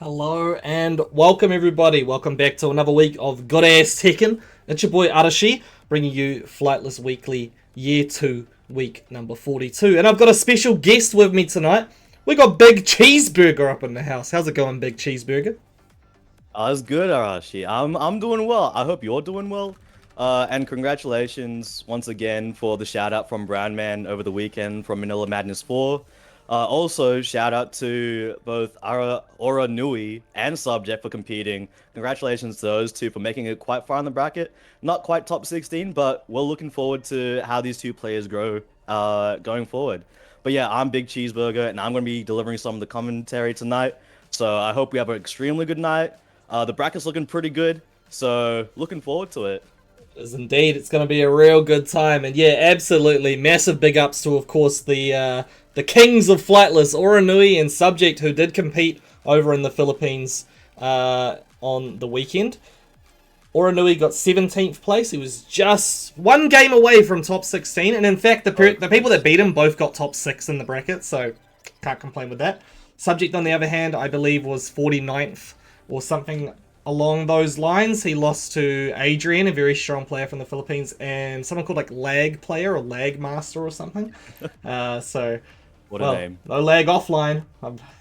Hello and welcome everybody. Welcome back to another week of good ass Tekken. It's your boy Arah, bringing you Flightless Weekly Year 2, week number 42. And I've got a special guest with me tonight. We got Big Cheeseburger up in the house. How's it going, Big Cheeseburger? It's good, Arashi. I'm doing well. I hope you're doing well. And congratulations once again for the shout out from Brownman over the weekend from Manila Madness 4. Also, shout out to both Aura Nui and Subject for competing. Congratulations to those two for making it quite far in the bracket. Not quite top 16, but we're looking forward to how these two players grow going forward. But yeah, I'm Big Cheeseburger, and I'm going to be delivering some of the commentary tonight. So I hope we have an extremely good night. The bracket's looking pretty good, so looking forward to it. Is indeed. It's going to be a real good time. And yeah, absolutely. Massive big ups to, of course, the kings of Flightless, Aura Nui and Subject, who did compete over in the Philippines on the weekend. Aura Nui got 17th place. He was just one game away from top 16. And in fact, the people that beat him both got top 6 in the bracket, so can't complain with that. Subject, on the other hand, I believe was 49th or something along those lines. He lost to Adrian, a very strong player from the Philippines, and someone called like Lag Player or Lag Master or something. So, What a name. no lag offline.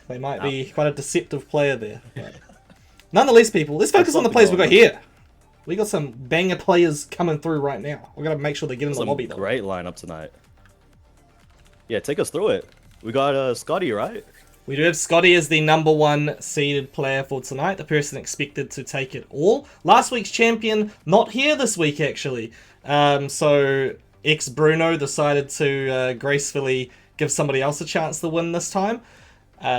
They might be quite a deceptive player there. But nonetheless, people, let's focus on the players we got here. We got some banger players coming through right now. We're going to make sure they get in the lobby, though. Great lineup tonight. Yeah, take us through it. We got Scotty, right? We do have Scotty as the number 1 seeded player for tonight, the person expected to take it all. Last week's champion, not here this week, actually. So, ex-Bruno decided to gracefully give somebody else a chance to win this time.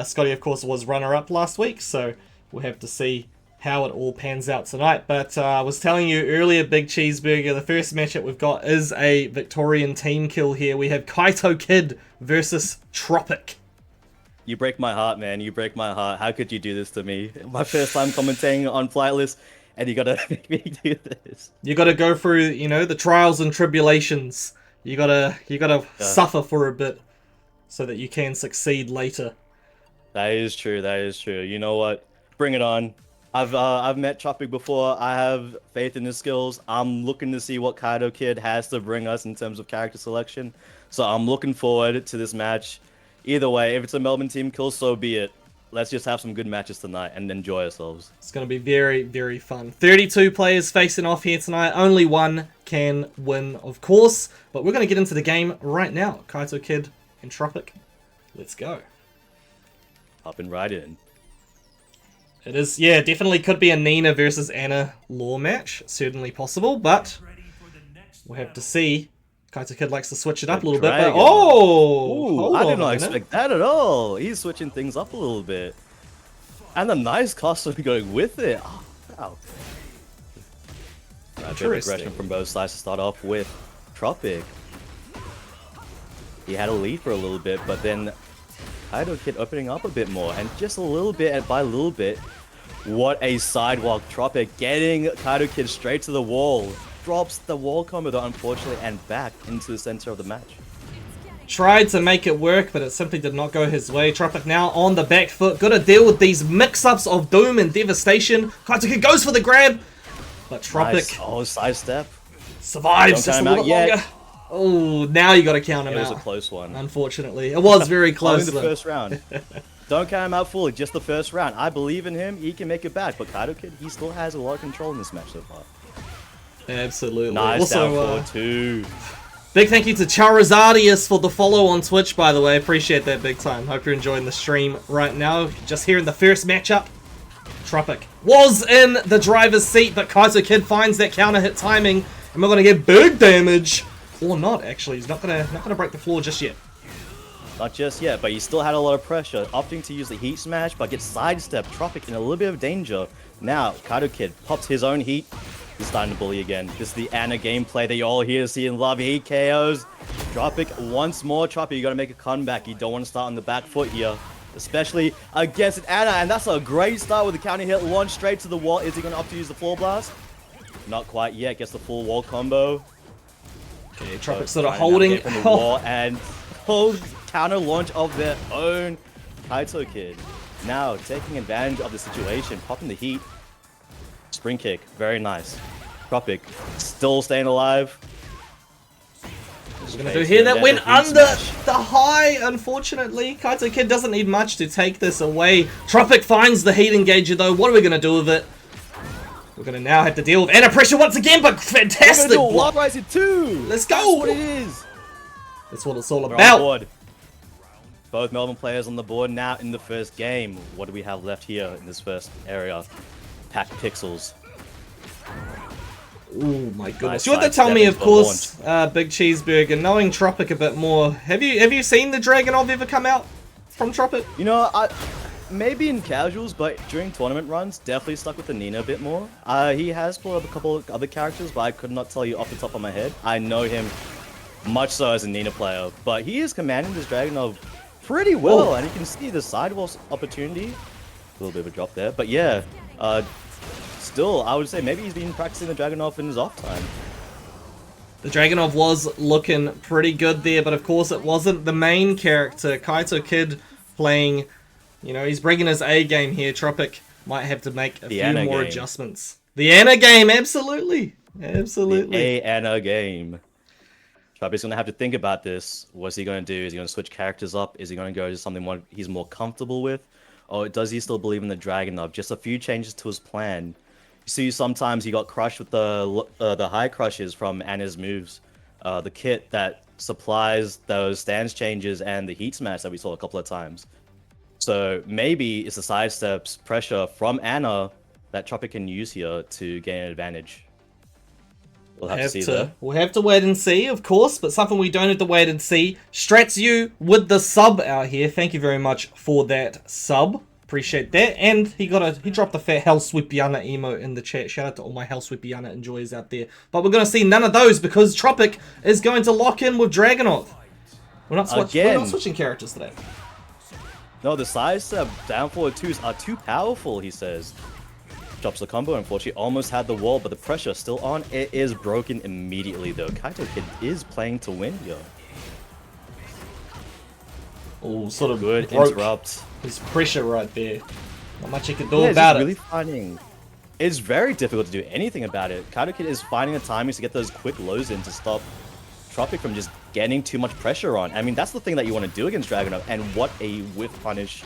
Scotty, of course, was runner-up last week, so we'll have to see how it all pans out tonight. But I was telling you earlier, Big Cheeseburger, the first matchup we've got is a Victorian team kill here. We have Kaito Kid versus Tropic. You break my heart, man. You break my heart. How could you do this to me? My first time commentating on Flightless, and you gotta make me do this. You gotta go through, you know, the trials and tribulations. You gotta suffer for a bit so that you can succeed later. That is true. That is true. You know what? Bring it on. I've met Tropic before. I have faith in his skills. I'm looking to see what Kaido Kid has to bring us in terms of character selection. So I'm looking forward to this match. Either way, if it's a Melbourne team kill, so be it. Let's just have some good matches tonight and enjoy ourselves. It's going to be very, very fun. 32 players facing off here tonight. Only one can win, of course. But we're going to get into the game right now. Kaito Kid and Tropic. Let's go. Hopping right in. It is, yeah, definitely could be a Nina versus Anna lore match. Certainly possible, but we'll have to see. Kaito Kid likes to switch it up a little bit, but Ooh, I did not expect that at all. He's switching things up a little bit. And a nice costume going with it. Oh, wow. A bit of aggression from both sides to start off with Tropic. He had a lead for a little bit, but then Kaido Kid opening up a bit more. And just a little bit, and by a little bit, what a sidewalk. Tropic getting Kaido Kid straight to the wall. Drops the wall combo though, unfortunately, and back into the center of the match. Tried to make it work, but it simply did not go his way. Tropic now on the back foot. Got to deal with these mix-ups of Doom and Devastation. Kaito Kid goes for the grab, but Tropic sidestep. Survives just a little bit longer. Oh, now you got to count him out. It was a close one. Unfortunately, it was very close. Only the first round. Don't count him out fully, just the first round. I believe in him. He can make it back, but Kaido Kid, he still has a lot of control in this match so far. Absolutely. Nice also, down 4-2. Big thank you to Charizardius for the follow on Twitch, by the way. Appreciate that big time. Hope you're enjoying the stream right now. Just here in the first matchup, Tropic was in the driver's seat, but Kaito Kid finds that counter hit timing, and we're going to get big damage. Or not, actually. He's not gonna break the floor just yet. Not just yet, but he still had a lot of pressure, opting to use the heat smash, but gets sidestepped. Tropic in a little bit of danger. Now, Kaido Kid pops his own heat. He's starting to bully again. This is the Anna gameplay that you all here see and love. He KOs. Tropic once more. Tropic, you got to make a comeback. You don't want to start on the back foot here, especially against Anna. And that's a great start with the counter hit. Launch straight to the wall. Is he going to opt to use the floor blast? Not quite yet. Gets the full wall combo. Okay, Tropic sort of holding. From the wall and full counter launch of their own Kaito Kid. now taking advantage of the situation, popping the heat. Spring kick, very nice. Tropic still staying alive. We're gonna do here that went under the high, unfortunately. Kaito Kid doesn't need much to take this away. Tropic finds the heat engager though. What are we gonna do with it? We're gonna now have to deal with Anna pressure once again, but fantastic block. Rising 2. Let's go. That's what it is. That's what it's all We're about. on board. Both Melbourne players on the board now in the first game. What do we have left here in this first area? Pack pixels. Oh my goodness! Nice You have to tell me, of course, Big Cheeseburger, knowing Tropic a bit more. Have you seen the Dragonov ever come out from Tropic? You know, maybe in casuals, but during tournament runs, definitely stuck with the Nina a bit more. He has pulled up a couple of other characters, but I could not tell you off the top of my head. I know him much so as a Nina player, but he is commanding this Dragonov pretty well, and you can see the sidewall opportunity. A little bit of a drop there, but yeah. Still, I would say maybe he's been practicing the Dragonov in his off time. The Dragonov was looking pretty good there, but of course it wasn't the main character. Kaito Kid playing, you know, he's bringing his A game here. Tropic might have to make a few more adjustments. The Anna game, absolutely. Absolutely. The Anna game. Tropic's going to have to think about this. What's he going to do? Is he going to switch characters up? Is he going to go to something he's more comfortable with? Or does he still believe in the Dragonov? Just a few changes to his plan. You see, sometimes he got crushed with the high crushes from Anna's moves. The kit that supplies those stance changes and the heat smash that we saw a couple of times. So maybe it's the sidesteps pressure from Anna that Tropic can use here to gain an advantage. We'll have to see that. We'll have to wait and see, of course, but something we don't have to wait and see. Strats you with the sub out here. Thank you very much for that sub. Appreciate that. And he dropped the fat Hell Sweepiana emote in the chat. Shout out to all my Hell Sweepiana enjoyers out there. But we're going to see none of those because Tropic is going to lock in with Dragonov. We're not switching characters today. No, the sidestep down forward twos are too powerful, he says. Drops the combo, unfortunately. Almost had the wall, but the pressure still on. It is broken immediately, though. Kaito Kid is playing to win here. Oh, sort of good interrupt. His pressure right there. Not much he can do about it. Really finding. It's very difficult to do anything about it. Kaito Kid is finding the timings to get those quick lows in to stop Tropic from just getting too much pressure on. I mean, that's the thing that you want to do against Dragonov. And what a whiff punish.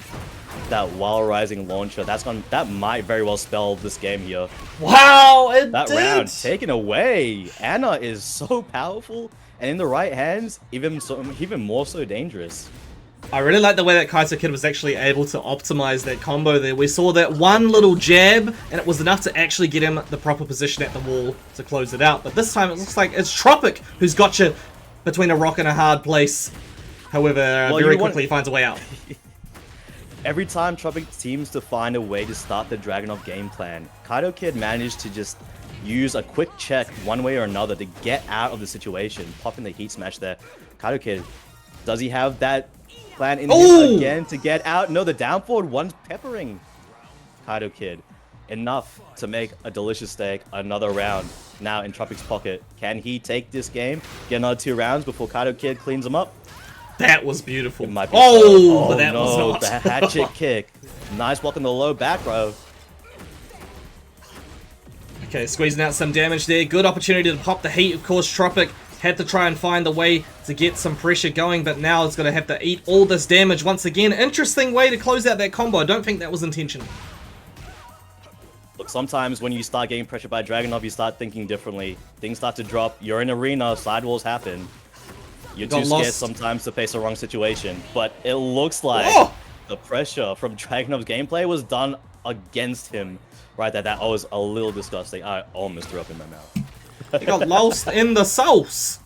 That while rising launcher. That might very well spell this game here. Wow, that did. Round taken away. Anna is so powerful, and in the right hands, even more so dangerous. I really like the way that Kaito Kid was actually able to optimize that combo there. We saw that one little jab, and it was enough to actually get him the proper position at the wall to close it out. But this time it looks like it's Tropic who's got you between a rock and a hard place. However, very quickly he finds a way out. Every time Tropic seems to find a way to start the Dragonov game plan, Kaito Kid managed to just use a quick check one way or another to get out of the situation, popping the heat smash there. Kaito Kid, does he have that plan in him again to get out? No, the down forward one's peppering Kaito Kid. Enough to make a delicious steak, another round now in Tropic's pocket. Can he take this game, get another 2 rounds before Kaito Kid cleans him up? That was beautiful. But that was not. The hatchet kick. Nice block in the low back row. Okay, squeezing out some damage there. Good opportunity to pop the heat. Of course, Tropic had to try and find a way to get some pressure going, but now it's going to have to eat all this damage once again. Interesting way to close out that combo. I don't think that was intentional. Look, sometimes when you start getting pressured by Dragonov, you start thinking differently. Things start to drop. You're in arena. Sidewalls happen. You're too scared sometimes to face the wrong situation, but it looks like the pressure from Dragonov's gameplay was done against him right there. That was a little disgusting. I almost threw up in my mouth. He got lost in the sauce.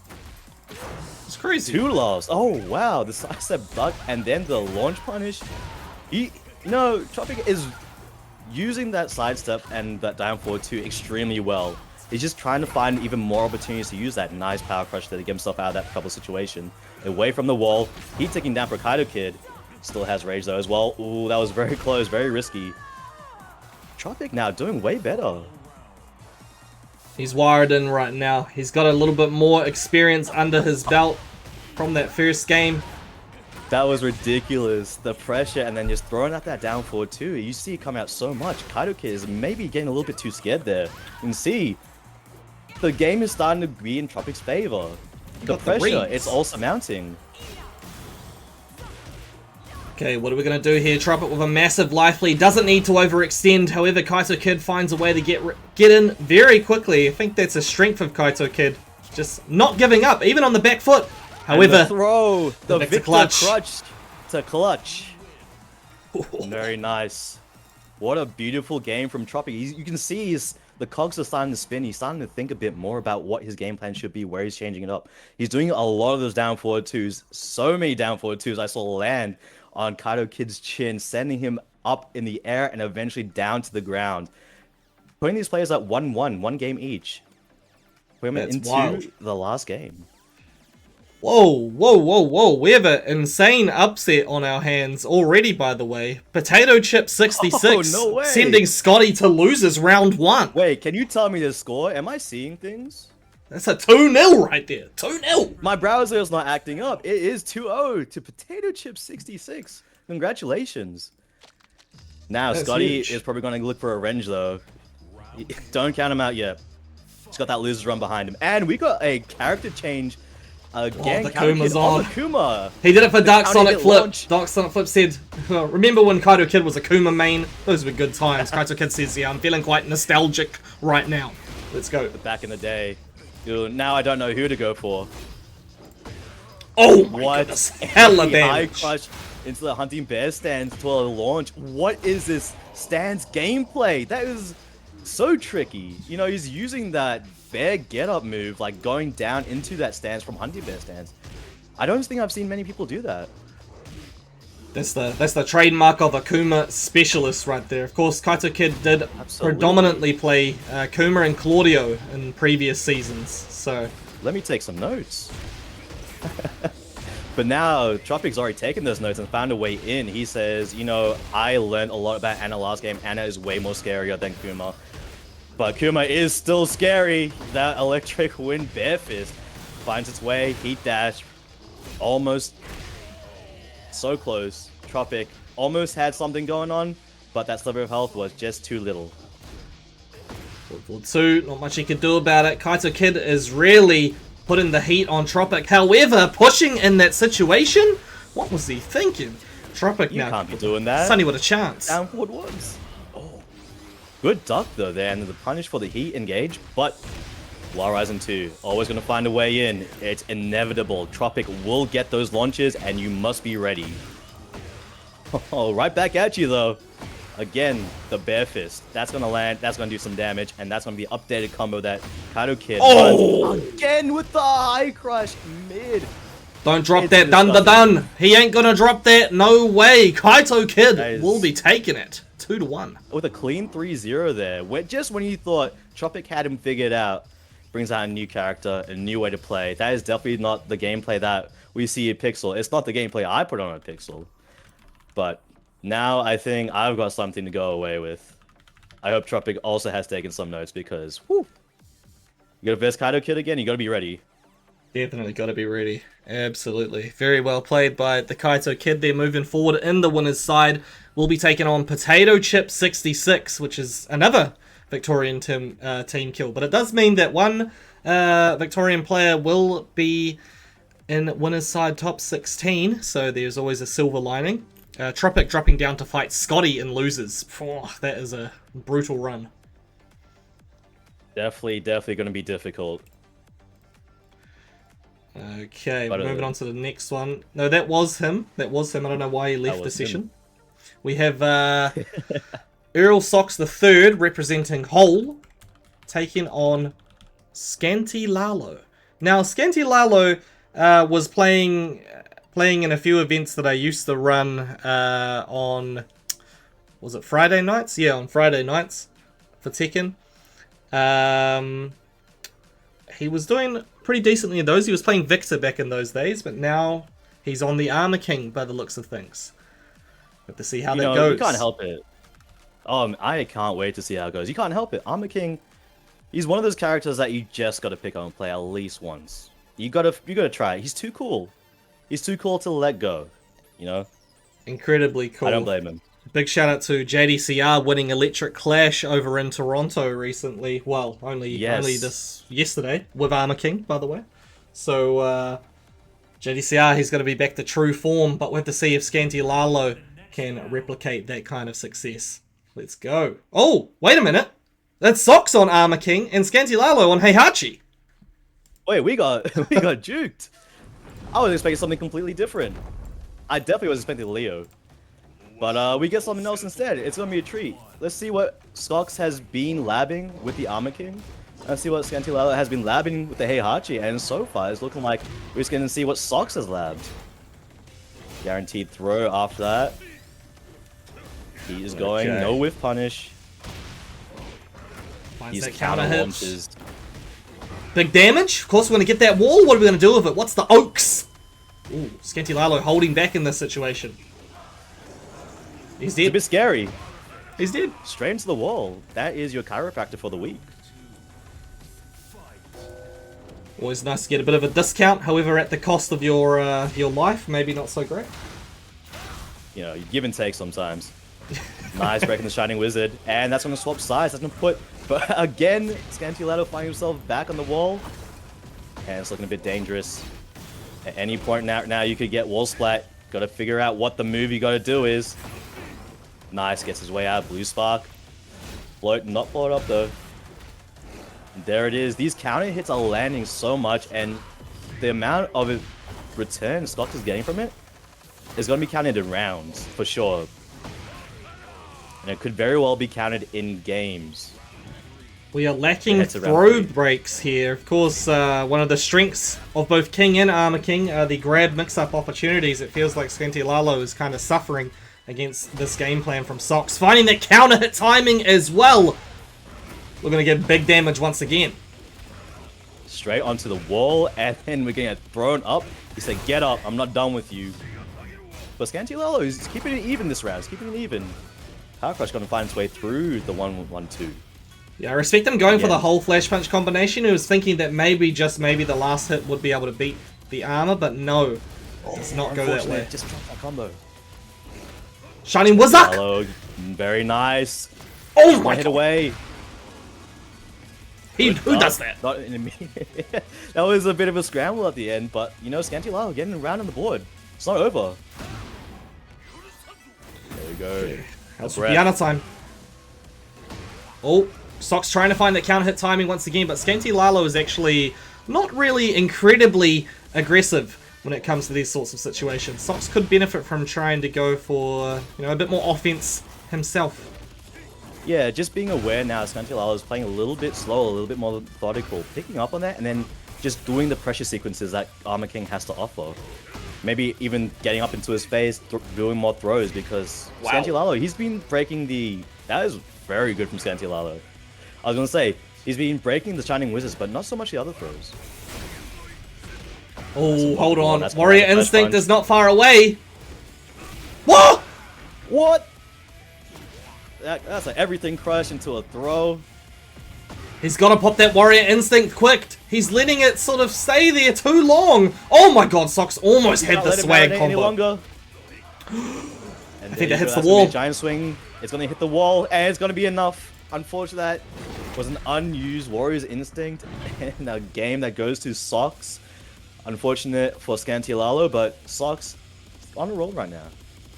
It's crazy. 2 lost. Oh, wow. The sidestep duck and then the launch punish. Tropic is using that sidestep and that down forward 2 extremely well. He's just trying to find even more opportunities to use that nice power crush to get himself out of that trouble situation. Away from the wall, heat taking down for Kaito Kid. Still has rage though as well. Ooh, that was very close, very risky. Tropic now doing way better. He's wired in right now. He's got a little bit more experience under his belt from that first game. That was ridiculous. The pressure and then just throwing out that down forward too. You see it come out so much. Kaido Kid is maybe getting a little bit too scared there. You can see the game is starting to be in Tropic's favor. The pressure, it's also mounting. Okay, what are we going to do here? Tropic with a massive life lead. Doesn't need to overextend. However, Kaito Kid finds a way to get in very quickly. I think that's a strength of Kaito Kid. Just not giving up, even on the back foot. However, the throw, the Victor clutch. to clutch. Very nice. What a beautiful game from Tropic. You can see the cogs are starting to spin. He's starting to think a bit more about what his game plan should be, where he's changing it up. He's doing a lot of those down forward twos. So many down forward twos I saw land on Kaito Kid's chin, sending him up in the air and eventually down to the ground. Putting these players at 1-1, one game each. Putting them into wild. the last game. Whoa, whoa, whoa, whoa. We have an insane upset on our hands already, by the way. Potato Chip 66 Oh, no way. sending Scotty to losers round 1. Wait, can you tell me the score? Am I seeing things? That's a 2-0 right there. 2-0. My browser is not acting up. It is 2-0 to Potato Chip 66. Congratulations. Now, That's Scotty huge. is probably going to look for a revenge, though. Don't count him out yet. He's got that loser's run behind him. And we got a character change again. the Kuma's on. Kuma. He did it for Dark Counting Sonic hit Flip. launch. Dark Sonic Flip said, remember when Kaito Kid was a Kuma main? Those were good times. Kaito Kid says, yeah, I'm feeling quite nostalgic right now. Let's go. Back in the day. Dude, now I don't know who to go for. Oh my What? goodness. Hella High damage. crush into the hunting bear stance to a launch. What is this stance gameplay? That is so tricky. You know, he's using that bear get up move, like going down into that stance from hunting bear stance. I don't think I've seen many people do that. That's the trademark of a Kuma specialist right there. Of course, Kaito Kid did Absolutely. predominantly play Kuma and Claudio in previous seasons. So Let me take some notes. But now, Tropic's already taken those notes and found a way in. He says, you know, I learned a lot about Anna last game. Anna is way more scarier than Kuma. But Kuma is still scary. That electric wind bear fist finds its way. Heat dash. Almost so close. Tropic almost had something going on, but that sliver of health was just too little. Forward 2, not much he could do about it. Kaito Kid is really putting the heat on Tropic. However, pushing in that situation, what was he thinking? Tropic You now. can't be doing that. Sunny with a chance. Down forward ones. Oh. Good duck though there, and the punish for the heat engage, but Low Horizon 2, always going to find a way in. It's inevitable. Tropic will get those launches, and you must be ready. Oh, right back at you, though. Again, the Bear Fist. That's going to land, that's going to do some damage, and that's going to be the updated combo that Kaito Kid runs. Again with the high crush mid. Don't drop It's that dun da disgusting. dun. He ain't gonna drop that. No way. Kaito Kid That is- will be taking it. 2-1. With a clean 3-0 there, where just when you thought Tropic had him figured out, brings out a new character, a new way to play. That is definitely not the gameplay that we see in Pixel. It's not the gameplay I put on a Pixel. But now I think I've got something to go away with. I hope Tropic also has taken some notes because, whew, you gotta verse Kaito Kid again, you gotta be ready. Definitely got to be ready. Absolutely. Very well played by the Kaito Kid there. Moving forward in the winner's side, we'll be taking on Potato Chip 66, which is another Victorian team kill. But it does mean that one Victorian player will be in winner's side top 16, so there's always a silver lining. Tropic dropping down to fight Scotty in losers. That is a brutal run. Definitely going to be difficult. Okay, But, moving on to the next one. No, that was him. I don't know why he left the was him. session. We have Earl Socks the Third representing Hole, taking on Scanty Lalo. Now, Scanty Lalo was playing in a few events that I used to run on, was it Friday nights? Yeah, on Friday nights for Tekken. He was doing pretty decently in those. He was playing Victor back in those days, but now he's on the Armor King by the looks of things. Have to see how that goes. You can't help it. I can't wait to see how it goes. You can't help it. Armor King, he's one of those characters that you just gotta pick up and play at least once. You gotta try it. He's too cool. He's too cool to let go. You know, Incredibly cool. I don't blame him. Big shout out to JDCR winning Electric Clash over in Toronto recently. Well, only this yesterday with Armor King, by the way. So JDCR, he's going to be back to true form, but we'll have to see if Scanty Lalo can replicate that kind of success. Let's go. Oh, wait a minute. That's Socks on Armor King and Scanty Lalo on Heihachi. Wait, we got juked. I was expecting something completely different. I definitely was expecting Leo. But we get something else instead. It's gonna be a treat. Let's see what Socks has been labbing with the Armor King. Let's see what Scanty Lalo has been labbing with the Heihachi. And so far, it's looking like we're just gonna see what Socks has labbed. Guaranteed throw after that. He is going no whiff punish. Finds He's that counter hit. launches. Big damage. Of course, we're going to get that wall. What are we going to do with it? What's the Oaks? Ooh, Scanty Lalo holding back in this situation. He's dead. It's a bit scary. He's dead. Straight into the wall. That is your chiropractor for the week. Always nice to get a bit of a discount. However, at the cost of your life, maybe not so great. You know, you give and take sometimes. Nice breaking the Shining Wizard. And that's going to swap sides. That's going to put... But again, Scanty Lalo finding himself back on the wall. And it's looking a bit dangerous. At any point now you could get wall splat. Got to figure out what the move you got to do is. Nice, gets his way out. Blue Spark. Float, not float up though. And there it is. These counter hits are landing so much. And the amount of return Scott is getting from it is going to be counted in rounds, for sure. And it could very well be counted in games. We are lacking throw breaks here. Of course, one of the strengths of both King and Armor King are the grab mix-up opportunities. It feels like Scanty Lalo is kind of suffering against this game plan from Socks. Finding that counter hit timing as well. We're going to get big damage once again. Straight onto the wall, and then we're getting thrown up. He said, get up, I'm not done with you. But Scanty Lalo is keeping it even this round. He's keeping it even. Power Crush going to find its way through the 1-1-2. Yeah, I respect him going for the whole Flash Punch combination. He was thinking that maybe, just maybe, the last hit would be able to beat the armor, but no. Does not go that way. Just drop that combo. Shining Wizard! Lalo, very nice. Oh my hit god! away. Who does that? Not in me. That was a bit of a scramble at the end, but, you know, Scanty Lalo getting around on the board. It's not over. There we go. Okay. That's Piano time. Oh, Socks trying to find that counter hit timing once again, but Scanty Lalo is actually not really incredibly aggressive when it comes to these sorts of situations. Socks could benefit from trying to go for, you know, a bit more offense himself. Yeah, just being aware now, Scanty Lalo is playing a little bit slower, a little bit more methodical, picking up on that, and then just doing the pressure sequences that Armor King has to offer. Maybe even getting up into his face, doing more throws, because Scanty Lalo, he's been breaking the... That is very good from Scanty Lalo. I was going to say, he's been breaking the Shining Wizards, but not so much the other throws. Oh, hold on. Warrior Instinct is not far away. What? What? That's like everything crushed into a throw. He's got to pop that Warrior Instinct quick. He's letting it sort of stay there too long. Oh my god, Socks almost had the swag combo. Any longer. I think that hits the wall. Giant swing. It's going to hit the wall, and it's going to be enough. Unfortunately, that was an unused Warrior's Instinct in a game that goes to Socks. Unfortunate for Scanty Lalo, but Socks on a roll right now.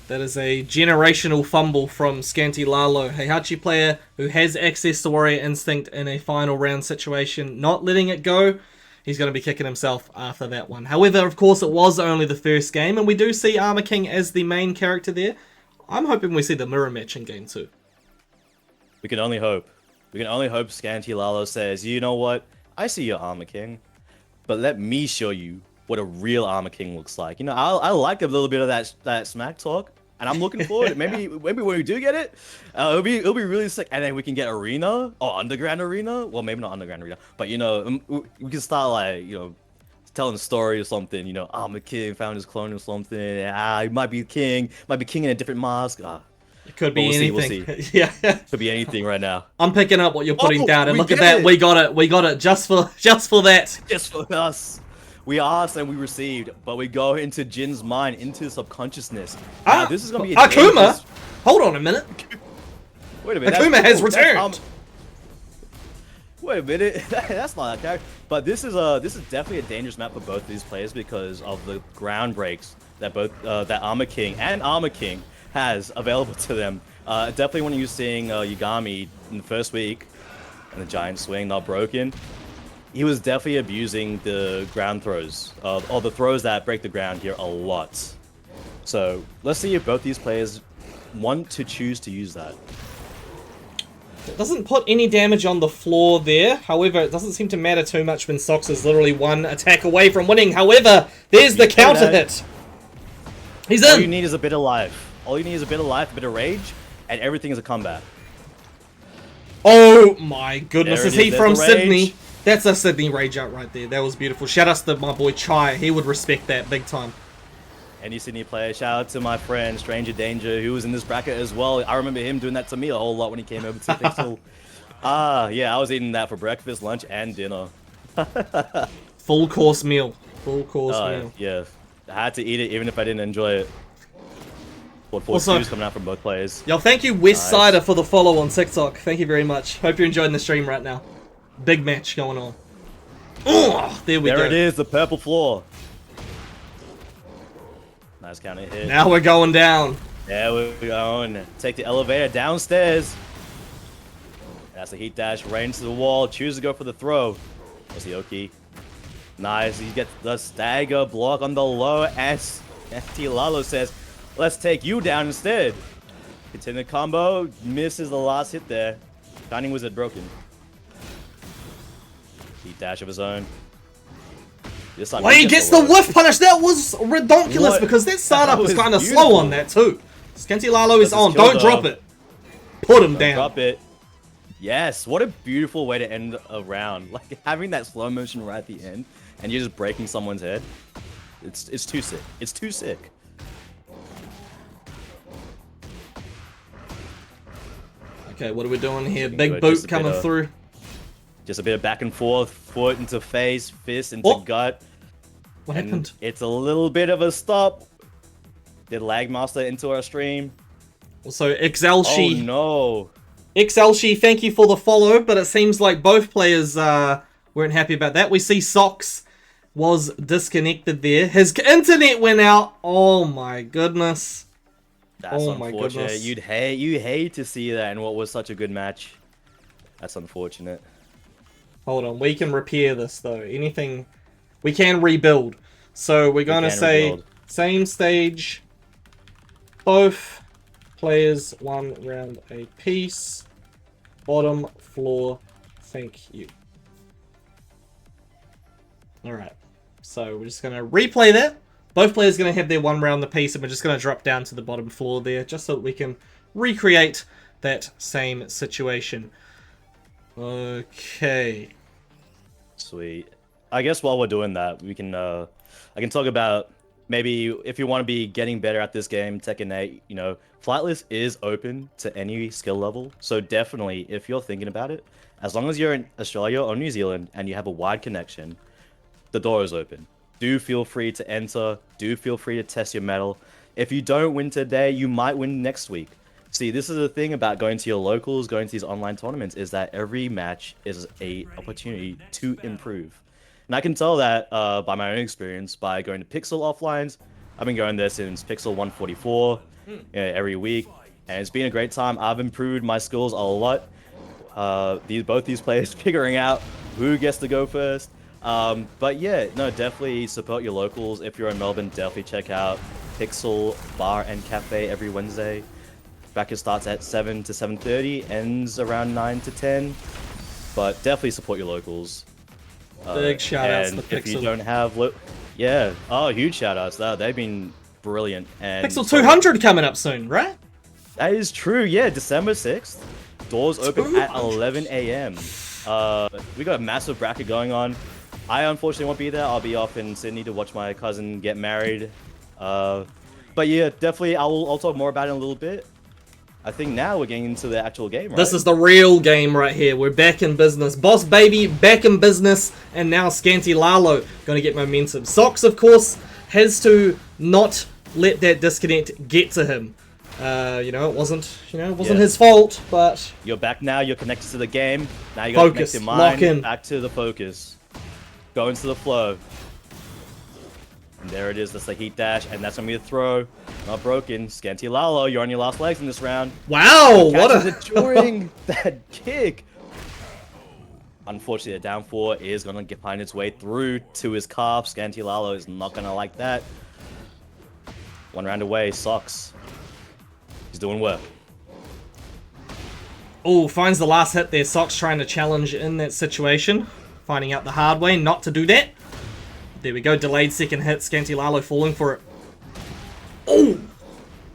That is a generational fumble from Scanty Lalo. Heihachi player who has access to Warrior Instinct in a final round situation, not letting it go. He's going to be kicking himself after that one. However, of course, it was only the first game, and we do see Armor King as the main character there. I'm hoping we see the mirror match in game 2. We can only hope. We can only hope Scanty Lalo says, you know what? I see your Armor King, but let me show you what a real Armor King looks like. You know, I like a little bit of that smack talk, and I'm looking forward to it. Maybe when we do get it, it'll be really sick. And then we can get Arena or Underground Arena. Well, maybe not Underground Arena, but you know, we can start like, you know, telling a story or something. You know, Armor King found his clone or something. He might be king in a different mask. It could be anything. We'll see. Yeah. Could be anything right now. I'm picking up what you're putting down, and look at that. We got it just for that. Just for us. We asked and we received, but we go into Jin's mind, into the subconsciousness. Now, this is gonna be a Akuma? dangerous... Hold on a minute. Wait a minute. Akuma has returned. Wait a minute. That's not that character. But this is definitely a dangerous map for both of these players because of the ground breaks that both that Armor King and Armor King has available to them. Definitely when you're seeing Yagami in the first week and the giant swing not broken, he was definitely abusing the ground throws, or the throws that break the ground here a lot. So let's see if both these players want to choose to use that. It doesn't put any damage on the floor there. However, it doesn't seem to matter too much when Sox is literally one attack away from winning. However, there's the counter hit. He's in. All you need is a bit of life. All you need is a bit of life, a bit of rage, and everything is a comeback. Oh my goodness, is he from the Sydney? rage. That's a Sydney rage out right there. That was beautiful. Shout out to my boy Chai. He would respect that big time. Any Sydney player, shout out to my friend Stranger Danger, who was in this bracket as well. I remember him doing that to me a whole lot when he came over to Pixel. Yeah, I was eating that for breakfast, lunch, and dinner. Full course meal. Full course meal. Yeah, I had to eat it even if I didn't enjoy it. Also, coming out from both players. Yo, thank you Westsider for the follow on TikTok. Thank you very much. Hope you're enjoying the stream right now. Big match going on. Oh, there we go. There it is, the purple floor. Nice counter hit. Now we're going down. There we're going. Take the elevator downstairs. That's a heat dash right into the wall. Choose to go for the throw. Oki. Nice. He gets the stagger block on the low. And FT Lalo says, let's take you down instead. Continue the combo. Misses the last hit there. Shining Wizard broken. Heat dash of his own. This time Well, he gets the whiff punish. That was redonkulous because that startup was kind of slow on that too. Skinty Lalo is on. Don't drop it. Put him down. Drop it. Yes, what a beautiful way to end a round. Like having that slow motion right at the end and you're just breaking someone's head. It's too sick. It's too sick. Okay, what are we doing here? Big boot coming through. Just a bit of back and forth, foot into face, fist into gut. What happened? It's a little bit of a stop. Did Lagmaster into our stream? Also, Xelshi. Oh no. Xelshi, thank you for the follow, but it seems like both players weren't happy about that. We see Sox was disconnected there. His internet went out. Oh my goodness. That's unfortunate. You hate to see that in what was such a good match. That's unfortunate. Hold on, we can repair this though. Anything, we can rebuild. So we're gonna say same stage. Both players 1 round a piece. Bottom floor, thank you. Alright, so we're just gonna replay that. Both players gonna have their 1 round a piece, and we're just gonna drop down to the bottom floor there, just so that we can recreate that same situation. Okay. Sweet. I guess while we're doing that, we can I can talk about maybe if you want to be getting better at this game, Tekken 8, you know, Flightless is open to any skill level. So definitely, if you're thinking about it, as long as you're in Australia or New Zealand and you have a wide connection, the door is open. Do feel free to enter. Do feel free to test your mettle. If you don't win today, you might win next week. See, this is the thing about going to your locals, going to these online tournaments, is that every match is an opportunity to improve. And I can tell that by my own experience, by going to Pixel offlines. I've been going there since Pixel 144 every week, and it's been a great time. I've improved my skills a lot. Both these players figuring out who gets to go first. But yeah, no, definitely support your locals. If you're in Melbourne, definitely check out Pixel Bar and Cafe every Wednesday. Bracket starts at 7 to 7:30, ends around 9 to 10. But definitely support your locals. Big shout outs to Pixel. If you don't have, huge shout outs. They've been brilliant. And Pixel 200 coming up soon, right? That is true. Yeah, December 6th. Doors open at 11 a.m. We got a massive bracket going on. I unfortunately won't be there. I'll be off in Sydney to watch my cousin get married. But yeah, definitely I'll talk more about it in a little bit. I think now we're getting into the actual game, right? This is the real game right here. We're back in business. Boss Baby back in business, and now Scanty Lalo going to get momentum. Sox, of course, has to not let that disconnect get to him. You know, it wasn't his fault, but you're back now. You're connected to the game. Now you got to connect your mind lock in. back to the focus. Go into the flow. And there it is. That's the heat dash, and that's gonna be a throw. Not broken. Scanty Lalo, you're on your last legs in this round. Wow, what a during that kick. Unfortunately, the down four is gonna find its way through to his calf. Scanty Lalo is not gonna like that. One round away. Sox. He's doing work. Oh, finds the last hit there. Sox trying to challenge in that situation. Finding out the hard way not to do that. There we go. Delayed second hit. Scanty Lalo falling for it. Oh!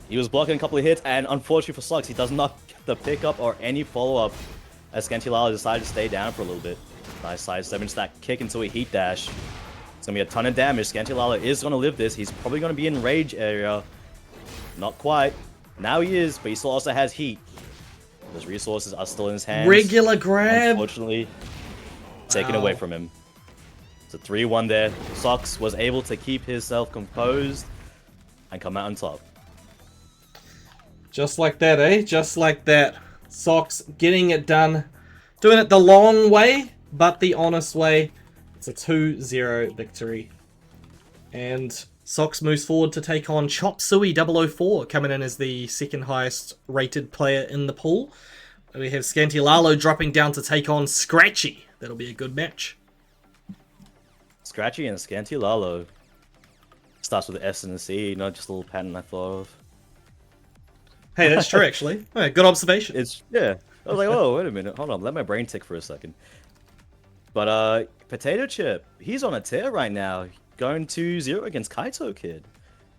He was blocking a couple of hits, and unfortunately for Sox, he does not get the pickup or any follow-up as Scanty Lalo decided to stay down for a little bit. Nice side step into that kick into a heat dash. It's going to be a ton of damage. Scanty Lalo is going to live this. He's probably going to be in rage area. Not quite. Now he is, but he still also has heat. Those resources are still in his hands. Regular grab. Unfortunately, taken away from him. It's a 3-1 there. Sox was able to keep himself composed and come out on top. Just like that, eh? Just like that. Sox getting it done. Doing it the long way, but the honest way. It's a 2-0 victory. And Sox moves forward to take on Chop Suey 004, coming in as the second highest rated player in the pool. We have Scanty Lalo dropping down to take on Scratchy. That'll be a good match. Scratchy and Scanty Lalo. Starts with the S and the C, not just a little pattern I thought of. Hey, that's true, actually. Yeah, good observation. Yeah. I was like, oh, wait a minute. Hold on. Let my brain tick for a second. But, Potato Chip, he's on a tear right now. Going 2-0 against Kaito Kid.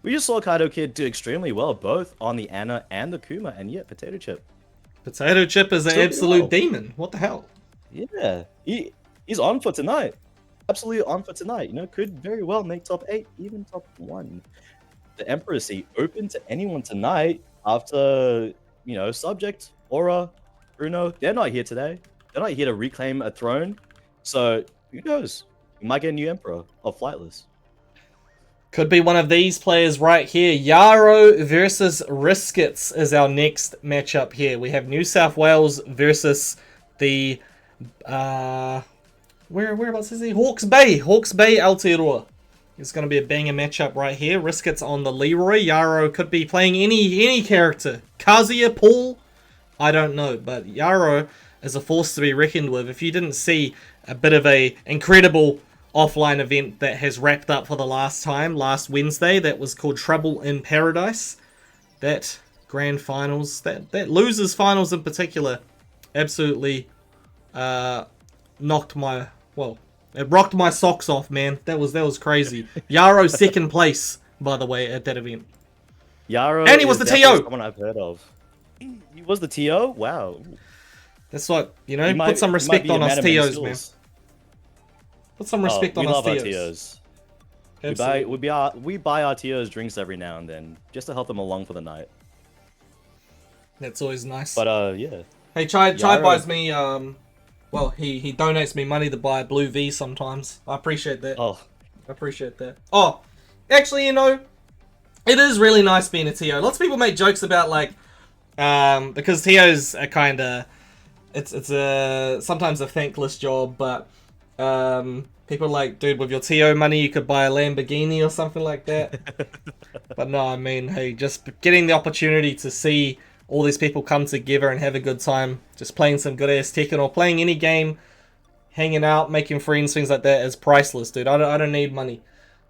We just saw Kaito Kid do extremely well, both on the Anna and the Kuma, and yet Potato Chip. Potato Chip is an absolute demon. What the hell? Yeah. He's on for tonight. Absolutely on for tonight. You know, could very well make top 8, even top 1. The Emperor seat open to anyone tonight after, you know, Subject, Arah, Bruno. They're not here today. They're not here to reclaim a throne. So, who knows? We might get a new Emperor of Flightless. Could be one of these players right here. Yarrow versus Riskets is our next matchup here. We have New South Wales versus the... whereabouts is he? Hawke's Bay. Hawke's Bay Aotearoa. It's going to be a banger matchup right here. Riskets on the Leroy. Yarrow could be playing any character. Kazuya, Paul? I don't know. But Yarrow is a force to be reckoned with. If you didn't see a bit of a incredible offline event that has wrapped up for the last time, last Wednesday, that was called Trouble in Paradise. That grand finals, that losers finals in particular, absolutely knocked my, well, it rocked my socks off, man. That was crazy. Yarrow second place, by the way, at that event. Yarrow, and he was the TO. Someone I've heard of. He was the TO. Wow. That's what, you know. Put some respect on us TOs, man. Put some respect on us TOs. We love our TOs. We buy our TOs drinks every now and then just to help them along for the night. That's always nice. But yeah. Hey, Chai buys me well, he donates me money to buy Blue V sometimes. I appreciate that. Oh. I appreciate that. Oh, actually, you know, it is really nice being a TO. Lots of people make jokes about, like, because TOs are kind of, it's sometimes a thankless job, but people are like, dude, with your TO money, you could buy a Lamborghini or something like that. But no, I mean, hey, just getting the opportunity to see all these people come together and have a good time, just playing some good ass Tekken or playing any game, hanging out, making friends, things like that is priceless, dude. I don't need money.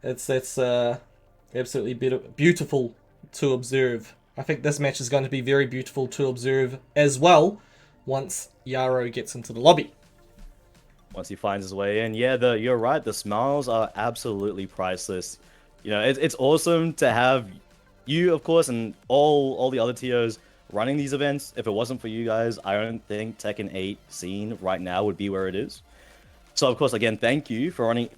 It's absolutely beautiful to observe. I think this match is going to be very beautiful to observe as well once Yarrow gets into the lobby. Once he finds his way in, yeah, you're right. The smiles are absolutely priceless. You know, it's awesome to have you, of course, and all the other TOs running these events. If it wasn't for you guys, I don't think Tekken 8 scene right now would be where it is. So, of course, again, thank you for running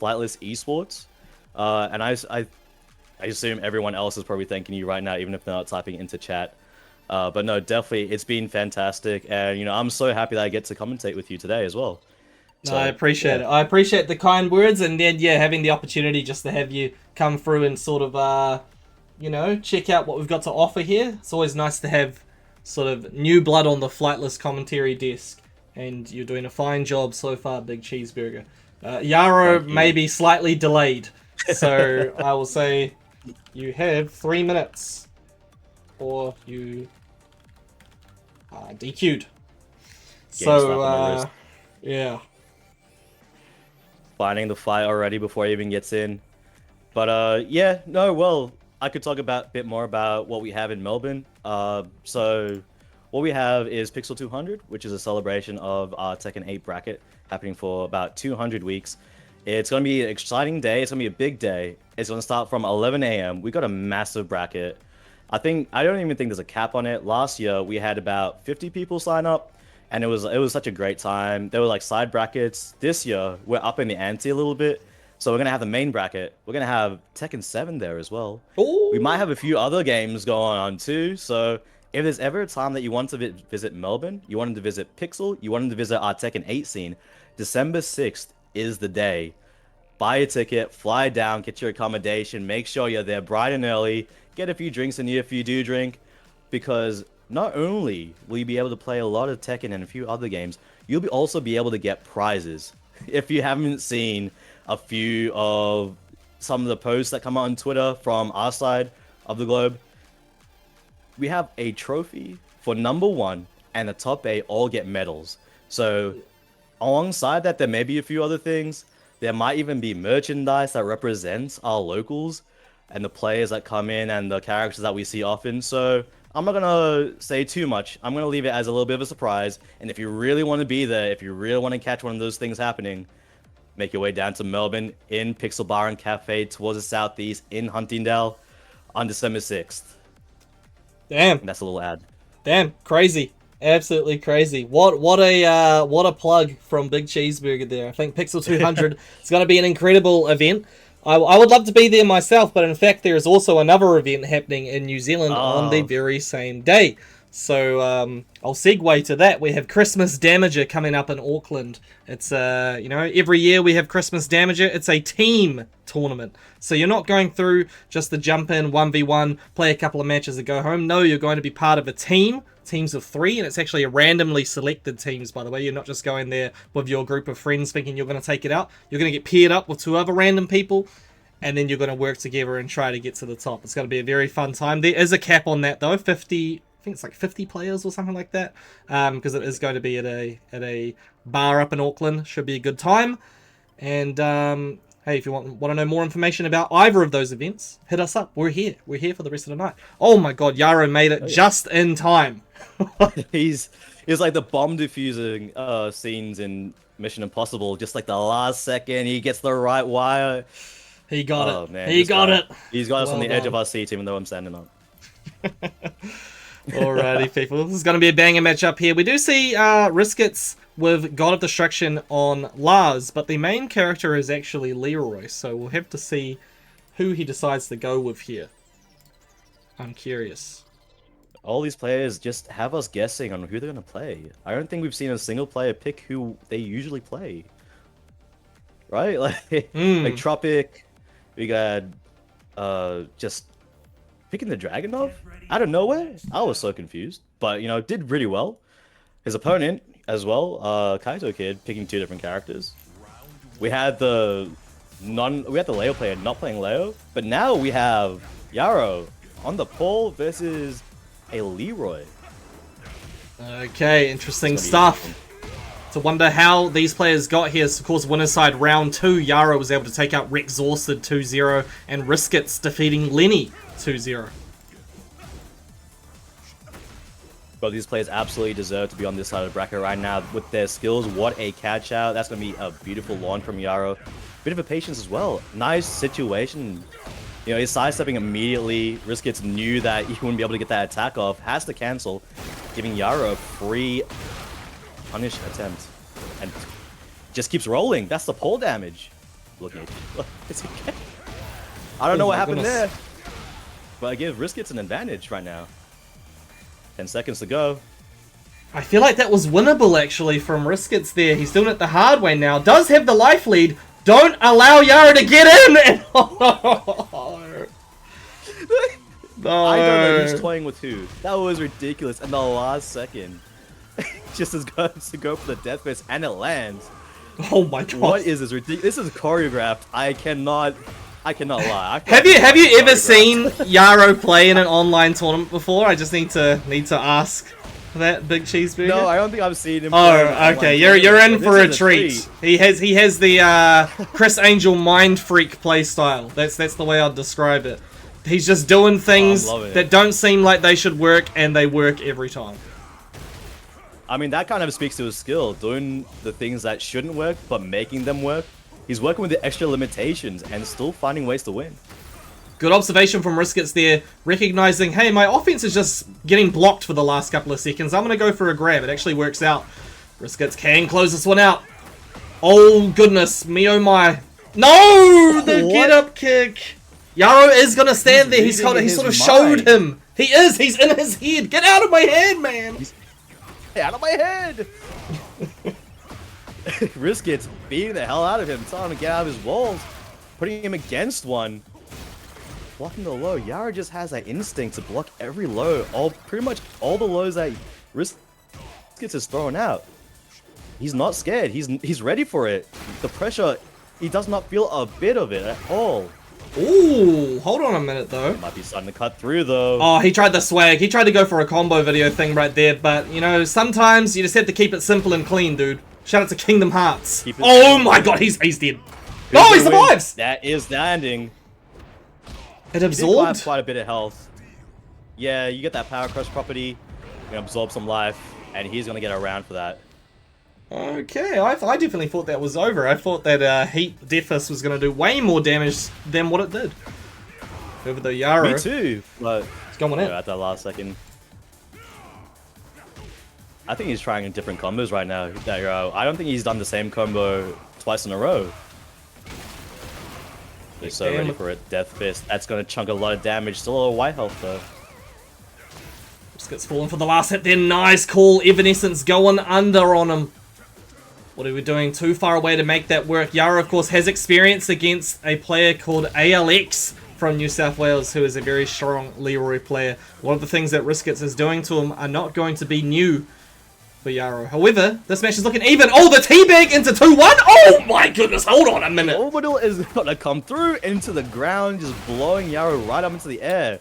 Flightless Esports. And I assume everyone else is probably thanking you right now, even if they're not typing into chat. But no, definitely, it's been fantastic, and I'm so happy that I get to commentate with you today as well. No, I So appreciate yeah, it. I appreciate the kind words, and then yeah, having the opportunity just to have you come through and sort of check out what we've got to offer here. It's always nice to have sort of new blood on the Flightless commentary desk, and you're doing a fine job so far, Big Cheeseburger. Yarrow thank may you. be slightly delayed, so I will say you have 3 minutes, or you are DQ'd. Game So, slap on the wrist. yeah. Finding the fight already before he even gets in. But yeah, no, well, I could talk about a bit more about what we have in Melbourne. So what we have is Pixel 200, which is a celebration of our Tekken 8 bracket happening for about 200 weeks. It's going to be an exciting day. It's going to be a big day. It's going to start from 11 a.m. We got a massive bracket. I don't even think there's a cap on it. Last year we had about 50 people sign up, and it was such a great time. There were like side brackets. This year we're up in the ante a little bit. So we're gonna have the main bracket. We're gonna have Tekken 7 there as well. We might Ooh. have a few other games going on too. So if there's ever a time that you want to visit Melbourne, you wanted to visit Pixel, you wanted to visit our Tekken 8 scene, December 6th is the day. Buy a ticket, fly down, get your accommodation, make sure you're there bright and early, get a few drinks in you if you do drink, because not only will you be able to play a lot of Tekken and a few other games, you'll also be able to get prizes. If you haven't seen a few of some of the posts that come out on Twitter from our side of the globe, we have a trophy for number one, and the top 8 all get medals. So alongside that, there may be a few other things. There might even be merchandise that represents our locals and the players that come in and the characters that we see often. So I'm not gonna say too much. I'm gonna leave it as a little bit of a surprise. And if you really want to be there, if you really want to catch one of those things happening, make your way down to Melbourne in Pixel Bar and Cafe towards the southeast in Huntingdale on December 6th. Damn. And that's a little ad. Damn, crazy, absolutely crazy. What a plug from Big Cheeseburger there. I think Pixel 200 is going to be an incredible event. I would love to be there myself, but in fact there is also another event happening in New Zealand on the Oh, very same day. So I'll segue to that. We have Christmas Damager coming up in Auckland. It's every year we have Christmas Damager. It's a team tournament. So you're not going through just the jump in 1v1, play a couple of matches and go home. No, you're going to be part of a team, teams of 3, and it's actually a randomly selected teams, by the way. You're not just going there with your group of friends thinking you're going to take it out. You're going to get paired up with 2 other random people, and then you're going to work together and try to get to the top. It's going to be a very fun time. There is a cap on that though, 50. I think it's like 50 players or something like that, because it is going to be at a bar up in Auckland. Should be a good time. And hey, if you want to know more information about either of those events, hit us up. We're here. We're here for the rest of the night. Oh my God, Yarrow made it just in time. he's like the bomb defusing scenes in Mission Impossible. Just like the last second, he gets the right wire. He got Oh it. man, He got it. He's got us Well on the edge of done. our seat, even though I'm standing up. Alrighty, people. This is going to be a banger matchup here. We do see Riskets with God of Destruction on Lars, but the main character is actually Leroy, so we'll have to see who he decides to go with here. I'm curious. All these players just have us guessing on who they're gonna play. I don't think we've seen a single player pick who they usually play. Right? Like Hmm. Tropic, we got just picking the Dragonov out of nowhere. I was so confused, but did really well. His opponent as well, Kaito Kid, picking 2 different characters. We had the Leo player not playing Leo, but now we have Yarrow on the pole versus a Leroy. Okay, interesting It's gonna be interesting. stuff. To wonder how these players got here. Of course, winner's side round 2, Yarrow was able to take out Rexhausted 2-0, and Riskets defeating Lenny 2-0. But these players absolutely deserve to be on this side of the bracket right now with their skills. What a catch out. That's going to be a beautiful launch from Yarrow. Bit of a patience as well. Nice situation. He's sidestepping immediately. Riskets knew that he wouldn't be able to get that attack off. Has to cancel, giving Yarrow a free punish attempt. And just keeps rolling. That's the pole damage. Look at it. It's okay. I don't know Oh what my happened goodness. there. But I give Riskets an advantage right now. 10 seconds to go. I feel like that was winnable, actually, from Riskets there. He's doing it the hard way now. Does have the life lead. Don't allow Yara to get in! And, oh, no. I don't know who's toying with who. That was ridiculous. And the last second, just as goes to go for the death fist, and it lands. Oh my god. What is this ridiculous? This is choreographed. I cannot lie. Have you ever seen Yaro play in an online tournament before? I just need to ask that, Big Cheeseburger. No, I don't think I've seen him. Oh, okay. You're in for a treat. He has the Chris Angel Mind Freak play style. That's the way I'd describe it. He's just doing things that don't seem like they should work, and they work every time. I mean, that kind of speaks to his skill, doing the things that shouldn't work, but making them work. He's working with the extra limitations and still finding ways to win. Good observation from Riskets there, recognizing, hey, my offense is just getting blocked for the last couple of seconds. I'm going to go for a grab. It actually works out. Riskets can close this one out. Oh, goodness. Me oh my. No! The get-up kick. Yaro is going to stand there. He sort of showed him. He is. He's in his head. Get out of my head, man. Out of my head! Riskets beating the hell out of him, telling him to get out of his walls, putting him against one. Blocking the low. Yara just has that instinct to block every low. Pretty much all the lows that Riskets is throwing out. He's not scared. He's ready for it. The pressure, he does not feel a bit of it at all. Ooh, hold on a minute though. Might be starting to cut through though. Oh, he tried the swag. He tried to go for a combo video thing right there, but you know, sometimes you just have to keep it simple and clean, dude. Shout out to Kingdom Hearts. Oh my god, he's dead. No, he survives! That is landing. It absorbed? Quite a bit of health. Yeah, you get that power crush property, you can absorb some life, and he's gonna get around for that. Okay, I definitely thought that was over. I thought that Heat Deathus was going to do way more damage than what it did. Over the Yara. Me too, but it's going in. At that last second. I think he's trying different combos right now. I don't think he's done the same combo twice in a row. They're so ready for it. Death Fist. That's going to chunk a lot of damage. Still a little white health though. Just gets fallen for the last hit there. Nice call. Evanescence going under on him. What are we doing? Too far away to make that work. Yara, of course, has experience against a player called ALX from New South Wales, who is a very strong Leroy player. A lot of the things that Riskets is doing to him are not going to be new for Yara. However, this match is looking even. Oh, the teabag into 2-1. Oh my goodness, hold on a minute. Orbital is going to come through into the ground, just blowing Yara right up into the air.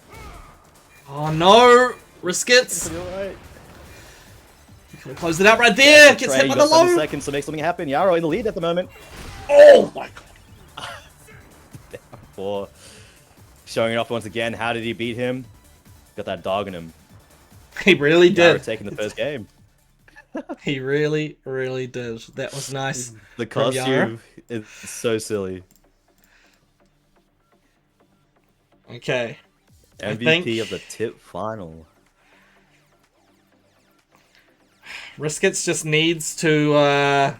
Oh no, Riskets. Right. Could have closed it out right there. Gets hit by the low. 7 seconds to make something happen. Yara in the lead at the moment. Oh my god. Down 4. Showing it off once again. How did he beat him? Got that dog in him. He really did. Yara taking the first game. He really, really did. That was nice. The costume is so silly. Okay. MVP of the tip final. Riskets just needs to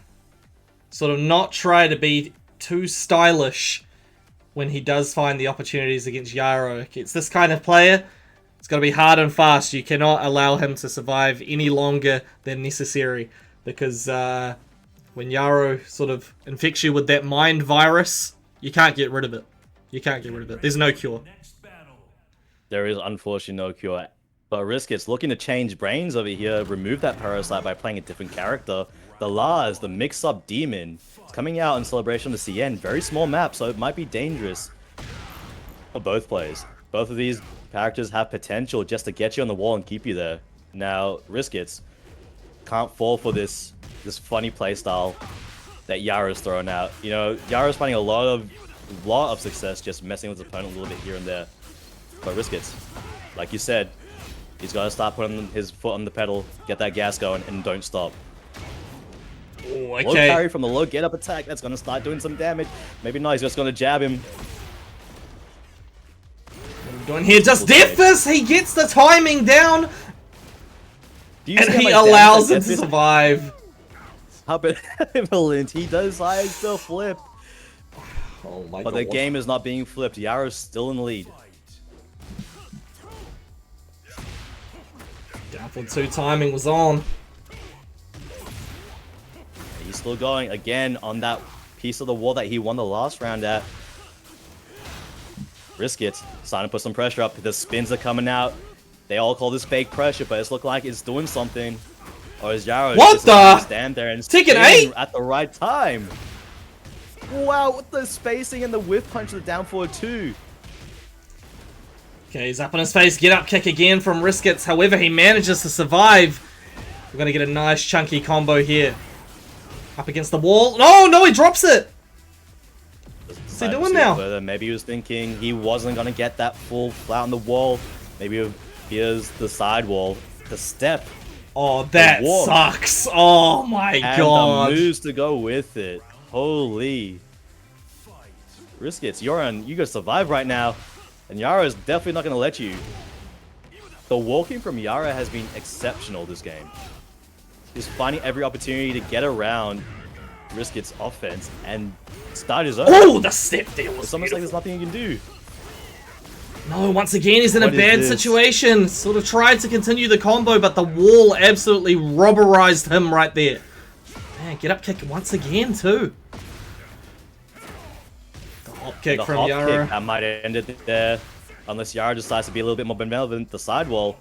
sort of not try to be too stylish when he does find the opportunities against Yaro. It's this kind of player. It's got to be hard and fast. You cannot allow him to survive any longer than necessary, because when Yaro sort of infects you with that mind virus, you can't get rid of it. You can't get rid of it. There's no cure. There is unfortunately no cure. But Riskets looking to change brains over here, remove that parasite by playing a different character. The Lars, the mix-up demon, is coming out in celebration of the CN. Very small map, so it might be dangerous for both players. Both of these characters have potential just to get you on the wall and keep you there. Now, Riskets can't fall for this funny playstyle that Yara's thrown out. You know, Yara's finding a lot of success just messing with his opponent a little bit here and there. But Riskets, like you said, he's got to start putting his foot on the pedal, get that gas going, and don't stop. Ooh, okay. Low carry from the low get-up attack. That's going to start doing some damage. Maybe not. He's just going to jab him. What are we doing here? Just Deathus! He gets the timing down! And he allows it to survive. How benevolent. He does hide still flip. Oh my god. But the game is not being flipped. Yara's still in the lead. Down for 2 timing was on. He's still going again on that piece of the wall that he won the last round at. Risk it. Starting to put some pressure up. The spins are coming out. They all call this fake pressure, but it's looking like it's doing something. Or is Yarrow just gonna stand there and Tekken 8 at the right time? Wow, with the spacing and the whiff punch of the down forward 2. Okay, he's up on his face. Get up kick again from Riskets. However, he manages to survive. We're going to get a nice chunky combo here. Up against the wall. Oh, no, he drops it. What's he doing now? Further. Maybe he was thinking he wasn't going to get that full flat on the wall. Maybe here's the side wall. The step. Oh, that sucks. Oh, my God. And the moves to go with it. Holy. Riskets, you gotta survive right now. And Yara is definitely not going to let you. The walking from Yara has been exceptional this game. He's finding every opportunity to get around Risket's offense and start his own. Oh, the step there was It's almost like there's nothing you can do. No, once again, he's in a bad situation. Sort of tried to continue the combo, but the wall absolutely robberized him right there. Man, get up kick once again, too. The hop kick from Yara. That might have ended there. Unless Yara decides to be a little bit more benevolent. The sidewall.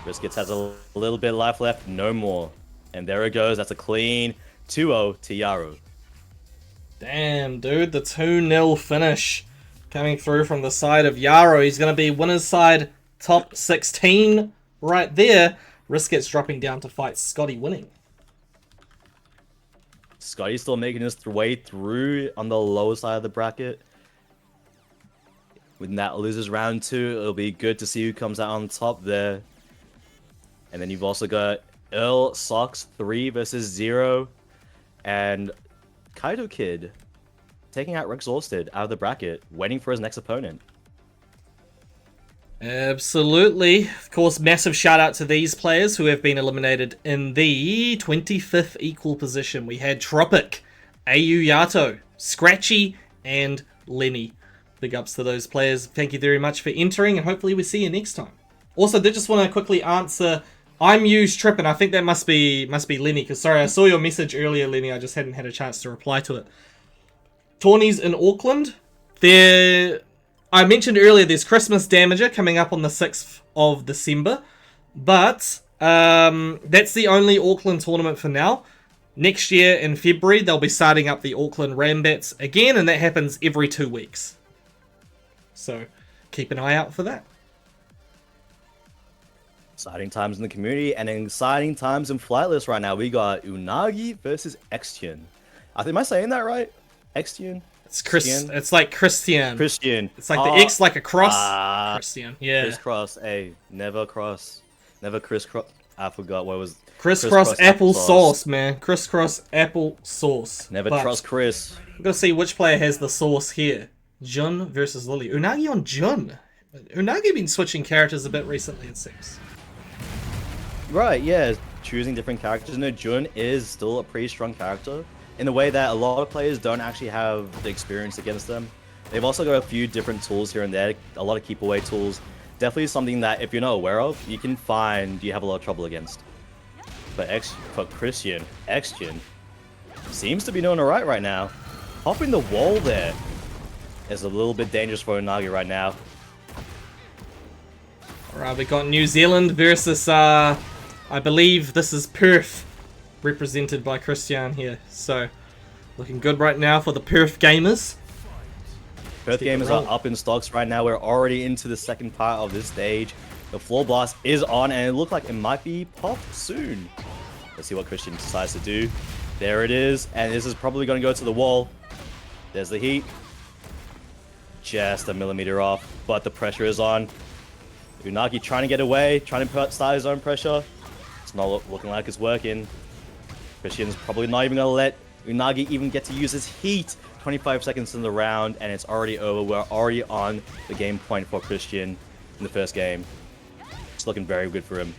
Riskets has a little bit of life left. No more. And there it goes. That's a clean 2-0 to Yara. Damn, dude. The 2-0 finish. Coming through from the side of Yaro. He's going to be winner's side top 16 right there. Riskets dropping down to fight Scotty winning. Scotty's still making his way through on the lower side of the bracket. When that loses round 2, it'll be good to see who comes out on top there. And then you've also got Earl Sox 3 versus 0. And Kaido Kid taking out Exhausted out of the bracket, waiting for his next opponent. Absolutely. Of course, massive shout out to these players who have been eliminated in the 25th equal position. We had Tropic, AU Yato, Scratchy, and Lenny. Big ups to those players. Thank you very much for entering, and hopefully we see you next time. Also, did just want to quickly answer, I'm used Trip, and I think that must be Lenny, because sorry, I saw your message earlier, Lenny, I just hadn't had a chance to reply to it. Tourneys in Auckland, I mentioned earlier there's Christmas Damager coming up on the 6th of December, but that's the only Auckland tournament for now. Next year in February, they'll be starting up the Auckland Rambats again, and that happens every 2 weeks. So keep an eye out for that. Exciting times in the community and exciting times in Flightless right now. We got Unagi versus Extian. Am I saying that right? Extian? It's like Christian. It's like the X like a cross. Christian. Yeah. Crisscross. Hey, never cross. Never crisscross. I forgot what was. Crisscross apple sauce, man. Crisscross apple sauce. Never trust Chris. We're going to see which player has the sauce here. Jun versus Lily. Unagi on Jun. Unagi been switching characters a bit recently, it seems. Right, yeah. Choosing different characters. No, Jun is still a pretty strong character in the way that a lot of players don't actually have the experience against them. They've also got a few different tools here and there. A lot of keep away tools. Definitely something that if you're not aware of, you can find you have a lot of trouble against. But Christian, Extian seems to be doing alright right now. Hopping the wall there is a little bit dangerous for Unagi right now. Alright, we got New Zealand versus, I believe this is Perth, represented by Christian here. So, looking good right now for the Perth gamers. Perth gamers are up in stocks right now. We're already into the second part of this stage. The floor blast is on, and it looks like it might be popped soon. Let's see what Christian decides to do. There it is, and this is probably going to go to the wall. There's the heat. Just a millimeter off, but the pressure is on. Unagi trying to get away, trying to start his own pressure. It's not looking like it's working. Christian's probably not even going to let Unagi even get to use his heat. 25 seconds in the round, and it's already over. We're already on the game point for Christian in the first game. It's looking very good for him.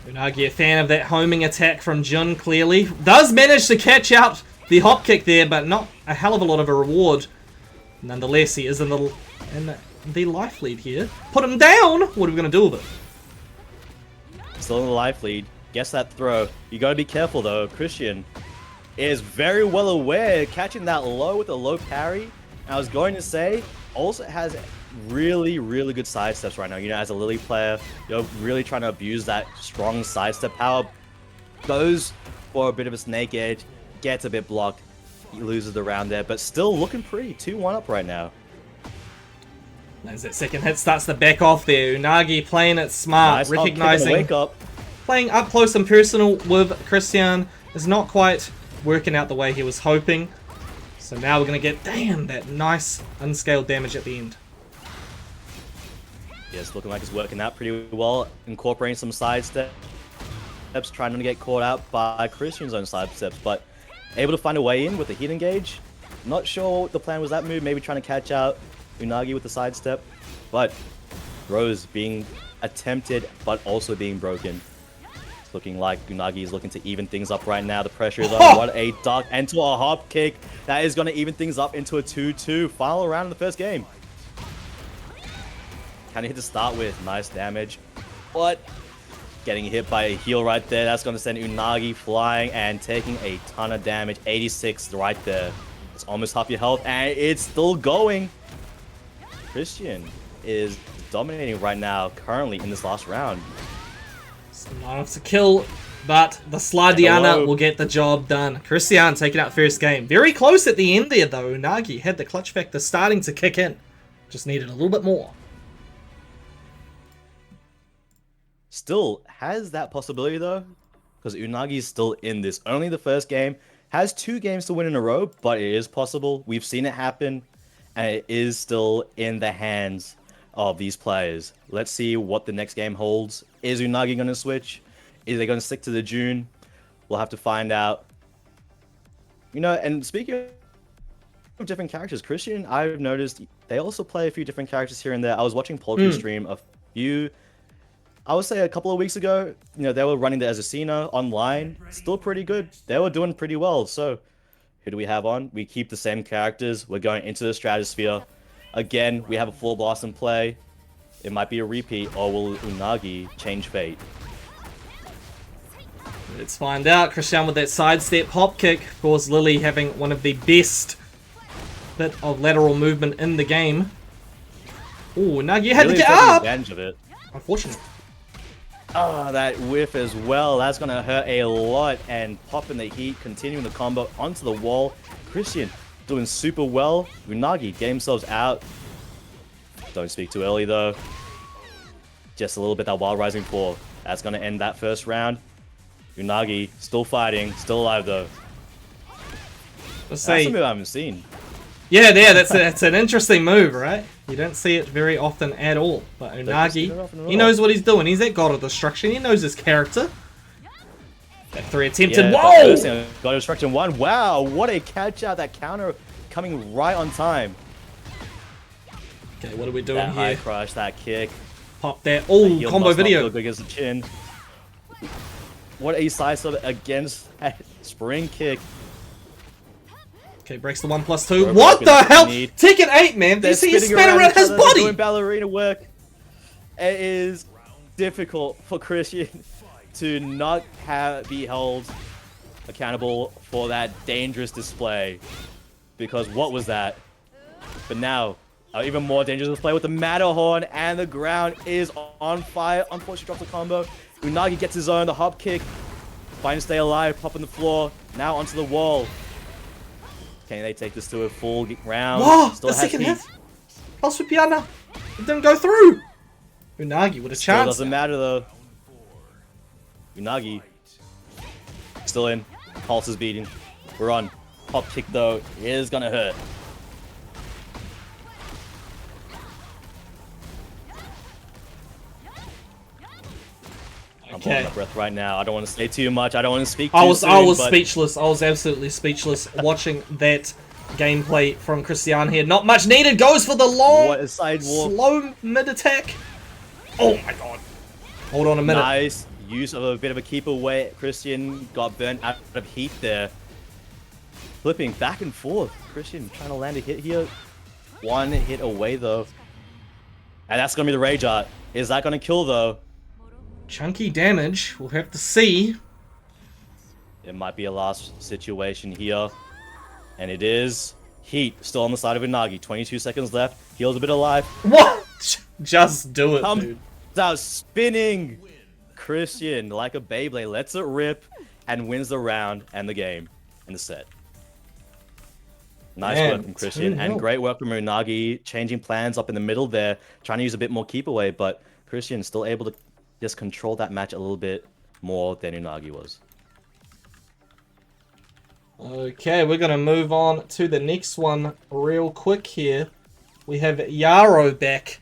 Unagi, a fan of that homing attack from Jun, clearly. Does manage to catch out the hop kick there, but not a hell of a lot of a reward. Nonetheless, he is in the life lead here. Put him down! What are we going to do with it? Still in the life lead. Gets that throw. You gotta be careful though. Christian is very well aware, catching that low with a low parry. And I was going to say, also has really, really good side steps right now. You know, as a Lily player, you're really trying to abuse that strong side step power. Goes for a bit of a snake edge, gets a bit blocked, he loses the round there, but still looking pretty. 2-1 up right now. As that second hit starts to back off there. Unagi playing it smart, Nice recognizing, wake up. playing up close and personal with Christian is not quite working out the way he was hoping. So now we're going to get, damn, that nice unscaled damage at the end. Yeah, it's looking like it's working out pretty well, incorporating some side steps, trying not to get caught out by Christian's own side steps, but able to find a way in with the heat engage. Not sure what the plan was that move, maybe trying to catch out Unagi with the side step, but throws being attempted, but also being broken. It's looking like Unagi is looking to even things up right now. The pressure is on. What a duck into a hop kick. That is going to even things up into a 2-2. Final round in the first game. Can he hit to start with? Nice damage. But getting hit by a heal right there. That's going to send Unagi flying and taking a ton of damage. 86 right there. It's almost half your health, and it's still going. Christian is dominating right now, currently in this last round. Still not enough to kill, but the Sladiana will get the job done. Christian taking out first game. Very close at the end there, though. Unagi had the clutch factor starting to kick in. Just needed a little bit more. Still has that possibility though, because Unagi is still in this. Only the first game, has 2 games to win in a row, but it is possible. We've seen it happen, and it is still in the hands of these players. Let's see what the next game holds. Is Unagi going to switch? Is they going to stick to the June? We'll have to find out. You know, and speaking of different characters, Christian, I've noticed they also play a few different characters here and there. I was watching Polku stream a few, I would say a couple of weeks ago. You know, they were running the Azucena online. Still pretty good. They were doing pretty well. So who do we have on? We keep the same characters. We're going into the Stratosphere. Again, we have a full boss in play. It might be a repeat, or will Unagi change fate? Let's find out. Christian with that sidestep hop kick. Of course, Lily having one of the best bit of lateral movement in the game. Ooh, Unagi had to get up! Advantage of it. Unfortunate. Oh, that whiff as well. That's going to hurt a lot. And popping the heat, continuing the combo onto the wall. Christian doing super well. Unagi get themselves out. Don't speak too early, though. Just a little bit that Wild Rising 4. That's going to end that first round. Unagi still fighting, still alive, though. That's a move I haven't seen. Yeah, that's an interesting move, right? You don't see it very often at all. But Unagi, he knows what he's doing. He's that God of Destruction. He knows his character. That 3 attempted. Yeah, whoa! God of Destruction 1. Wow, what a catch out. That counter coming right on time. Okay, what are we doing that here? High crush, that kick. Pop that. Oh, combo video. Good against the chin. What a slice of it against that spring kick. Okay, breaks the 1+2. What the hell? Tekken 8, man. They're You see, he span around his body. Doing ballerina work. It is difficult for Christian to not be held accountable for that dangerous display. Because what was that? But now, even more dangerous display with the Matterhorn, and the ground is on fire. Unfortunately, drops the combo. Unagi gets his own, the hop kick. Trying to stay alive, popping the floor. Now onto the wall. Can they take this to a full round? Whoa, Still the has second heat. hit. Pulse with Piana. It didn't go through. Unagi with a Still chance. doesn't matter though. Unagi still in. Pulse is beating. We're on. Pop kick though is gonna hurt. I'm holding my breath right now. I don't want to say too much. I don't want to speak too soon. I was speechless. I was absolutely speechless watching that gameplay from Christian here. Not much needed. Goes for the long, what a sidewalk. slow mid attack. Oh my god. Hold on a minute. Nice use of a bit of a keep away. Christian got burnt out of heat there. Flipping back and forth. Christian trying to land a hit here. One hit away though. And that's going to be the rage art. Is that going to kill though? Chunky damage. We'll have to see. It might be a last situation here. And it is. Heat still on the side of Unagi. 22 seconds left. Heals a bit alive. What? Just do it, dude. Out spinning. Christian, like a Beyblade, lets it rip and wins the round and the game and the set. Nice work from Christian, and great work from Unagi, changing plans up in the middle there, trying to use a bit more keep away, but Christian still able to just control that match a little bit more than Unagi was. Okay, we're going to move on to the next one real quick here. We have Yaro back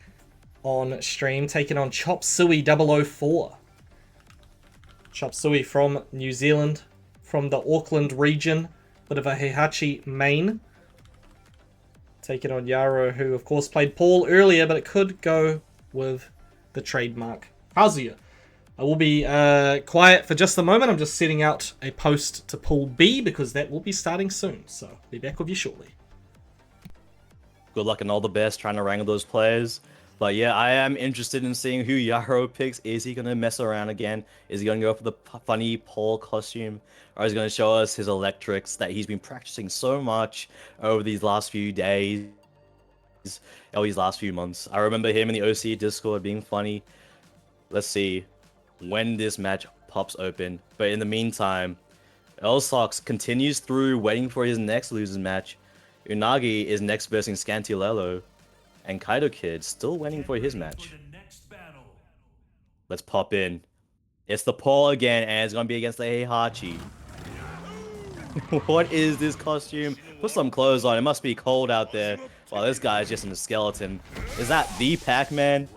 on stream, taking on Chop Suey 004. Chop Suey from New Zealand, from the Auckland region, bit of a Heihachi main. Taking on Yaro, who of course played Paul earlier, but it could go with the trademark Kazuya. I will be quiet for just a moment. I'm just setting out a post to Pool B because that will be starting soon. So I'll be back with you shortly. Good luck and all the best trying to wrangle those players. But yeah, I am interested in seeing who Yaro picks. Is he going to mess around again? Is he going to go for the funny Paul costume? Or is he going to show us his electrics that he's been practicing so much over these last few days? Or these last few months. I remember him in the OCE Discord being funny. Let's see when this match pops open. But in the meantime, L-Sox continues through waiting for his next losers match. Unagi is next versing Scantilello. And Kaido Kid still waiting for his match. Let's pop in. It's the Paul again, and it's going to be against the Heihachi. What is this costume? Put some clothes on. It must be cold out there. Well, this guy's just in a skeleton. Is that the Pac-Man?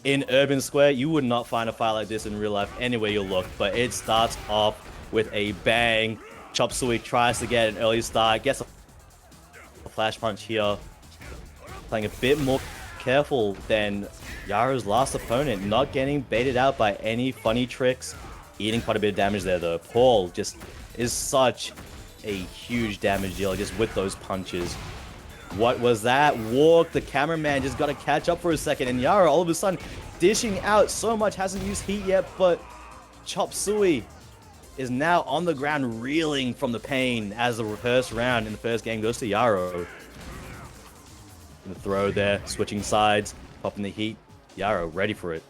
In Urban Square, you would not find a fight like this in real life anywhere you look. But it starts off with a bang. Chop Suey tries to get an early start. Gets a flash punch here. Playing a bit more careful than Yaro's last opponent, not getting baited out by any funny tricks, eating quite a bit of damage there though. Paul just is such a huge damage dealer just with those punches. What was that? Walk, the cameraman just got to catch up for a second, and Yaro all of a sudden dishing out so much, hasn't used heat yet, but Chop Suey is now on the ground reeling from the pain as the first round in the first game goes to Yaro. The throw there, switching sides, popping the heat. Yaro ready for it.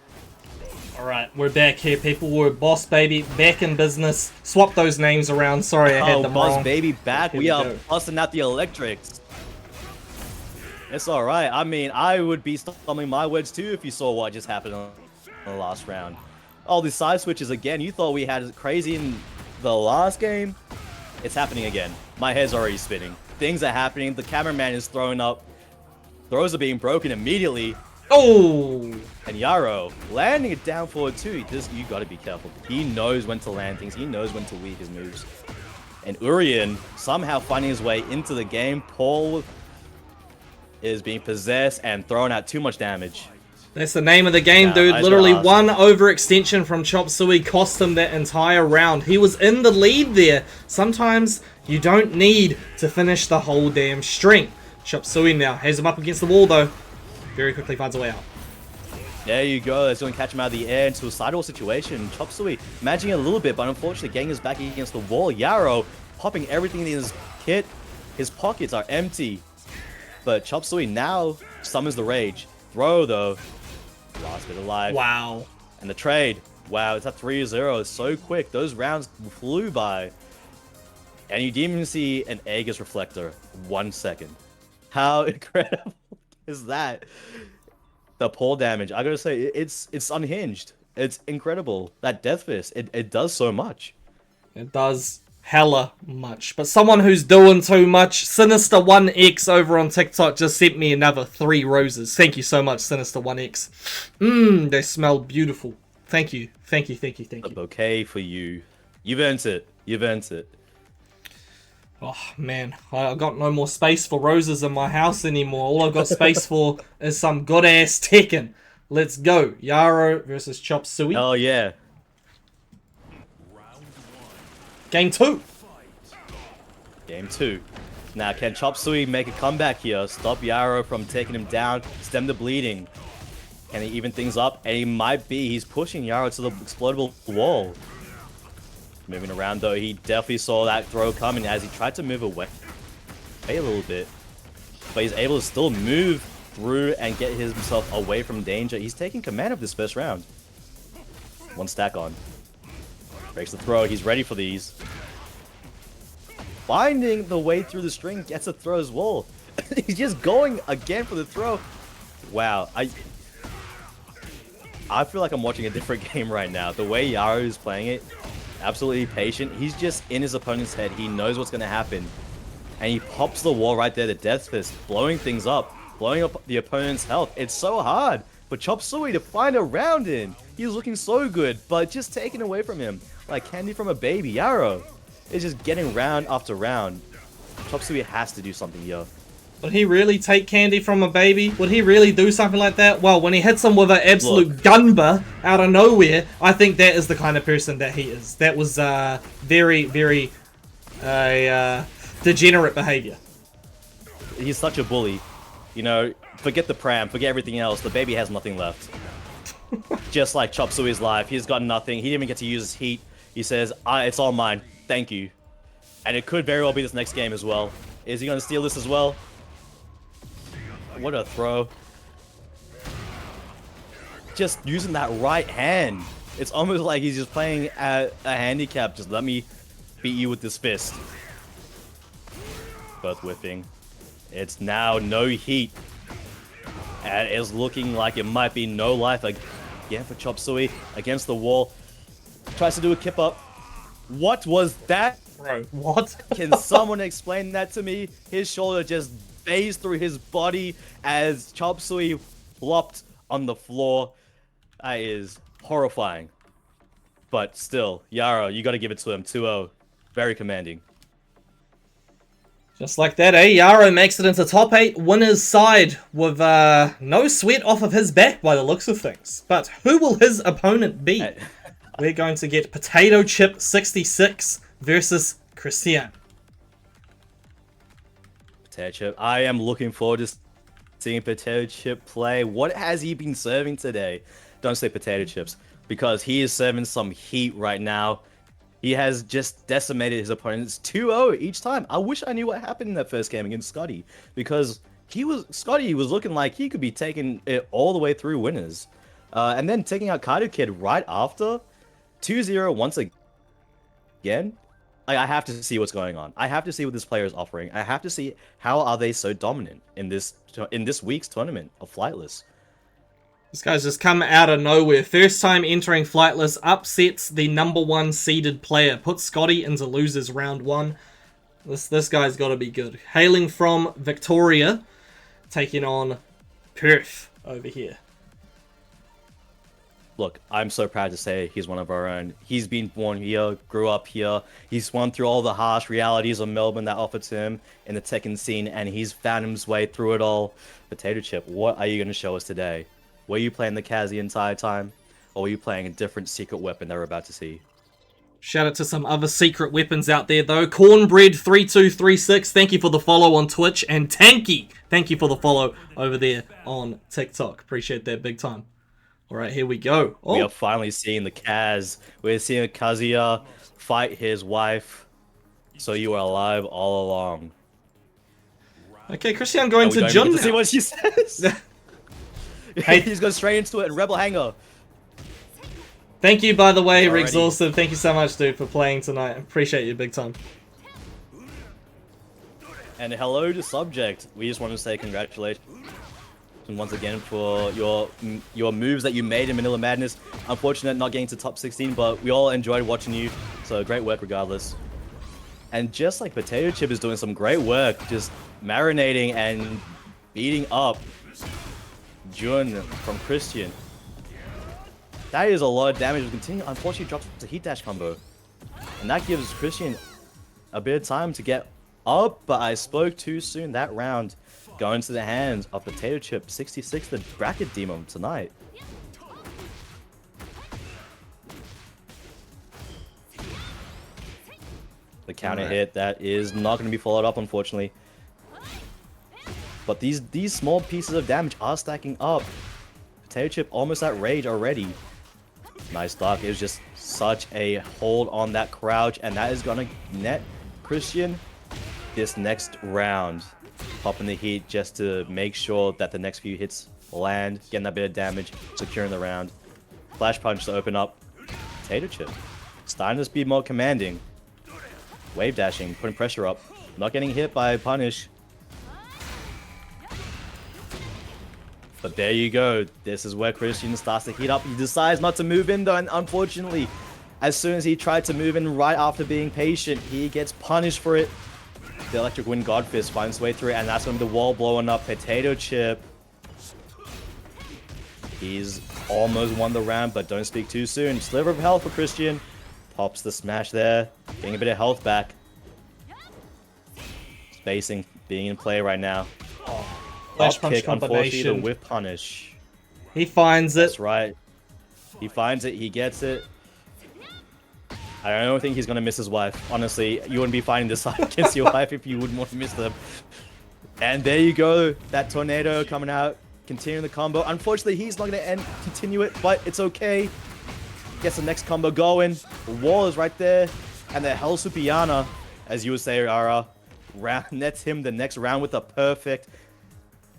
Alright, we're back here, people. We're Boss Baby, back in business. Swap those names around. Sorry, I had them Boss wrong. Baby back. We are busting out the electrics. It's alright. I mean, I would be stumbling my words too if you saw what just happened in the last round. All these side switches again. You thought we had it crazy in the last game? It's happening again. My head's already spinning. Things are happening. The cameraman is throwing up. Throws are being broken immediately. Oh! And Yaro landing it down forward too. You gotta be careful. He knows when to land things. He knows when to weave his moves. And Urien somehow finding his way into the game. Paul is being possessed and throwing out too much damage. That's the name of the game, dude. Literally one overextension from Chop Suey cost him that entire round. He was in the lead there. Sometimes you don't need to finish the whole damn string. Chop Suey now has him up against the wall though. Very quickly finds a way out. There you go. It's going to catch him out of the air into a sidewall situation. Chop Suey managing a little bit, but unfortunately getting his back against the wall. Yaro popping everything in his kit. His pockets are empty. But Chop Suey now summons the rage. Throw though. Last bit alive. Wow. And the trade. Wow, it's at 3-0. So quick. Those rounds flew by. And you didn't even see an Aegis reflector. 1 second. How incredible is that? The pull damage. I gotta say, it's unhinged. It's incredible. That Death Fist, it does so much. It does hella much. But someone who's doing too much, Sinister1X over on TikTok just sent me another 3 roses. Thank you so much, Sinister1X. They smell beautiful. Thank you. Thank you, thank you, thank you. A bouquet for you. You've earned it. You've earned it. Oh, man. I've got no more space for roses in my house anymore. All I've got space for is some good-ass Tekken. Let's go. Yaro versus Chop Suey. Oh, yeah. Game 2. Game 2. Now, can Chop Suey make a comeback here? Stop Yaro from taking him down. Stem the bleeding. Can he even things up? And he might be. He's pushing Yara to the explodable wall. Moving around though, he definitely saw that throw coming as he tried to move away a little bit. But he's able to still move through and get himself away from danger. He's taking command of this first round. One stack on. Breaks the throw. He's ready for these. Finding the way through the string, gets a throw as well. He's just going again for the throw. Wow. I feel like I'm watching a different game right now. The way Yara is playing it, absolutely patient. He's just in his opponent's head. He knows what's going to happen. And he pops the wall right there, the Death Fist, blowing things up, blowing up the opponent's health. It's so hard for Chop Suey to find a round in. He's looking so good, but just taken away from him. Like candy from a baby. Yara is just getting round after round. Chop Suey has to do something here. Would he really take candy from a baby? Would he really do something like that? Well, when he hits him with an absolute gunba out of nowhere, I think that is the kind of person that he is. That was very, very degenerate behavior. He's such a bully. You know, forget the pram, forget everything else. The baby has nothing left. Just like Chop Suey's life, he's got nothing. He didn't even get to use his heat. He says, it's all mine. Thank you. And it could very well be this next game as well. Is he going to steal this as well? What a throw. Just using that right hand. It's almost like he's just playing at a handicap. Just let me beat you with this fist. Both whiffing. It's now no heat. And it's looking like it might be no life again for Chop Suey against the wall. Tries to do a kip up. What was that? Bro, what? Can someone explain that to me? His shoulder just phased through his body as Chop Suey flopped on the floor. That is horrifying. But still, Yara, you got to give it to him. 2-0. Very commanding. Just like that, Yara makes it into top 8 winners side with no sweat off of his back by the looks of things. But who will his opponent be? We're going to get Potato Chip 66 versus Christian. Potato Chip. I am looking forward to seeing Potato Chip play. What has he been serving today? Don't say potato chips, because he is serving some heat right now. He has just decimated his opponents 2-0 each time. I wish I knew what happened in that first game against Scotty, because Scotty was looking like he could be taking it all the way through winners. And then taking out Kaido Kid right after. 2-0 once again. I have to see what's going on. I have to see what this player is offering. I have to see how are they so dominant in this week's tournament of Flightless. This guy's just come out of nowhere. First time entering Flightless, upsets the #1 seeded player. Puts Scotty into losers round 1. This guy's got to be good. Hailing from Victoria, taking on Perth over here. Look, I'm so proud to say he's one of our own. He's been born here, grew up here. He's won through all the harsh realities of Melbourne that offered to him in the Tekken scene, and he's found his way through it all. Potato Chip, what are you going to show us today? Were you playing the Kaz the entire time? Or were you playing a different secret weapon that we're about to see? Shout out to some other secret weapons out there, though. Cornbread3236, thank you for the follow on Twitch. And Tanky, thank you for the follow over there on TikTok. Appreciate that big time. All right, here we go. Oh. We are finally seeing the Kaz. We're seeing Kazuya fight his wife. So you are alive all along. Okay, Christian going to Jun now. See what she says. Hey, he's going straight into it. Rebel Hanger. Thank you, by the way, Rexhaustive. Thank you so much, dude, for playing tonight. Appreciate you big time. And hello to Subject. We just want to say congratulations once again for your moves that you made in Manila Madness. Unfortunate not getting to top 16, but we all enjoyed watching you. So great work regardless. And just like Potato Chip is doing some great work, just marinating and beating up Jun from Christian. That is a lot of damage. Continue. Unfortunately, drops the heat dash combo, and that gives Christian a bit of time to get up. But I spoke too soon. That round going to the hands of Potato Chip 66, the bracket demon tonight. The counter hit that is not going to be followed up, unfortunately. But these small pieces of damage are stacking up. Potato Chip almost at rage already. Nice duck. It was just such a hold on that crouch, and that is gonna net Christian this next round. Popping the heat just to make sure that the next few hits land, getting that bit of damage, securing the round. Flash punch to open up. Potato Chip starting to be more commanding. Wave dashing, putting pressure up. Not getting hit by punish. But there you go. This is where Christian starts to heat up. He decides not to move in though, and unfortunately, as soon as he tried to move in right after being patient, he gets punished for it. The Electric Wind God Fist finds his way through it, and that's when the wall blowing up. Potato Chip. He's almost won the round, but don't speak too soon. Sliver of health for Christian. Pops the smash there. Getting a bit of health back. Spacing being in play right now. Flash punch kick, unfortunately, the combination. whip punish. He finds it. That's right. He finds it. He gets it. I don't think he's going to miss his wife. Honestly, you wouldn't be fighting this side against your wife if you wouldn't want to miss them. And there you go. That tornado coming out. Continuing the combo. Unfortunately, he's not going to continue it, but it's okay. Gets the next combo going. The wall is right there. And the Hell Supiana, as you would say, Arah, nets him the next round with a perfect,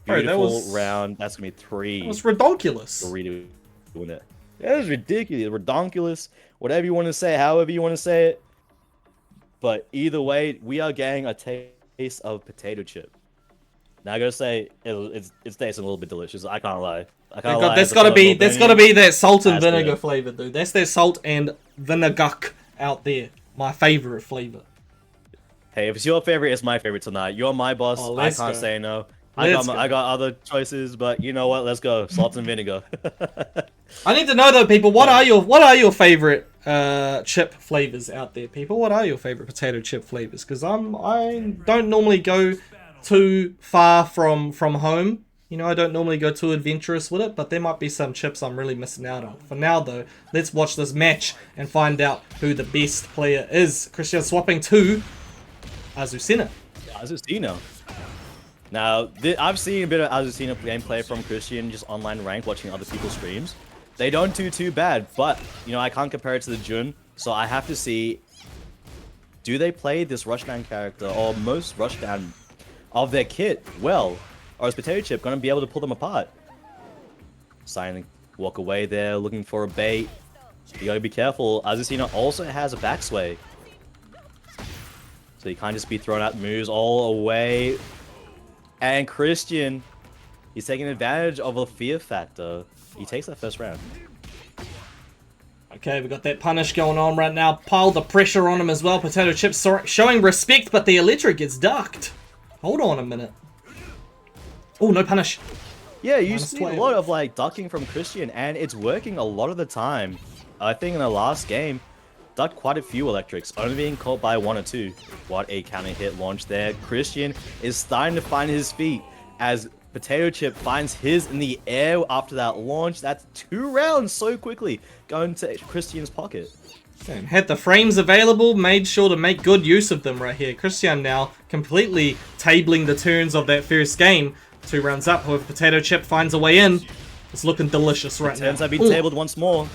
beautiful round. That's going to be 3. That was ridiculous. 3 to win it. That is ridiculous. Redonkulous. Whatever you want to say, however you want to say it. But either way, we are getting a taste of Potato Chip. Now I gotta say, it's tasting a little bit delicious. I can't lie. I can't lie. There's gotta be that salt and vinegar flavor, dude. That's their salt and vinegar out there. My favorite flavor. Hey, if it's your favorite, it's my favorite tonight. You're my boss. Oh, I can't say no. I got other choices, but you know what? Let's go. Salt and vinegar. I need to know though, people. What are your favorite chip flavors out there, people? What are your favorite potato chip flavors? Because I don't normally go too far from home. You know, I don't normally go too adventurous with it, but there might be some chips I'm really missing out on. For now, though, let's watch this match and find out who the best player is. Christian swapping to Azucena. Azucena. Now, I've seen a bit of Azucena gameplay from Christian, just online rank, watching other people's streams. They don't do too bad, but, you know, I can't compare it to the Jun, so I have to see, do they play this Rushdown character, or most Rushdown of their kit well, or is Potato Chip going to be able to pull them apart? Starting to walk away there, looking for a bait. You got to be careful. Azucena also has a backsway, so you can't just be throwing out moves all away. And Christian, he's taking advantage of a fear factor. He takes that first round. Okay, we got that punish going on right now. Pile the pressure on him as well. Potato Chip showing respect, but the electric gets ducked. Hold on a minute. Oh, no punish. Yeah, you see a lot of like ducking from Christian, and it's working a lot of the time. I think in the last game, ducked quite a few electrics, only being caught by 1 or 2. What a counter hit launch there. Christian is starting to find his feet as Potato Chip finds his in the air after that launch. That's 2 rounds so quickly going to Christian's pocket. And had the frames available, made sure to make good use of them right here. Christian now completely tabling the turns of that first game. 2 rounds up, however, Potato Chip finds a way in. It's looking delicious right now. Turns out being tabled once more.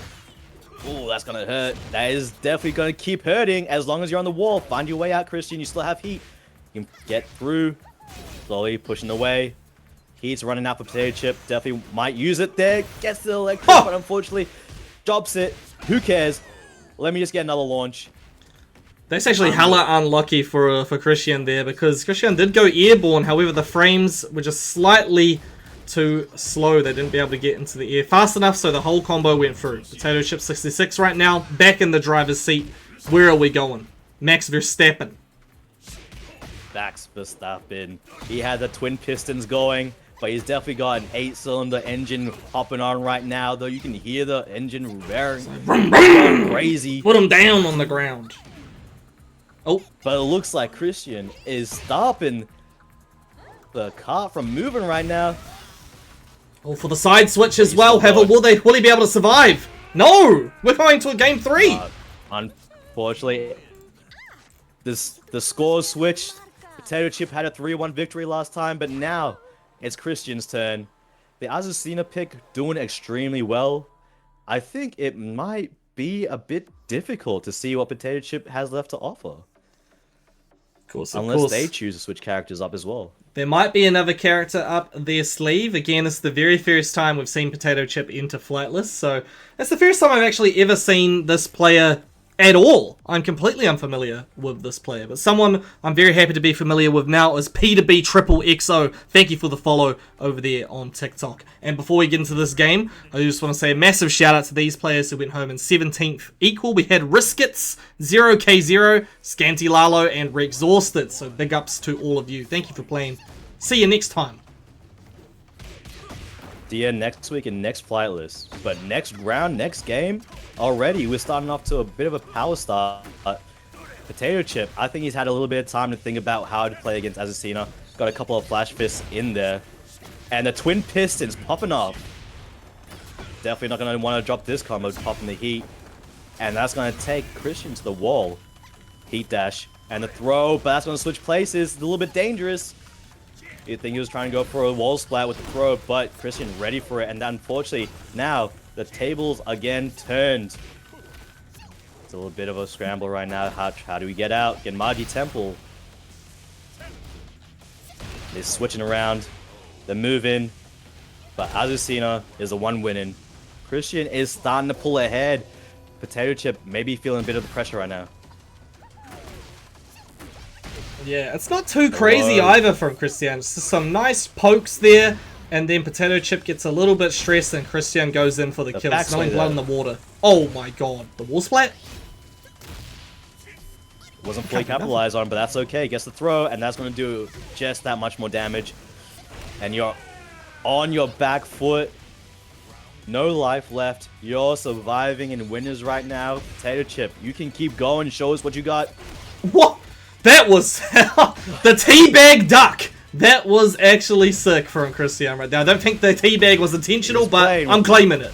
Oh, that's gonna hurt. That is definitely gonna keep hurting as long as you're on the wall. Find your way out, Christian. You still have heat. You can get through. Slowly pushing away. Heat's running out for Potato Chip. Definitely might use it there. Gets the electric, but unfortunately drops it. Who cares? Let me just get another launch. That's actually hella unlucky for Christian there, because Christian did go airborne. However, the frames were just slightly too slow. They didn't be able to get into the air fast enough, so the whole combo went through. Potato Chip 66 right now, back in the driver's seat. Where are we going? Max Verstappen. Max Verstappen. He had the twin pistons going, but he's definitely got an 8-cylinder engine hopping on right now, though you can hear the engine raring. Vroom, vroom. Crazy. Put him down on the ground. Oh. But it looks like Christian is stopping the car from moving right now. Oh, for the side switch as well. Will he be able to survive? No! We're going to a game 3! Unfortunately, the score switched. Potato Chip had a 3-1 victory last time, but now it's Christian's turn. the Azucena pick doing extremely well. I think it might be a bit difficult to see what Potato Chip has left to offer. Of course, of Unless they course. choose to switch characters up as well. There might be another character up their sleeve. Again, it's the very first time we've seen Potato Chip enter Flightless, so it's the first time I've actually ever seen this player at all. I'm completely unfamiliar with this player, but someone I'm very happy to be familiar with now is P2B Triple XO. Thank you for the follow over there on TikTok. And before we get into this game, I just want to say a massive shout out to these players who went home in 17th equal. We had Riskets, 0K0, Scanty Lalo, and Rexhausted. So big ups to all of you. Thank you for playing. See you next time. See ya next week in next Flightless. But next round, next game, already we're starting off to a bit of a power start. Potato Chip, I think he's had a little bit of time to think about how to play against Azucena. Got a couple of flash fists in there. And the twin pistons popping off. Definitely not going to want to drop this combo, popping the heat. And that's going to take Christian to the wall. Heat dash. And the throw, but that's going to switch places. It's a little bit dangerous. You'd think he was trying to go for a wall splat with the throw, but Christian ready for it. And unfortunately, now the tables again turned. It's a little bit of a scramble right now. How do we get out? Genmagi Temple. They're switching around. They're moving. But Azucena is the one winning. Christian is starting to pull ahead. Potato Chip maybe feeling a bit of the pressure right now. Yeah, it's not too crazy either from Christian. It's just some nice pokes there, and then Potato Chip gets a little bit stressed, and Christian goes in for the kill. Smelling blood in the water. Oh my god. The wall splat? Wasn't fully capitalized on, but that's okay. Gets the throw, and that's going to do just that much more damage. And you're on your back foot. No life left. You're surviving in winners right now. Potato Chip, you can keep going. Show us what you got. What? That was the teabag duck. That was actually sick from Christian right now. I don't think the teabag was intentional, but I'm claiming it.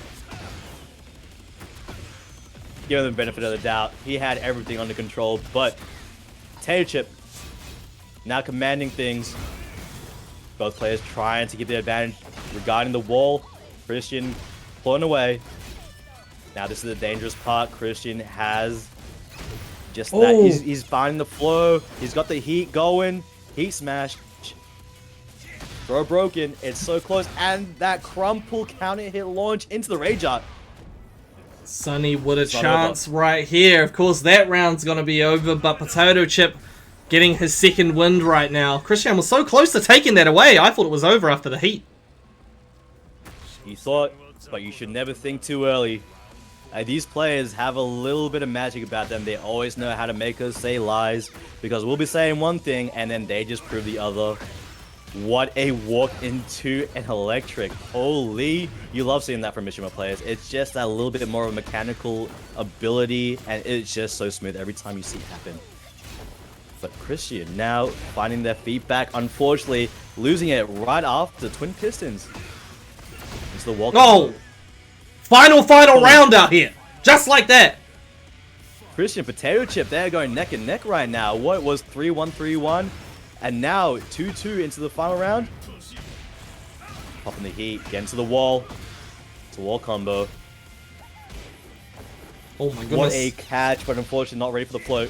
Give him the benefit of the doubt. He had everything under control, but Potato Chip now commanding things. Both players trying to get the advantage regarding the wall. Christian pulling away. Now this is the dangerous part. Christian has just that. He's finding the flow. He's got the heat going. Heat smash. Throw broken. It's so close. And that crumple counter hit launch into the Rage Art. Sunny with a chance right here. Of course, that round's going to be over, but Potato Chip getting his second wind right now. Christian was so close to taking that away. I thought it was over after the heat. You thought, but you should never think too early. These players have a little bit of magic about them. They always know how to make us say lies, because we'll be saying one thing and then they just prove the other. What a walk into an electric. Holy, you love seeing that from Mishima players. It's just that little bit more of a mechanical ability, and it's just so smooth every time you see it happen. But Christian now finding their feet back, unfortunately losing it right after the Twin Pistons. It's the walk. Oh! Final round out here. Just like that. Christian Potato Chip, they're going neck and neck right now. What was 3-1, 3-1? And now 2-2 into the final round. Popping the heat, getting to the wall. It's a wall combo. Oh my goodness. What a catch, but unfortunately not ready for the float.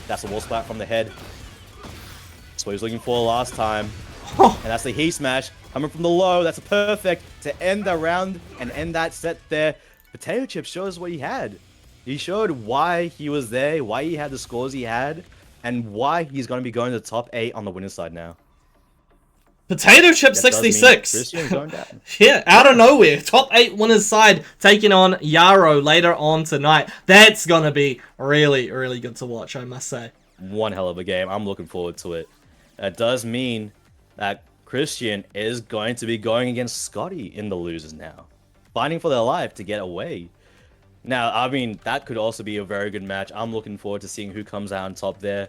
That's a wall splat from the head. That's what he was looking for last time. And that's the heat smash. Coming from the low, that's a perfect to end the round and end that set there. Potato Chip shows what he had. He showed why he was there, why he had the scores he had, and why he's going to be going to the top 8 on the winner's side now. Potato Chip 66. Yeah, out of nowhere. Top 8 winner's side taking on Yarrow later on tonight. That's going to be really, really good to watch, I must say. One hell of a game. I'm looking forward to it. That does mean that Christian is going to be going against Scotty in the losers now. Fighting for their life to get away. Now, I mean, that could also be a very good match. I'm looking forward to seeing who comes out on top there.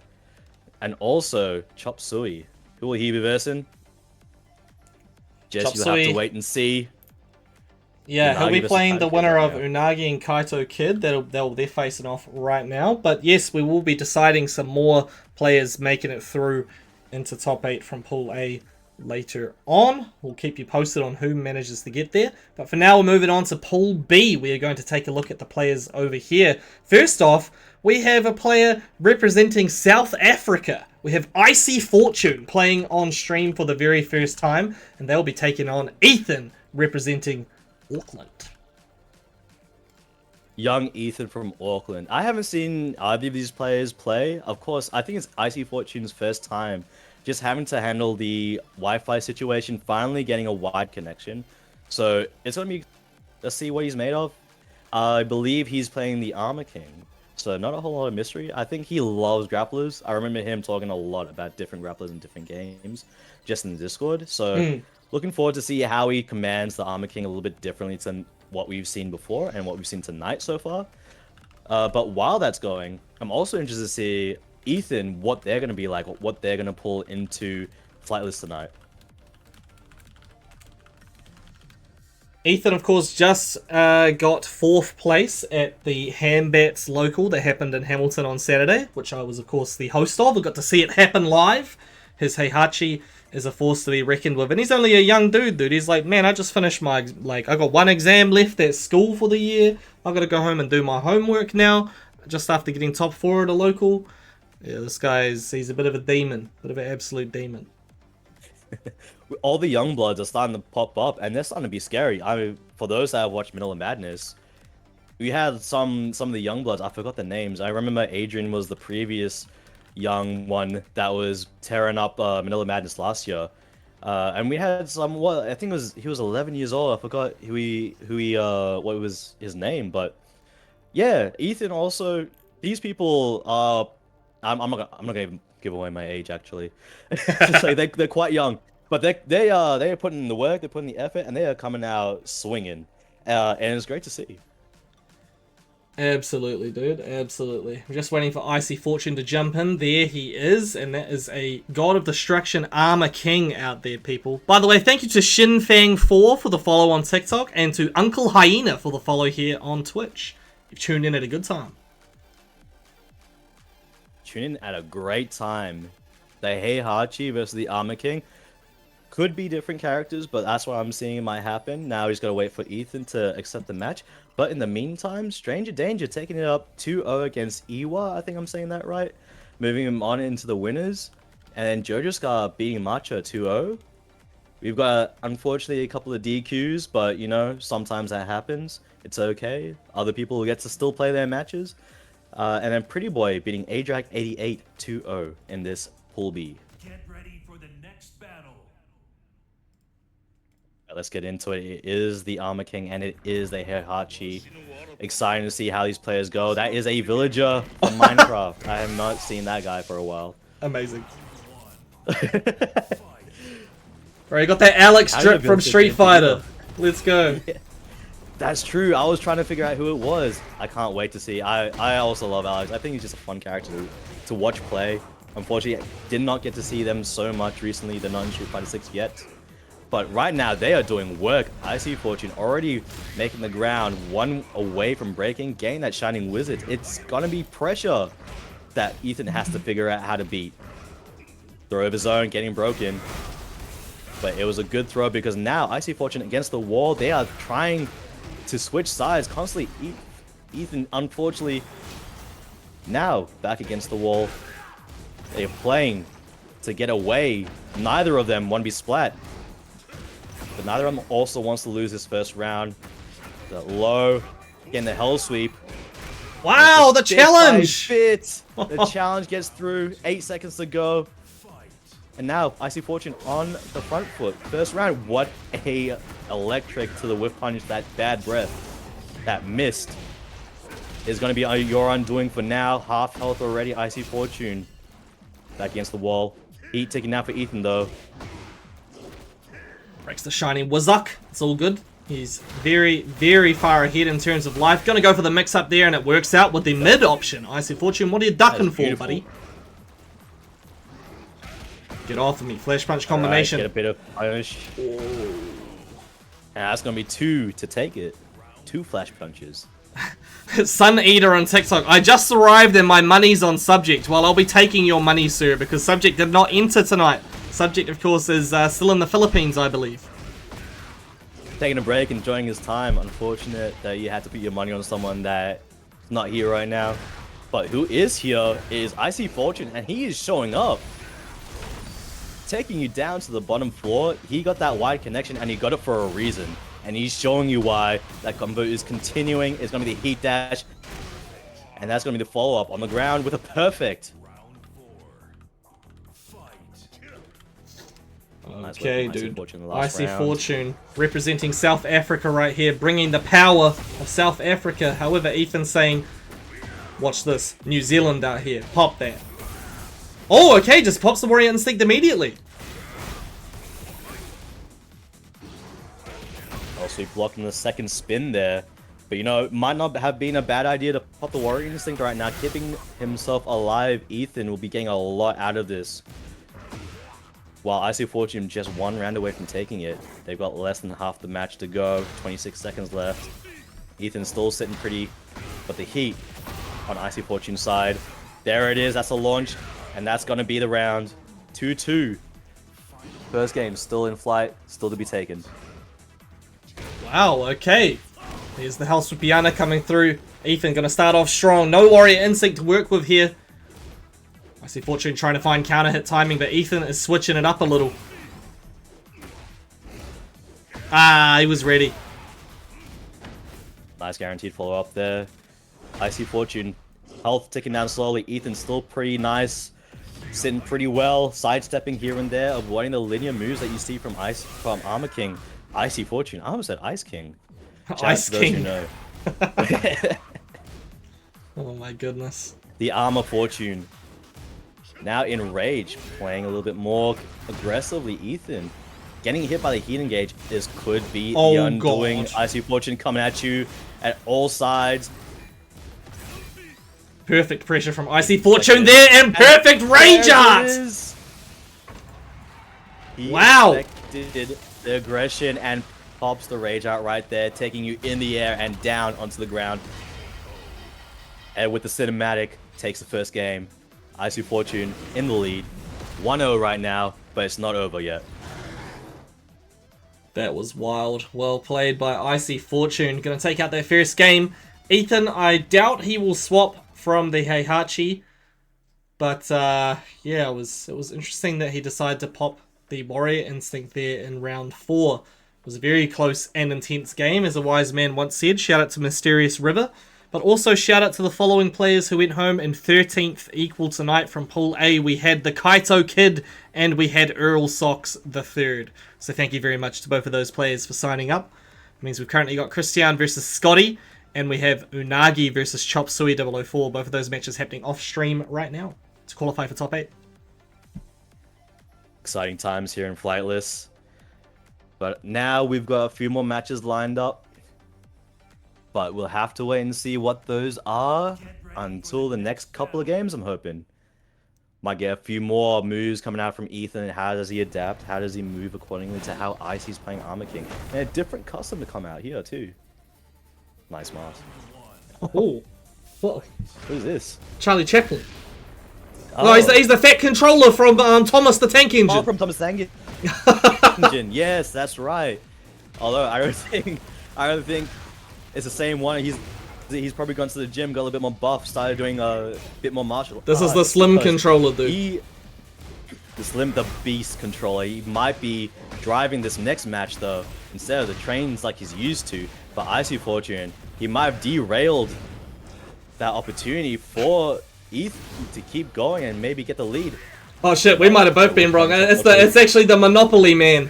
And also, Chop Suey. Who will he be versing? Just you'll have to wait and see. Yeah, he'll be playing the winner of Unagi and Kaito Kid. They're facing off right now. But yes, we will be deciding some more players making it through into top 8 from Pool A later on. We'll keep you posted on who manages to get there. But for now, we're moving on to Pool B. We are going to take a look at the players over here. First off, we have a player representing South Africa. We have Icy Fortune playing on stream for the very first time, and they'll be taking on Ethan representing Auckland. Young Ethan from Auckland. I haven't seen either of these players play. Of course, I think it's Icy Fortune's first time just having to handle the Wi-Fi situation, finally getting a wide connection. So it's going to be, let's see what he's made of. I believe he's playing the Armor King. So not a whole lot of mystery. I think he loves grapplers. I remember him talking a lot about different grapplers in different games, just in the Discord. So looking forward to see how he commands the Armor King a little bit differently than what we've seen before and what we've seen tonight so far. But while that's going, I'm also interested to see Ethan, what they're going to be like, what they're going to pull into Flightless tonight. Ethan, of course, just got 4th place at the Hambats local that happened in Hamilton on Saturday, which I was, of course, the host of. I got to see it happen live. His Heihachi is a force to be reckoned with. And he's only a young dude. He's like, man, I just finished my, I got 1 exam left at school for the year. I got to go home and do my homework now, just after getting top 4 at a local. Yeah, this guy he's a bit of a demon, bit of an absolute demon. All the young bloods are starting to pop up, and they're starting to be scary. I mean, for those that have watched Manila Madness, we had some of the young bloods. I forgot the names. I remember Adrian was the previous young one that was tearing up Manila Madness last year, and we had some. What I think he was 11 years old. I forgot what was his name, but yeah, Ethan also. These people are. I'm not gonna give away my age actually. It's like they're quite young. But they are putting in the work, they're putting the effort, and they are coming out swinging, and it's great to see. Absolutely, dude. Absolutely. We're just waiting for Icy Fortune to jump in. There he is, and that is a God of Destruction Armor King out there, people. By the way, thank you to Shinfang4 for the follow on TikTok, and to Uncle Hyena for the follow here on Twitch. You've tuned in at a good time. Tune in at a great time. The Heihachi versus the Armor King. Could be different characters, but that's what I'm seeing might happen. Now he's got to wait for Ethan to accept the match. But in the meantime, Stranger Danger taking it up 2-0 against Iwa. I think I'm saying that right. Moving him on into the winners. And then Jojo Scar beating Matcha 2-0. We've got, unfortunately, a couple of DQs, but, you know, sometimes that happens. It's okay. Other people will get to still play their matches. And then Pretty Boy beating Adrak 88 2-0 in this Pool B. Let's get into it. It is the Armor King and it is the Heihachi. Exciting to see how these players go. That is a villager from Minecraft. I have not seen that guy for a while. Amazing. Right, you got that Alex drip from Street Fighter. Let's go. Yeah, that's true. I was trying to figure out who it was. I can't wait to see. I also love Alex. I think he's just a fun character to watch play. Unfortunately, I did not get to see them so much recently. They're not in Street Fighter 6 yet. But right now, they are doing work. Icy Fortune already making the ground, 1 away from breaking, getting that Shining Wizard. It's going to be pressure that Ethan has to figure out how to beat. Throw over zone, getting broken. But it was a good throw because now Icy Fortune against the wall. They are trying to switch sides constantly. Ethan, unfortunately, now back against the wall. They're playing to get away. Neither of them want to be splat. But neither of them also wants to lose this first round. The low, getting the hell sweep. Wow, the challenge! The challenge gets through. 8 seconds to go. And now, Icy Fortune on the front foot. First round, what a electric to the whip punch. That bad breath, that missed, is going to be your undoing for now. Half health already, Icy Fortune. Back against the wall. Heat taking out for Ethan, though. Breaks the Shining Wizard. It's all good. He's very, very far ahead in terms of life. Gonna go for the mix-up there, and it works out with the mid option. Icy Fortune, what are you ducking for, buddy? Get off of me. Flash punch combination. Right, get a bit of punish. And that's gonna be 2 to take it. 2 flash punches. Sun Eater on TikTok. I just arrived and my money's on Subject. Well, I'll be taking your money, sir, because Subject did not enter tonight. Subject, of course, is still in the Philippines, I believe. Taking a break, enjoying his time. Unfortunate that you had to put your money on someone that's not here right now. But who is here is Icy Fortune, and he is showing up. Taking you down to the bottom floor. He got that wide connection, and he got it for a reason. And he's showing you why that combo is continuing. It's going to be the heat dash. And that's going to be the follow-up on the ground with a perfect. Okay, dude. Icy Fortune representing South Africa right here, bringing the power of South Africa. However, Ethan's saying, watch this, New Zealand out here. Pop that. Oh, okay, just pops the Warrior Instinct immediately. Also blocking the second spin there. But you know, it might not have been a bad idea to pop the Warrior Instinct right now. Keeping himself alive, Ethan will be getting a lot out of this. While Icy Fortune just one round away from taking it. They've got less than half the match to go. 26 seconds left. Ethan's still sitting pretty, but the heat on Icy Fortune's side. There it is, that's a launch, and that's going to be the round. 2-2. First game still in flight, still to be taken. Wow, okay. Here's the House with Piana coming through. Ethan going to start off strong. No Warrior Instinct to work with here. I see Fortune trying to find counter hit timing, but Ethan is switching it up a little. Ah, he was ready. Nice guaranteed follow up there. Icy Fortune, health ticking down slowly. Ethan still pretty nice, sitting pretty well, sidestepping here and there, avoiding the linear moves that you see from Armor King. Icy Fortune, I almost said Ice King. Ice King. You know. Oh my goodness. The Armor Fortune. Now in rage, playing a little bit more aggressively. Ethan getting hit by the heat engage. This could be the undoing. God. Icy Fortune coming at you at all sides. Perfect pressure from Icy Fortune there, and perfect rage art! Wow! Expected the aggression and pops the rage art right there, taking you in the air and down onto the ground. And with the cinematic, takes the first game. Icy Fortune in the lead. 1-0 right now, but it's not over yet. That was wild. Well played by Icy Fortune. Gonna take out their first game. Ethan, I doubt he will swap from the Heihachi. But yeah, it was interesting that he decided to pop the Warrior Instinct there in round 4. It was a very close and intense game, as a wise man once said. Shout out to Mysterious River. But also shout out to the following players who went home in 13th equal tonight from Pool A. We had the Kaito Kid and we had Earl Socks the third. So thank you very much to both of those players for signing up. It means we've currently got Christian versus Scotty, and we have Unagi versus Chop Suey 004. Both of those matches happening off stream right now to qualify for top 8. Exciting times here in Flightless. But now we've got a few more matches lined up. But we'll have to wait and see what those are until the next couple of games, I'm hoping. Might get a few more moves coming out from Ethan. How does he adapt? How does he move accordingly to how Icy's playing Armor King? And a different custom to come out here, too. Nice mask. Oh, what is this? Charlie Chaplin. Oh, no, he's the fat controller from Thomas the Tank Engine. Oh, from Thomas the Tank Engine. Yes, that's right. Although I don't think it's the same one. He's probably gone to the gym, got a little bit more buff, started doing a bit more martial arts. This is the slim controller, dude. The beast controller. He might be driving this next match though, instead of the trains like he's used to. But Icy Fortune, he might have derailed that opportunity for Ethan to keep going and maybe get the lead. Oh shit, we might have both been wrong. It's actually the Monopoly man.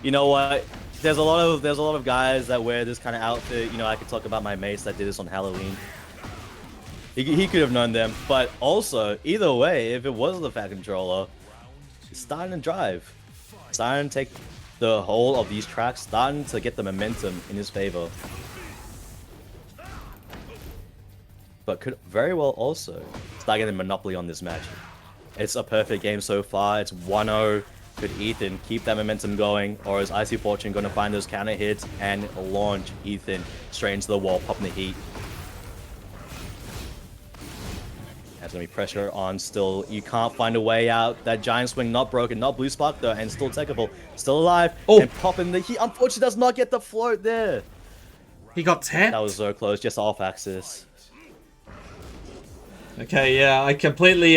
You know what? There's a lot of guys that wear this kind of outfit. You know, I could talk about my mates that did this on Halloween. He could have known them, but also either way, if it was the fat controller, he's starting to drive, starting to take the whole of these tracks, starting to get the momentum in his favor. But could very well also start getting Monopoly on this match. It's a perfect game so far. It's 1-0. Could Ethan keep that momentum going, or is Icy Fortune going to find those counter hits and launch Ethan straight into the wall, popping the heat? There's gonna be pressure on still. You can't find a way out. That giant swing not broken, not blue spark though, and still techable. Still alive. Oh. And popping the he unfortunately does not get the float there. He got tapped. That was so close, just off axis. Okay, yeah, I completely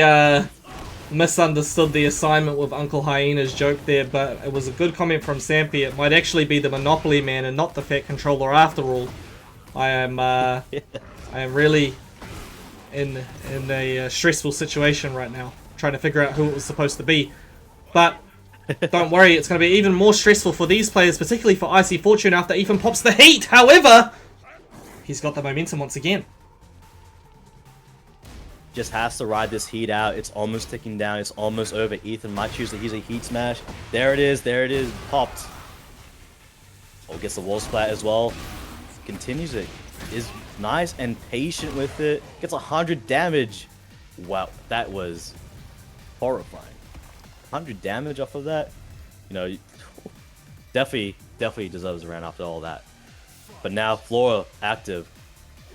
misunderstood the assignment with Uncle Hyena's joke there, but it was a good comment from Sampy. It might actually be the Monopoly Man and not the Fat Controller after all. I am really in a stressful situation right now, trying to figure out who it was supposed to be. But don't worry, it's going to be even more stressful for these players, particularly for Icy Fortune after Ethan pops the heat. However, he's got the momentum once again. Just has to ride this heat out. It's almost ticking down. It's almost over. Ethan might choose to use a heat smash. There it is. There it is. Popped. Oh, gets the wall splat as well. Continues it. Is nice and patient with it. Gets 100 damage. Wow, that was horrifying. 100 damage off of that. You know, definitely deserves a round after all that. But now Flora active.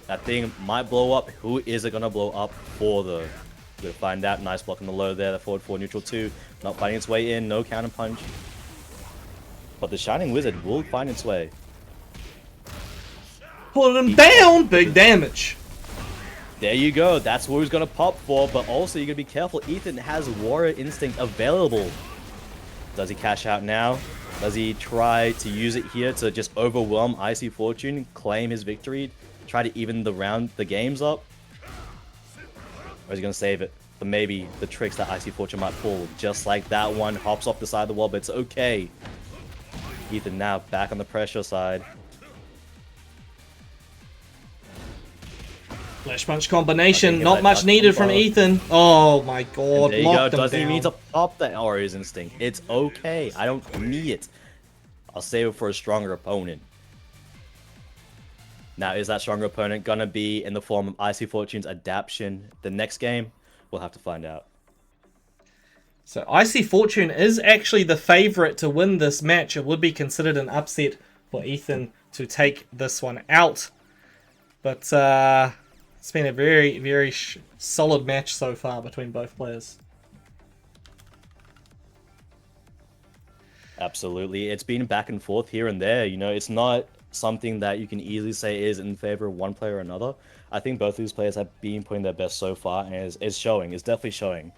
That thing might blow up. Who is it gonna blow up for though? We're gonna find out. Nice block on the low there. The forward 4 neutral 2. Not finding its way in. No counter punch. But the Shining Wizard will find its way. Pulling him down. Big damage. There you go. That's what he's gonna pop for. But also you gotta be careful. Ethan has Warrior Instinct available. Does he cash out now? Does he try to use it here to just overwhelm Icy Fortune, claim his victory? Try to even the games up? Or is he going to save it for maybe the tricks that Icy Fortune might pull? Just like that one, hops off the side of the wall, but it's okay. Ethan now back on the pressure side. Flash punch combination, not much needed from Ethan. Oh my god, there you go. Doesn't Doesn't even need to pop that Warrior's Instinct. It's okay. I don't need it. I'll save it for a stronger opponent. Now, is that stronger opponent gonna be in the form of Icy Fortune's adaptation the next game? We'll have to find out. So Icy Fortune is actually the favorite to win this match. It would be considered an upset for Ethan to take this one out. But it's been a very, very solid match so far between both players. Absolutely. It's been back and forth here and there. You know, it's not something that you can easily say is in favor of one player or another. I think both of these players have been putting their best so far, and it's showing. It's definitely showing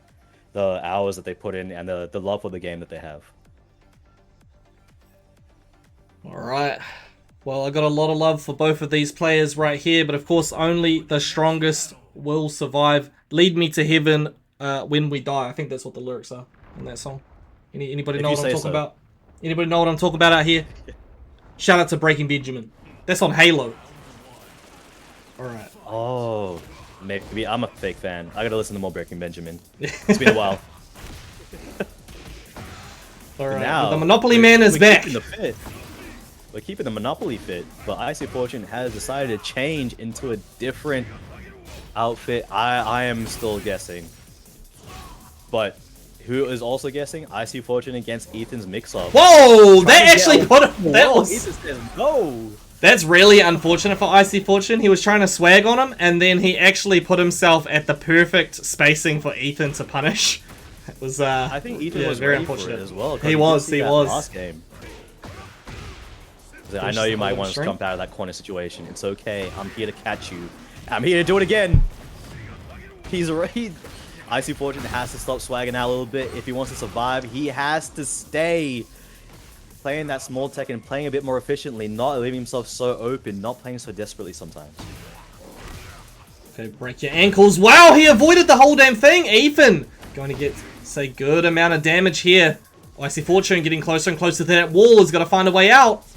the hours that they put in and the love for the game that they have. Alright. Well, I got a lot of love for both of these players right here, but of course only the strongest will survive. Lead me to heaven when we die. I think that's what the lyrics are in that song. Anybody know what I'm talking about? Anybody know what I'm talking about out here? Shout out to Breaking Benjamin. That's on Halo. Alright. Oh, maybe I'm a fake fan. I gotta listen to more Breaking Benjamin. It's been a while. Alright, now the Monopoly Man is back. We're keeping the Monopoly fit, but Icy Fortune has decided to change into a different outfit. I am still guessing. But who is also guessing? Icy Fortune against Ethan's mix-up. Whoa! That actually put him. That was. Ethan says no. That's really unfortunate for Icy Fortune. He was trying to swag on him, and then he actually put himself at the perfect spacing for Ethan to punish. It was. I think Ethan was very unfortunate as well. He was. He was. Last game. I know you might want to jump out of that corner situation. It's okay. I'm here to catch you. I'm here to do it again. He's already. Icy Fortune has to stop swagging out a little bit if he wants to survive. He has to stay playing that small Tekken, playing a bit more efficiently, not leaving himself so open, not playing so desperately sometimes. Okay, break your ankles. Wow, he avoided the whole damn thing. Ethan going to get, say, good amount of damage here. Icy Fortune getting closer and closer to that wall. He's got to find a way out.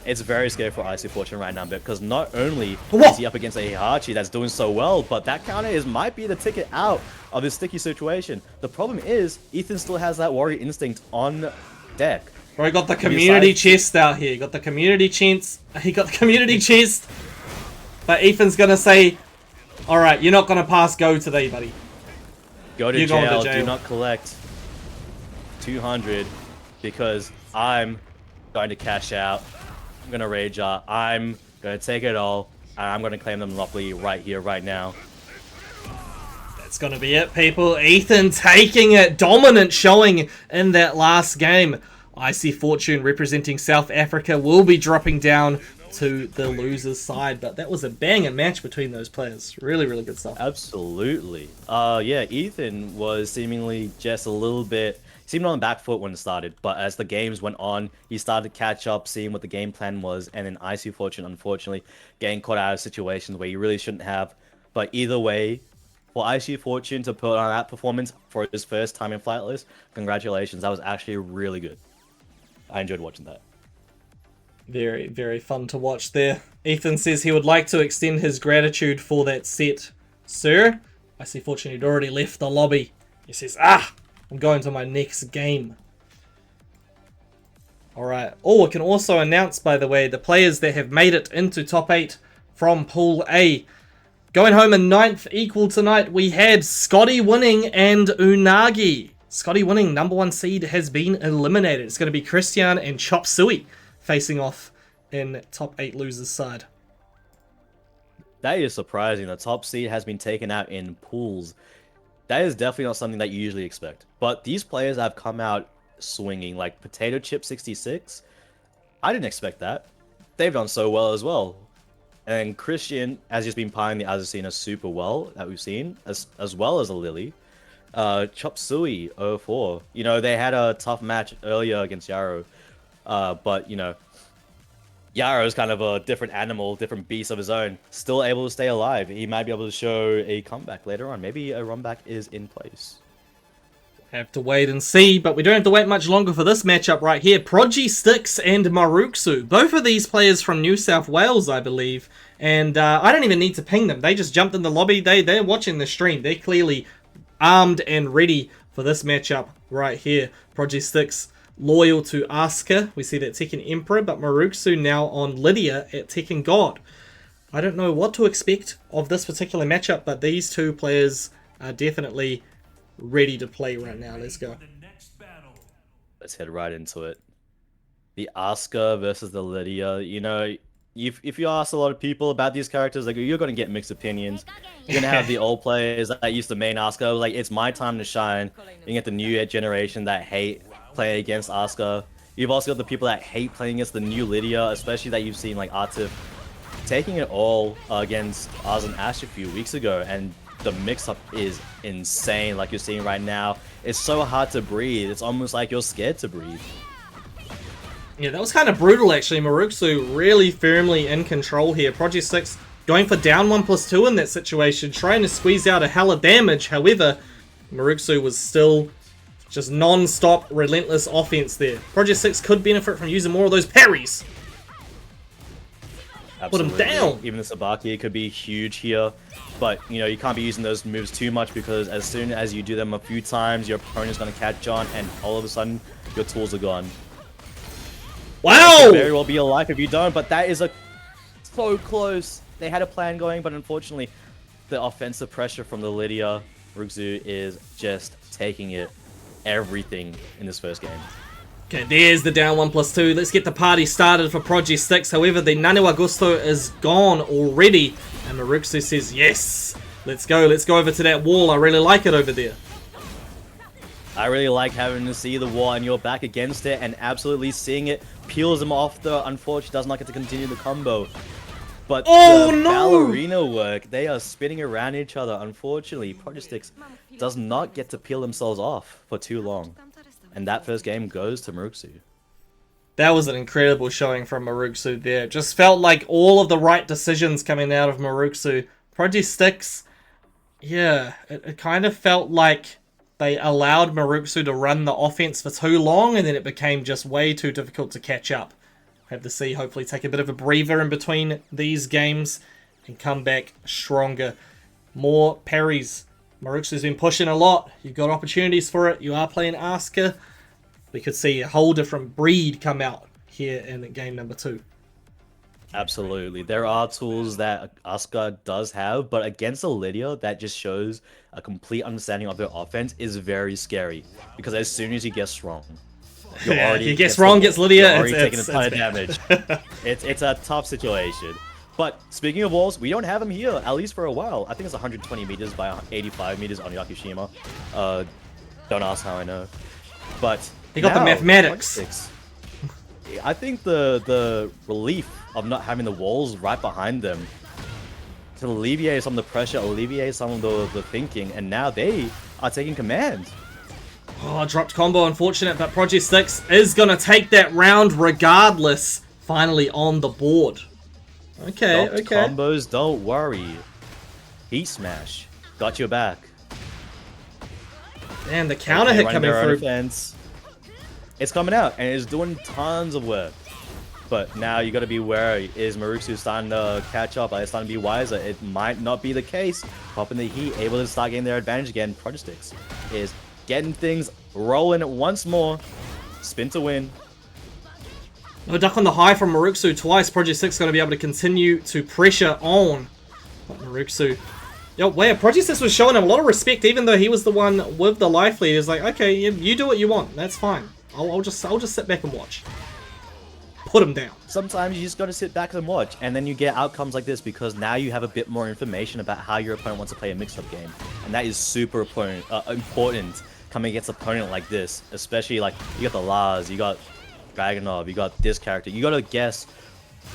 It's very scary for Icy Fortune right now because not only is he up against a Heihachi that's doing so well, but that counter might be the ticket out of this sticky situation. The problem is Ethan still has that Warrior Instinct on deck. Bro, he got the community chest out here. He got the community chest. He got the community chest. But Ethan's gonna say, "Alright, you're not gonna pass go today, buddy. Go to jail. Do not collect 200 because I'm going to cash out. I'm gonna rage out. I'm gonna take it all, and I'm gonna claim the monopoly right here, right now." That's going to be it, people. Ethan taking it. Dominant showing in that last game. Icy Fortune representing South Africa will be dropping down to the loser's side. But that was a banger match between those players. Really, really good stuff. Absolutely. Yeah, Ethan was seemingly just a little bit... seemed on the back foot when it started, but as the games went on, he started to catch up, seeing what the game plan was, and then Icy Fortune, unfortunately, getting caught out of situations where he really shouldn't have. But either way, for Icy Fortune to put on that performance for his first time in Flightless, congratulations. That was actually really good. I enjoyed watching that. Very, very fun to watch there. Ethan says he would like to extend his gratitude for that set. Sir, Icy Fortune had already left the lobby. He says, I'm going to my next game. Alright. Oh, I can also announce, by the way, the players that have made it into top 8 from Pool A. Going home in 9th equal tonight, we had Scotty Winning and Unagi. Scotty Winning, #1 seed, has been eliminated. It's going to be Christian and Chop Suey facing off in top 8 losers side. That is surprising. The top seed has been taken out in pools. That is definitely not something that you usually expect. But these players have come out swinging, like Potato Chip 66. I didn't expect that. They've done so well as well. And Christian has just been playing the Azucena super well that we've seen, as well as a Lily. Chop Suey 04. You know, they had a tough match earlier against Yarrow. But, you know, Yarrow is kind of a different animal, different beast of his own. Still able to stay alive. He might be able to show a comeback later on. Maybe a run back is in place. Have to wait and see, but we don't have to wait much longer for this matchup right here. Prodigy Sticks and Maruksu. Both of these players from New South Wales, I believe. And I don't even need to ping them. They just jumped in the lobby. They're watching the stream. They're clearly armed and ready for this matchup right here. Prodigy Sticks loyal to Asuka. We see that Tekken Emperor, but Maruksu now on Lydia at Tekken God. I don't know what to expect of this particular matchup, but these two players are definitely ready to play right now. Let's go. Let's head right into it. The Asuka versus the Lydia. You know, if you ask a lot of people about these characters, like, you're going to get mixed opinions. You're going to have the old players that used to main Asuka, like, it's my time to shine. You get the new generation that hate playing against Asuka. You've also got the people that hate playing against the new Lydia, especially that you've seen, like, Atif taking it all against Oz and Ash a few weeks ago, and the mix-up is insane, like you're seeing right now. It's so hard to breathe. It's almost like you're scared to breathe. Yeah, that was kind of brutal, actually. Maruksu really firmly in control here. Project 6 going for down 1+2 in that situation, trying to squeeze out a hell of damage. However, Maruksu was still just non-stop, relentless offense there. Project 6 could benefit from using more of those parries. Absolutely. Put him down. Even the Sabaki could be huge here, but you know, you can't be using those moves too much, because as soon as you do them a few times, your opponent's going to catch on, and all of a sudden, your tools are gone. Wow! It could very well be your life if you don't, but that is so close. They had a plan going, but unfortunately, the offensive pressure from the Lydia Rugzu is just taking it everything in this first game. Okay, there's the down 1+2. Let's get the party started for Project 6. However, the Naniwa Gusto is gone already. And Maruksu says, yes, let's go over to that wall. I really like it over there. I really like having to see the wall and you're back against it, and absolutely seeing it peels him off the unfortunate, does not get to continue the combo. But the ballerina work, they are spinning around each other. Unfortunately, Project 6 does not get to peel themselves off for too long. And that first game goes to Maruksu. That was an incredible showing from Maruksu there. Just felt like all of the right decisions coming out of Maruksu. Project 6, yeah, it kind of felt like they allowed Maruksu to run the offense for too long, and then it became just way too difficult to catch up. Have to see, hopefully take a bit of a breather in between these games and come back stronger. More parries. Maruksu's been pushing a lot. You've got opportunities for it. You are playing Asuka. We could see a whole different breed come out here in game number 2. Absolutely. There are tools that Asuka does have, but against a Lydia that just shows a complete understanding of their offense is very scary. Because as soon as you get strong, you get strong, gets Lydia, you're already taking a ton of damage. It's a tough situation. But speaking of walls, we don't have him here, at least for a while. I think it's 120 meters by 85 meters on Yakushima. Don't ask how I know. But He got the mathematics. I think the relief of not having the walls right behind them to alleviate some of the pressure, alleviate some of the thinking, and now they are taking command. Oh, dropped combo, unfortunate, but Project 6 is going to take that round regardless. Finally on the board. Okay, Dropped okay. combos, don't worry. Heat smash. Got your back. Damn, the counter hit coming through. Defense. It's coming out, and it's doing tons of work. But now you got to be wary. Is Maruxu starting to catch up? Are they starting to be wiser? It might not be the case. Popping the heat, able to start getting their advantage again. Protostix is getting things rolling once more. Spin to win. No duck on the high from Maruxu twice. Project 6 going to be able to continue to pressure on. But Maruxu. Yo, wow, Project 6 was showing him a lot of respect, even though he was the one with the life lead. He's like, okay, you do what you want. That's fine. I'll just sit back and watch. Put him down. Sometimes you just got to sit back and watch, and then you get outcomes like this because now you have a bit more information about how your opponent wants to play a mix-up game, and that is super important coming against an opponent like this. Especially like you got the Lars, you got Dragunov, you got this character. You got to guess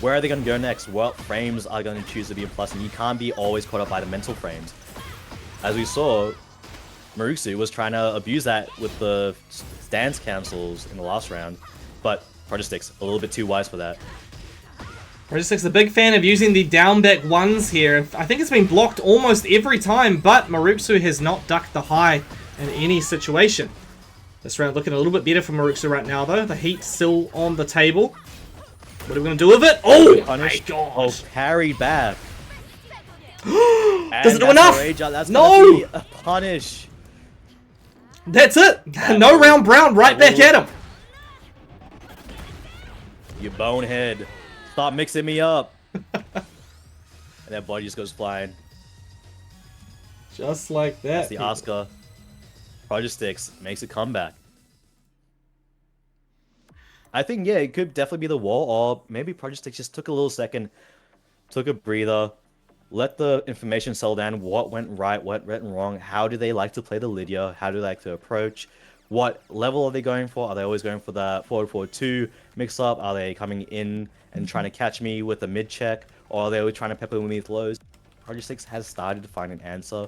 where are they going to go next, what frames are going to choose to be in plus, and you can't be always caught up by the mental frames. As we saw, Maruxu was trying to abuse that with the stance cancels in the last round, but Protostix a little bit too wise for that. Protostix is a big fan of using the down back ones here. I think it's been blocked almost every time, but Maruxu has not ducked the high in any situation. This round looking a little bit better for Maruxu right now, though. The heat still on the table. What are we going to do with it? Oh, my God. Oh, parried back. Does it do enough? That's no! Be a punish. That's it. No round brown, right back at him. You bonehead. Stop mixing me up. And that body just goes flying. Just like that. That's the Oscar. Protostix makes a comeback. I think, yeah, it could definitely be the wall, or maybe Protostix just took a little second, took a breather, let the information settle down, what went right, what went wrong, how do they like to play the Lydia, how do they like to approach, what level are they going for, are they always going for the forward-forward-2 mix-up, are they coming in and trying to catch me with a mid-check, or are they always trying to pepper me with lows? Protostix has started to find an answer,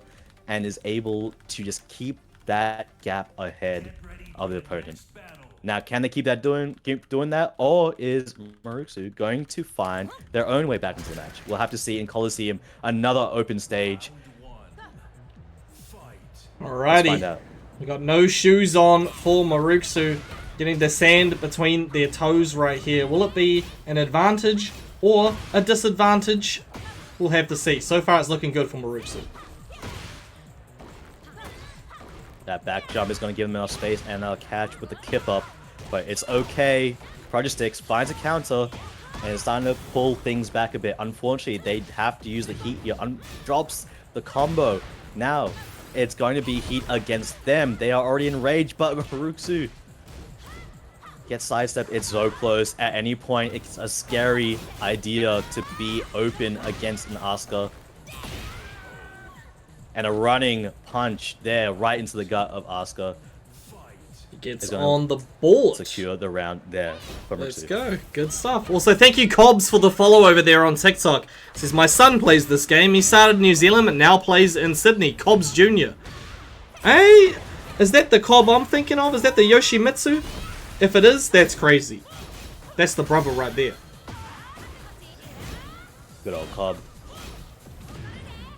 and is able to just keep that gap ahead of the opponent. Now, can they keep doing that, or is Maruxu going to find their own way back into the match? We'll have to see in Coliseum, another open stage. Alrighty, we got no shoes on for Maruxu, getting the sand between their toes right here. Will it be an advantage or a disadvantage? We'll have to see. So far, it's looking good for Maruxu. That back jump is going to give them enough space, and they'll catch with the kip up. But it's okay. Protostix finds a counter, and it's starting to pull things back a bit. Unfortunately, they have to use the heat here. Drops the combo. Now, it's going to be heat against them. They are already enraged, but Maruxu gets sidestepped. It's so close. At any point, it's a scary idea to be open against an Asuka. And a running punch there right into the gut of Asuka. He gets on the board. Secure the round there. Let's go. Good stuff. Also, thank you, Cobbs, for the follow over there on TikTok. It says, my son plays this game. He started in New Zealand and now plays in Sydney. Cobbs Jr. Hey, is that the Cobb I'm thinking of? Is that the Yoshimitsu? If it is, that's crazy. That's the brother right there. Good old Cobb.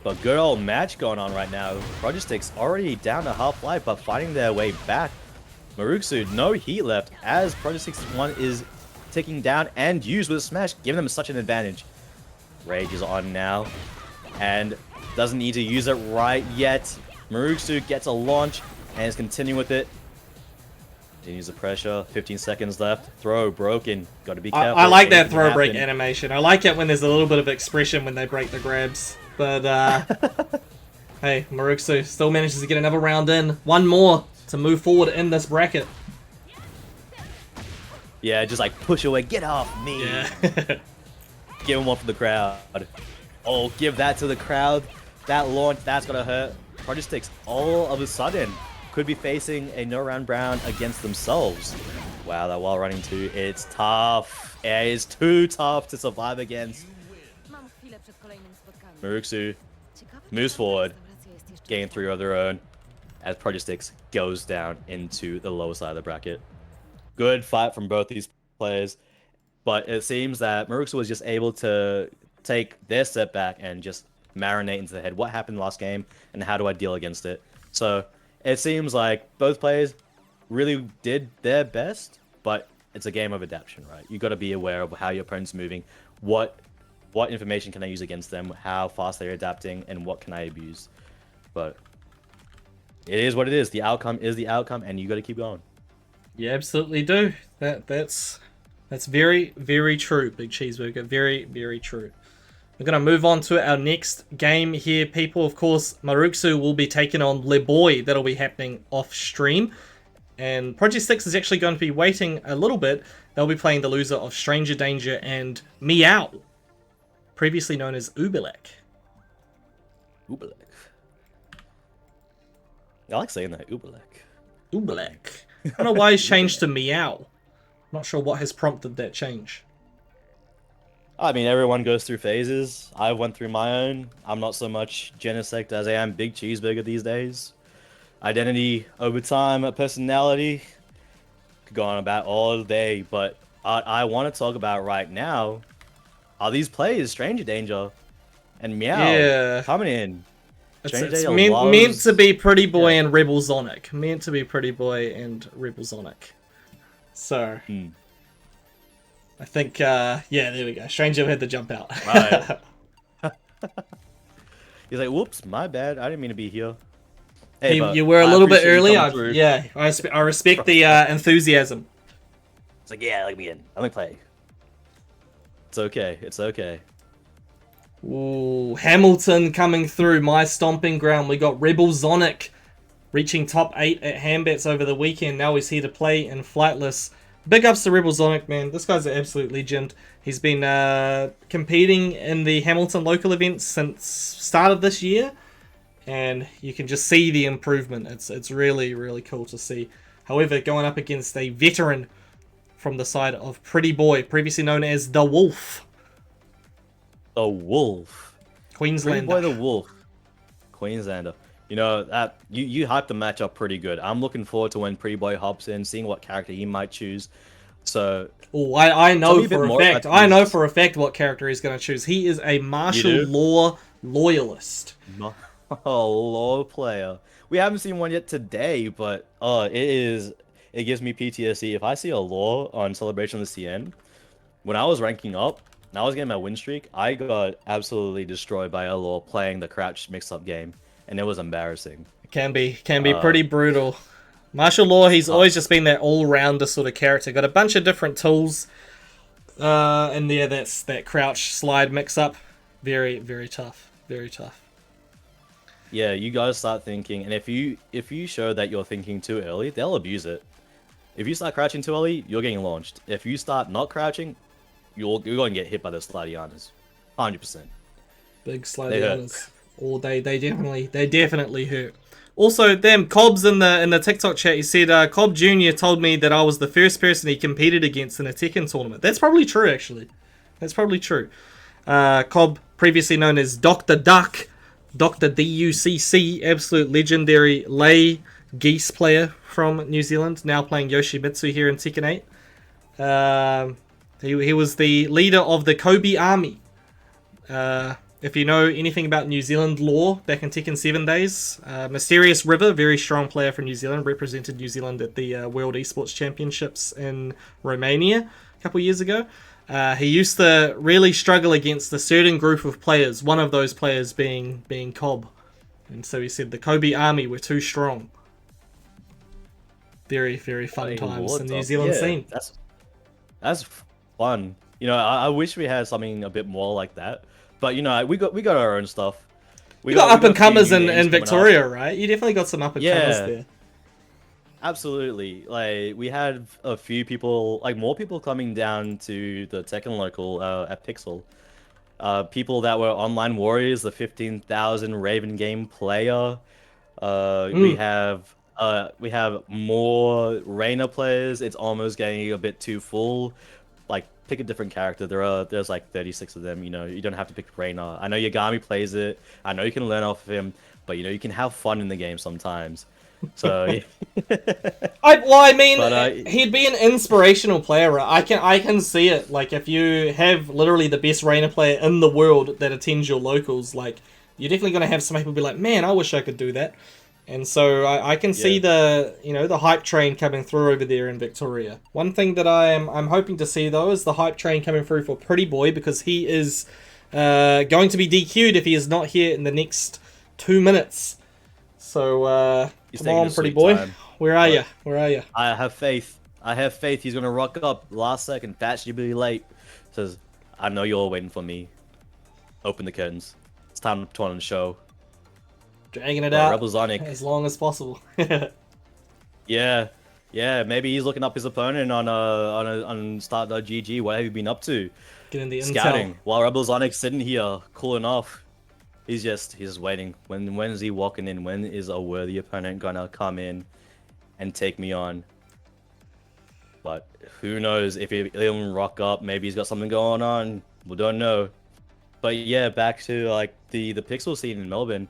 But good old match going on right now. Protostix already down to half life, but fighting their way back. Maruxu, no heat left, as Protostix 1 is ticking down and used with a smash, giving them such an advantage. Rage is on now, and doesn't need to use it right yet. Maruxu gets a launch, and is continuing with it. Continues the pressure, 15 seconds left. Throw broken, gotta be careful. I like that throw break animation. I like it when there's a little bit of expression when they break the grabs. But, hey, Maruxu still manages to get another round in. One more to move forward in this bracket. Yeah, just like push away, get off me. Yeah. Give him one for the crowd. Oh, give that to the crowd. That launch, that's gonna hurt. Project all of a sudden could be facing a no-round Brown against themselves. Wow, that wall running too. It's tough. It is too tough to survive against. Maruksu moves forward, gain 3 of their own, as Project goes down into the lower side of the bracket. Good fight from both these players, but it seems that Maruksu was just able to take their setback and just marinate into the head. What happened last game, and how do I deal against it? So it seems like both players really did their best, but it's a game of adaptation, right? You got to be aware of how your opponent's moving, what information can I use against them, how fast they're adapting, and what can I abuse. But it is what it is. The outcome is the outcome, and you got to keep going. You absolutely do. That's very, very true, Big Cheeseburger. Very, very true. We're going to move on to our next game here, people. Of course, Maruksu will be taking on Le Boy. That'll be happening off stream. And Project 6 is actually going to be waiting a little bit. They'll be playing the loser of Stranger Danger and Meow, previously known as Ubelek. Ubelek. I like saying that, Ubelek. Ubelek. I don't know why he's changed to Meow. Not sure what has prompted that change. I mean, everyone goes through phases. I went through my own. I'm not so much Genesect as I am Big Cheeseburger these days. Identity over time, a personality. Could go on about all day, but I want to talk about right now are these plays Stranger Danger and Meow coming in. It's meant to be Pretty Boy and Rebel Sonic. Meant to be Pretty Boy and Rebel Sonic. So, I think, yeah, there we go. Stranger had to jump out. Right. He's like, whoops, my bad. I didn't mean to be here. Hey, you were a little bit early. Yeah, I respect the enthusiasm. It's like, yeah, let me in. Let me play. It's okay. It's okay. Ooh, Hamilton coming through my stomping ground. We got Rebel Sonic reaching top 8 at Hambats over the weekend. Now he's here to play in Flightless. Big ups to Rebel Sonic, man. This guy's an absolute legend. He's been competing in the Hamilton local events since start of this year, and you can just see the improvement. It's really, really cool to see. However, going up against a veteran from the side of Pretty Boy, previously known as The Wolf. The Wolf. Queenslander. Pretty Boy the Wolf. Queenslander. You know, that you hyped the match up pretty good. I'm looking forward to when Pretty Boy hops in, seeing what character he might choose. So, I know for a fact. I know for a fact what character he's going to choose. He is a martial law loyalist. Law player. We haven't seen one yet today, but it gives me PTSD. If I see a law on Celebration of the CN, when I was ranking up, and I was getting my win streak, I got absolutely destroyed by a law playing the crouch mix-up game, and it was embarrassing. It can be pretty brutal. Martial law, he's always just been that all-rounder sort of character. Got a bunch of different tools, and yeah, that's that crouch slide mix-up. Very, very tough. Very tough. Yeah, you guys start thinking, and if you show that you're thinking too early, they'll abuse it. If you start crouching too early, you're getting launched. If you start not crouching, you're going to get hit by the Slidianas. 100%. Big Slidianas. They definitely hurt. Also, Cobb's in the TikTok chat, he said, Cobb Jr. told me that I was the first person he competed against in a Tekken tournament. That's probably true, actually. That's probably true. Cobb, previously known as Dr. Duck, Dr. DUCC, absolute legendary lay geese player from New Zealand, now playing Yoshimitsu here in Tekken 8. He was the leader of the Kobe Army. If you know anything about New Zealand lore, back in Tekken 7 days, Mysterious River, very strong player from New Zealand, represented New Zealand at the World Esports Championships in Romania a couple years ago. He used to really struggle against a certain group of players, one of those players being Cobb. And so he said the Kobe Army were too strong. Very, very fun times in the New Zealand scene. That's fun. You know, I wish we had something a bit more like that. But you know, we got our own stuff. We got up and comers in Victoria, right? You definitely got some up and comers there. Absolutely. Like we had a few people, like more people coming down to the Tekken local at Pixel. People that were online warriors, the 15,000 Raven game player. Mm. We have more Reina players. It's almost getting a bit too full. Like pick a different character. There's like 36 of them. You know, you don't have to pick Reina. I know Yagami plays it. I know you can learn off of him, but you know you can have fun in the game sometimes. So yeah. I mean, But he'd be an inspirational player. Right? I can see it. Like, if you have literally the best Reina player in the world that attends your locals, like, you're definitely gonna have some people be like, man, I wish I could do that. And so I can see yeah. the hype train coming through over there in Victoria. One thing that I'm hoping to see though is the hype train coming through for Pretty Boy, because he is going to be DQ'd if he is not here in the next 2 minutes. So He's come taking on, his Pretty sweet Boy, time. where are you? But Where are you? I have faith. I have faith he's gonna rock up last second. Fashionably late. Says, I know you're waiting for me. Open the curtains. It's time to turn on the show. Dragging it Well, out Rebel Sonic. as long as possible. Yeah, yeah. Maybe he's looking up his opponent on start.gg. What have you been up to? Getting the Scouting. intel. While Rebel Sonic's sitting here cooling off. He's just waiting. When is he walking in? When is a worthy opponent gonna come in and take me on? But who knows if he'll even rock up? Maybe he's got something going on. We don't know. But yeah, back to like the pixel scene in Melbourne.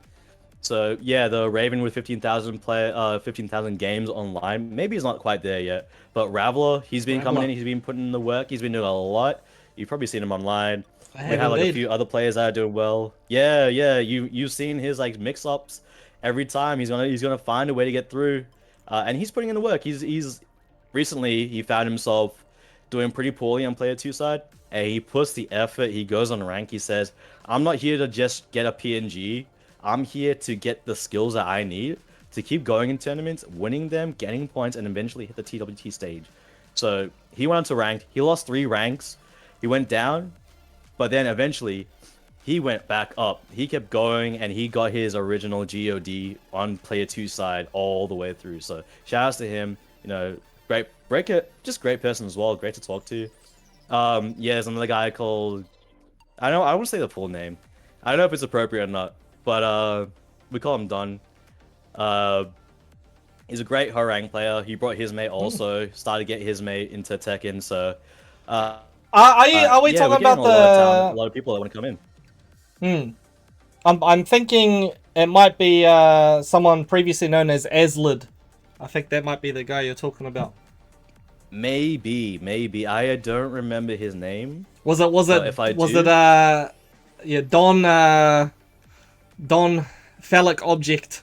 So yeah, the Raven with 15,000 games online. Maybe he's not quite there yet. But Raveler, he's been coming Raveler. in. He's been putting in the work. He's been doing a lot. You've probably seen him online. I We have have like a indeed. few other players that are doing well. Yeah, yeah. You've seen his like mix-ups. Every time he's gonna find a way to get through. And he's putting in the work. He's recently he found himself doing pretty poorly on player two side. And he puts the effort. He goes on rank. He says, "I'm not here to just get a PNG. I'm here to get the skills that I need to keep going in tournaments, winning them, getting points, and eventually hit the TWT stage." So he went on to ranked. He lost 3 ranks. He went down, but then eventually he went back up. He kept going, and he got his original GOD on player 2 side all the way through. So shout outs to him. You know, great breaker, just great person as well. Great to talk to. Yeah, there's another guy called, I won't say the full name. I don't know if it's appropriate or not, but we call him Don. He's a great Harang player. He brought his mate also, started to get his mate into Tekken. So Are we yeah, we're talking getting about a lot of talent, a the? lot of people that want to come in. I'm thinking it might be someone previously known as Aslid. I think that might be the guy you're talking about. Maybe. I don't remember his name. Was it But if I was do- it yeah, Don Phallic Object.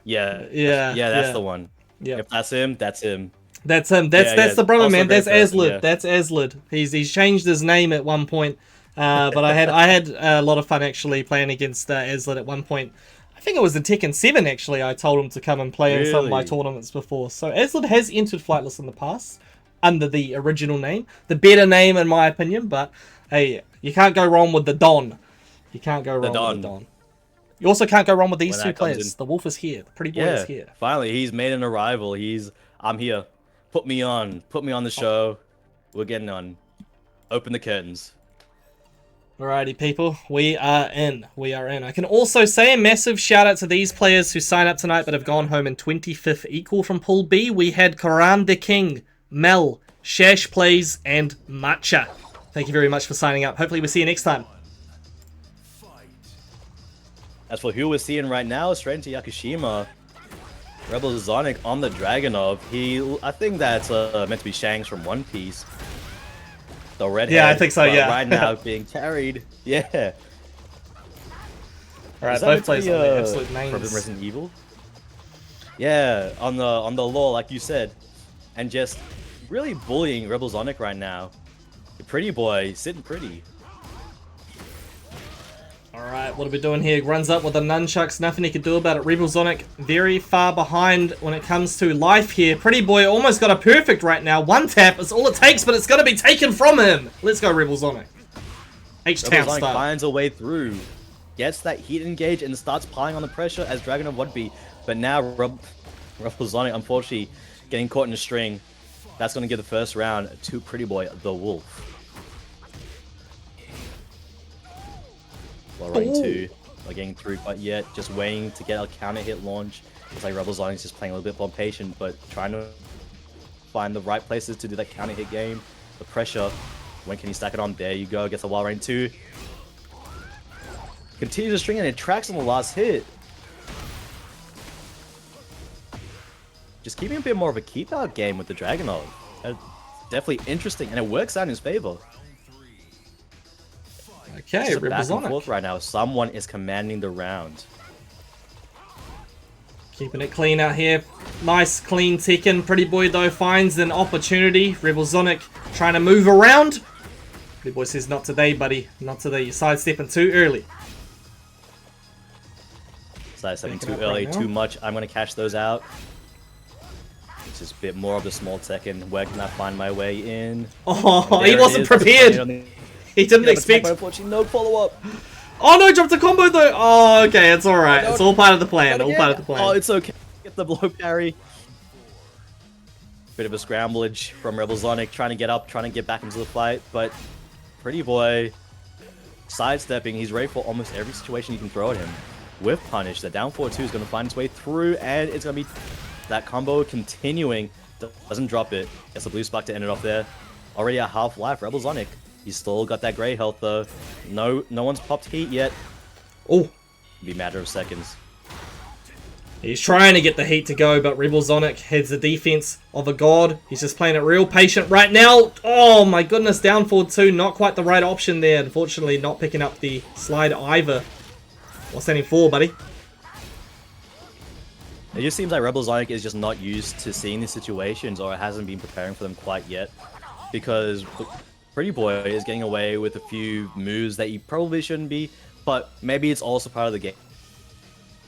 Yeah, Yeah, that's yeah. the one. Yeah. If that's him, that's him. That's him. That's Yeah. the brother, Also a man. great That's person, Aslid. yeah. That's Aslid. He's changed his name at one point. But I had a lot of fun actually playing against Aslid at one point. I think it was in Tekken 7 actually. I told him to come and play in some of my Really? tournaments before. So Aslid has entered Flightless in the past under the original name, the better name in my opinion. But hey, you can't go wrong with the Don. You can't go wrong with the Don. You also can't go wrong with these When two that comes players. in. The Wolf is here. The Pretty Boy Yeah, is here. finally, he's made an arrival. I'm here. Put me on the show. We're getting on. Open the curtains. Alrighty, people, we are in. We are in. I can also say a massive shout out to these players who signed up tonight but have gone home in 25th equal from Pool B. We had Karan the King, Mel, Shash Plays, and Matcha. Thank you very much for signing up. Hopefully, we'll see you next time. As for who we're seeing right now, straight into Yakushima, Rebel Zonic on the Dragonov. I think that's meant to be Shanks from One Piece. The redhead. Yeah, I think so, but yeah. Right now being carried. Yeah. Alright, Is that both meant to players be, on their absolute from names. Resident Evil? Yeah, on the lore, like you said, and just really bullying Rebel Zonic right now. The pretty boy sitting pretty. Alright, what are we doing here? Runs up with the nunchucks, nothing he can do about it. Rebel Sonic very far behind when it comes to life here. Pretty Boy almost got a perfect right now. One tap is all it takes, but it's going to be taken from him. Let's go, Rebel Sonic. H-Town Rebel Zonic style. finds a way through, gets that heat engage, and starts piling on the pressure as Dragonov would be. But now Rebel Zonic, unfortunately, getting caught in a string. That's going to give the first round to Pretty Boy, the Wolf. While running 2. Not getting through quite yet. Just waiting to get a counter hit launch. It's like Rebel Zonic's just playing a little bit more patient, but trying to find the right places to do that counter hit game. The pressure. When can he stack it on? There you go. Gets a while range 2. Continues to string and it tracks on the last hit. Just keeping a bit more of a keep out game with the Dragunov. Definitely interesting, and it works out in his favor. Okay, back and forth right now. Someone is commanding the round. Keeping it clean out here. Nice, clean Tekken. Pretty Boy, though, finds an opportunity. Rebel Sonic trying to move around. Pretty Boy says, not today, buddy. Not today. You're sidestepping too early. Sidestepping too early, too much. I'm going to catch those out. It's just a bit more of the small Tekken. Where can I find my way in? Oh, he wasn't prepared. He didn't expect. Unfortunately, no follow-up. Oh no, dropped a combo though. Oh, okay, it's alright. It's all part of the plan. All part of the plan. Oh, it's okay. Get the blow parry. Bit of a scramblage from Rebel Sonic, trying to get up, trying to get back into the fight, but Pretty Boy sidestepping. He's ready for almost every situation you can throw at him. With punish, the down 4-2 is going to find its way through, and it's going to be that combo continuing. Doesn't drop it. Gets the blue spark to end it off there. Already at half life, Rebel Sonic. He's still got that gray health though. No one's popped heat yet. Oh, be a matter of seconds. He's trying to get the heat to go, but Rebel Sonic has the defense of a god. He's just playing it real patient right now. Oh my goodness, down 4-2. Not quite the right option there. Unfortunately, not picking up the slide either. What's standing for, buddy? It just seems like Rebel Sonic is just not used to seeing these situations, or hasn't been preparing for them quite yet. Because Pretty Boy is getting away with a few moves that he probably shouldn't be, but maybe it's also part of the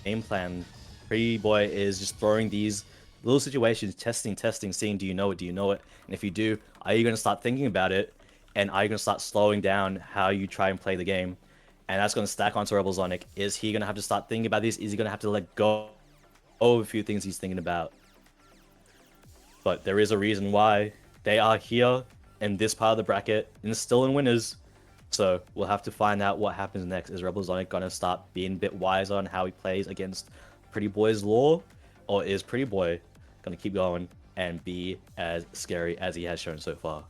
game plan. Pretty Boy is just throwing these little situations, testing, seeing, do you know it? And if you do, are you going to start thinking about it? And are you going to start slowing down how you try and play the game? And that's going to stack onto Rebel Sonic. Is he going to have to start thinking about this? Is he going to have to let go of a few things he's thinking about? But there is a reason why they are here in this part of the bracket and still in winners. So we'll have to find out what happens next. Is Rebel Sonic going to start being a bit wiser on how he plays against Pretty Boy's lore? Or is Pretty Boy going to keep going and be as scary as he has shown so far?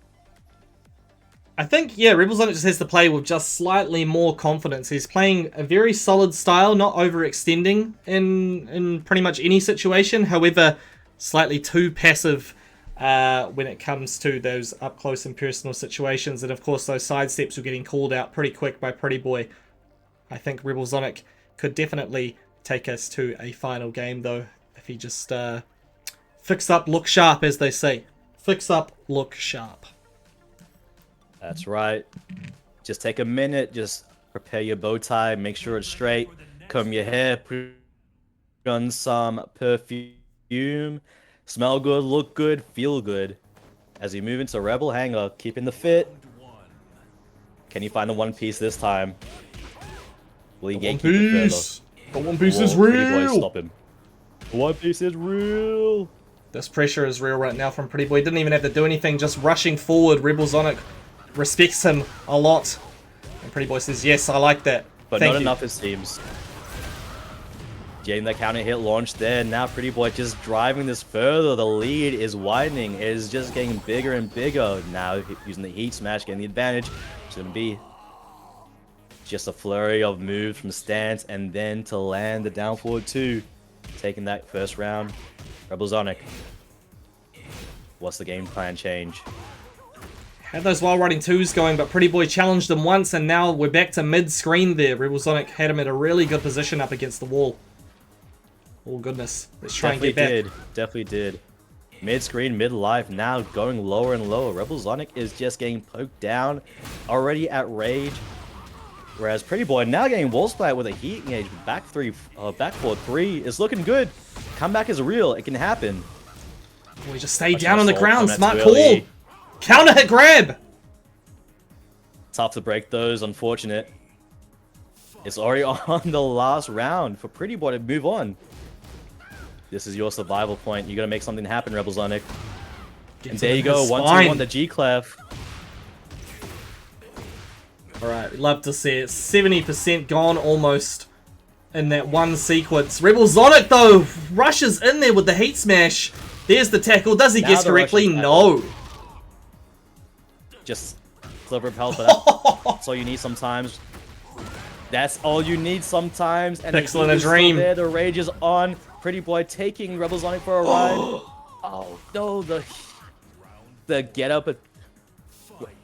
I think, yeah, Rebel Sonic just has to play with just slightly more confidence. He's playing a very solid style, not overextending in pretty much any situation. However, slightly too passive when it comes to those up close and personal situations. And of course, those side steps were getting called out pretty quick by Pretty Boy. I think Rebel Sonic could definitely take us to a final game, though, if he just fix up, look sharp, as they say. Fix up, look sharp. That's right. Just take a minute, just prepare your bow tie, make sure it's straight, comb your hair, put on some perfume, smell good, look good, feel good. As you move into Rebel Hangar, keeping the fit. Can you find the One Piece this time? Will he gatekeep it further? The One Piece is real! Boy, stop him. The One Piece is real! This pressure is real right now from Pretty Boy. Didn't even have to do anything, just rushing forward. Rebel Sonic respects him a lot. And Pretty Boy says, yes, I like that. But not enough, it seems. Getting that counter hit launch there. Now Pretty Boy just driving this further. The lead is widening. It is just getting bigger and bigger. Now using the heat smash, getting the advantage. It's going to be just a flurry of moves from stance, and then to land the down forward 2. Taking that first round. Rebel Sonic. What's the game plan change? Had those while riding 2s going, but Pretty Boy challenged him once, and now we're back to mid-screen there. Rebel Sonic had him at a really good position up against the wall. Oh goodness, let's try and get back. Definitely did. Mid-screen, mid-life, now going lower and lower. Rebel Sonic is just getting poked down, already at rage. Whereas Pretty Boy now getting wall splat with a heat engage, back 4-3. It's looking good. Comeback is real, it can happen. We just stay down on the ground, smart call. Counter hit grab! Tough to break those, unfortunate. It's already on the last round for Pretty Boy to move on. This is your survival point. You gotta make something happen, Rebel Sonic. And there you go, 1-2-1 the G-Clef. Alright, Love to see it. 70% gone almost in that one sequence. Rebel Sonic, though, rushes in there with the heat smash. There's the tackle. Does he Now guess the correctly? Russian No. Just clever repel, but that's all you need sometimes. That's all you need sometimes. And Pixel in a dream. There, the rage is on. Pretty Boy taking Rebel Sonic for a ride. Oh no, the get up.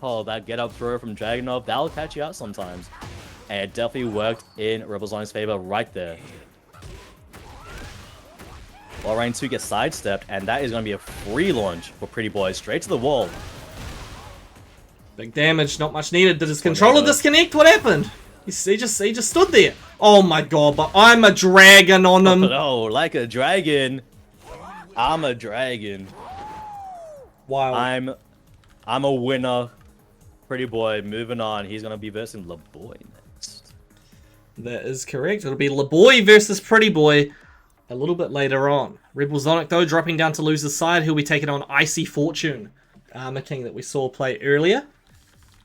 Oh, that get up throw from Dragunov, that'll catch you out sometimes. And it definitely worked in Rebel Sonic's favor right there. While Rain 2 gets sidestepped, and that is going to be a free launch for Pretty Boy straight to the wall. Big damage, not much needed. Did his controller disconnect? What happened? He just stood there. Oh my god, but I'm a dragon on him. Oh, like a dragon. I'm a dragon. Wow. I'm a winner. Pretty Boy, moving on. He's gonna be versing LeBoy next. That is correct. It'll be LeBoy versus Pretty Boy a little bit later on. Rebel Sonic, though, dropping down to loser's side. He'll be taking on Icy Fortune, Armor King that we saw play earlier.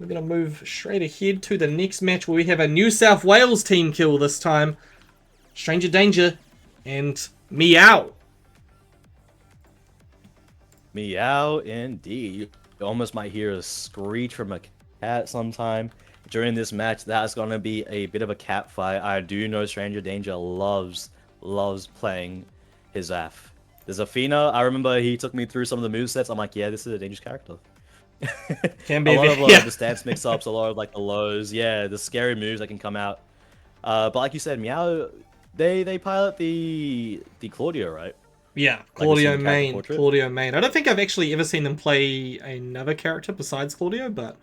We're going to move straight ahead to the next match where we have a New South Wales team kill this time. Stranger Danger and Meow. Meow, indeed. You almost might hear a screech from a cat sometime. During this match, that's going to be a bit of a cat fight. I do know Stranger Danger loves playing his AF. There's Athena. I remember he took me through some of the movesets. I'm like, yeah, this is a dangerous character. Can be a lot of yeah. the stance mix-ups, a lot of like the lows. Yeah, the scary moves that can come out. But like you said, Meow, they pilot the Claudio, right? Yeah, Claudio main. Claudio main. I don't think I've actually ever seen them play another character besides Claudio, but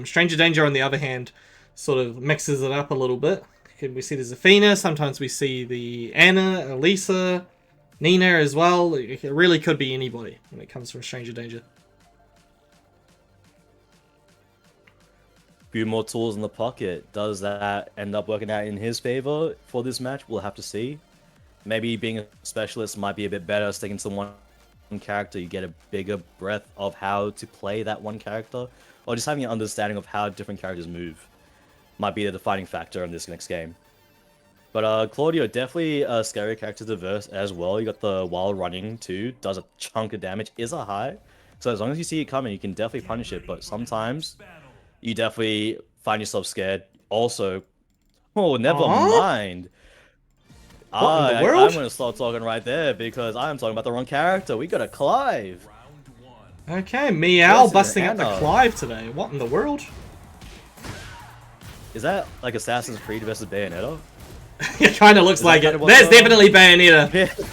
Stranger Danger, on the other hand, sort of mixes it up a little bit. We see there's Athena, sometimes we see the Anna, Elisa, Nina as well. It really could be anybody when it comes from Stranger Danger. Few more tools in the pocket. Does that end up working out in his favor for this match? We'll have to see. Maybe being a specialist might be a bit better. Sticking to one character, you get a bigger breadth of how to play that one character, or just having an understanding of how different characters move might be the defining factor in this next game. But Claudio, definitely a scary character to verse as well. You got the wild running too, does a chunk of damage, is a high. So as long as you see it coming, you can definitely punish it. But sometimes you definitely find yourself scared. Also, oh, never mind. What in the world? I'm going to start talking right there because I'm talking about the wrong character. We got a Clive. Okay, Meow Yes, busting out the Anna. Clive today. What in the world? Is that like Assassin's Creed versus Bayonetta? It kind of looks like kind it. of what's That's going on? definitely Bayonetta.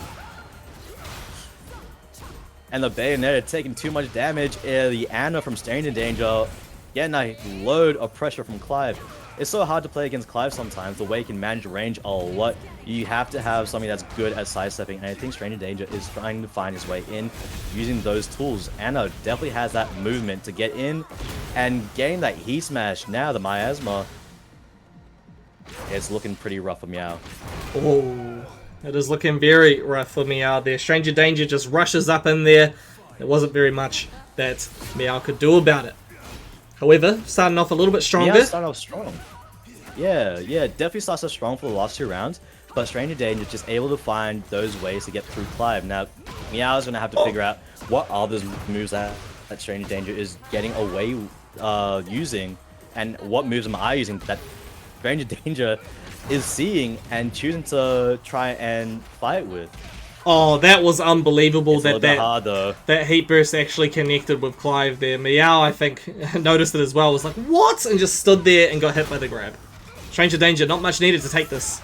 And the Bayonetta taking too much damage. The Anna from Stranger Danger getting a load of pressure from Clive. It's so hard to play against Clive sometimes, the way he can manage range a lot. You have to have somebody that's good at sidestepping, and I think Stranger Danger is trying to find his way in using those tools. Anna definitely has that movement to get in, and getting that heat smash now, the miasma, it's looking pretty rough for Meow. Oh, it is looking very rough for Meow there. Stranger Danger just rushes up in there. There wasn't very much that Meow could do about it. However, starting off a little bit stronger. Meow started off strong. Yeah, definitely starts off strong for the last 2 rounds. But Stranger Danger just able to find those ways to get through Clive. Now, Meow is going to have to figure out what other moves that Stranger Danger is getting away using, and what moves am I using that Stranger Danger is seeing and choosing to try and fight with. Oh, that was unbelievable It's a little bit that hard, though. that heat burst actually connected with Clive there. Meow, I think, noticed it as well. Was like, what? And just stood there and got hit by the grab. Stranger Danger, not much needed to take this.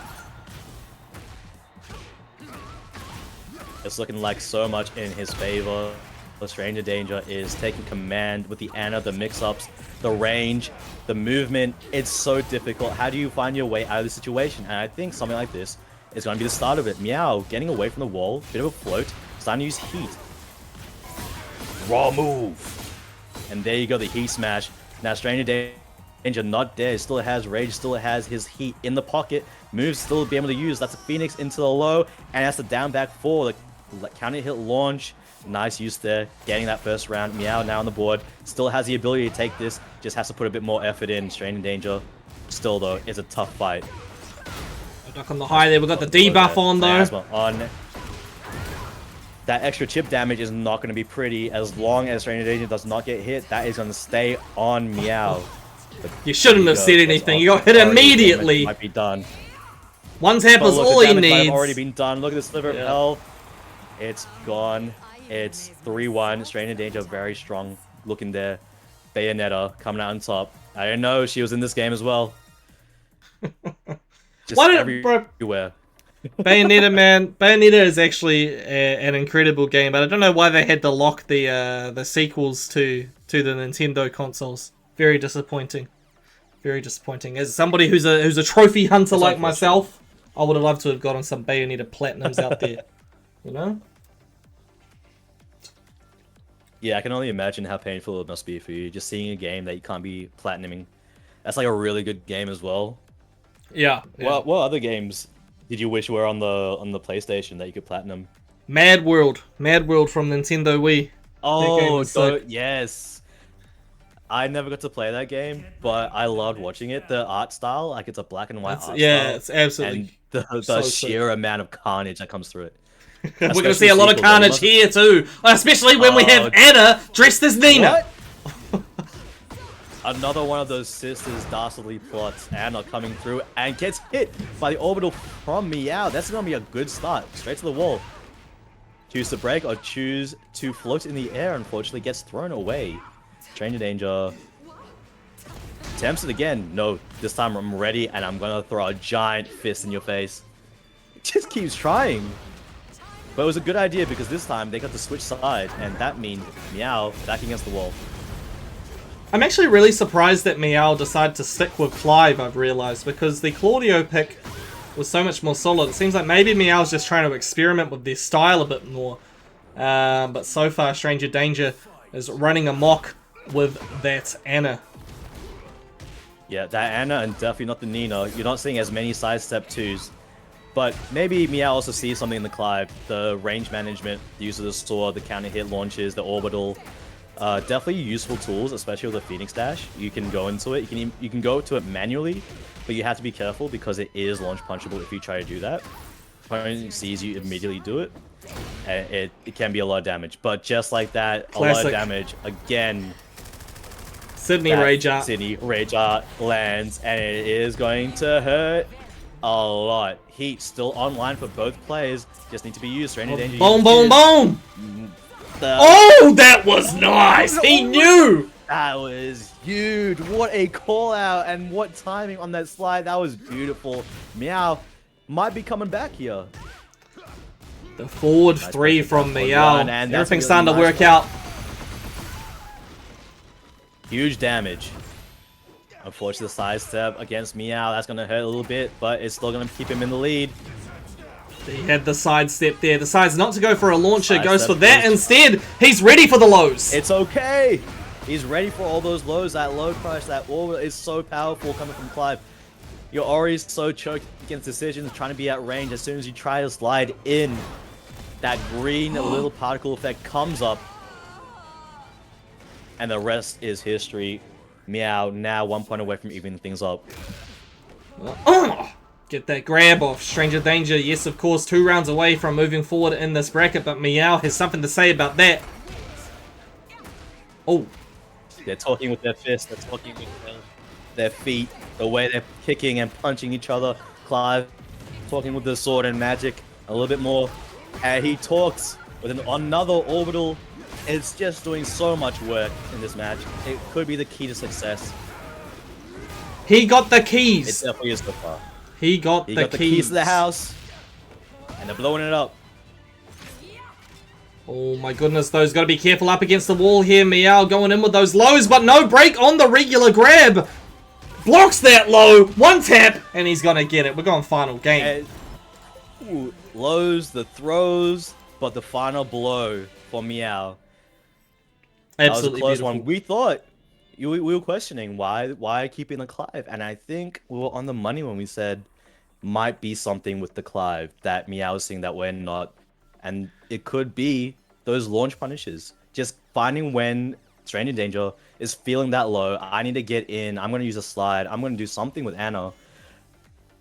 It's looking like so much in his favor. But Stranger Danger is taking command with the Anna, the mix-ups, the range, the movement. It's so difficult. How do you find your way out of the situation? And I think something like this is going to be the start of it. Meow getting away from the wall, bit of a float, starting to use heat. Raw move. And there you go, the heat smash. Now Stranger Danger not dead, still has rage, still has his heat in the pocket. Moves still be able to use. That's a Phoenix into the low, and that's the down back 4. The counter hit launch. Nice use there, getting that first round. Meow now on the board. Still has the ability to take this, just has to put a bit more effort in. Strain in danger. Still, though, it's a tough fight. Duck on the high there. We've got the debuff on, though. On. That extra chip damage is not going to be pretty. As long as Strain in danger does not get hit, that is going to stay on Meow. But you shouldn't have said anything. You got hit immediately. Might be done. One tap is all he needs. Might have already been done. Look at the sliver of health. It's gone. It's 3-1. Strain in danger, very strong looking there. Bayonetta coming out on top. I didn't know she was in this game as well. Just everywhere. Bayonetta, man. Bayonetta is actually an incredible game, but I don't know why they had to lock the sequels to the Nintendo consoles. Very disappointing. Very disappointing. As somebody who's a trophy hunter like myself, I would have loved to have gotten some Bayonetta Platinums out there. You know? Yeah, I can only imagine how painful it must be for you, just seeing a game that you can't be platinuming. That's like a really good game as well. Yeah. What other games did you wish were on the PlayStation that you could platinum? Mad World from Nintendo Wii. Oh, so yes. I never got to play that game, but I loved watching it. The art style, like it's a black and white art style. Yeah, it's absolutely. And the sheer amount of carnage that comes through it. We're going to see a lot of carnage here too, especially when we have Anna dressed as Nina. Another one of those sisters dastardly plots. Anna coming through and gets hit by the orbital from Meow. That's going to be a good start. Straight to the wall. Choose to break or choose to float in the air. Unfortunately, gets thrown away. Stranger danger. Attempts it again. No, this time I'm ready and I'm going to throw a giant fist in your face. It just keeps trying. But it was a good idea because this time they got to switch side, and that means Meow back against the wall. I'm actually really surprised that Meow decided to stick with Clive, I've realized, because the Claudio pick was so much more solid. It seems like maybe Meow's just trying to experiment with their style a bit more. But so far, Stranger Danger is running amok with that Anna. Yeah, that Anna and definitely not the Nina. You're not seeing as many sidestep 2s. But maybe Meow also sees something in the Clive. The range management, the use of the sword, the counter hit launches, the orbital. Definitely useful tools, especially with the Phoenix Dash. You can go into it. You can go to it manually, but you have to be careful because it is launch punchable if you try to do that. Opponent sees you immediately do it, and it can be a lot of damage. But just like that, a lot of damage again. Sydney Rage Art. Sydney Rage Art lands, and it is going to hurt a lot. Heat still online for both players. Just need to be used. Boom, boom, boom! Oh, that was nice! He knew! That was huge. What a call out and what timing on that slide. That was beautiful. Meow might be coming back here. The forward three from Meow. Everything's starting to work out. Huge damage. Unfortunately, the sidestep against Meow, that's going to hurt a little bit, but it's still going to keep him in the lead. He had the sidestep there. Decides not to go for a launcher, goes for that instead. He's ready for the lows. It's okay. He's ready for all those lows. That low crush, that orbit is so powerful coming from Clive. You're already so choked against decisions, trying to be at range. As soon as you try to slide in, that green little particle effect comes up. And the rest is history. Meow now 1 point away from evening things up. Get that grab off. Stranger Danger, yes, of course, 2 rounds away from moving forward in this bracket, but Meow has something to say about that. Oh. They're talking with their fists, they're talking with their feet, the way they're kicking and punching each other. Clive talking with the sword and magic a little bit more. And he talks with another orbital. It's just doing so much work in this match. It could be the key to success. He got the keys. It definitely is so far. He got the keys to the house. And they're blowing it up. Oh my goodness, though. He's got to be careful up against the wall here. Meow going in with those lows, but no break on the regular grab. Blocks that low. 1 tap, and he's going to get it. We're going final game. Lows, the throws, but the final blow for Meow. Absolutely that was a close beautiful one. We thought, we were questioning why keeping the Clive, and I think we were on the money when we said might be something with the Clive that Meow is seeing that we're not, and it could be those launch punishes. Just finding when Stranger Danger is feeling that low. I need to get in. I'm going to use a slide. I'm going to do something with Anna.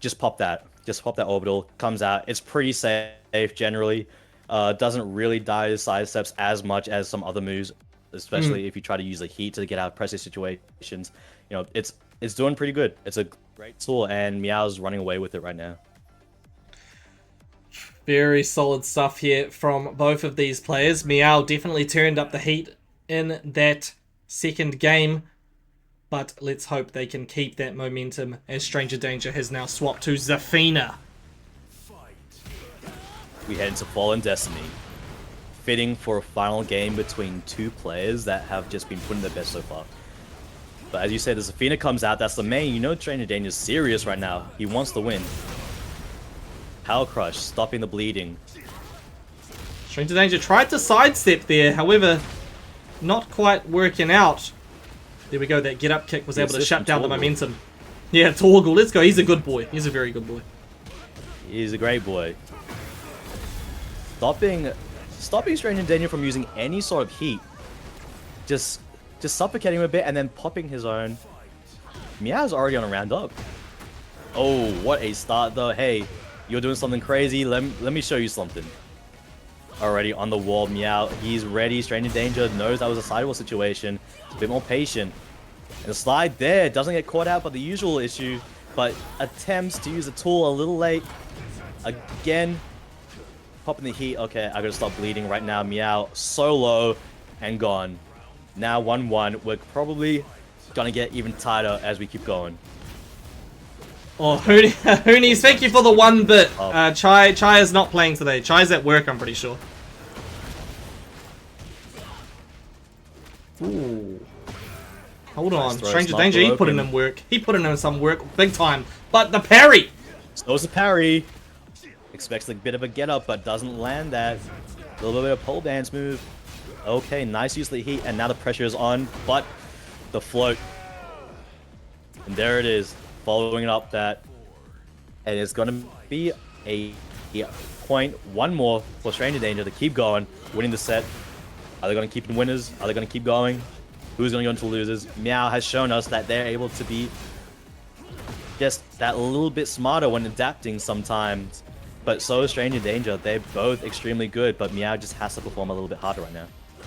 Just pop that. Just pop that orbital. Comes out. It's pretty safe generally. Doesn't really die to sidesteps as much as some other moves, especially if you try to use the heat to get out of pressure situations. You know, it's doing pretty good. It's a great tool, and Meow's running away with it right now. Very solid stuff here from both of these players. Meow definitely turned up the heat in that second game, but let's hope they can keep that momentum as Stranger Danger has now swapped to Zafina. We head into Fallen Destiny. Fitting for a final game between two players that have just been putting their best so far. But as you said, as Zafina comes out, that's the main. You know Stranger Danger's serious right now. He wants to win. Power Crush, stopping the bleeding. Stranger Danger tried to sidestep there, however, not quite working out. There we go, that get up kick was able to shut down the momentum. Yeah, Torgal, let's go. He's a good boy. He's a very good boy. He's a great boy. Stopping Stranger Danger from using any sort of heat. Just suffocating him a bit and then popping his own. Meow's already on a round up. Oh, what a start though. Hey, you're doing something crazy. Let me show you something. Already on the wall, Meow. He's ready. Stranger Danger knows that was a sidewall situation. He's a bit more patient. And the slide there doesn't get caught out by the usual issue, but attempts to use the tool a little late. Again, popping the heat. Okay, I gotta stop bleeding right now. Meow so low and gone. Now 1-1. We're probably gonna get even tighter as we keep going. Oh, Hoonies, thank you for the 1 bit. Chai is not playing today. Chai's at work, I'm pretty sure. Ooh. Hold on. Stranger Danger, he put in work. He put in some work, big time. But the parry! So is the parry. Expects a bit of a get up, but doesn't land that. A little bit of pole dance move. Okay, nice use of the heat, and now the pressure is on, but the float. And there it is. Following it up that, and it's going to be a point, 1 more for Stranger Danger to keep going, winning the set. Are they going to keep in winners? Are they going to keep going? Who's going to go into losers? Meow has shown us that they're able to be just that little bit smarter when adapting sometimes. But so is Stranger Danger. They're both extremely good, but Meow just has to perform a little bit harder right now.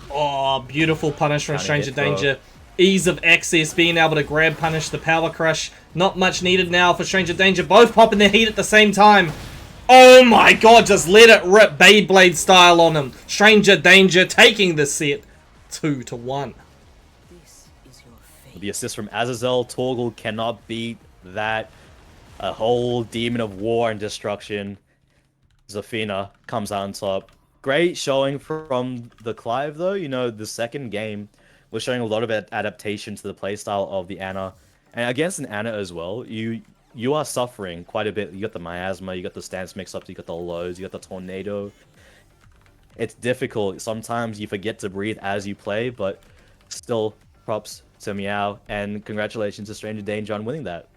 Oh, beautiful punish from Stranger Danger. Ease of access, being able to grab punish the power crush. Not much needed now for Stranger Danger. Both popping their heat at the same time. Oh my god, just let it rip Beyblade style on him. Stranger Danger taking the set 2-1. The assist from Azazel. Torgal cannot beat that. A whole demon of war and destruction. Zafina comes out on top. Great showing from the Clive though. You know, the second game was showing a lot of adaptation to the playstyle of the Anna. And against an Anna as well, you are suffering quite a bit. You got the miasma, you got the stance mix-ups, you got the lows, you got the tornado. It's difficult. Sometimes you forget to breathe as you play, but still props to Meow. And congratulations to Stranger Danger on winning that.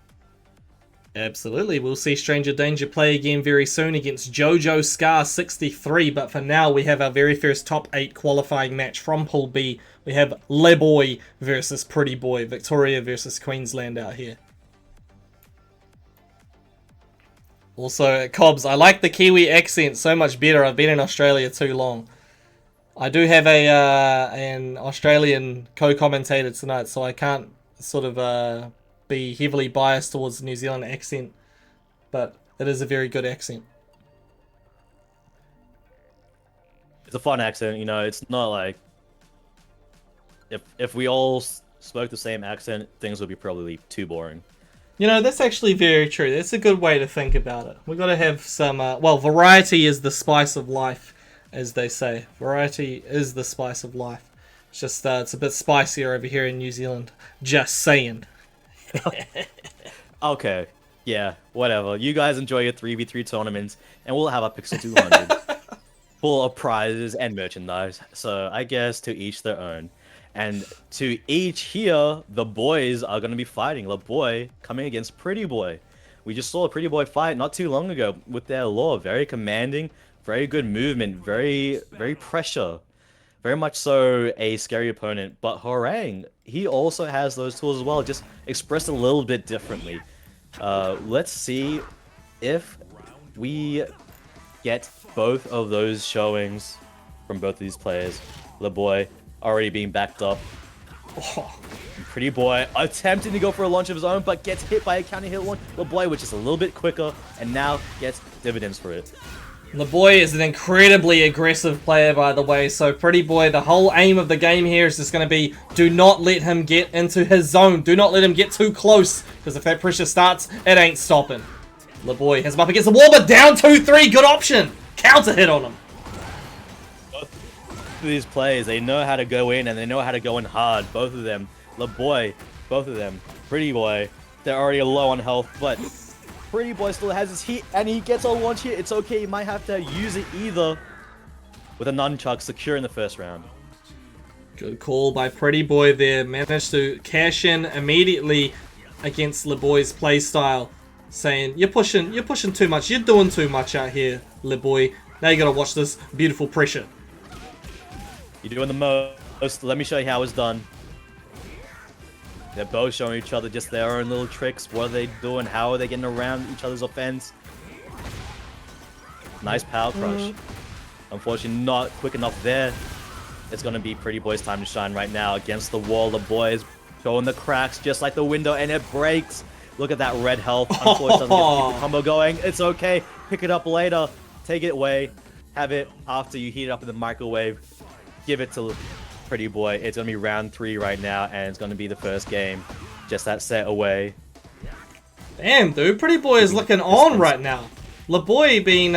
Absolutely. We'll see Stranger Danger play again very soon against Jojo Scar 63. But for now, we have our very first top 8 qualifying match from Pool B. We have Le Boy versus Pretty Boy. Victoria versus Queensland out here. Also, Cobbs, I like the Kiwi accent so much better. I've been in Australia too long. I do have an Australian co-commentator tonight, so I can't sort of be heavily biased towards the New Zealand accent, but it is a very good accent. It's a fun accent, you know. It's not like if we all spoke the same accent, things would be probably too boring. You know, that's actually very true. That's a good way to think about it. We've got to have some, well, variety is the spice of life, as they say. Variety is the spice of life. It's just, it's a bit spicier over here in New Zealand. Just saying. Okay, yeah, whatever. You guys enjoy your 3v3 tournaments, and we'll have our Pixel 200 full of prizes and merchandise. So I guess to each their own. And to each here, the boys are going to be fighting. The boy coming against Pretty Boy. We just saw a Pretty Boy fight not too long ago with their lore. Very commanding, very good movement, very pressure. very much so a scary opponent. But Horang, he also has those tools as well, just expressed a little bit differently. Let's see if we get both of those showings from both of these players. LeBoy already being backed up. Oh. Pretty Boy attempting to go for a launch of his own, but gets hit by a counter hit launch. LeBoy, which is a little bit quicker, and now gets dividends for it. LeBoy is an incredibly aggressive player, by the way, so Pretty Boy, the whole aim of the game here is just going to be, do not let him get into his zone. Do not let him get too close, because if that pressure starts, it ain't stopping. LeBoy has him up against the wall, but down 2-3, good option. Counter hit on him. Both of these players, they know how to go in, and they know how to go in hard, both of them. LeBoy, both of them. Pretty Boy, they're already low on health, but Pretty Boy still has his heat, and he gets a launch here. It's okay, he might have to use it either with a nunchuck secure in the first round. Good call by Pretty Boy there. Managed to cash in immediately against LeBoy's playstyle, saying, you're pushing too much. You're doing too much out here, LeBoy. Now you gotta watch this beautiful pressure. You're doing the most. Let me show you how it's done. They're both showing each other just their own little tricks. What are they doing? How are they getting around each other's offense? Nice power crush. Unfortunately, not quick enough there. It's going to be Pretty Boy's time to shine right now against the wall. The boy is showing the cracks just like the window, and it breaks. Look at that red health. Unfortunately, doesn't get to keep the combo going. It's okay. Pick it up later. Take it away. Have it after you heat it up in the microwave. Give it to Pretty Boy. It's going to be round 3 right now, and it's going to be the first game. Just that set away. Damn, dude. Pretty Boy is looking on right now. LeBoy being,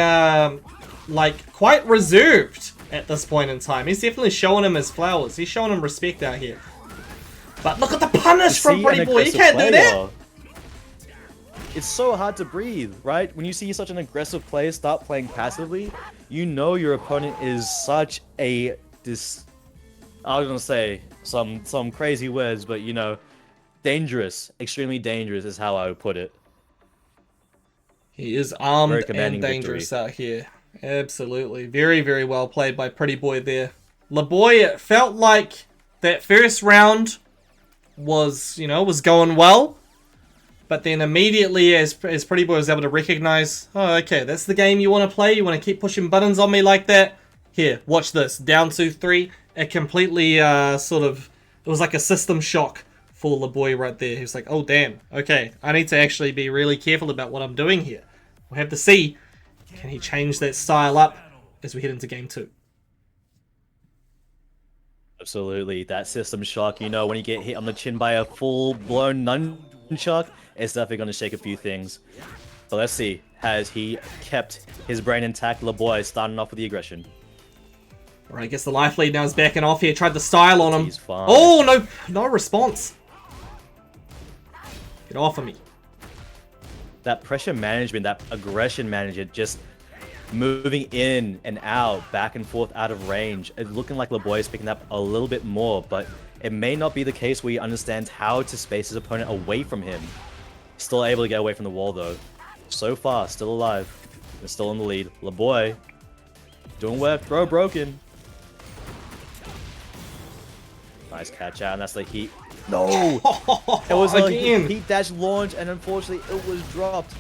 like, quite reserved at this point in time. He's definitely showing him his flowers. He's showing him respect out here. But look at the punish from Pretty Boy. You can't do that. It's so hard to breathe, right? When you see such an aggressive player start playing passively, you know your opponent is such a... I was gonna say some crazy words, but you know, dangerous, extremely dangerous is how I would put it. He is armed and dangerous out here. Absolutely. Very, very well played by Pretty Boy there. LeBoy, it felt like that first round was, you know, was going well. But then immediately as Pretty Boy was able to recognize, oh, okay, that's the game you want to play? You want to keep pushing buttons on me like that? Here, watch this. Down 2-3. It completely it was like a system shock for LeBoy right there. He was like, oh damn, okay, I need to actually be really careful about what I'm doing here. We'll have to see, can he change that style up as we head into game 2. Absolutely, that system shock, you know, when you get hit on the chin by a full-blown nunchuck, it's definitely going to shake a few things. So let's see, has he kept his brain intact? LeBoy starting off with the aggression. Alright, I guess the life lead now is backing off here. Tried the style on him. He's fine. Oh, no response. Get off of me. That pressure management, that aggression management, just moving in and out, back and forth out of range. It's looking like LeBoy is picking up a little bit more, but it may not be the case where he understands how to space his opponent away from him. Still able to get away from the wall, though. So far, still alive. They're still in the lead. LeBoy doing work. Throw broken. Nice catch out, and that's the heat. No! It was a heat dash launch, and unfortunately, it was dropped.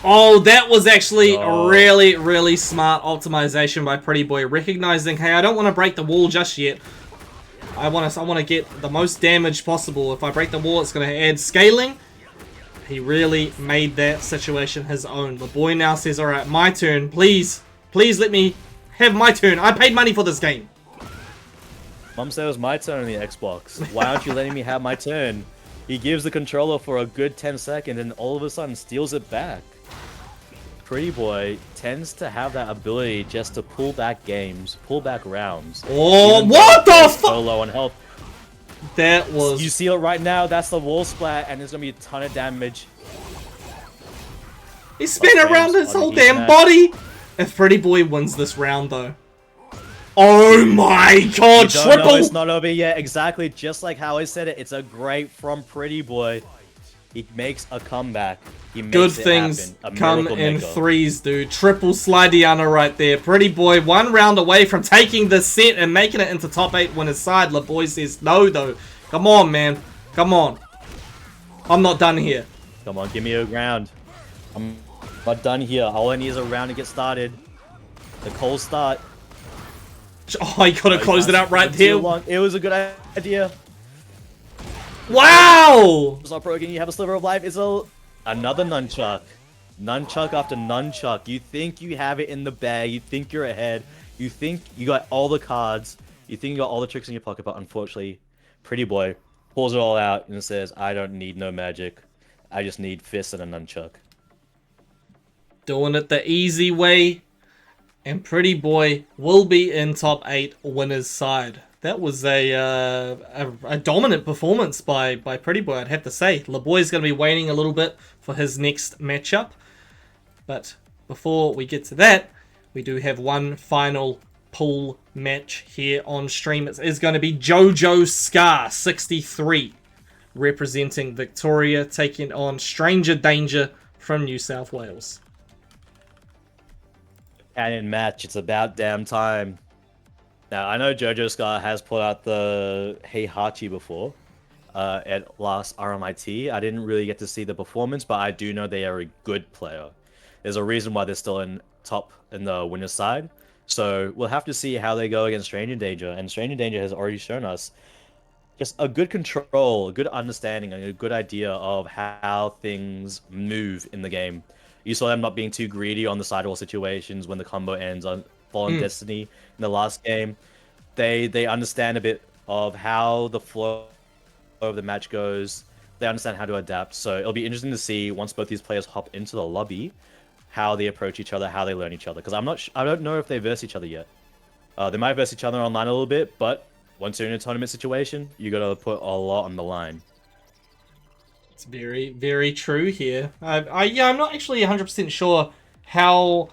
Oh, that was actually a really, really smart optimization by Pretty Boy. Recognizing, hey, I don't want to break the wall just yet. I want to get the most damage possible. If I break the wall, it's going to add scaling. He really made that situation his own. The boy now says, alright, my turn. Please let me have my turn. I paid money for this game. Mom said it was my turn on the Xbox. Why aren't you letting me have my turn? He gives the controller for a good 10 seconds and all of a sudden steals it back. Pretty Boy tends to have that ability just to pull back games, pull back rounds. Oh, what the fuck? So low on health. That was... You see it right now, that's the wall splat, and there's gonna be a ton of damage. He spin around his whole damn body! If Pretty Boy wins this round, though. Oh my god, triple! No, it's not over yet. Exactly, just like how I said it. It's a great from Pretty Boy. He makes a comeback. He makes Good it things happen. A come miracle in maker. threes, dude. Triple Slidiana right there. Pretty boy, 1 round away from taking this set and making it into top 8 winner's side. LeBoy says no, though. Come on, man. Come on. I'm not done here. Come on, give me a round. I'm not done here. All I need is a round to get started. The cold start. Oh, he could have closed it out right there. It was a good idea. Wow! It's not broken. You have a sliver of life. It's another nunchuck. Nunchuck after nunchuck. You think you have it in the bag. You think you're ahead. You think you got all the cards. You think you got all the tricks in your pocket, but unfortunately, Pretty Boy pulls it all out and says, I don't need no magic. I just need fists and a nunchuck. Doing it the easy way. And Pretty Boy will be in top 8 winners side. That was a dominant performance by Pretty Boy, I'd have to say. LeBoy's going to be waiting a little bit for his next matchup. But before we get to that, we do have one final pool match here on stream. It is going to be JoJo Scar 63 representing Victoria, taking on Stranger Danger from New South Wales. Cannon match. It's about damn time. Now, I know JoJo Scar has put out the Heihachi before at last RMIT. I didn't really get to see the performance, but I do know they are a good player. There's a reason why they're still in top in the winner's side. So we'll have to see how they go against Stranger Danger. And Stranger Danger has already shown us just a good control, a good understanding, and a good idea of how things move in the game. You saw them not being too greedy on the sidewall situations when the combo ends on Fallen Destiny in the last game. They understand a bit of how the flow of the match goes. They understand how to adapt. So it'll be interesting to see once both these players hop into the lobby, how they approach each other, how they learn each other. Because I don't know if they verse each other yet. They might verse each other online a little bit, but once you're in a tournament situation, you gotta put a lot on the line. It's very, very true here. Yeah, I'm not actually 100% sure how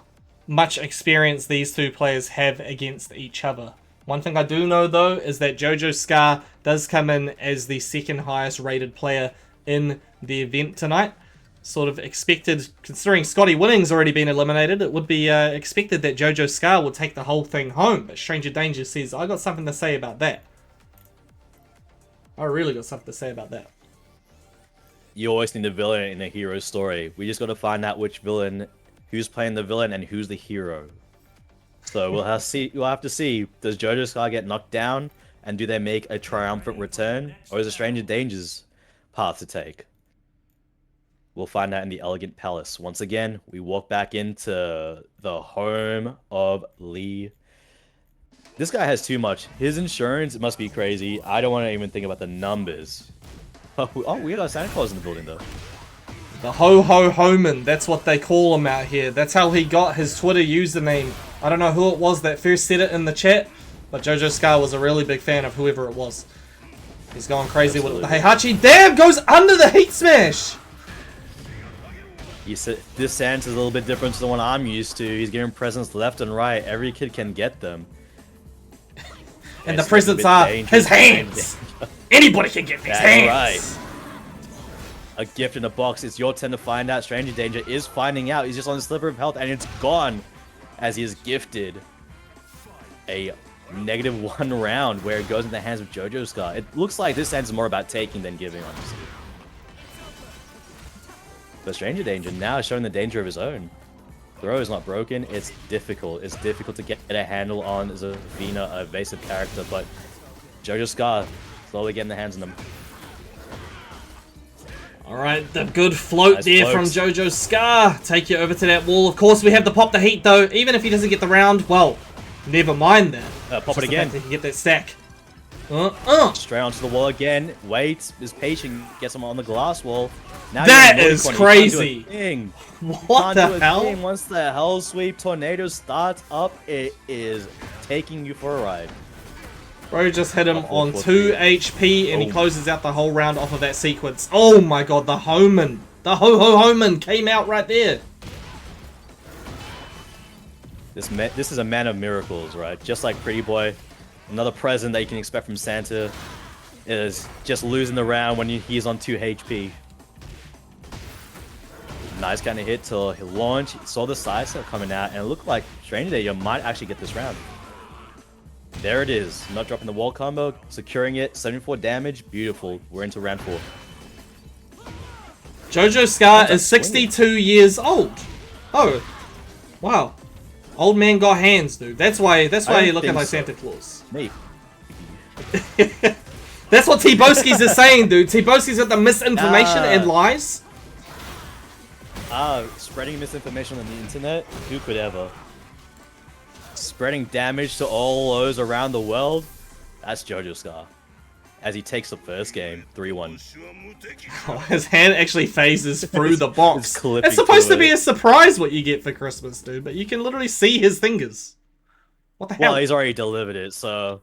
much experience these two players have against each other. One thing I do know, though, is that JoJo Scar does come in as the second highest rated player in the event tonight. Sort of expected, considering Scotty Winning's already been eliminated, it would be expected that JoJo Scar would take the whole thing home. But Stranger Danger says, I got something to say about that. I really got something to say about that. You always need a villain in a hero story. We just got to find out which villain, who's playing the villain, and who's the hero. So we'll have to see. Does JoJo Scar get knocked down, and do they make a triumphant return, or is it Stranger Danger's path to take? We'll find out in the Elegant Palace. Once again, we walk back into the home of Lee. This guy has too much. His insurance must be crazy. I don't want to even think about the numbers. Oh, we got Santa Claus in the building, though. The Ho-Ho-Homan, that's what they call him out here. That's how he got his Twitter username. I don't know who it was that first said it in the chat, but JoJo Scar was a really big fan of whoever it was. He's going crazy with the Heihachi. Damn, goes under the Heat Smash! This Santa's a little bit different to the one I'm used to. He's giving presents left and right. Every kid can get them. And the presents are his hands! Anybody can get these hands! Right. A gift in a box. It's your turn to find out. Stranger Danger is finding out. He's just on a sliver of health and it's gone as he is gifted a -1 round where it goes in the hands of JoJo Scar. It looks like this hand's more about taking than giving, honestly. But Stranger Danger now is showing the danger of his own. Throw is not broken. It's difficult. It's difficult to get a handle on Zafina, a evasive character, but JoJo Scar slowly getting the hands on them. Alright, the good float nice there from JoJo Scar. Take you over to that wall. Of course, we have to pop the heat, though. Even if he doesn't get the round, well, never mind that. Pop it again. He can get that stack. Straight onto the wall again. Waits, is patient, gets him on the glass wall. Now that is crazy. What the hell? Once the Hell Sweep Tornado starts up, it is taking you for a ride. Bro just hit him on 2 HP and he closes out the whole round off of that sequence. Oh my god, the Homan. The Ho-Ho-Homan came out right there. This is a man of miracles, right? Just like Pretty Boy. Another present that you can expect from Santa is just losing the round when he's on 2 HP. Nice kind of hit to launch. He saw the side step coming out, and it looked like Stranger Danger might actually get this round. There it is. Not dropping the wall combo, securing it. 74 damage. Beautiful. We're into round 4. Jojo Scar is 62 years old. Oh, wow. Old man got hands, dude. That's why you're looking like Santa Claus. Maybe. That's what T-Boskies is saying, dude. T-Boskies got the misinformation and lies. Spreading misinformation on the internet? Who could ever? Spreading damage to all those around the world? That's Jojo Scar. As he takes the first game, 3-1. Oh, his hand actually phases through the box. It's It's supposed to be a surprise what you get for Christmas, dude, but you can literally see his fingers. What the hell? Well, he's already delivered it, so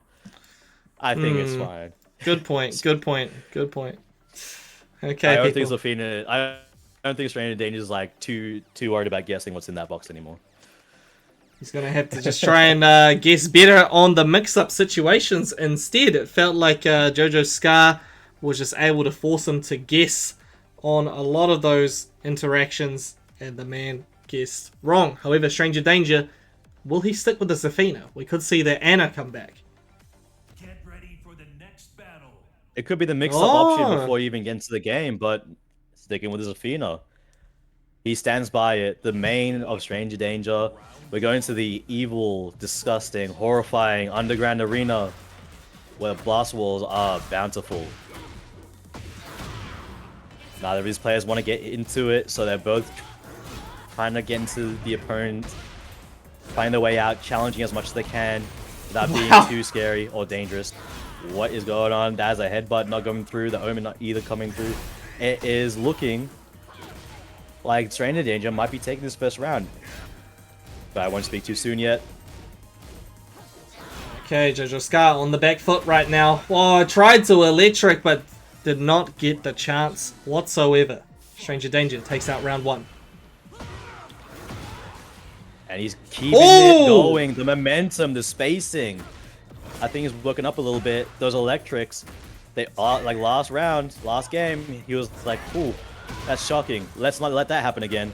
I think it's fine. Good point, good point, good point. Okay, I don't people. think I don't think Stranger Danger is like too worried about guessing what's in that box anymore. He's going to have to just try and guess better on the mix-up situations. Instead, it felt like Jojo Scar was just able to force him to guess on a lot of those interactions, and the man guessed wrong. However, Stranger Danger, will he stick with the Zafina? We could see that Anna come back. Get ready for the next battle. It could be the mix-up option before you even get into the game, but sticking with the Zafina. He stands by it. The main of Stranger Danger. We're going to the evil, disgusting, horrifying underground arena where blast walls are bountiful. Neither of these players want to get into it, so they're both trying to get into the opponent, find their way out, challenging as much as they can without being too scary or dangerous. What is going on? That's a headbutt not going through, the Omen not either coming through. It is looking like Stranger Danger might be taking this first round. But I won't speak too soon yet. Okay, Jojo Scar on the back foot right now. Oh, tried to electric, but did not get the chance whatsoever. Stranger Danger takes out round 1. And he's keeping it going. The momentum, the spacing. I think he's looking up a little bit. Those electrics, they are like last round, last game. He was like, ooh, that's shocking. Let's not let that happen again.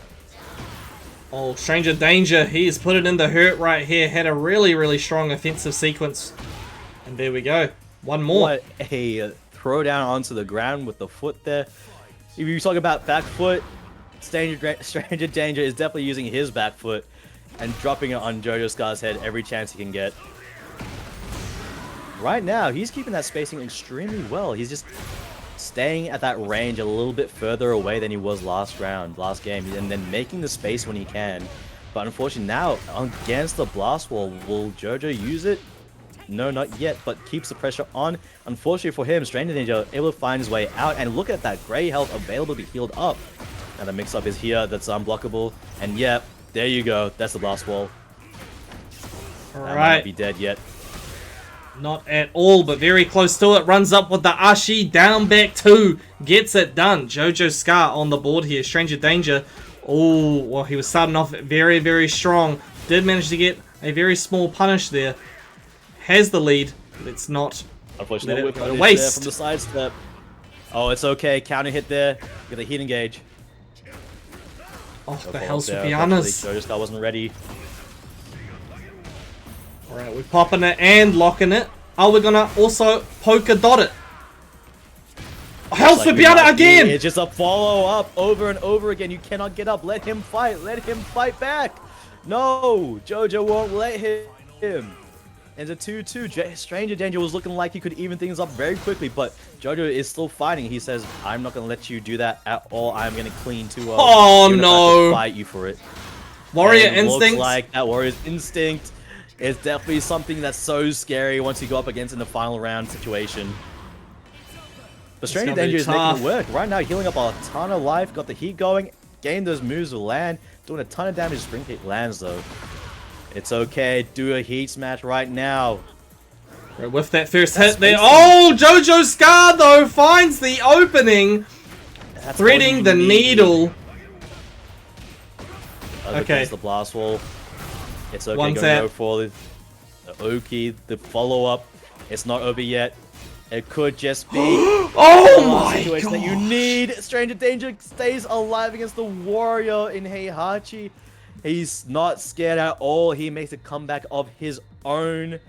Oh, Stranger Danger, he's put it in the hurt right here. Had a really strong offensive sequence. And there we go. One more. What a throw down onto the ground with the foot there. If you talk about back foot, Stranger Danger is definitely using his back foot and dropping it on Jojo Scar's head every chance he can get. Right now, he's keeping that spacing extremely well. He's just staying at that range a little bit further away than he was last game, and then making the space when he can. But unfortunately now, against the blast wall, will Jojo use it? No, not yet, but keeps the pressure on. Unfortunately for him, Stranger Danger able to find his way out, and look at that gray health available to be healed up. Now the mix-up is here, that's unblockable, and yep, there you go, that's the blast wall. That might not be dead yet. Not at all, but very close to it. Runs up with the Ashi, down back 2. Gets it done. Jojo Scar on the board here. Stranger Danger. Oh, well, he was starting off very strong. Did manage to get a very small punish there. Has the lead. Let's not Unfortunately, let it go to waste waste. from the sidestep. Oh, it's okay. Counter hit there. Get a heat engage. Oh, No the hell's with there. Pianas. Jojo Scar wasn't ready. Alright, we're popping it and locking it. Oh, we're gonna also polka dot it. Health for Piana again! It's just a follow-up over and over again. You cannot get up. Let him fight. Let him fight back. No, Jojo won't let him. And it's a 2-2. Stranger Danger was looking like he could even things up very quickly, but Jojo is still fighting. He says, I'm not going to let you do that at all. I'm going to clean 2-0. Oh, even if I have no. to fight you for it. Warrior And it instinct. looks like that Warrior's instinct is definitely something that's so scary once you go up against in the final round situation. But Stranger gonna be Danger is making tough. it work. Right now, healing up a ton of life, got the heat going, gained those moves to land, doing a ton of damage. Spring Kick lands though. It's okay, do a heat smash right now. Right, with that first hit there. Oh, Jojo Scar though finds the opening. That's Threading all the you need. needle. Okay. Okay. The blast wall. It's okay, One going tap. to go for the Oki, the follow-up. It's not over yet. It could just be Oh my situation that you gosh. need. Stranger Danger stays alive against the Warrior in Heihachi. He's not scared at all. He makes a comeback of his own.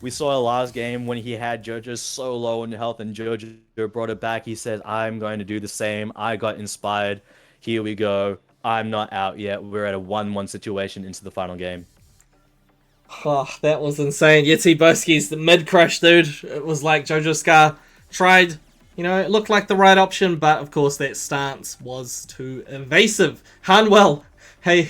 We saw last game when he had JoJo so low in health and JoJo brought it back. He said, I'm going to do the same. I got inspired. Here we go. I'm not out yet. We're at a 1-1 situation into the final game. Oh, that was insane. Yeti Boski's the mid-crush, dude. It was like JoJo Scar tried, you know, it looked like the right option, but of course that stance was too invasive. Hanwell, hey,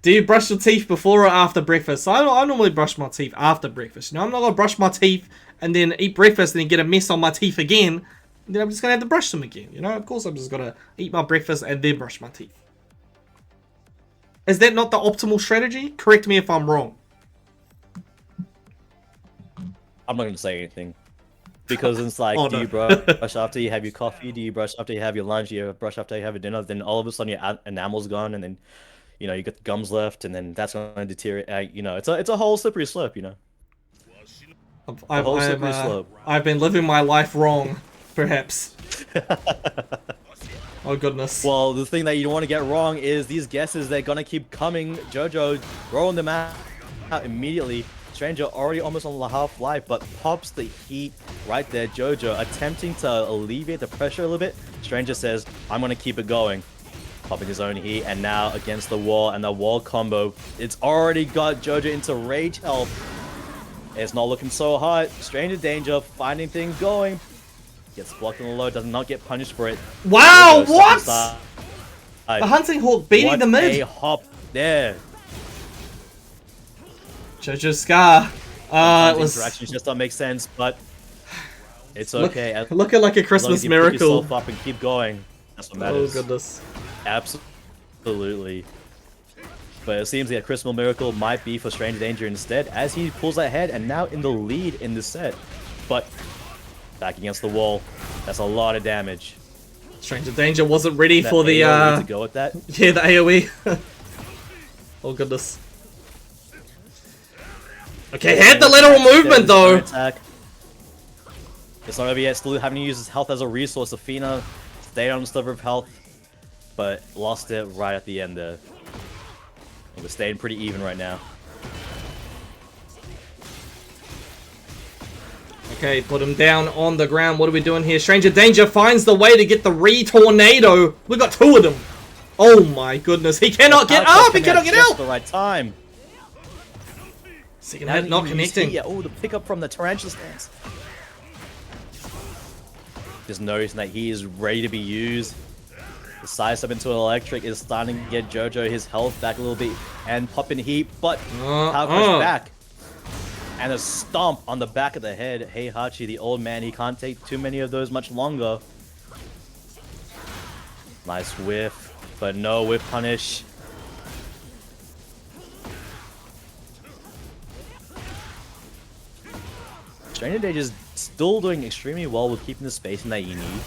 do you brush your teeth before or after breakfast? I normally brush my teeth after breakfast. You know, I'm not going to brush my teeth and then eat breakfast and then get a mess on my teeth again. And then I'm just going to have to brush them again. You know, of course I'm just going to eat my breakfast and then brush my teeth. Is that not the optimal strategy? Correct me if I'm wrong. I'm not going to say anything. Because it's like, Oh, do no. you brush after you have your coffee? Do you brush after you have your lunch? Do you brush after you have your dinner? Then all of a sudden your enamel's gone, and then, you know, you got the gums left, and then that's going to deteriorate. You know, it's a whole slippery slope, you know? I've been living my life wrong, perhaps. Oh, goodness. Well, the thing that you don't want to get wrong is these guesses, they're going to keep coming. JoJo throwing them out immediately. Stranger already almost on the half-life, but pops the heat right there. JoJo attempting to alleviate the pressure a little bit. Stranger says, I'm going to keep it going. Popping his own heat, and now against the wall, and the wall combo. It's already got JoJo into rage health. It's not looking so hot. Stranger Danger finding things going. Gets blocked on the low, does not get punished for it. Wow, JoJo what? steps aside. The Hunting Hawk beating the mid. A hop there. JoJo Scar. It was Interactions just don't make sense, but it's okay. looking like a As long Christmas as you pick miracle. yourself up and keep going. That's what Oh matters. goodness. Absolutely. But it seems that Christmas miracle might be for Stranger Danger instead, as he pulls ahead and now in the lead in the set. But back against the wall, that's a lot of damage. Stranger Danger wasn't ready That for the AoE to go with that. yeah, the AoE. Oh goodness. Okay, had the lateral movement though. Attack. It's not over yet. Still having to use his health as a resource. Athena stayed on the sliver of health, but lost it right at the end there. We're staying pretty even right now. Okay, put him down on the ground. What are we doing here? Stranger Danger finds the way to get the re-tornado. We got two of them. Oh my goodness. He cannot get up. He cannot get Just out. the right time. Second hit not connecting. Yeah, oh, the pickup from the tarantula stance. Just noticing that he is ready to be used. The side step into an electric is starting to get JoJo his health back a little bit and popping heat, but power push back. And a stomp on the back of the head. Heihachi, the old man, he can't take too many of those much longer. Nice whiff, but no whiff punish. Stranger Danger is still doing extremely well with keeping the spacing that you need.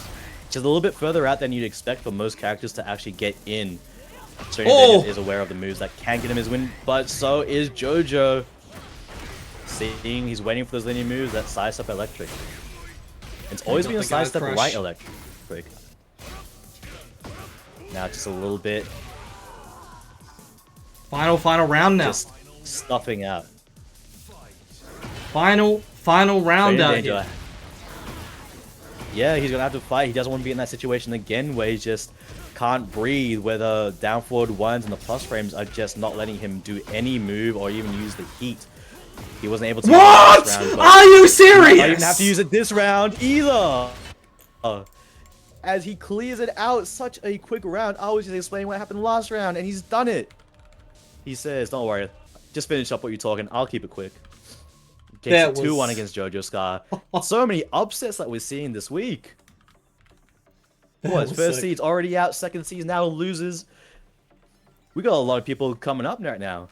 Just a little bit further out than you'd expect for most characters to actually get in. Stranger Danger is aware of the moves that can get him his win, but so is JoJo. Seeing he's waiting for those linear moves that sidestep electric. It's always been a sidestep right electric. Now just a little bit. Final round now. Just stuffing out. Final round out here. Yeah, he's gonna have to fight. He doesn't want to be in that situation again where he just can't breathe, where the down forward ones and the plus frames are just not letting him do any move or even use the heat. He wasn't able to. What? Use it this round, Are you serious? I didn't have to use it this round either. As he clears it out, such a quick round. I was just explaining what happened last round, and he's done it. He says, "Don't worry, just finish up what you're talking. I'll keep it quick." Gets 2-1 against JoJo Scar. So many upsets that we're seeing this week. What, first seed's already out, second seed's now loses. We got a lot of people coming up right now.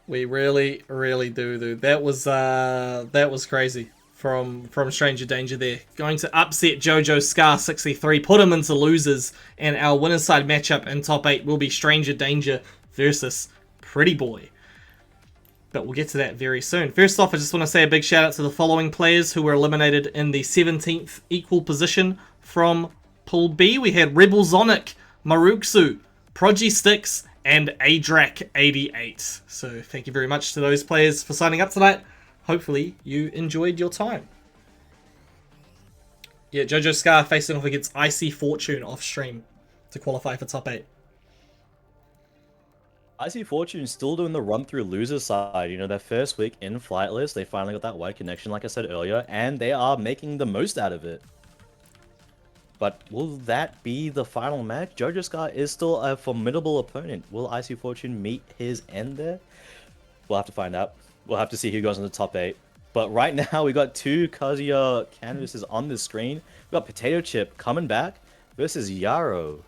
We really do, dude. That was crazy from Stranger Danger there. Going to upset JoJo Scar 63, put him into losers, and our winner's side matchup in top 8 will be Stranger Danger versus Pretty Boy. but we'll get to that very soon. First off, I just want to say a big shout out to the following players who were eliminated in the 17th equal position from Pool B. We had Rebel Zonic, Maruksu, Progistix, and Adrak88. So thank you very much to those players for signing up tonight. Hopefully you enjoyed your time. Yeah, Jojo Scar facing off against Icy Fortune off stream to qualify for top 8. Icy Fortune still doing the run through loser side. You know, their first week in Flightless, they finally got that white connection, like I said earlier, and they are making the most out of it. But will that be the final match? Jojo Scar is still a formidable opponent. Will Icy Fortune meet his end there? We'll have to find out. We'll have to see who goes in the top 8. But right now, we got two Kazuya canvases on the screen. We got Potato Chip coming back versus Yarrow.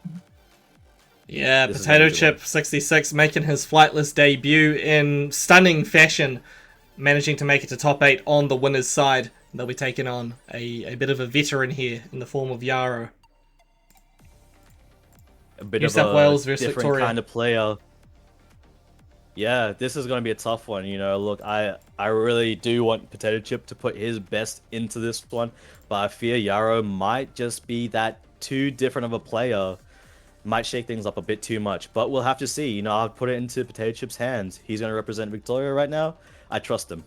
Yeah, Potato Chip 66 making his Flightless debut in stunning fashion, managing to make it to top 8 on the winner's side. They'll be taking on a bit of a veteran here in the form of Yarrow. A bit New of South a Wales versus different Victoria. kind of player. Yeah, this is going to be a tough one. You know, look, I really do want Potato Chip to put his best into this one, but I fear Yarrow might just be that too different of a player. Might shake things up a bit too much, but we'll have to see. You know, I'll put it into Potato Chip's hands. He's going to represent Victoria right now. I trust him.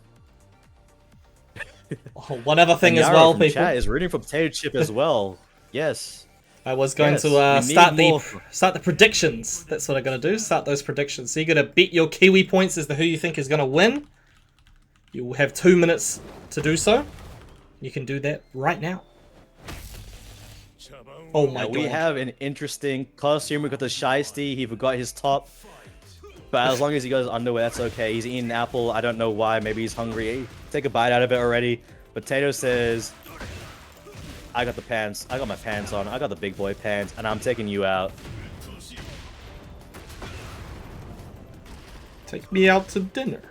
Oh, one other thing And as Yarrow well, from people. chat is rooting for Potato Chip as well. Yes. I was going Yes, to we need start the predictions. That's what I'm going to do. Start those predictions. So you got to bet your Kiwi points as to who you think is going to win. You will have 2 minutes to do so. You can do that right now. Oh my Now, god. we have an interesting costume. We got the Shiesty. He forgot his top. But as long as he goes underwear, that's okay. He's eating an apple. I don't know why. Maybe he's hungry. Take a bite out of it already. Potato says, I got the pants. I got my pants on. I got the big boy pants. And I'm taking you out. Take me out to dinner.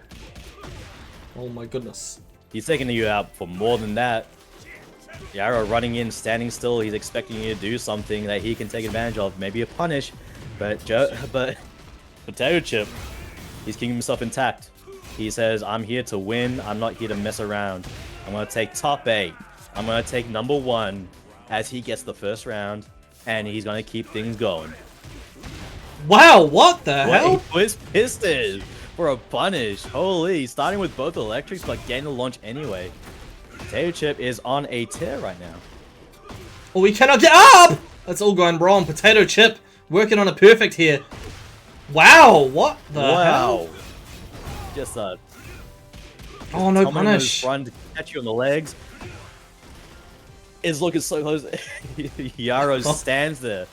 Oh my goodness. He's taking you out for more than that. Yarrow running in, standing still. He's expecting you to do something that he can take advantage of. Maybe a punish. But Potato Chip, he's keeping himself intact. He says, I'm here to win. I'm not here to mess around. I'm going to take top 8. I'm going to take number 1 as he gets the first round. And he's going to keep things going. Wow, what the hell? He was pissed for a punish. Holy, starting with both electrics, but getting the launch anyway. Potato Chip is on a tear right now. Oh, we cannot get up! That's all going wrong. Potato Chip working on a perfect here. Wow, what the hell? Just Oh, no punish. Run to catch you on the legs. Is looking so close. Yarrow stands there,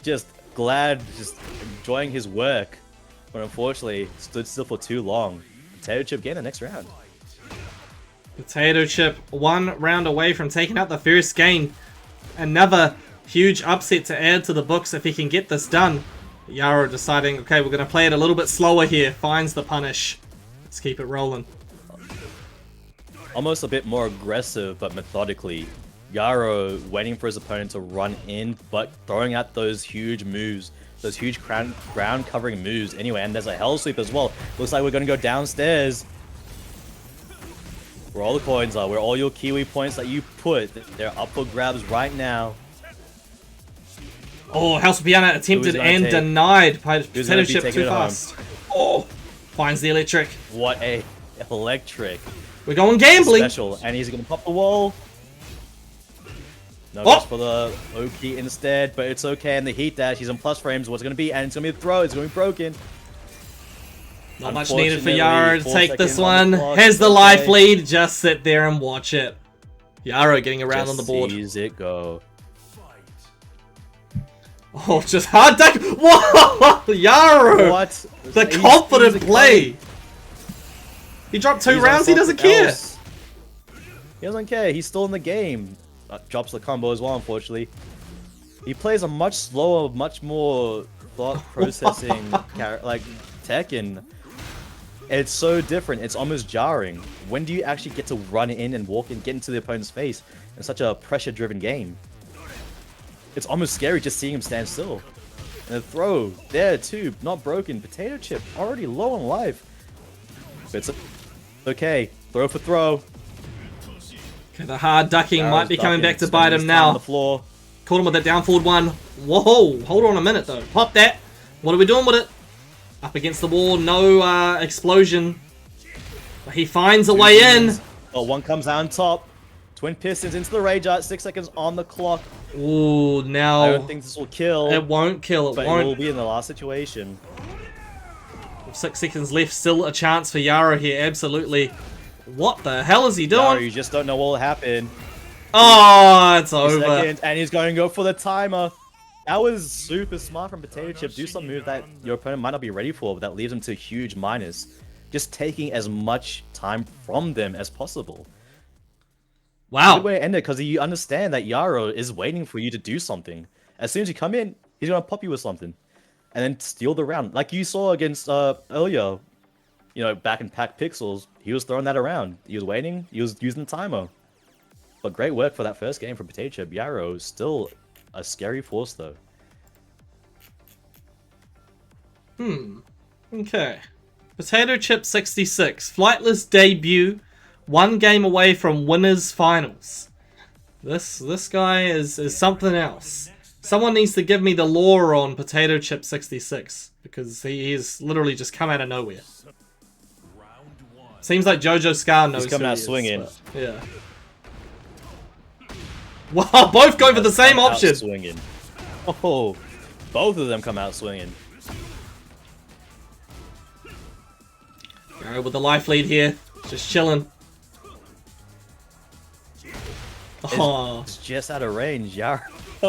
just glad, just enjoying his work, but unfortunately stood still for too long. Potato Chip getting the next round. Potato Chip 1 round away from taking out the first game. Another huge upset to add to the books if he can get this done. Yarrow deciding, okay, we're going to play it a little bit slower here. Finds the punish. Let's keep it rolling. Almost a bit more aggressive, but methodically. Yarrow waiting for his opponent to run in, but throwing out those huge moves. Those huge ground covering moves anyway. And there's a hell sweep as well. Looks like we're going to go downstairs. Where all the coins are, where all your Kiwi points that you put, they're up for grabs right now. Oh, House Piana attempted and denied. Potato Chip too fast. Oh, finds the electric. What a electric. We're going gambling. Special, and he's gonna pop the wall. No, goes for the Oki instead, but it's okay. And the heat dash, he's on plus frames. What's it gonna be? And it's gonna be a throw. It's gonna be broken. Not much needed for Yarrow to take this one. Has the life lead. Just sit there and watch it. Yarrow getting around on the board. Sees it go. Oh, just hard deck. Whoa! Yarrow! What? The confident play. He dropped 2 rounds. He doesn't care. He doesn't care. He's still in the game. Drops the combo as well, unfortunately. He plays a much slower, much more thought processing like Tekken. It's so different. It's almost jarring. When do you actually get to run in and walk and get into the opponent's face in such a pressure-driven game? It's almost scary just seeing him stand still. And the throw there too, not broken. Potato Chip already low on life. It's okay. Throw for throw. Okay, the hard ducking Arah's might be coming ducking, back to spending bite his him time on now. the floor. Caught him with that down forward one. Whoa, hold on a minute though. Pop that. What are we doing with it? Up against the wall, no explosion. But he finds a way in. Oh, one comes out on top. Twin Pistons into the Rage Art. 6 seconds on the clock. Ooh, now I don't think this will kill. it won't kill. It but won't. it will be in the last situation. With 6 seconds left, still a chance for Yara here. Absolutely. What the hell is he doing? Yara, you just don't know what will happen. Oh, it's over. Seconds, and he's going to go for the timer. That was super smart from Potato Chip. Do some move that your opponent might not be ready for, but that leaves them to a huge minus. Just taking as much time from them as possible. Wow. Good way to end it, because you understand that Yaro is waiting for you to do something. As soon as you come in, he's going to pop you with something. And then steal the round. Like you saw against earlier, you know, back in Pack Pixels, he was throwing that around. He was waiting, he was using the timer. But great work for that first game from Potato Chip. Yaro is still a scary force, though. Okay. Potato Chip 66. Flightless debut. 1 game away from winners finals. This guy is something else. Someone needs to give me the lore on Potato Chip 66. Because he's literally just come out of nowhere. Seems like Jojo Scar knows He's coming who out he is, swinging. but, yeah. Wow, both go for the same Out option. swinging. Oh, both of them come out swinging. Alright, with the life lead here. Just chilling. Oh. It's just out of range. Yaro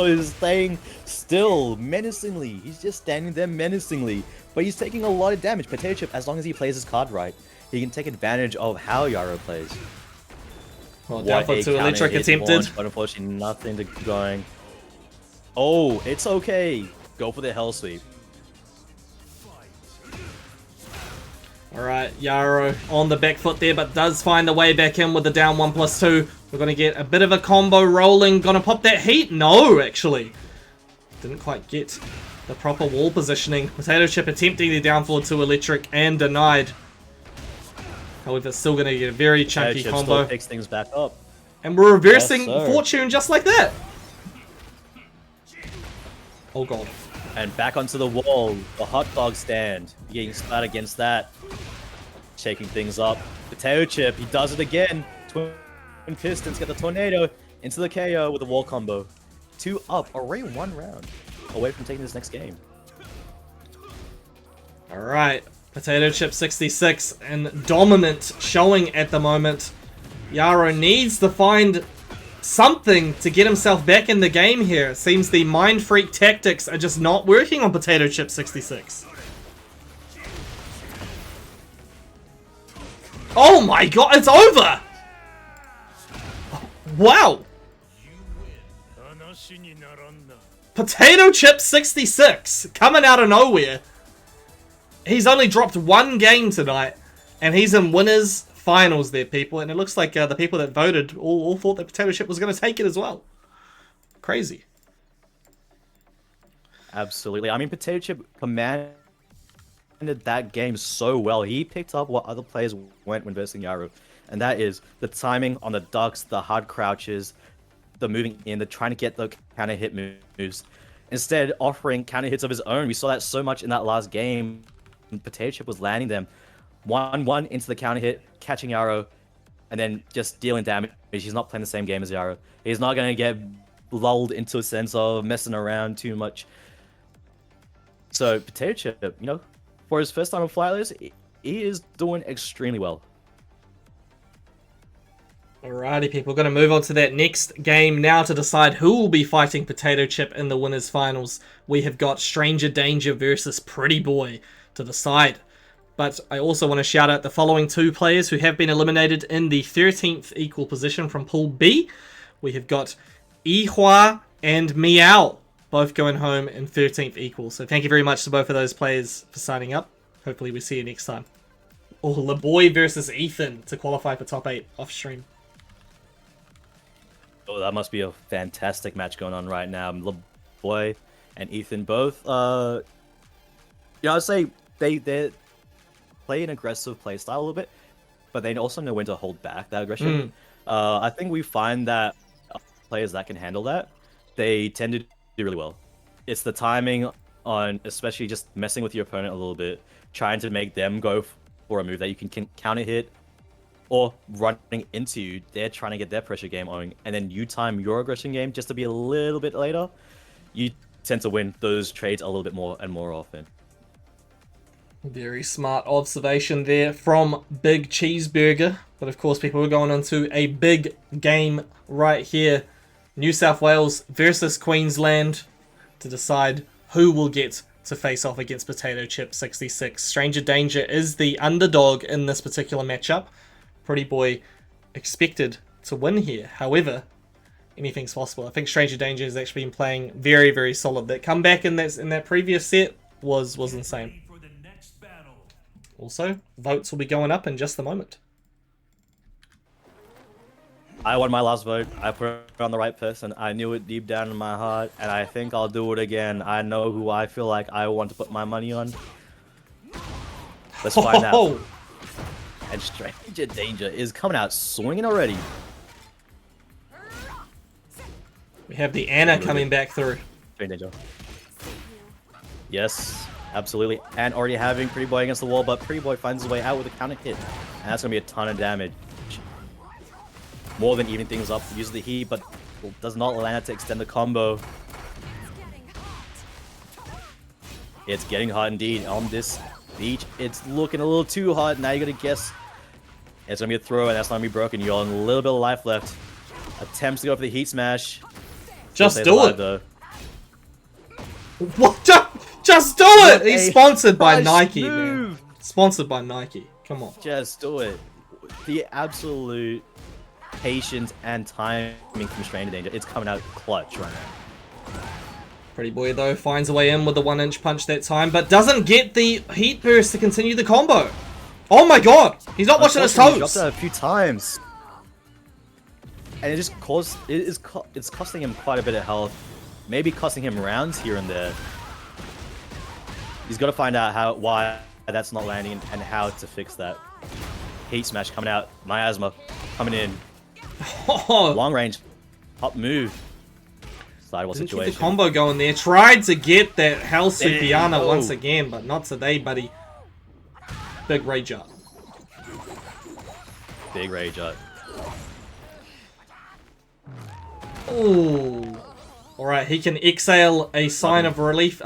is staying still menacingly. He's just standing there menacingly. But he's taking a lot of damage. Potato Chip, as long as he plays his card right, he can take advantage of how Yaro plays. Well, down for 2 electric attempted. Launch, but unfortunately nothing to going. Oh, it's okay. Go for the hell sweep. Alright, Yaro on the back foot there, but does find the way back in with the down 1+2. We're going to get a bit of a combo rolling. Gonna pop that heat? No, actually. Didn't quite get the proper wall positioning. Potato Chip attempting the down forward 2 electric and denied. However, still going to get a very chunky Chip combo. still picks things back up. And we're reversing Yes, sir. fortune just like that. Oh god. And back onto the wall. The hot dog stand. Getting spat against that. Shaking things up. Potato Chip, he does it again. Twin Pistons get the tornado into the KO with a wall combo. 2 up, already 1 round away from taking this next game. Alright. Potato Chip 66 and dominant showing at the moment. Yaro needs to find something to get himself back in the game here. It seems the Mind Freak tactics are just not working on Potato Chip 66. Oh my god, it's over! Wow! Potato Chip 66 coming out of nowhere. He's only dropped 1 game tonight, and he's in winners finals there, people. And it looks like the people that voted all thought that Potato Chip was going to take it as well. Crazy. Absolutely. I mean, Potato Chip commanded that game so well. He picked up what other players went when versing Yaro. And that is the timing on the ducks, the hard crouches, the moving in, the trying to get the counter hit moves. Instead, offering counter hits of his own. We saw that so much in that last game. Potato Chip was landing them 1-1 into the counter hit, catching Yaro, and then just dealing damage. He's not playing the same game as Yaro. He's not going to get lulled into a sense of messing around too much. So Potato Chip, you know, for his first time on Flightless, he is doing extremely well. Alrighty, people. We're going to move on to that next game now to decide who will be fighting Potato Chip in the winners finals. We have got Stranger Danger versus Pretty Boy to decide. But I also want to shout out the following 2 players who have been eliminated in the 13th equal position from Pool B. We have got Ihua and Meow, both going home in 13th equal. So thank you very much to both of those players for signing up. Hopefully we see you next time. Or LeBoy versus Ethan to qualify for top 8 off stream. Oh, that must be a fantastic match going on right now. LeBoy and Ethan both, I'd say they're play an aggressive play style a little bit, but they also know when to hold back that aggression. I think we find that players that can handle that, they tend to do really well. It's the timing on, especially just messing with your opponent a little bit, trying to make them go for a move that you can counter hit, or running into you. They're trying to get their pressure game on, and then you time your aggression game just to be a little bit later. You tend to win those trades a little bit more and more often. Very smart observation there from Big Cheeseburger. But of course, people are going into a big game right here. New South Wales versus Queensland to decide who will get to face off against Potato Chip 66. Stranger Danger is the underdog in this particular matchup. Pretty Boy expected to win here. However, anything's possible. I think Stranger Danger has actually been playing very, very solid. That comeback in that previous set was insane. Also, votes will be going up in just a moment. I won my last vote. I put it on the right person. I knew it deep down in my heart, and I think I'll do it again. I know who I feel like I want to put my money on. Let's find out. And Stranger Danger is coming out swinging already. We have the Anna coming back through. Stranger Danger. Yes, absolutely. And already having Pretty Boy against the wall, but Pretty Boy finds his way out with a counter hit. And that's going to be a ton of damage. More than even things up. Uses the heat, but does not land to extend the combo. It's getting hot indeed on this beach. It's looking a little too hot. Now you got to guess. It's going to be a throw, and that's not going to be broken. You're on a little bit of life left. Attempts to go for the heat smash. Just do it. Though. What? Just do it! He's sponsored by Nike, man. Sponsored by Nike. Come on. Just do it. The absolute patience and timing from Stranger Danger. It's coming out clutch right now. Pretty Boy, though, finds a way in with the 1-inch punch that time, but doesn't get the heat burst to continue the combo. Oh my god! He's not watching his toes! He dropped that a few times. And it just it's costing him quite a bit of health. Maybe costing him rounds here and there. He's got to find out why that's not landing and how to fix that. Heat smash coming out. Miasma coming in. Long range. Up move. Sidewall situation. Keep the combo going there. Tried to get that Hell Supiana once again, but not today, buddy. Big rage up. Big rage up. Ooh. Alright, he can exhale a sigh of relief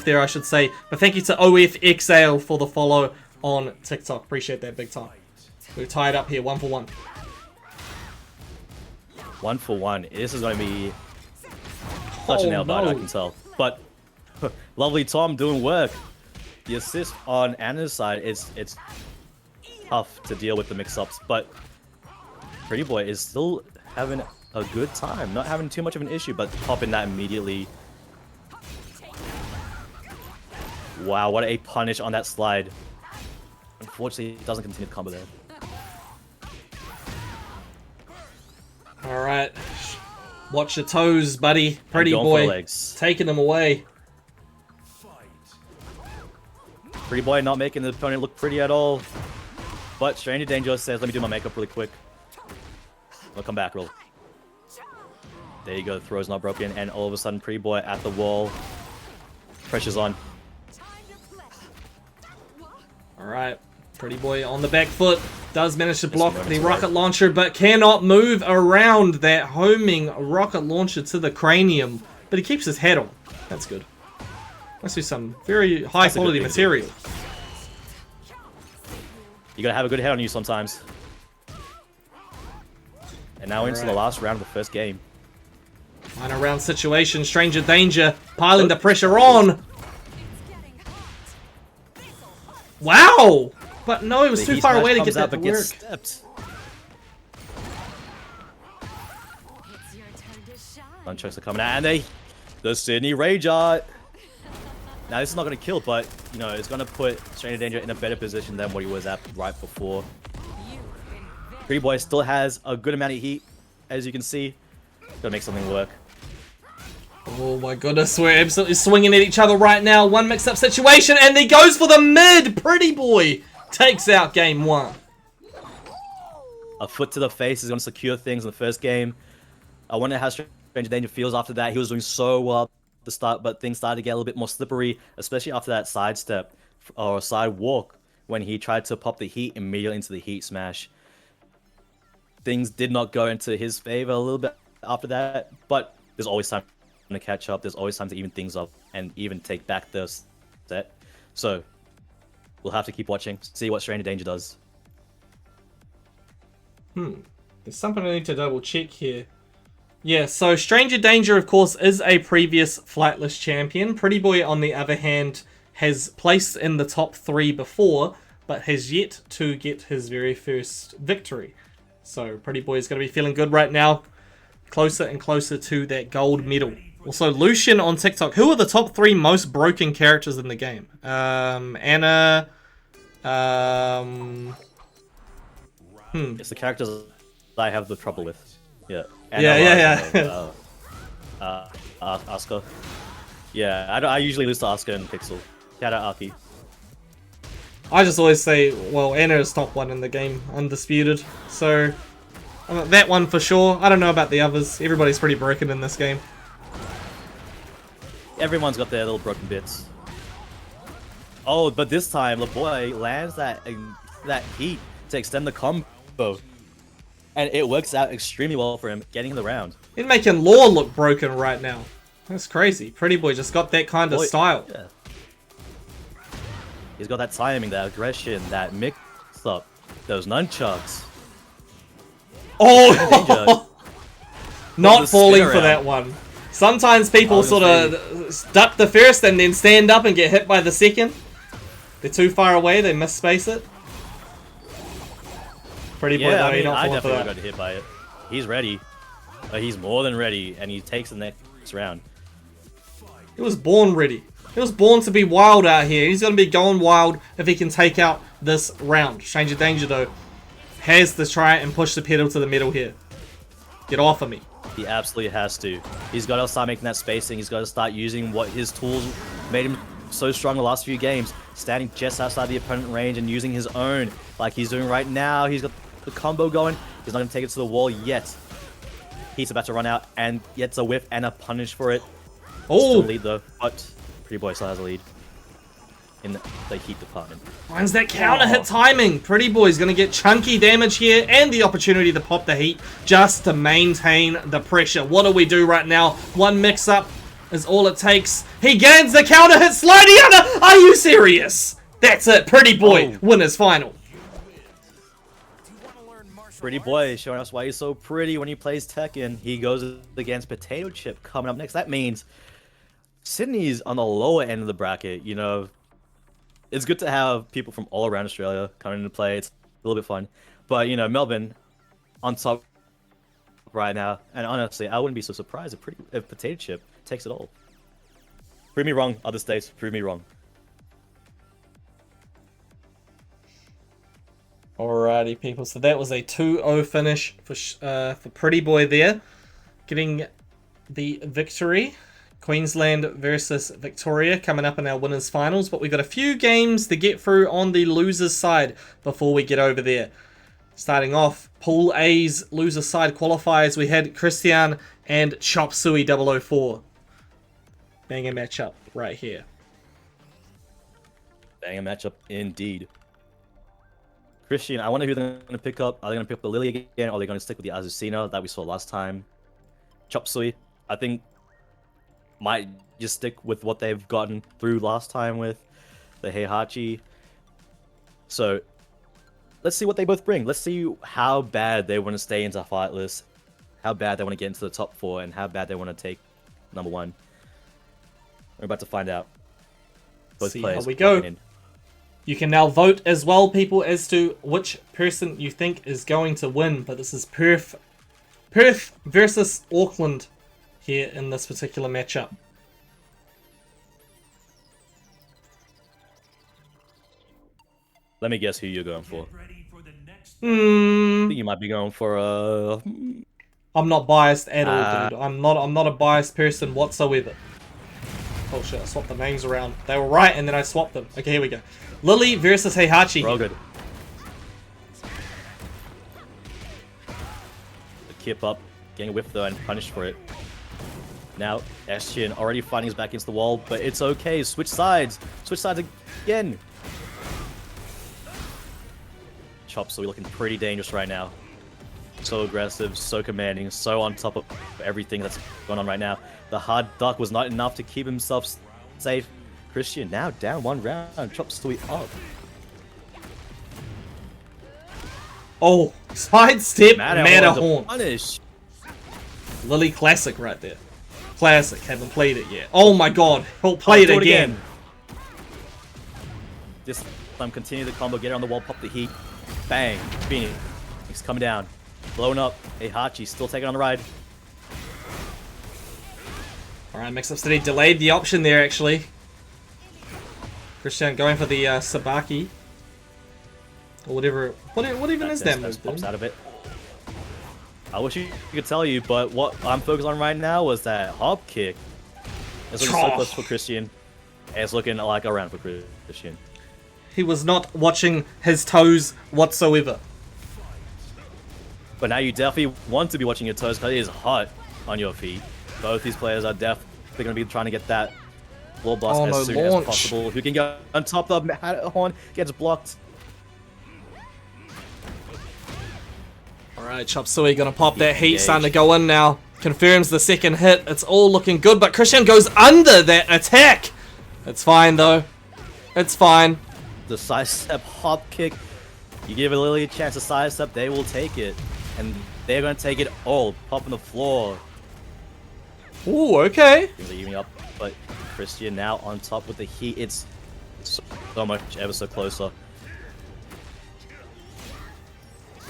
there, I should say. But thank you to OF Exhale for the follow on TikTok. Appreciate that big time. We're tied up here, 1 for 1. 1 for 1. This is going to be such a nail biter, I can tell. But lovely Tom doing work. The assist on Anna's side it's tough to deal with the mix-ups, but Pretty Boy is still having a good time, not having too much of an issue, but popping that immediately. Wow, what a punish on that slide. Unfortunately, it doesn't continue the combo there. Alright. Watch your toes, buddy. Pretty Boy taking them away. Pretty Boy not making the opponent look pretty at all. But Stranger Danger says, let me do my makeup really quick. I'll come back, roll. There you go, throw's not broken, and all of a sudden Pretty Boy at the wall. Pressure's on. Alright, Pretty Boy on the back foot. Does manage to block the rocket launcher, but cannot move around that homing rocket launcher to the cranium. But he keeps his head on. That's good. Must be some very high quality material. You gotta have a good head on you sometimes. And now into the last round of the first game. Minor round situation, Stranger Danger piling the pressure on. Wow! But no, it was too far away to get that to work. Stepped. Nunchucks are coming out, and the Sydney Rage Art. Now this is not going to kill, but you know it's going to put Stranger Danger in a better position than what he was at right before. Pretty Boy still has a good amount of heat, as you can see. Gotta make something work. Oh my goodness, we're absolutely swinging at each other right now. One mix-up situation, and he goes for the mid. Pretty Boy takes out game 1. A foot to the face is going to secure things in the first game. I wonder how Stranger Danger feels after that. He was doing so well at the start, but things started to get a little bit more slippery, especially after that sidestep or side walk when he tried to pop the heat immediately into the heat smash. Things did not go into his favor a little bit after that, but there's always time to catch up. There's always time to even things up and even take back the set. So we'll have to keep watching, see what Stranger Danger does. There's something I need to double check here. Yeah, so Stranger Danger, of course, is a previous Flightless champion. Pretty Boy, on the other hand, has placed in the top 3 before, but has yet to get his very first victory. So Pretty Boy is going to be feeling good right now. Closer and closer to that gold medal. Also, Lucian on TikTok. Who are the top 3 most broken characters in the game? Anna... It's the characters I have the trouble with. Yeah. Yeah. Asuka. Yeah, I usually lose to Asuka and Pixel. Shout out Aki. I just always say, well, Anna is top 1 in the game, undisputed. So, that one for sure. I don't know about the others. Everybody's pretty broken in this game. Everyone's got their little broken bits. Oh, but this time, the boy lands that heat to extend the combo. And it works out extremely well for him, getting the round. He's making Law look broken right now. That's crazy. Pretty Boy just got that kind of style. Yeah. He's got that timing, that aggression, that mix-up, those nunchucks. Oh! Not falling for around. that one. Sometimes people sort of duck the first and then stand up and get hit by the second. They're too far away, they misspace it. Pretty Boy, Yeah, though, you're not I falling for definitely that. got hit by it. He's ready. He's more than ready, and he takes the next round. He was born ready. He was born to be wild out here. He's going to be going wild if he can take out this round. Stranger Danger, though, has to try and push the pedal to the metal here. Get off of me. He absolutely has to. He's got to start making that spacing. He's got to start using what his tools made him so strong the last few games. Standing just outside the opponent range and using his own, like he's doing right now. He's got the combo going. He's not going to take it to the wall yet. He's about to run out and gets a whiff and a punish for it. Oh! Still lead though, but Pretty Boy still has a lead in the heat department. Finds that counter hit timing. Pretty Boy's going to get chunky damage here and the opportunity to pop the heat just to maintain the pressure. What do we do right now? One mix-up is all it takes. He gains the counter hit, sliding under. Are you serious? That's it. Pretty Boy, winners final. Pretty Boy showing us why he's so pretty when he plays Tekken. He goes against Potato Chip coming up next. That means Sydney's on the lower end of the bracket. You know, it's good to have people from all around Australia coming into play. It's a little bit fun. But, you know, Melbourne on top right now. And honestly, I wouldn't be so surprised if Potato Chip takes it all. Prove me wrong, other states. Prove me wrong. Alrighty, people. So that was a 2-0 finish for Pretty Boy there. Getting the victory. Queensland versus Victoria coming up in our winners finals. But we've got a few games to get through on the losers side before we get over there. Starting off, Pool A's loser side qualifiers. We had Christian and Chop Suey 004. Banging matchup right here. Banging matchup indeed. Christian, I wonder who they're going to pick up. Are they going to pick up the Lily again, or are they going to stick with the Azucena that we saw last time? Chop Suey, I think, might just stick with what they've gotten through last time with the Heihachi. So, let's see what they both bring. Let's see how bad they want to stay into Flightless, how bad they want to get into the top 4, and how bad they want to take number 1. We're about to find out. Both See players how we go. in. You can now vote as well, people, as to which person you think is going to win. But this is Perth versus Auckland here in this particular matchup. Let me guess who you're going for. Get ready for the next I think you might be going for I'm not biased at all, dude. I'm not a biased person whatsoever. Oh shit, I swapped the names around. They were right and then I swapped them. Okay, here we go. Lily versus Heihachi. Real good. The kip up, getting a whiff though and punished for it. Now, Estian already fighting his back against the wall, but it's okay. Switch sides. Switch sides again. Chop Suey looking pretty dangerous right now. So aggressive, so commanding, so on top of everything that's going on right now. The hard duck was not enough to keep himself safe. Christian now down 1 round. Chop Suey up. Oh, sidestep Matterhorn. Matterhorn. Punish. Lily classic right there. Classic. Haven't played it yet. Oh my god. He'll play it again. This time continue the combo. Get it on the wall. Pop the heat. Bang. Phoenix. He's coming down. Blowing up. Heihachi still taking on the ride. Alright, Mix Up City delayed the option there actually. Christian going for the Sabaki. Or whatever. What even is that move? Pops out of it. I wish you could tell you, but what I'm focused on right now was that hop kick. It's looking so close for Christian. And it's looking like a round for Christian. He was not watching his toes whatsoever. But now you definitely want to be watching your toes because it is hot on your feet. Both these players are definitely going to be trying to get that wall blast as soon as possible. Who can get on top of the Matterhorn gets blocked. Alright, Chop Suey gonna pop that heat, starting to go in now. Confirms the second hit. It's all looking good, but Christian goes under that attack. It's fine though. It's fine. The sidestep hop kick. You give Lily a chance to sidestep, they will take it. And they're gonna take it all. Pop on the floor. Ooh, okay. Things are evening up, but Christian now on top with the heat. It's so much ever so closer.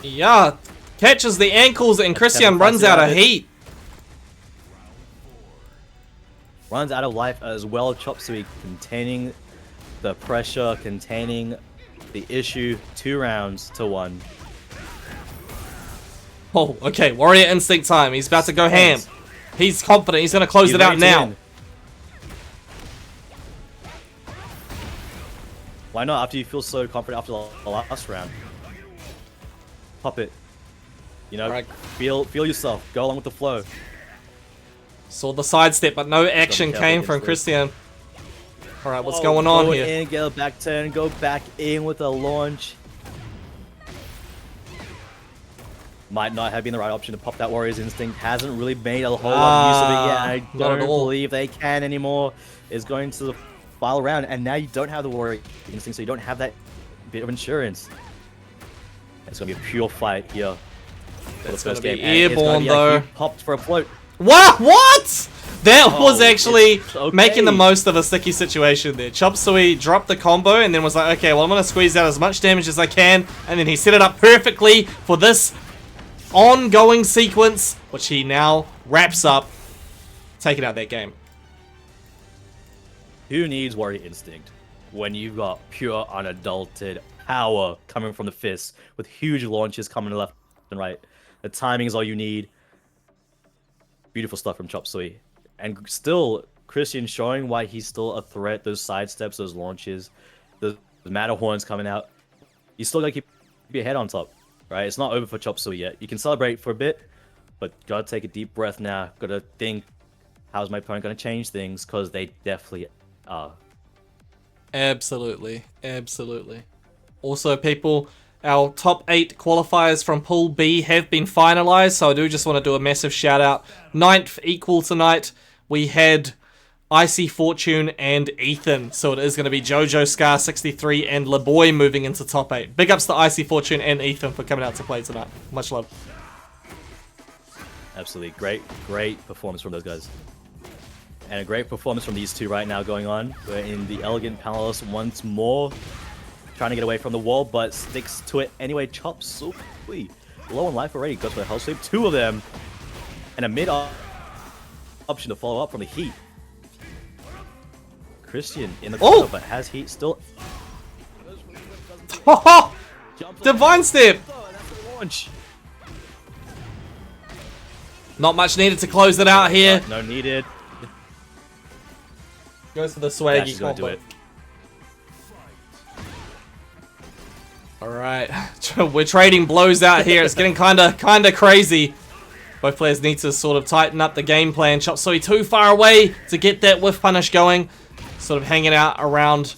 Yeah. Catches the ankles and Christian runs out of heat. Runs out of life as well. Chop Suey containing the pressure, containing the issue. 2 rounds to 1. Oh, okay. Warrior Instinct time. He's about to go ham. He's confident. He's going to close it out now. Why not after you feel so confident after the last round? Pop it. You know, right. feel yourself. Go along with the flow. Saw the sidestep, but no action came from Christian. Alright, what's going on here? Go in, get a back turn, go back in with a launch. Might not have been the right option to pop that Warrior's Instinct. Hasn't really made a whole lot of use of it yet. I don't believe they can anymore. Is going to the final round, and now you don't have the Warrior Instinct, so you don't have that bit of insurance. It's going to be a pure fight here. It's going to be airborne though. Popped for a float. What? That was actually okay. making the most of a sticky situation there. Chop Suey dropped the combo and then was like, okay, well, I'm going to squeeze out as much damage as I can. And then he set it up perfectly for this ongoing sequence, which he now wraps up, taking out that game. Who needs Warrior Instinct when you've got pure, unadulterated power coming from the fists with huge launches coming left and right? The timing is all you need. Beautiful stuff from Chop Suey. And still, Christian showing why he's still a threat. Those sidesteps, those launches, the Matterhorns coming out. You still gotta keep your head on top, right? It's not over for Chop Suey yet. You can celebrate for a bit, but gotta take a deep breath now. Gotta think, how's my opponent gonna change things? Because they definitely are. Absolutely. Absolutely. Also, people, our top 8 qualifiers from Pool B have been finalized, so I do just want to do a massive shout out. 9th equal tonight, we had Icy Fortune and Ethan, so it is going to be Jojo Scar 63 and LeBoy moving into top 8. Big ups to Icy Fortune and Ethan for coming out to play tonight. Much love. Absolutely. Great performance from those guys. And a great performance from these two right now going on. We're in the Elegant Palace once more. Trying to get away from the wall, but sticks to it anyway. Chop Suey. Low on life already. Goes for the hell sweep. 2 of them. And a mid option to follow up from the heat. Christian in the corner, but has heat still. Divine Step! Launch. Not much needed to close it out here. No needed. Goes for the Yeah, swaggy she's gonna do combo. it. Alright, we're trading blows out here. It's getting kinda crazy. Both players need to sort of tighten up the game plan. Chop Suey too far away to get that whiff punish going. Sort of hanging out around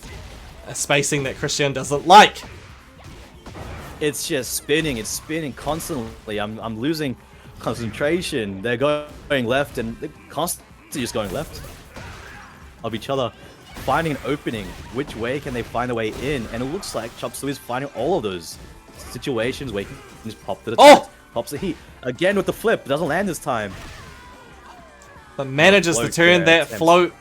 a spacing that Christian doesn't like. It's just spinning. It's spinning constantly. I'm losing concentration. They're going left and they're constantly just going left of each other, finding an opening. Which way can they find a way in? And it looks like Chop Suey is finding all of those situations where he can just pop to the top, pops the heat. Again with the flip, doesn't land this time. But manages to Float turn there, that float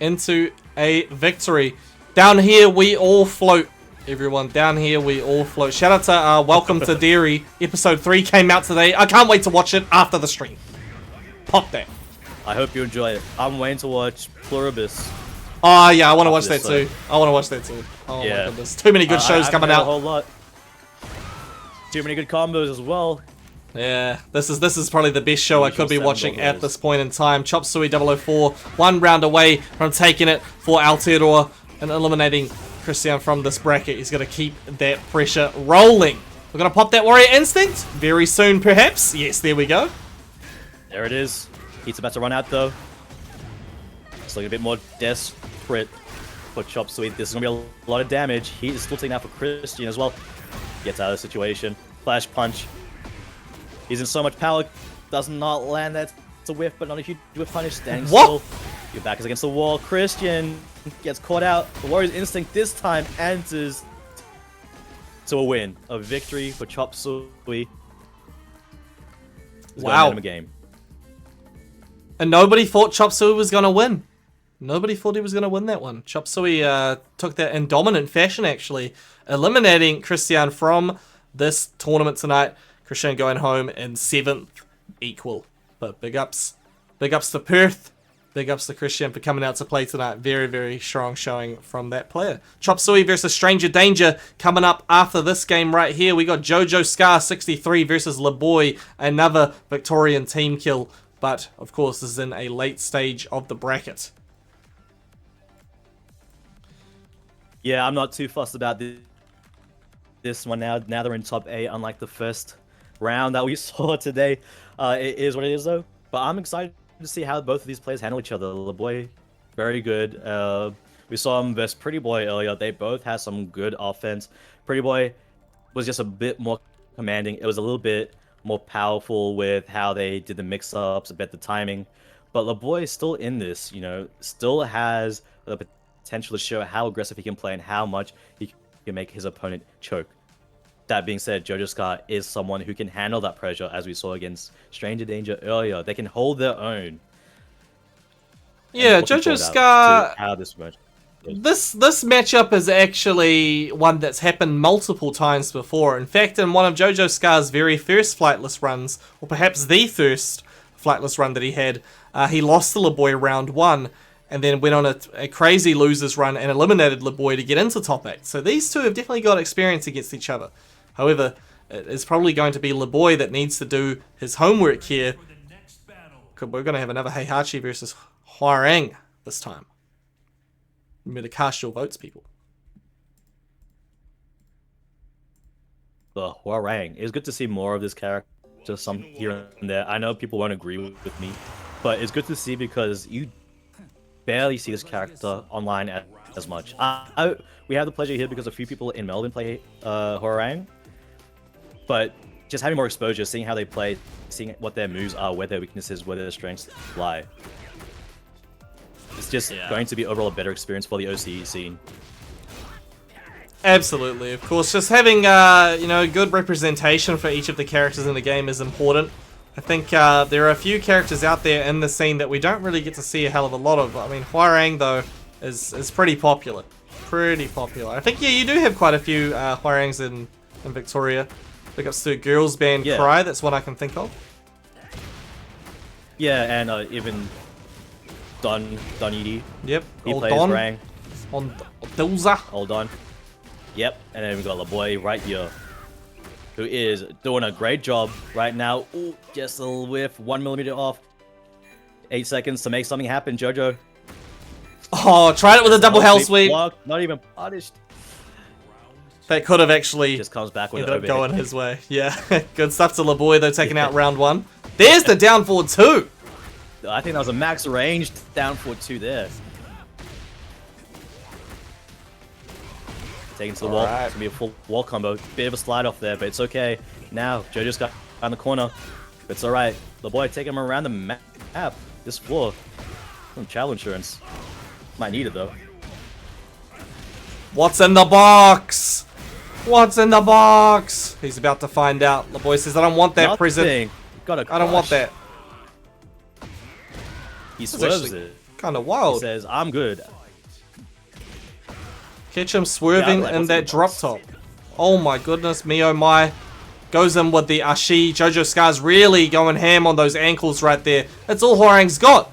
into a victory. Down here we all float. Everyone, down here we all float. Shout out to Welcome to Dairy. Episode 3 came out today. I can't wait to watch it after the stream. Pop that. I hope you enjoy it. I'm waiting to watch Pluribus. Oh yeah, I want to watch After that this, too. I want to watch that too. Oh Yeah. my goodness. Too many good shows I coming heard a out. whole lot. Too many good combos as well. Yeah, this is probably the best show I could be Usual watching seven at this point in time. Chop Suey 004, 1 round away from taking it for Aotearoa and eliminating Christian from this bracket. He's going to keep that pressure rolling. We're going to pop that Warrior Instinct very soon, perhaps. Yes, there we go. There it is. Heat's about to run out though. It's looking a bit more desperate for Chop Suey. This is going to be a lot of damage. Heat is still taking out for Christian as well. Gets out of the situation. Flash punch. He's in so much power. Does not land that. It's a whiff, but not a huge whiff punish. Standing What? still. Your back is against the wall. Christian gets caught out. The Warrior's Instinct this time enters to a win. A victory for Chop Suey. He's Wow. going to end the game. And nobody thought Chop Suey was going to win. Nobody thought he was going to win that one. Chop Suey took that in dominant fashion, actually, eliminating Christian from this tournament tonight. Christian going home in 7th equal. But big ups to Perth. Big ups to Christian for coming out to play tonight. Very, very strong showing from that player. Chop Suey versus Stranger Danger coming up after this game right here. We got Jojo Scar 63 versus LeBoy, another Victorian team kill. But, of course, this is in a late stage of the bracket. Yeah, I'm not too fussed about this one now. Now they're in top 8, unlike the first round that we saw today. It is what it is, though. But I'm excited to see how both of these players handle each other. LeBoy, very good. We saw him versus Pretty Boy earlier. They both had some good offense. Pretty Boy was just a bit more commanding. It was a little bit more powerful with how they did the mix-ups, a bit the timing. But LeBoy is still in this, you know, still has the potential to show how aggressive he can play and how much he can make his opponent choke. That being said, Jojo Scar is someone who can handle that pressure, as we saw against Stranger Danger earlier. They can hold their own. Yeah, Looking Jojo forward Scar. to how this match. This matchup is actually one that's happened multiple times before. In fact, in one of Jojo Scar's very first Flightless runs, or perhaps the first Flightless run that he had, he lost to LeBoy round 1, and then went on a crazy losers run and eliminated LeBoy to get into top 8. So these two have definitely got experience against each other. However, it is probably going to be LeBoy that needs to do his homework here. For the next battle. We're going to have another Heihachi versus Hwarang this time. Remember to cast your votes, people. The Hwarang. It's good to see more of this character, some here and there. I know people won't agree with me, but it's good to see because you barely see this character online as much. We have the pleasure here because a few people in Melbourne play Hwarang, but just having more exposure, seeing how they play, seeing what their moves are, where their weaknesses, where their strengths lie. It's just going to be overall a better experience for the OCE scene. Absolutely, of course. Just having, you know, good representation for each of the characters in the game is important. I think there are a few characters out there in the scene that we don't really get to see a hell of a lot of. I mean, Hwarang, though, is pretty popular. Pretty popular. I think, yeah, you do have quite a few Hwarangs in Victoria. Big ups to Girls Band Cry, that's one I can think of. Yeah, and even Don Edie. Yep, He old plays Don. Rang. On Dilza. Hold on. Yep, and then we got LeBoy right here, who is doing a great job right now. Ooh, just a little whiff, 1 millimeter off. 8 seconds to make something happen, Jojo. Oh, tried it with a double hell sweep. Blocked, not even punished. That could have actually Just comes back with ended an up going overhit. his way. Yeah, good stuff to LeBoy though, taking out round 1. There's the down forward 2. I think that was a max range down for 2 there. Taking to the wall. Alright. It's gonna be a full wall combo. Bit of a slide off there, but it's okay. Now, JoJo's got on the corner. It's alright. LeBoy taking him around the map. This floor. Some travel insurance. Might need it though. What's in the box? What's in the box? He's about to find out. LeBoy says, I don't want that present. Got a I don't want that. He This is swerves actually it. kind of He wild. says, I'm good. Catch him swerving Yeah, like, in what's that in the drop box? top. Oh my goodness, me oh my. Goes in with the Ashi. Jojo Scar's really going ham on those ankles right there. That's all Hwoarang's got.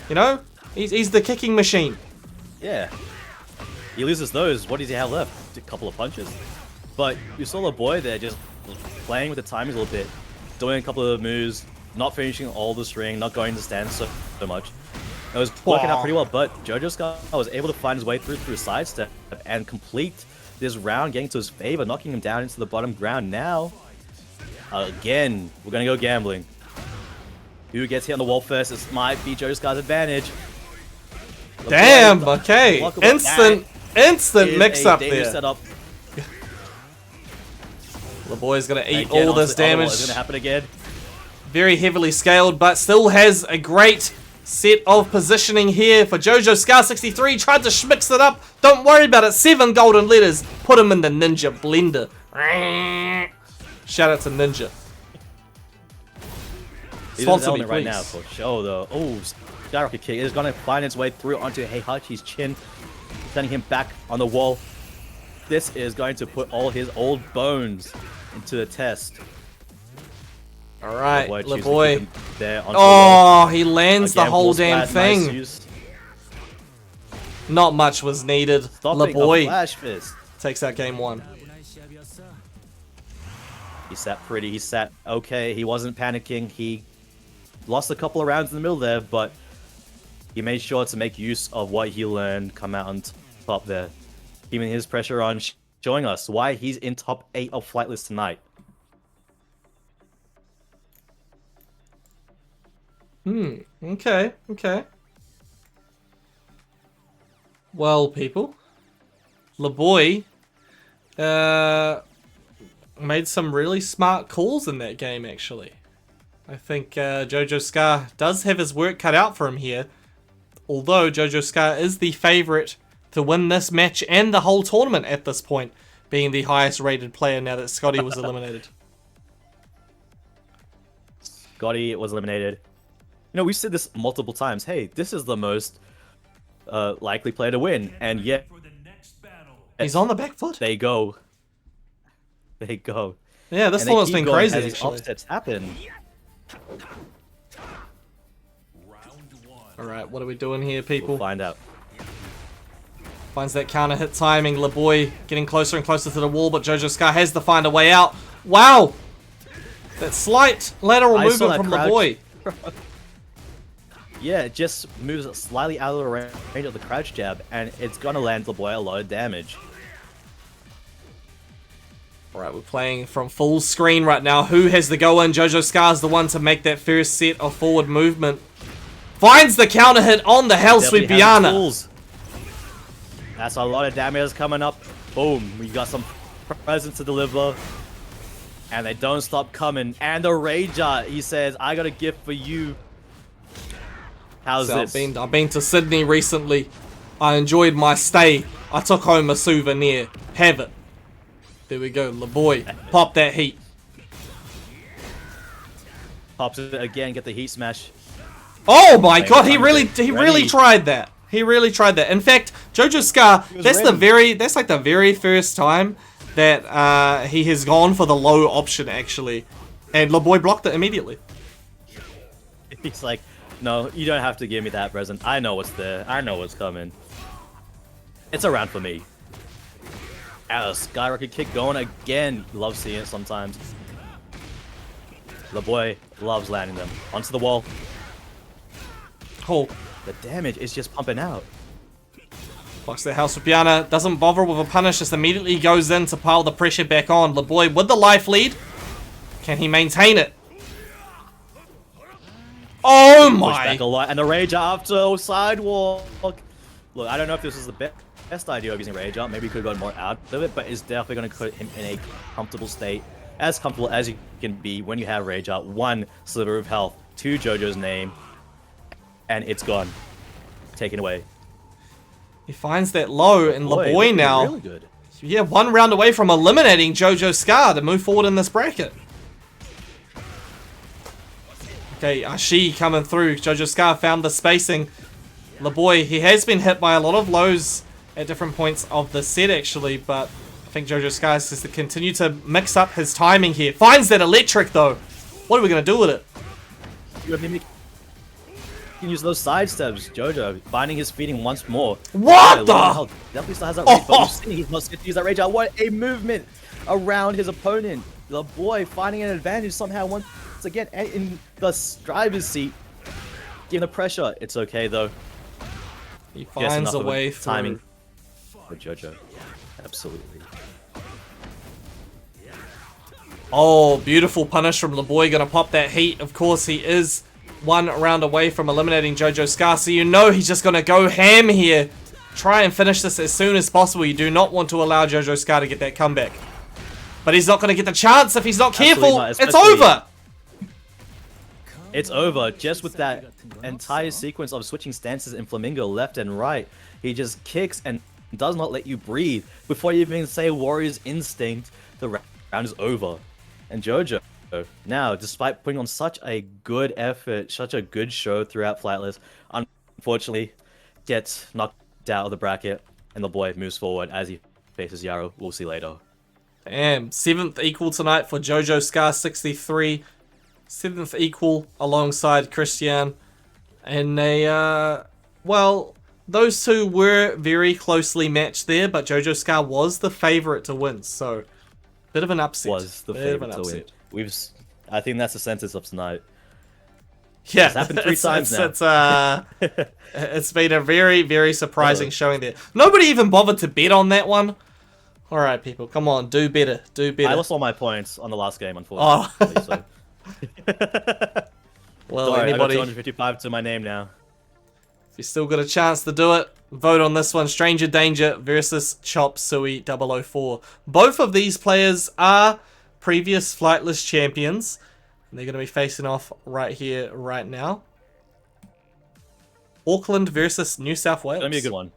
You know? He's the kicking machine. Yeah. He loses those. What does he have left? A couple of punches. But you saw LeBoy there just playing with the timings a little bit. Doing a couple of moves. Not finishing all the string. Not going to stand so much. It was working out pretty well, but Jojo Scar was able to find his way through a sidestep and complete this round, getting to his favor, knocking him down into the bottom ground. Now, again, we're gonna go gambling. Who gets hit on the wall first? This might be Jojo Scar's advantage. Damn, okay. Blockable. Instant Is mix a up dangerous there. setup. LeBoy's gonna eat Again, all this obviously, damage. It's gonna happen again. Very heavily scaled, but still has a great set of positioning here for Jojo Scar 63. Tried to schmix it up. Don't worry about it. 7 golden letters. Put him in the Ninja blender. Shout out to Ninja. He's Sponsor in me, his element right please. now for sure, though. Oh, skyrocket kick is gonna find its way through onto Heihachi's chin, sending him back on the wall. This is going to put all his old bones into the test. All right, LeBoy chooses to keep LeBoy. him there onto the wall. Oh, he lands the Again, whole full damn splat, nice thing. use. Not much was needed. Stopping a LeBoy flash fist. takes out game 1. He sat pretty. He sat okay. He wasn't panicking. He lost a couple of rounds in the middle there, but he made sure to make use of what he learned, come out on top there. Keeping his pressure on, showing us why he's in top 8 of Flightless tonight. Okay, okay. Well, people, LeBoy made some really smart calls in that game, actually. I think Jojo Scar does have his work cut out for him here. Although Jojo Scar is the favorite to win this match and the whole tournament at this point, being the highest rated player now that Scotty was eliminated. Gotti was eliminated. You know, we've said this multiple times. Hey, this is the most likely player to win. And yet, For the next battle. He's on the back foot. they go. They go. Yeah, this And they tournament's keep been going crazy, as these actually. upsets happen. Round 1. Alright, what are we doing here, people? We'll find out. Finds that counter hit timing. LeBoy getting closer and closer to the wall, but Jojo Scar has to find a way out. Wow! That slight lateral I saw movement that from crouch. LeBoy. Yeah, it just moves slightly out of the range of the crouch jab, and it's gonna land LeBoy a lot of damage. Alright, we're playing from full screen right now. Who has the go in? Jojo Scar's the one to make that first set of forward movement. Finds the counter hit on the Hell Sweep Definitely has the Biana. tools. That's a lot of damage coming up. Boom, we got some presents to deliver. And they don't stop coming. And the Rager, he says, I got a gift for you. How's So this? I've been to Sydney recently. I enjoyed my stay. I took home a souvenir. Have it. There we go, LeBoy. Pop that heat. Pops it again, get the heat smash. Oh my Wait, god, he I'm really ready. tried that. He really tried that. In fact, Jojo Scar, was that's like the very first time that he has gone for the low option actually. And LeBoy blocked it immediately. He's like, no, you don't have to give me that present. I know what's there. I know what's coming. It's a round for me. And a skyrocket kick going again. Love seeing it sometimes. LeBoy loves landing them. Onto the wall. Oh, The damage is just pumping out. Blocks the House of Piana. Doesn't bother with a punish. Just immediately goes in to pile the pressure back on. LeBoy with the life lead. Can he maintain it? Oh Push my! back a lot, and the Rage after sidewalk. Look, I don't know if this is the best idea of using Rage Art. Maybe he could have gotten more out of it, but it's definitely going to put him in a comfortable state. As comfortable as you can be when you have Rage Art. 1 sliver of health to JoJo's name, and it's gone. Taken away. He finds that low, and LeBoy now... Really good. Yeah, 1 round away from eliminating JoJo Scar to move forward in this bracket. Okay, Ashi coming through. JoJo Scar found the spacing. LeBoy, he has been hit by a lot of lows at different points of the set, actually, but I think JoJo Scar has to continue to mix up his timing here. Finds that electric, though. What are we going to do with it? You can use those side steps, JoJo, finding his feeding once more. What the? Definitely still has that rage, but we've seen he's not going to use that rage out. What a movement around his opponent. LeBoy finding an advantage somehow once again in the driver's seat. Giving the pressure. It's okay, though. He finds a way through. Timing for JoJo. Absolutely. Oh, beautiful punish from LeBoy. Gonna pop that heat. Of course, he is 1 round away from eliminating JoJo Scar, so you know he's just gonna go ham here. Try and finish this as soon as possible. You do not want to allow JoJo Scar to get that comeback. But he's not gonna get the chance if he's not careful. It's over! It's over. Just with that entire sequence of switching stances in Flamingo left and right. He just kicks and does not let you breathe. Before you even say Warrior's Instinct, the round is over. And JoJo, now, despite putting on such a good effort, such a good show throughout Flightless, unfortunately gets knocked out of the bracket, and the boy moves forward as he faces Yarrow. We'll see later. Damn, 7th equal tonight for JoJo Scar 63. 7th equal alongside Christian. And well, those two were very closely matched there, but JoJo Scar was the favorite to win, so bit of an upset. Was the favorite to win. I think that's the sentence of tonight. Yeah, it's happened 3 times now. It's been a very, very surprising showing there. Nobody even bothered to bet on that one. All right, people, come on, do better, do better. I lost all my points on the last game, unfortunately. Oh. So. Well, Sorry, anybody? I got 255 to my name now. If you still got a chance to do it, vote on this one. Stranger Danger versus Chop Suey 004. Both of these players are previous Flightless champions. And they're going to be facing off right here, right now. Auckland versus New South Wales. It's going to be a good one.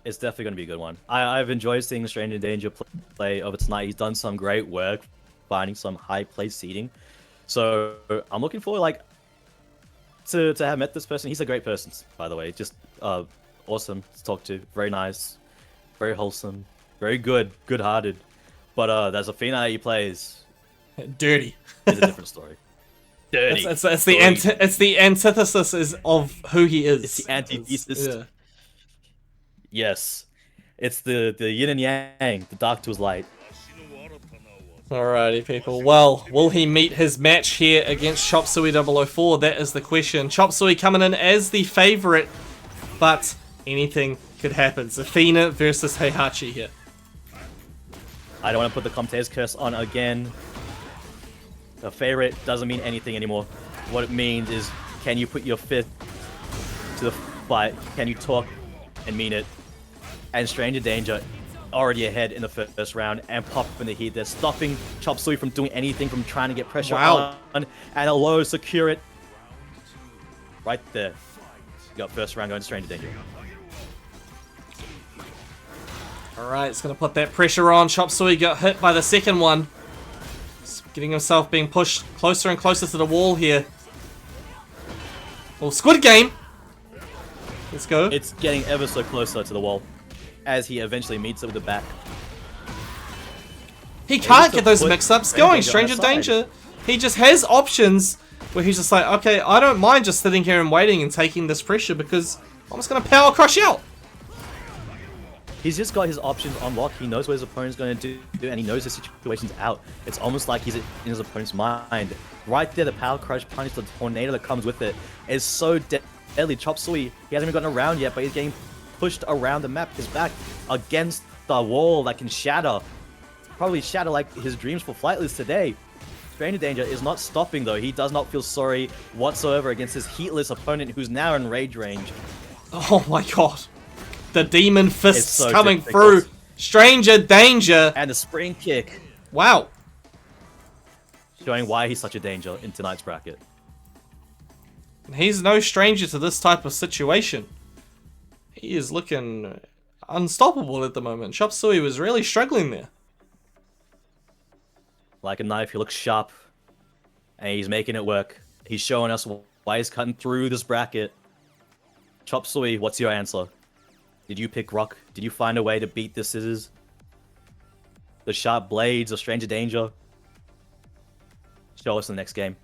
It's definitely going to be a good one. I've enjoyed seeing Stranger Danger play over tonight. He's done some great work finding some high place seating. So I'm looking forward to have met this person. He's a great person, by the way. Just awesome to talk to. Very nice. Very wholesome. Very good-hearted. But there's a Athena he plays. Dirty. It's a different story. Dirty. It's the antithesis of who he is. It's the antithesis. Yeah. Yes. It's the yin and yang, the dark to his light. Alrighty, people. Well, will he meet his match here against Chop Suey 004? That is the question. Chop Suey coming in as the favorite, but anything could happen. Zafina versus Heihachi here. I don't want to put the Comte's curse on again. The favorite doesn't mean anything anymore. What it means is, can you put your fist to the fight? Can you talk and mean it? And Stranger Danger already ahead in the first round and pop in the heat. They're stopping Chop Suey from doing anything, from trying to get pressure on. And a low secure it. Right there. You got first round going to Stranger Danger. Alright, it's going to put that pressure on. Chop Suey got hit by the second one. He's getting himself being pushed closer and closer to the wall here. Well, Squid Game. Let's go. It's getting ever so closer to the wall as he eventually meets it with the back. He can't get those mix-ups going. Stranger Danger. He just has options where he's just like, okay, I don't mind just sitting here and waiting and taking this pressure because I'm just going to power crush out. He's just got his options on lock. He knows what his opponent's going to do, and he knows the situation's out. It's almost like he's in his opponent's mind. Right there, the power crush punch, the tornado that comes with it is so deadly. Chop Suey, he hasn't even gotten around yet, but he's getting pushed around the map, his back against the wall that can shatter. Probably shatter like his dreams for Flightless today. Stranger Danger is not stopping though. He does not feel sorry whatsoever against his heatless opponent who's now in rage range. Oh my god. The demon fists so coming difficult. through. Stranger Danger. And the spring kick. Wow. Showing why he's such a danger in tonight's bracket. He's no stranger to this type of situation. He is looking unstoppable at the moment. Chop Suey was really struggling there. Like a knife, he looks sharp. And he's making it work. He's showing us why he's cutting through this bracket. Chop Suey, what's your answer? Did you pick Rock? Did you find a way to beat the scissors? The sharp blades of Stranger Danger? Show us in the next game.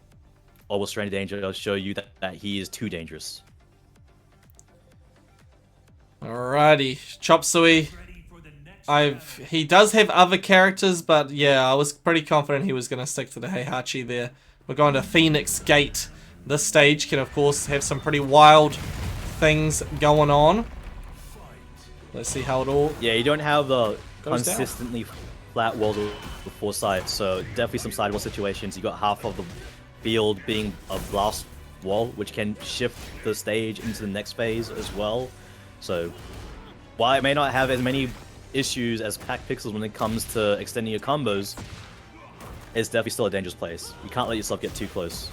Or will Stranger Danger show you that he is too dangerous? Alrighty, Chop Suey. Ready for the next He does have other characters, but yeah, I was pretty confident he was going to stick to the Heihachi there. We're going to Phoenix Gate. This stage can, of course, have some pretty wild things going on. Let's see how it all... Yeah, you don't have the Goes down. consistently flat walls with four sides, so definitely some sidewall situations. You got half of the field being a blast wall, which can shift the stage into the next phase as well. So, while it may not have as many issues as Pack Pixels when it comes to extending your combos, it's definitely still a dangerous place. You can't let yourself get too close.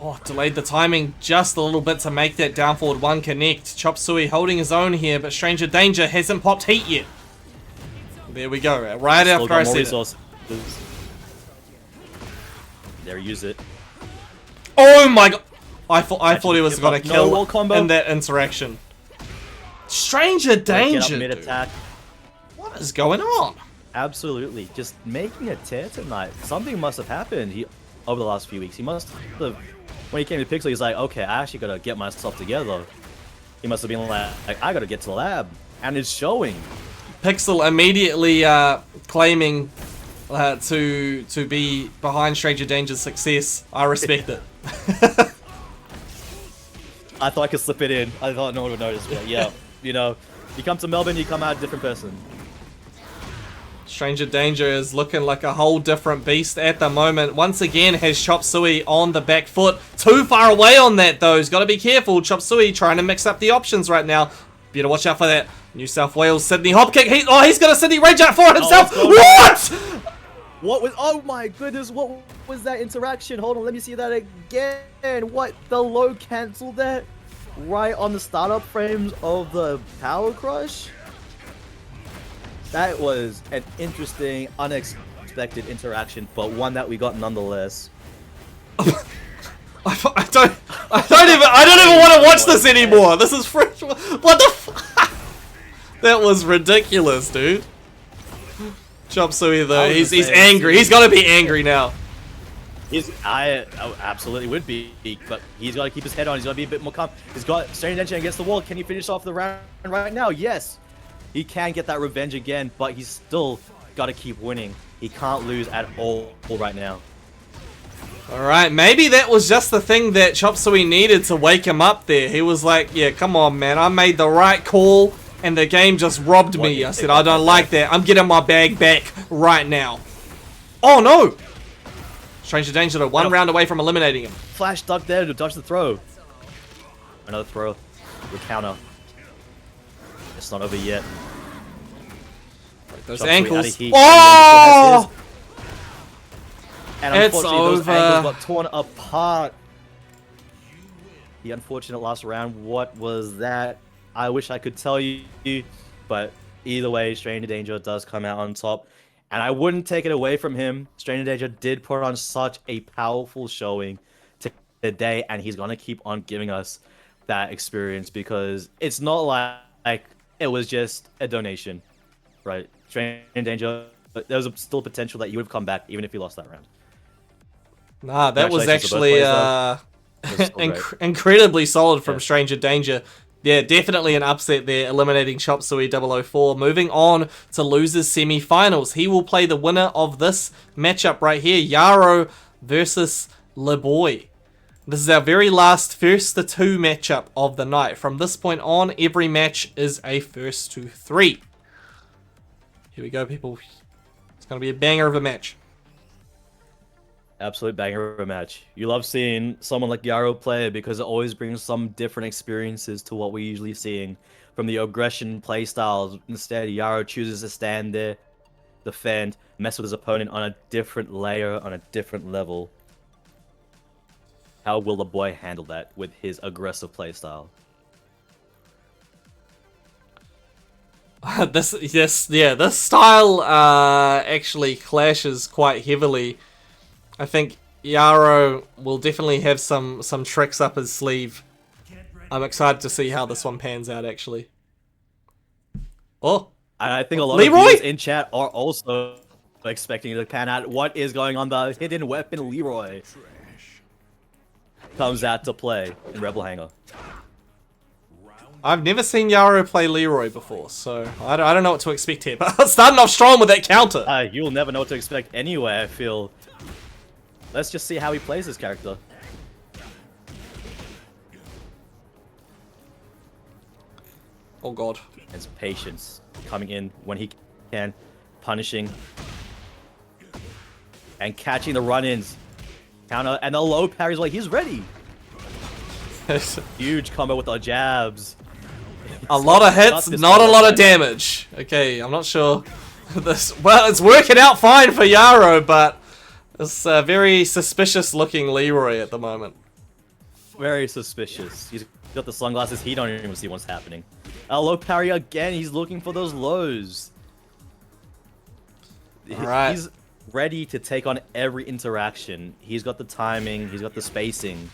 Oh, delayed the timing just a little bit to make that down forward one connect. Chop Suey holding his own here, but Stranger Danger hasn't popped heat yet. There we go, right Still after I got more said it. resources. There, use it. Oh my god! I thought he was give gonna up no kill wall combo. in that interaction. Stranger Get up Danger, dude. mid-attack. What is going on? Absolutely, just making a tear tonight. Something must have happened over the last few weeks. He must have, when he came to Pixel, he's like, okay, I actually gotta get myself together. He must have been like I gotta get to the lab, and it's showing. Pixel immediately claiming to be behind Stranger Danger's success. I respect it. I thought I could slip it in. I thought no one would notice, but yeah, you know, you come to Melbourne, you come out a different person. Stranger Danger is looking like a whole different beast at the moment. Once again, has Chop Suey on the back foot. Too far away on that, though. He's got to be careful. Chop Suey trying to mix up the options right now. Better watch out for that. New South Wales Sydney hop kick. He's got a Sydney rage out for himself. What? What was? Oh my goodness! What was that interaction? Hold on, let me see that again. What? The low cancel that right on the startup frames of the Power Crush. That was an interesting, unexpected interaction, but one that we got nonetheless. I don't even want to watch this anymore. This is fresh. What the f That was ridiculous, dude. Chop Suey though, he's angry. He's got to be angry now. I absolutely would be, but he's got to keep his head on. He's got to be a bit more calm. He's got Stranger Danger against the wall. Can he finish off the round right now? Yes. He can get that revenge again, but he's still got to keep winning. He can't lose at all right now. Alright, maybe that was just the thing that Chop Suey needed to wake him up there. He was like, yeah, come on, man. I made the right call, and the game just robbed me. I said, I don't like that. I'm getting my bag back right now. Oh, no! Stranger Danger, though, one round away from eliminating him. Flash duck there to dodge the throw. Another throw. The counter. It's not over yet. Those Chop Suey out of ankles. heat. Oh! And It's unfortunately, those over. ankles got torn apart. The unfortunate last round. What was that? I wish I could tell you, but either way, Stranger Danger does come out on top. And I wouldn't take it away from him. Stranger Danger did put on such a powerful showing today, and he's going to keep on giving us that experience because it's not like it was just a donation, right? Stranger Danger, but there was still potential that you would have come back even if you lost that round. Nah, that was Congratulations actually to both players, incredibly solid from Stranger Danger. Yeah, definitely an upset there, eliminating Chop Suey 004. Moving on to losers semi-finals. He will play the winner of this matchup right here, Yarrow versus LeBoy. This is our very last first to 2 matchup of the night. From this point on, every match is a first to 3. Here we go, people. It's going to be a banger of a match. Absolute banger of a match. You love seeing someone like Yarrow play because it always brings some different experiences to what we're usually seeing from the aggression playstyles. Instead, Yarrow chooses to stand there, defend, mess with his opponent on a different layer, on a different level. How will the boy handle that with his aggressive playstyle? This style actually clashes quite heavily. I think Yarrow will definitely have some tricks up his sleeve. I'm excited to see how this one pans out, actually. Oh, And I think a lot Leroy? of viewers in chat are also expecting it to pan out. What is going on? The hidden weapon Leroy comes out to play in Rebel Hangar. I've never seen Yarrow play Leroy before, so I don't know what to expect here. But starting off strong with that counter. You'll never know what to expect anyway, I feel. Let's just see how he plays this character. Oh god. His patience coming in when he can, punishing and catching the run-ins. Counter and the low parries, like he's ready. Huge combo with the jabs. A lot of hits, not a lot of damage. Okay, I'm not sure. Well, it's working out fine for Yarrow, but it's a very suspicious looking Leroy at the moment. Very suspicious. He's got the sunglasses. He don't even see what's happening. A low parry again. He's looking for those lows. Alright. He's ready to take on every interaction. He's got the timing. He's got the spacing.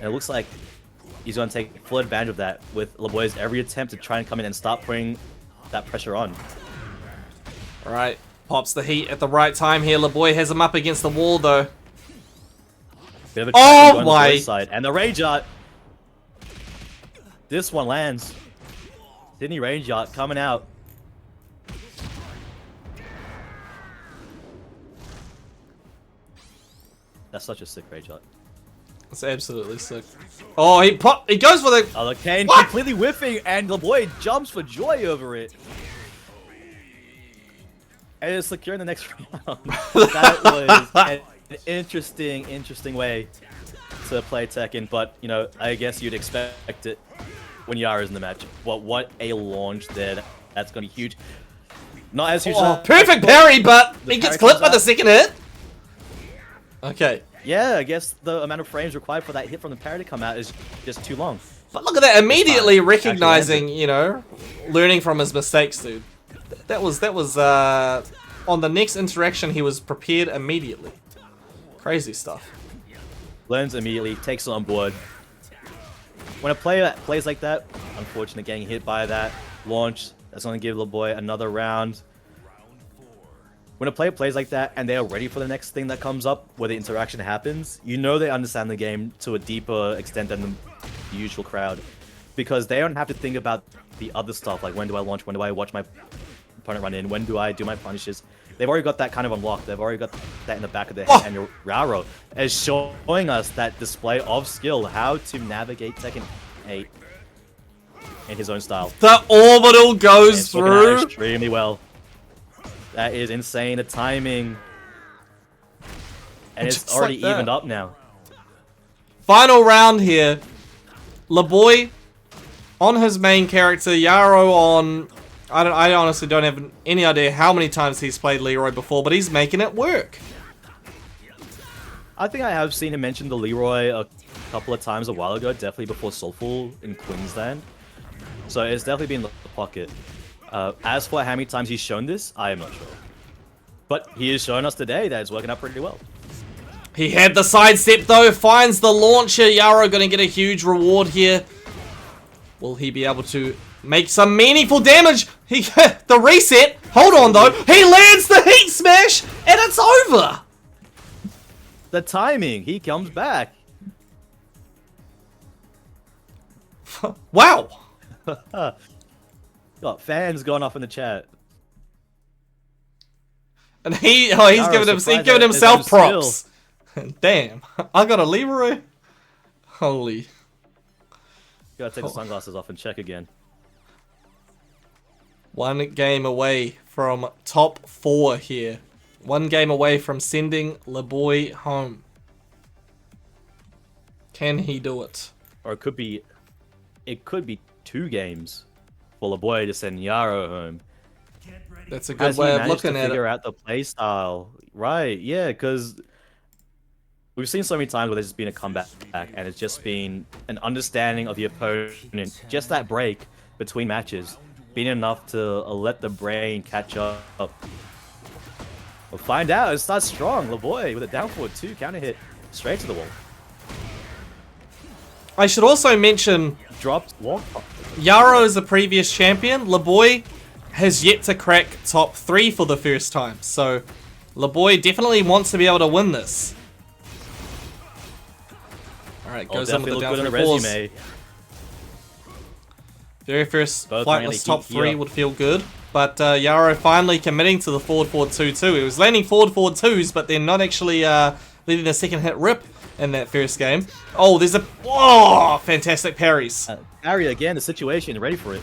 And it looks like he's going to take full advantage of that with LeBoy's every attempt to try and come in and start putting that pressure on. Alright. Pops the heat at the right time here. LeBoy has him up against the wall, though. Bit of a Oh on my! the side. And the range art. This one lands. Sydney range art coming out. That's such a sick range art. It's absolutely sick. Oh, he goes for the... Oh, the Kane What? completely whiffing, and the boy jumps for joy over it. And it's securing the next round. That was an interesting way to play Tekken, but, you know, I guess you'd expect it when Yara's in the match. What a launch there. That's going to be huge. Not as huge Oh, as... perfect parry, but he gets parry clipped by comes the out. second hit. Okay. Yeah, I guess the amount of frames required for that hit from the parry to come out is just too long. But look at that, immediately fine. recognizing, you know, learning from his mistakes, dude. That was on the next interaction, he was prepared immediately. Crazy stuff. Learns immediately, takes it on board. When a player plays like that, unfortunate getting hit by that launch, that's going to give the boy another round. When a player plays like that and they are ready for the next thing that comes up where the interaction happens, you know they understand the game to a deeper extent than the usual crowd. Because they don't have to think about the other stuff, like when do I launch, when do I watch my opponent run in, when do I do my punishes. They've already got that kind of unlocked. They've already got that in the back of their head. And Raro is showing us that display of skill, how to navigate Tekken 8 in his own style. The orbital goes It's working out through. extremely well. That is insane, the timing. And it's Just already like that. evened up now. Final round here. LeBoy on his main character, Yarrow on... I honestly don't have any idea how many times he's played Leroy before, but he's making it work. I think I have seen him mention the Leroy a couple of times a while ago, definitely before Soulful in Queensland. So it's definitely been in the pocket. As for how many times he's shown this, I am not sure. But he has shown us today that it's working out pretty well. He had the sidestep though, finds the launcher. Yarrow gonna get a huge reward here. Will he be able to make some meaningful damage? The reset. Hold on though. He lands the heat smash and it's over. The timing, he comes back. Wow. Got fans going off in the chat. And he's Yarrow giving surprised giving at his himself own props. Damn, I got a Leroy. Holy. Gotta take the sunglasses off and check again. One game away from top 4 here. One game away from sending LeBoy home. Can he do it? Or it could be 2 games for LeBoy to send Yarrow home. That's a good way of looking at it. Figure out the play style, right? Yeah, because we've seen so many times where there's just been a comeback, and it's just been an understanding of the opponent. Just that break between matches, being enough to let the brain catch up. We'll find out. It starts strong. LeBoy with a down forward 2 counter hit straight to the wall. I should also mention Drops wall. Yarrow is a previous champion. LeBoy has yet to crack top 3 for the first time. So LeBoy definitely wants to be able to win this. Alright, goes in with the down 3 pause. Very first Flightless top 3 would feel good. But Yarrow finally committing to the forward 2-2. He was landing forward 2s, but then not actually letting the second hit rip in that first game. Oh, there's a... Whoa! Fantastic parries. Arah again, the situation, ready for it.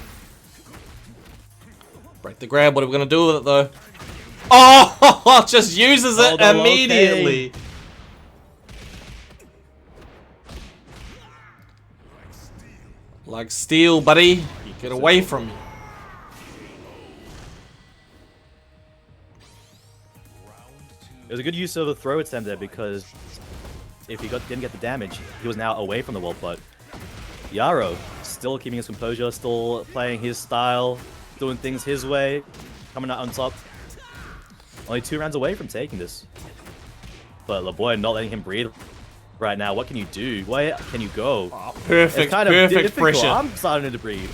Break the grab. What are we going to do with it, though? Oh! Just uses it immediately. Okay. Like steel, buddy. Get away from me. It was a good use of a throw attempt there because if he didn't get the damage, he was now away from the wall. But Yarrow still keeping his composure, still playing his style, doing things his way, coming out on top. Only 2 rounds away from taking this. But LeBoy not letting him breathe right now. What can you do? Where can you go? Oh, perfect pressure. I'm starting to breathe.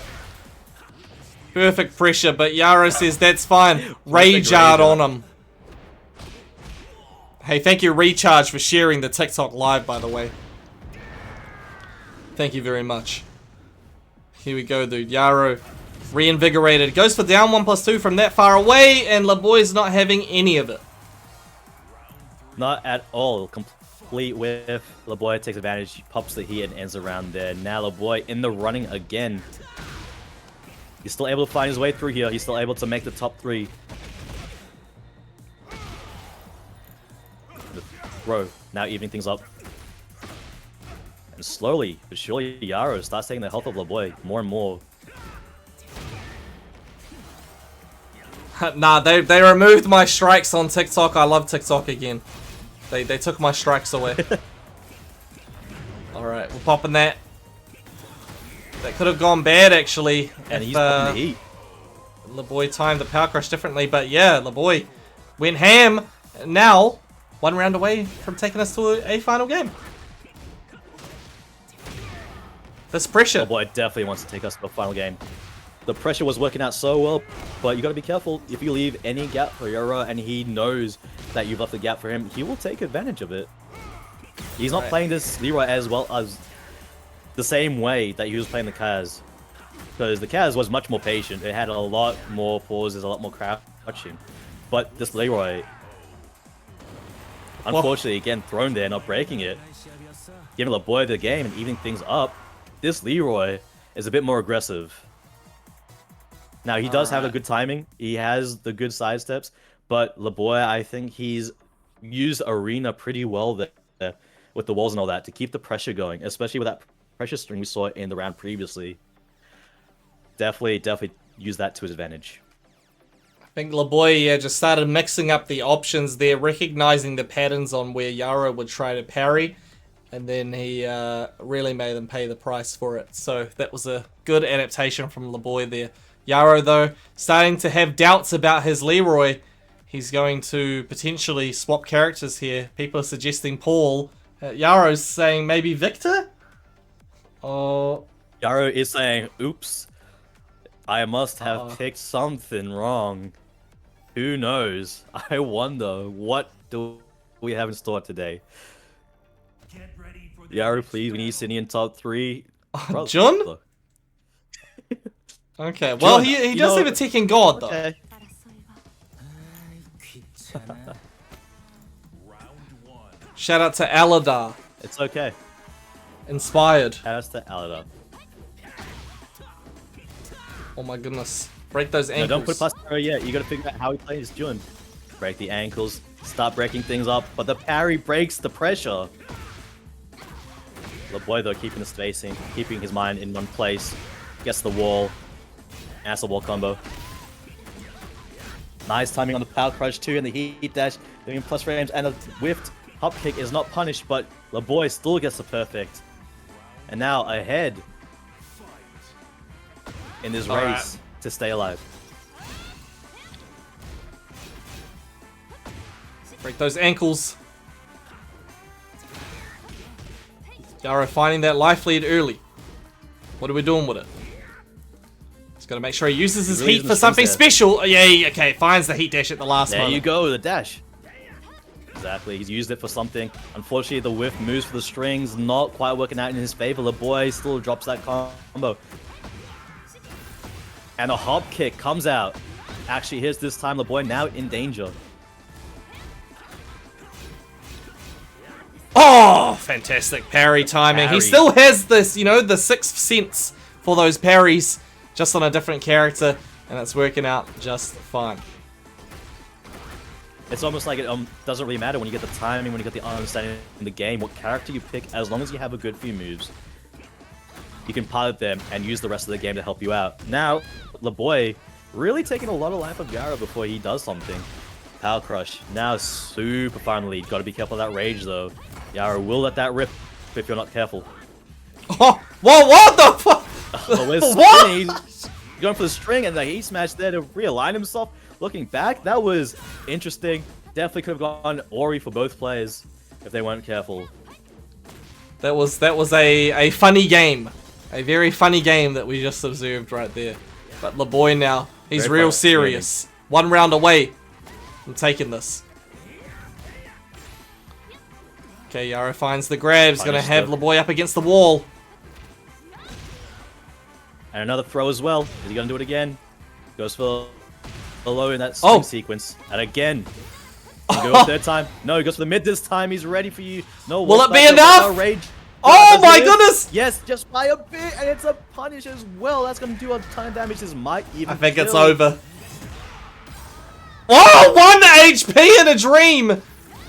Perfect pressure, but Yarrow says that's fine. Rage art on him. Hey, thank you, Recharge, for sharing the TikTok live, by the way. Thank you very much. Here we go, dude. Yarrow reinvigorated. Goes for down 1+2 from that far away, and LeBoy's not having any of it. Not at all. Complete whiff. LeBoy takes advantage, pops the heat, and ends around there. Now LeBoy in the running again. He's still able to find his way through here. He's still able to make the top 3. Throw, now evening things up. And slowly but surely Yarrow starts taking the health of LeBoy more and more. Nah, they removed my strikes on TikTok. I love TikTok again. They took my strikes away. Alright, we're popping that. That could have gone bad actually. And if, he's popping the heat. LeBoy timed the power crush differently, but yeah, LeBoy went ham. Now 1 round away from taking us to a final game. This pressure. LeBoy definitely wants to take us to the final game. The pressure was working out so well, but you got to be careful. If you leave any gap for Arah and he knows that you've left a gap for him, he will take advantage of it. He's not playing this Leroy as well as the same way that he was playing the Kaz. Because the Kaz was much more patient. It had a lot more pauses, a lot more crouching. But this Leroy, unfortunately, again, thrown there, not breaking it. Giving LeBoy the game and evening things up. This Leroy is a bit more aggressive. Now, he does have the good timing. He has the good side steps. But LeBoy, I think he's used Arena pretty well there with the walls and all that to keep the pressure going. Especially with that pressure string we saw in the round previously. Definitely use that to his advantage. I think LeBoy just started mixing up the options there, recognizing the patterns on where Yarrow would try to parry, and then he really made them pay the price for it. So that was a good adaptation from LeBoy there. Yarrow, though, starting to have doubts about his Leroy. He's going to potentially swap characters here. People are suggesting Paul. Yarrow's saying maybe Victor? Oh. Yarrow is saying, oops, I must have picked something wrong. Who knows? I wonder, what do we have in store today? Yarrow, please, we need Sydney in top 3. John? Okay, well, he does have a Tekken God, though. Okay. Shout out to Aladar. It's okay. Inspired. Pass to Arah. Oh my goodness. Break those No, ankles. don't put past Arah yet. You gotta figure out how he plays Jun. Break the ankles. Start breaking things up. But the parry breaks the pressure. The boy though, keeping the spacing, keeping his mind in one place. Gets the wall. That's a wall combo. Nice timing on the power crush too, and the heat dash. Doing plus frames and a whiffed hop kick is not punished, but the boy still gets the perfect. And now ahead in this race to stay alive. Break those ankles. Arah finding that life lead early. What are we doing with it? He's got to make sure he uses his really heat isn't for something strong special. Yeah, okay, finds the heat dash at the last There moment. you go, the dash. Exactly, he's used it for something. Unfortunately, the whiff moves for the strings, not quite working out in his favor. The boy still drops that combo. And a hop kick comes out. Actually, here's this time, the boy now in danger. Oh, fantastic parry timing. Parry. He still has this, you know, the sixth sense for those parries, just on a different character, and it's working out just fine. It's almost like it doesn't really matter when you get the timing, when you get the understanding in the game, what character you pick, as long as you have a good few moves. You can pilot them and use the rest of the game to help you out. Now, the boy really taking a lot of life of Arah before he does something. Power Crush. Now super fine lead. Gotta be careful of that rage though. Arah will let that rip if you're not careful. Oh, whoa, what the fuck? Oh, where's What? Spinny? He's going for the string and the heat smash there to realign himself. Looking back, that was interesting. Definitely could have gone Ori for both players if they weren't careful. That was a funny game. A very funny game that we just observed right there. But LeBoy now, he's Very real funny. serious. 1 round away from taking this. Okay, Arah finds the grab. He's going to have LeBoy up against the wall. And another throw as well. Is he going to do it again? Goes for the low in that swing sequence. And again. He go a third time. No, he goes for the mid this time. He's ready for you. No, Will walk it be back up, enough? Rage. Oh Does my it? goodness! Yes, just by a bit. And it's a punish as well. That's going to do a ton of damage. This might even I think it's kill. over. Oh, 1 HP in a dream!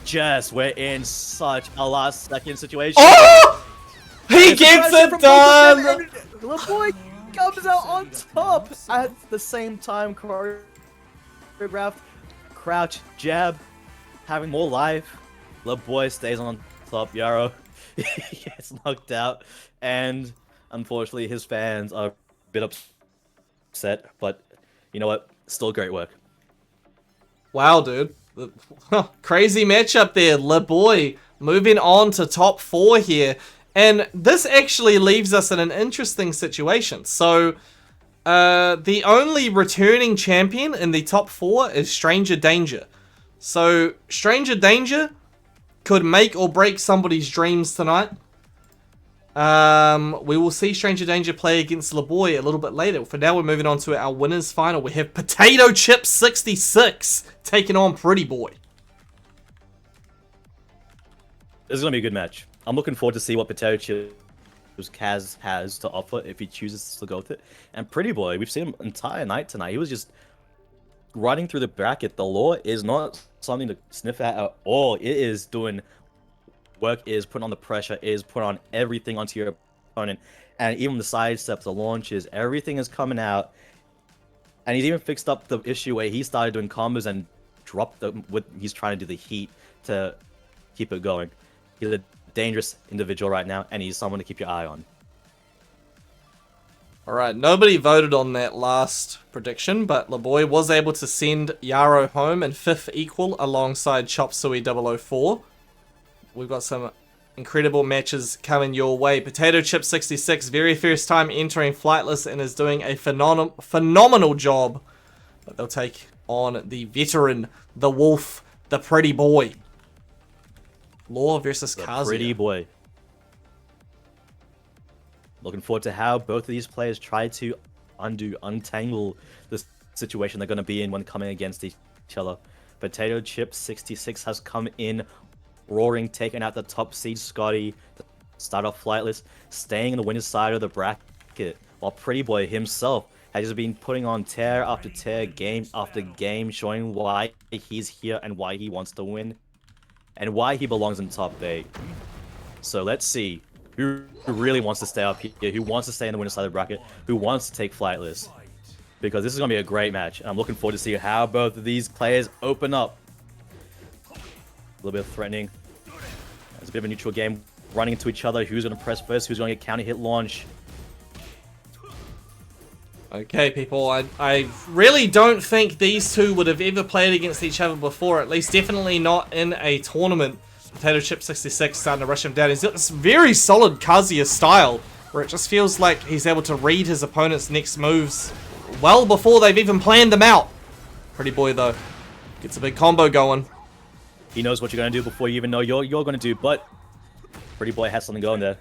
Just, we're in such a last second situation. Oh! He It's a gets pressure it from both of them, done! and the boy comes out on top at the same time. Choreographed, crouch, jab, having more life. The boy stays on top. Arah he gets knocked out, and unfortunately, his fans are a bit upset. But you know what? Still great work. Wow, dude. Crazy matchup there. LeBoy moving on to top 4 here. And this actually leaves us in an interesting situation. So, the only returning champion in the top 4 is Stranger Danger. So, Stranger Danger could make or break somebody's dreams tonight. We will see Stranger Danger play against LeBoy a little bit later. For now, we're moving on to our winners final. We have Potato Chip 66 taking on Pretty Boy. This is gonna be a good match. I'm looking forward to see what Potato Chip Kaz has to offer if he chooses to go with it. And Pretty Boy, we've seen him entire night tonight. He was just running through the bracket. The lore is not something to sniff at all. It is doing work, is putting on the pressure, is putting on everything onto your opponent. And even the side steps, the launches, everything is coming out. And he's even fixed up the issue where he started doing combos and dropped them with he's trying to do the heat to keep it going. He's a dangerous individual right now, and he's someone to keep your eye on. Alright, nobody voted on that last prediction, but LeBoy was able to send Yarrow home in 5th equal alongside Chop Suey 004. We've got some incredible matches coming your way. Potato Chip 66, very first time entering Flightless and is doing a phenomenal job. But they'll take on the veteran, the Wolf, the Pretty Boy. Law versus Kazuya. Pretty Boy. Looking forward to how both of these players try to untangle the situation they're going to be in when coming against each other. Potato Chip 66 has come in roaring, taking out the top seed Scotty, start off Flightless, staying in the winner's side of the bracket, while Pretty Boy himself has just been putting on tear after tear, game after game, showing why he's here and why he wants to win, and why he belongs in top 8. So let's see who really wants to stay up here, who wants to stay in the winner's side of the bracket, who wants to take Flightless. Because this is going to be a great match, and I'm looking forward to see how both of these players open up. A little bit of threatening. There's a bit of a neutral game, running into each other. Who's going to press first? Who's going to get counter hit launch? Okay, people, I really don't think these two would have ever played against each other before, at least definitely not in a tournament. Potato Chip 66 starting to rush him down. He's got this very solid Kazuya style, where it just feels like he's able to read his opponent's next moves well before they've even planned them out. Pretty Boy, though, gets a big combo going. He knows what you're going to do before you even know you're going to do, but Pretty Boy has something going there.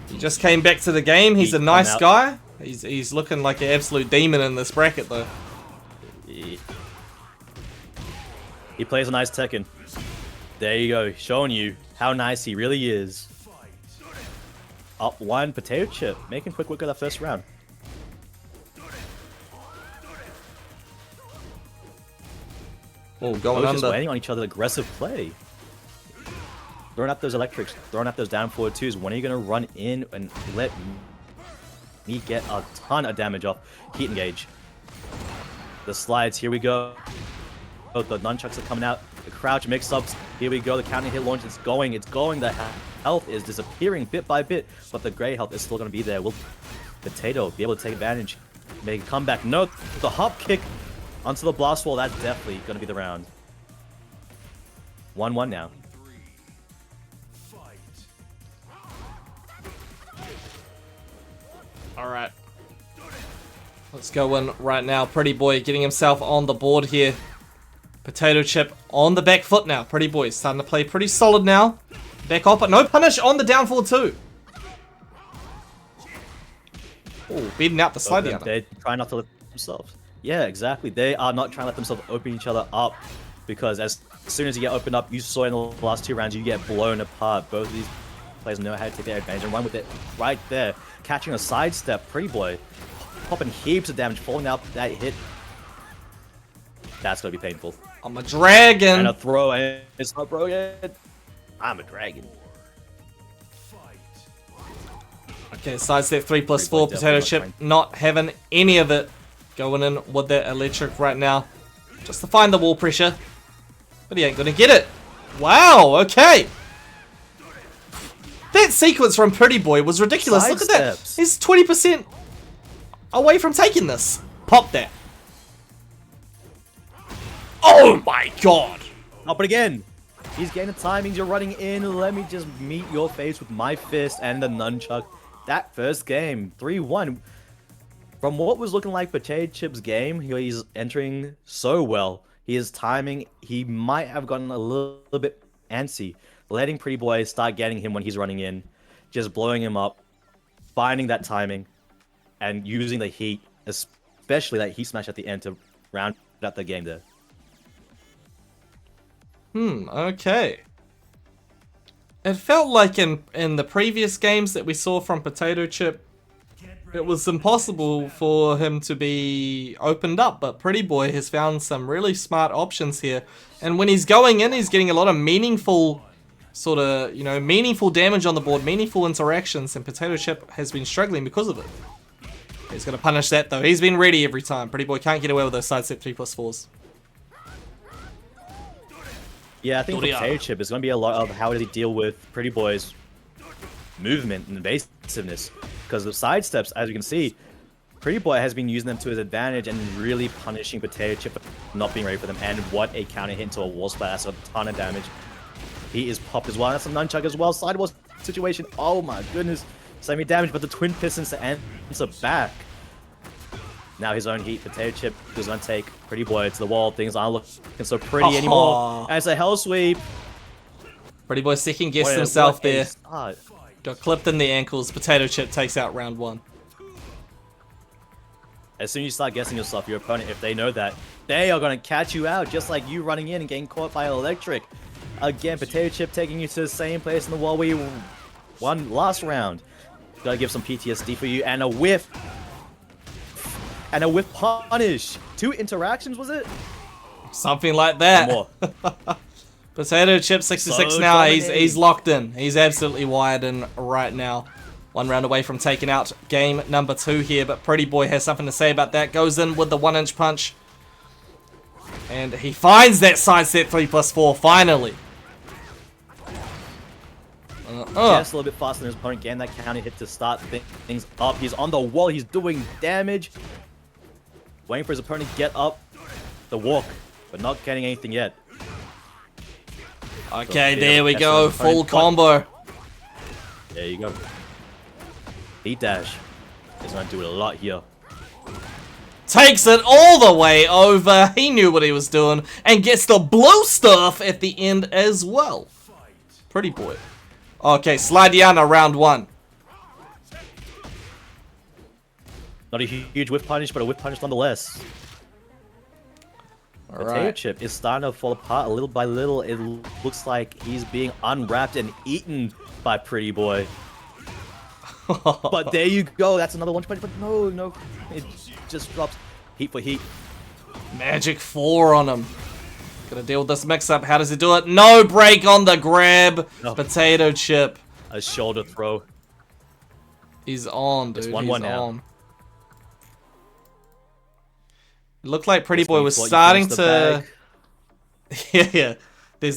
He just came back to the game. He's a nice guy. He's looking like an absolute demon in this bracket, though. He plays a nice Tekken. There you go, showing you how nice he really is. Up one, Potato Chip, making quick work of that first round. Oh, going Both under. just waiting on each other, aggressive play. Throwing out those electrics, throwing out those down forward twos. When are you going to run in and let me get a ton of damage off? Heat engage. The slides, here we go. Oh, the nunchucks are coming out. The crouch mix-ups, here we go. The counter hit launch, it's going. The health is disappearing bit by bit, but the gray health is still going to be there. Will Potato be able to take advantage? Make a comeback? No, the hop kick onto the blast wall, that's definitely going to be the round. 1-1 now. Alright. Let's go in right now. Pretty Boy getting himself on the board here. Potato Chip on the back foot now. Pretty Boy starting to play pretty solid now. Back off, but no punish on the down forward too. Oh, beating out the slide down. They try not to let themselves. Yeah, exactly. They are not trying to let themselves open each other up, because as soon as you get opened up, you saw in the last 2 rounds, you get blown apart. Both of these players know how to take their advantage and run with it right there. Catching a sidestep, Pretty Boy popping heaps of damage, falling out that hit. That's gonna be painful. I'm a dragon. And a throw, and it's not broken. I'm a dragon. Okay, sidestep 3+4. Potato Chip not having any of it. Going in with that electric right now, just to find the wall pressure, but he ain't gonna get it. Wow. Okay. That sequence from Pretty Boy was ridiculous. Look at that. He's 20% away from taking this. Pop that. Oh my god. Up it again. He's getting the timings. You're running in. Let me just meet your face with my fist and the nunchuck. That first game, 3-1. From what was looking like Potato Chip's game, he's entering so well. He is timing. He might have gotten a little bit antsy, letting Pretty Boy start getting him when he's running in, just blowing him up, finding that timing, and using the heat, especially that heat smash at the end to round out the game there. Okay. It felt like in the previous games that we saw from Potato Chip, it was impossible for him to be opened up, but Pretty Boy has found some really smart options here. And when he's going in, he's getting a lot of meaningful, sort of, you know, meaningful damage on the board, meaningful interactions, and Potato Chip has been struggling because of it. He's going to punish that, though. He's been ready every time. Pretty Boy can't get away with those sidestep 3+4s. Yeah, I think Potato Chip is going to be a lot of how does he deal with Pretty Boy's movement and evasiveness. Because the sidesteps, as you can see, Pretty Boy has been using them to his advantage and really punishing Potato Chip for not being ready for them. And what a counter hit into a wall splash, a ton of damage. He is popped as well. That's a nunchuck as well. Sidewall situation. Oh my goodness. Semi damage, but the twin pistons to answer back. Now his own heat. Potato Chip is going to take Pretty Boy to the wall. Things aren't looking so pretty anymore. And it's a hell sweep. Pretty Boy second guessed himself there. Got clipped in the ankles. Potato Chip takes out round 1. As soon as you start guessing yourself, your opponent, if they know that, they are going to catch you out, just like you running in and getting caught by electric. again. Potato Chip taking you to the same place in the wall where you won last round. Gotta give some PTSD for you, and a whiff. And a whiff punish. 2 interactions, was it? Something like that. More. Potato Chip 66 So now. dominating. He's locked in. He's absolutely wired in right now. 1 round away from taking out game number 2 here, but Pretty Boy has something to say about that. Goes in with the 1-inch punch. And he finds that side step 3+4 finally. Just a little bit faster than his opponent, getting that counter hit to start things up. He's on the wall, he's doing damage. Waiting for his opponent to get up the walk, but not getting anything yet. Okay, So, there we that's go. his Full opponent, but- combo. There you go. Heat dash is going to do a lot here. Takes it all the way over. He knew what he was doing. And gets the blue stuff at the end as well. Pretty Boy. Okay, Sladiana round 1. Not a huge whiff punish, but a whiff punish nonetheless. Potato Alright. Chip is starting to fall apart little by little. It looks like he's being unwrapped and eaten by Pretty Boy. But there you go. That's another 1 punch. But no. It just drops heat for heat. Magic 4 on him. Gonna deal with this mix-up. How does he do it? No break on the grab. No. Potato Chip. A shoulder throw. He's on, dude. It's 1-1 He's now. on. It looked like Pretty This Boy means was what you starting finish the to... bag. yeah.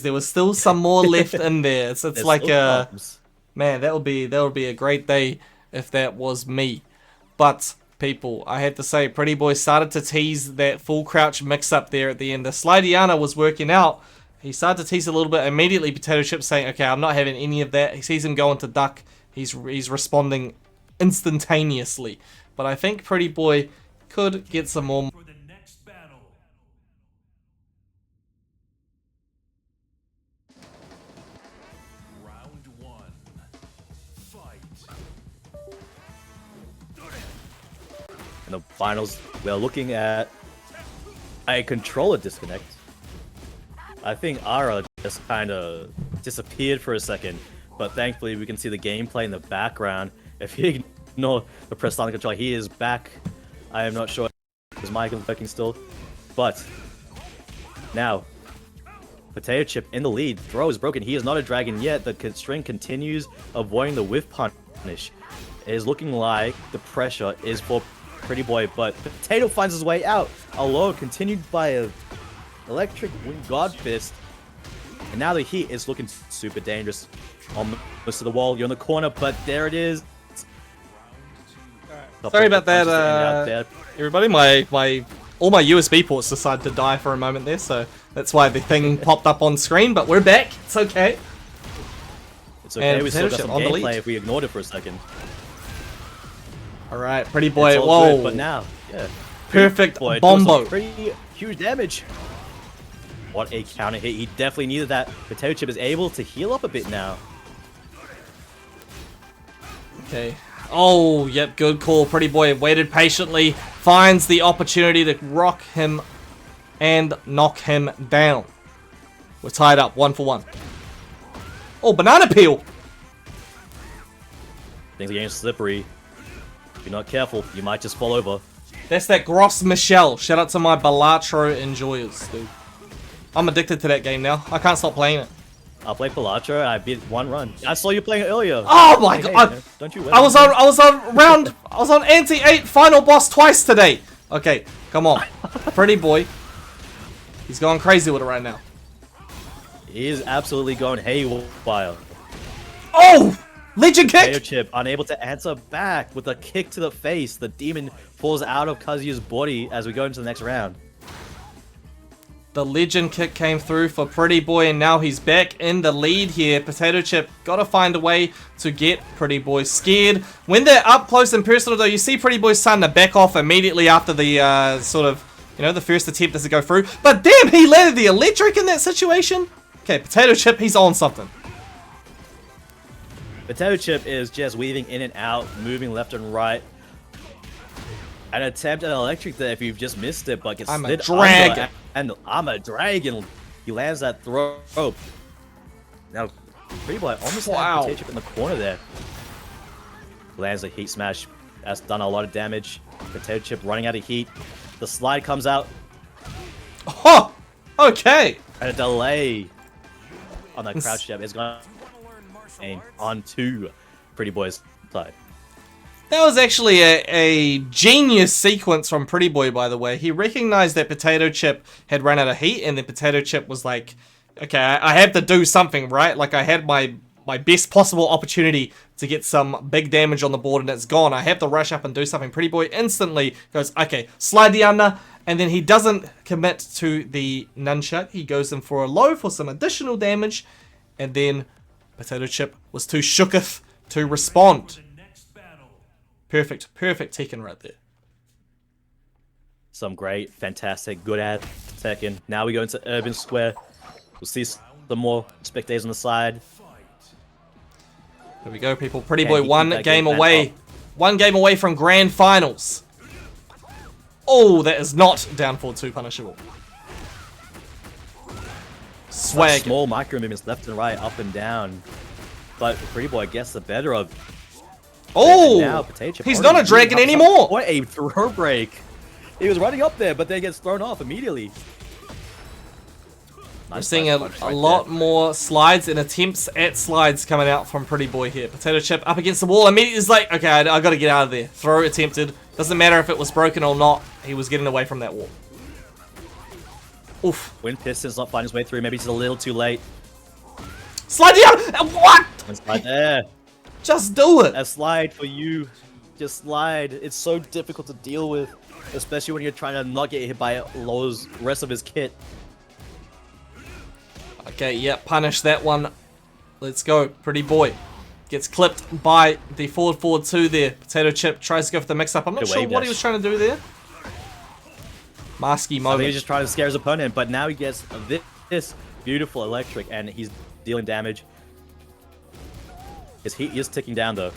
There was still some more left in there. It's There's like still comes. man, that would be a great day if that was me. But people, I have to say, Pretty Boy started to tease that full crouch mix up there at the end. The Sladiana was working out. He started to tease a little bit. Immediately, Potato Chip saying, "Okay, I'm not having any of that." He sees him going to duck. He's responding instantaneously. But I think Pretty Boy could get some more. For the next battle. Round 1. Fight. In the finals, we're looking at a controller disconnect. I think Arah just kind of disappeared for a second, but thankfully we can see the gameplay in the background. If you ignore the press on the controller, he is back. I am not sure if his mic is working still, but now Potato Chip in the lead. Throw is broken. He is not a dragon yet. The string continues, avoiding the whiff punish. It is looking like the pressure is for Pretty Boy, but Potato finds his way out. Although continued by a electric wind god fist. And now the heat is looking super dangerous. Almost to the wall. You're in the corner, but there it is. Sorry about that, Out there. everybody. All my USB ports decided to die for a moment there, so that's why the thing popped up on screen. But we're back. It's okay. It's okay. And We still Potato got Chip some on the gameplay lead. if we ignored it for a second. All right, Pretty Boy. It's all Whoa. good, but now, yeah. Perfect Boy, doing some bombo. pretty huge damage. What a counter hit. He definitely needed that. Potato Chip is able to heal up a bit now. Okay. Oh, yep, good call. Pretty Boy waited patiently, finds the opportunity to rock him and knock him down. We're tied up, 1 for 1. Oh, banana peel! Things are getting slippery. If you're not careful, you might just fall over. That's that Gros Michel. Shout out to my Balatro enjoyers, dude. I'm addicted to that game now. I can't stop playing it. I'll play Pilatro. I beat 1 run. I saw you playing it earlier. Oh my Hey, god! man, don't you win? I was on anti-8 final boss twice today. Okay, come on. Pretty Boy. He's going crazy with it right now. He is absolutely going haywire. Oh! Legion Potato kick! Chip unable to answer back with a kick to the face. The demon falls out of Kazuya's body as we go into the next round. The Legion kick came through for Pretty Boy, and now he's back in the lead here. Potato Chip got to find a way to get Pretty Boy scared. When they're up close and personal, though, you see Pretty Boy starting to back off immediately after the sort of, the first attempt doesn't go through. But damn, he landed the electric in that situation. Okay, Potato Chip, he's on something. Potato Chip is just weaving in and out, moving left and right. An attempt at an electric there if you've just missed it, but gets I'm a slid dragon. under, and I'm a dragon. He lands that throw. Now, Pretty Boy almost Wow. had Potato Chip in the corner there. Lands a heat smash. That's done a lot of damage. Potato Chip running out of heat. The slide comes out. Oh, okay. And a delay on that crouch jab is going on to Pretty Boy's side. That was actually a genius sequence from Pretty Boy, by the way. He recognized that Potato Chip had run out of heat, and then Potato Chip was like, okay, I have to do something, right? Like, I had my best possible opportunity to get some big damage on the board, and it's gone. I have to rush up and do something. Pretty Boy instantly goes, okay, slide the under, and then he doesn't commit to the nunchuck. He goes in for a low for some additional damage, and then Potato Chip was too shooketh to respond. Perfect Tekken right there. Some great, fantastic, good at Tekken. Now we go into Urban Square. We'll see some more spectators on the side. There we go, people. Pretty Can Boy he one keep that game game away. up? One game away from grand finals. Oh, that is not down forward 2 punishable. Swag. Small micro movements left and right, up and down. But Pretty Boy gets the better of. Oh, Now, Potato Chip he's already not a dragon moving up. anymore. What a throw break. He was running up there, but then gets thrown off immediately. We're Nice seeing a punch right lot there. more slides and attempts at slides coming out from Pretty Boy here. Potato Chip up against the wall. Immediately is like, okay, I got to get out of there. Throw attempted. Doesn't matter if it was broken or not. He was getting away from that wall. Oof. Wind Piston's not finding his way through. Maybe he's a little too late. Slide down. What? One slide there. Just do it. A slide for you. Just slide. It's so difficult to deal with, especially when you're trying to not get hit by Lowe's rest of his kit. Okay, yeah, punish that one. Let's go. Pretty Boy gets clipped by the forward 2 there. Potato Chip tries to go for the mix-up. I'm not Good sure wave what he dash. was trying to do there. Masky I think moment. he's just trying to scare his opponent, but now he gets this beautiful electric, and he's dealing damage. His heat is ticking down, though.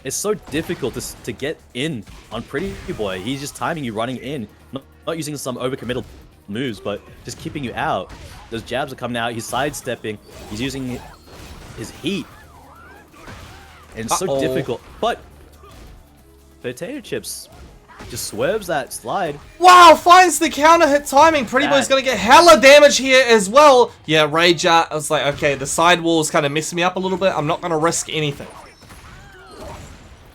It's so difficult to get in on Pretty Boy. He's just timing you running in, not using some overcommittal moves, but just keeping you out. Those jabs are coming out. He's sidestepping. He's using his heat. And it's so difficult. But Potato Chips just swerves that slide. Wow, finds the counter hit timing. Pretty Boy's That- going to get hella damage here as well. Yeah, Rage Art. I was like, okay, the side walls kind of messing me up a little bit. I'm not going to risk anything.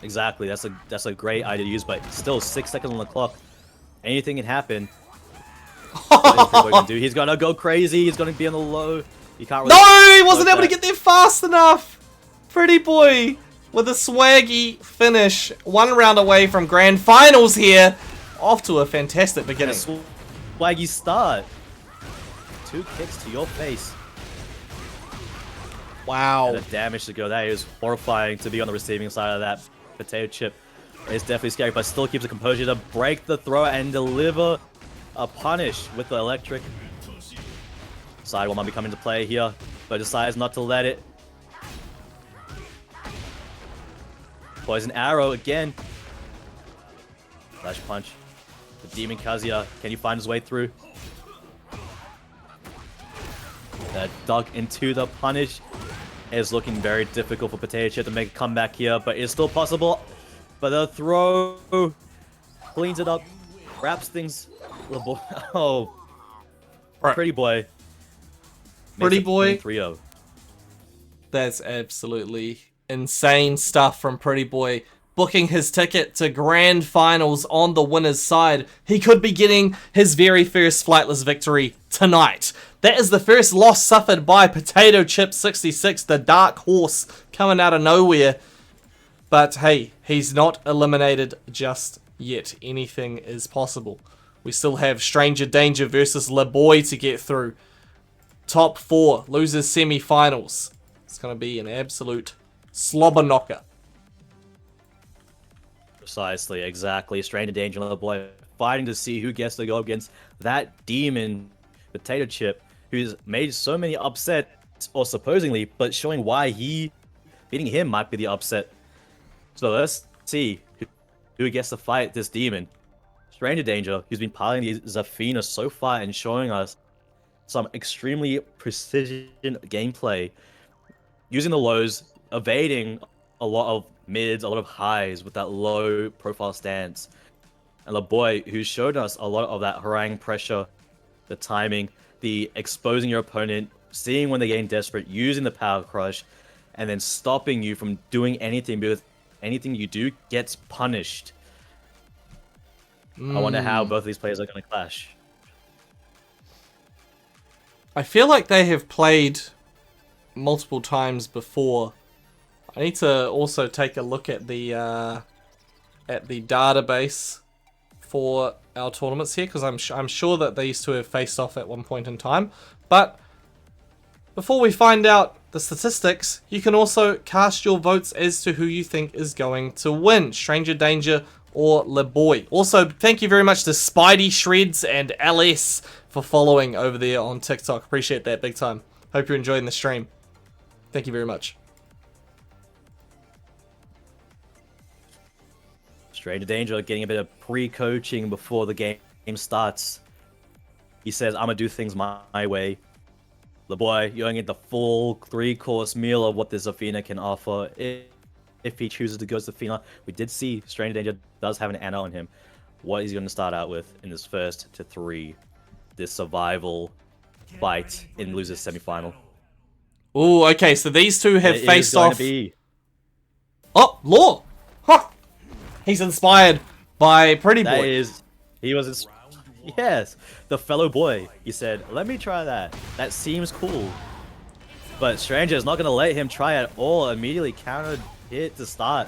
Exactly. That's a great idea to use, but still 6 seconds on the clock. Anything can happen. He's gonna go crazy. He's gonna be on the low. He can't really. No, he wasn't block able to that. get there fast enough. Pretty Boy with a swaggy finish. 1 round away from grand finals here. Off to a fantastic And a beginning. swaggy start. 2 kicks to your face. Wow. And the damage to go. That is horrifying to be on the receiving side of that. Potato Chip is definitely scary, but still keeps the composure to break the throw and deliver a punish with the electric. Sidewall might be coming to play here, but decides not to let it. Poison Arrow again. Flash punch. The Demon Kazuya, can he find his way through? The duck into the punish is looking very difficult for Potato Chip to make a comeback here, but it's still possible. But the throw cleans it up, wraps things. Oh, Right. Pretty Boy. Pretty Boy. 3-0. That's absolutely insane stuff from Pretty Boy. Booking his ticket to grand finals on the winner's side. He could be getting his very first Flightless victory tonight. That is the first loss suffered by Potato Chip 66, the dark horse coming out of nowhere. But hey, he's not eliminated just yet. Anything is possible. We still have Stranger Danger versus LeBoy to get through. Top 4, losers semi-finals. It's going to be an absolute slobber knocker. Precisely, exactly. Stranger Danger and LeBoy fighting to see who gets to go against that demon Potato Chip, who's made so many upsets, or supposedly, but showing why beating him might be the upset. So let's see who gets to fight this demon. Stranger Danger, who's been piloting the Zafina so far and showing us some extremely precision gameplay, using the lows, evading a lot of mids, a lot of highs with that low profile stance. And the boy who showed us a lot of that harangue pressure, the timing, the exposing your opponent, seeing when they're getting desperate, using the power crush, and then stopping you from doing anything because anything you do gets punished. I wonder how both of these players are going to clash. I feel like they have played multiple times before. I need to also take a look at the database for our tournaments here, because I'm sure that these two have faced off at one point in time. But before we find out the statistics, you can also cast your votes as to who you think is going to win, Stranger Danger or LeBoy. Also, thank you very much to Spidey Shreds and LS for following over there on TikTok. Appreciate that big time. Hope you're enjoying the stream. Thank you very much. Stranger Danger getting a bit of pre-coaching before the game starts. He says, I'm going to do things my way. The boy, you're going to get the full 3-course meal of what this Zafina can offer if he chooses to go Zafina. We did see Stranger Danger does have an Anna on him. What is he going to start out with in this first to 3? This survival fight in losers semifinal. Ooh, okay, so these two have It is faced going off. to be Oh, Law! Huh! He's inspired by Pretty That Boy. is, he was, yes, the fellow boy. He said, let me try that. That seems cool. But Stranger is not going to let him try at all. Immediately countered hit to start.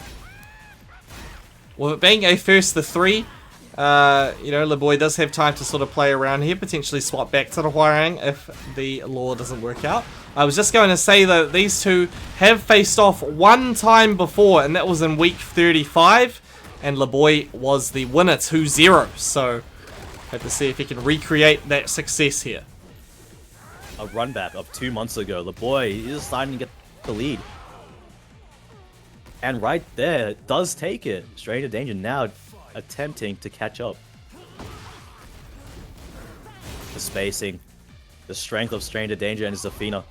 With it being a first to 3, you know, LeBoy does have time to sort of play around here, potentially swap back to the Huarang if the Law doesn't work out. I was just going to say that these two have faced off one time before, and that was in week 35, and LeBoy was the winner 2-0, so hope to see if he can recreate that success here. A run back of 2 months ago. The boy is starting to get the lead. And right there, it does take it. Stranger Danger now attempting to catch up. The spacing, the strength of Stranger Danger and Zafina.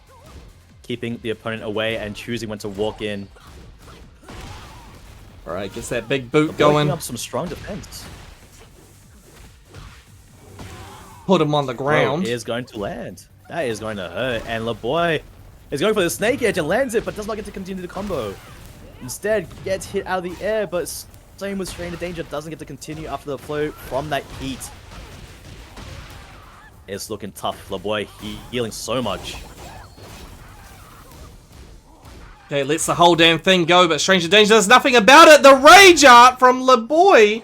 Keeping the opponent away and choosing when to walk in. Alright, gets that big boot Going going. up some strong defense. Put him on the ground. Bro is going to land. That is going to hurt. And LeBoy is going for the snake edge and lands it, but does not get to continue the combo. Instead, gets hit out of the air, but same with Stranger Danger, doesn't get to continue after the flow from that heat. It's looking tough. LeBoy healing so much. Okay, lets the whole damn thing go, but Stranger Danger does nothing about it. The rage art from LeBoy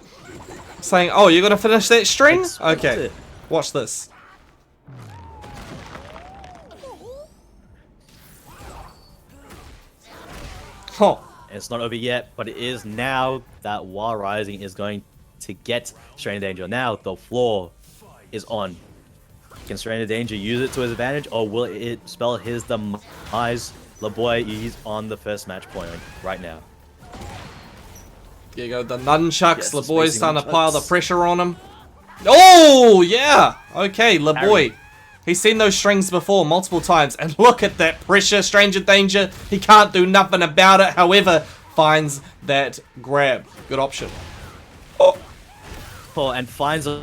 saying, oh, you're going to finish that string? Okay, watch this. Oh. It's not over yet, but it is now that War Rising is going to get Stranger Danger. Now the floor is on. Can Stranger Danger use it to his advantage, or will it spell his demise? LeBoy, he's on the first match point right now. There you go, the nunchucks. Yes, LeBoy's the starting to pile the nunchucks. pressure on him. Oh, yeah. Okay, LeBoy. He's seen those strings before multiple times. And look at that pressure, Stranger Danger. He can't do nothing about it. However, finds that grab. Good option. Oh. Oh, and finds the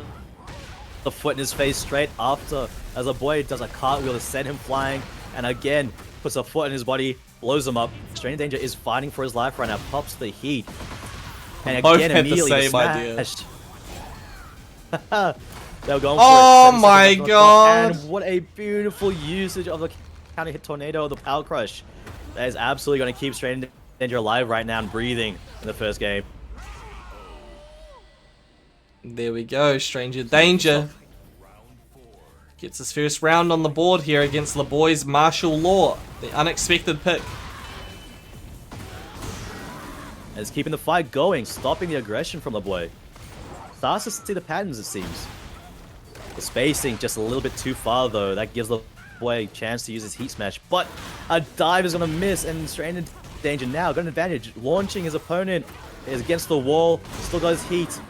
foot in his face straight after, as LeBoy does a cartwheel to send him flying. And again, puts a foot in his body, blows him up. Stranger Danger is fighting for his life right now. Pops the heat. And Both again, had the immediately same idea. They were going for Oh it. 20 my seconds on the god. clock, and what a beautiful usage of the counter hit tornado, the power crush. That is absolutely going to keep Stranger Danger alive right now and breathing in the first game. There we go. Stranger Danger gets his first round on the board here against LeBoy's Martial Law. The unexpected pick. And it's keeping the fight going, stopping the aggression from LeBoy. Starts to see the patterns, it seems. The spacing just a little bit too far, though. That gives LeBoy a chance to use his heat smash. But a dive is going to miss, and Stranger Danger now got an advantage. Launching his opponent is against the wall. Still got his heat.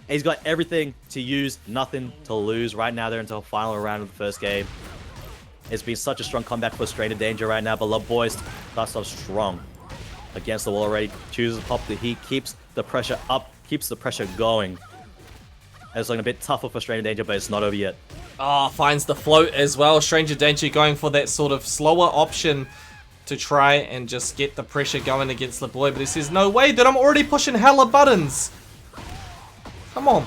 He's got everything to use, nothing to lose. Right now, they're into the final round of the first game. It's been such a strong comeback for Strain of Danger right now, but LeBoy starts off strong against the wall already. Chooses to pop the heat, keeps the pressure up, keeps the pressure going. It's looking a bit tougher for Strain of Danger, but it's not over yet. Oh, finds the float as well. Stranger Danger going for that sort of slower option to try and just get the pressure going against LeBoy, but he says, no way, dude, I'm already pushing hella buttons. Come on.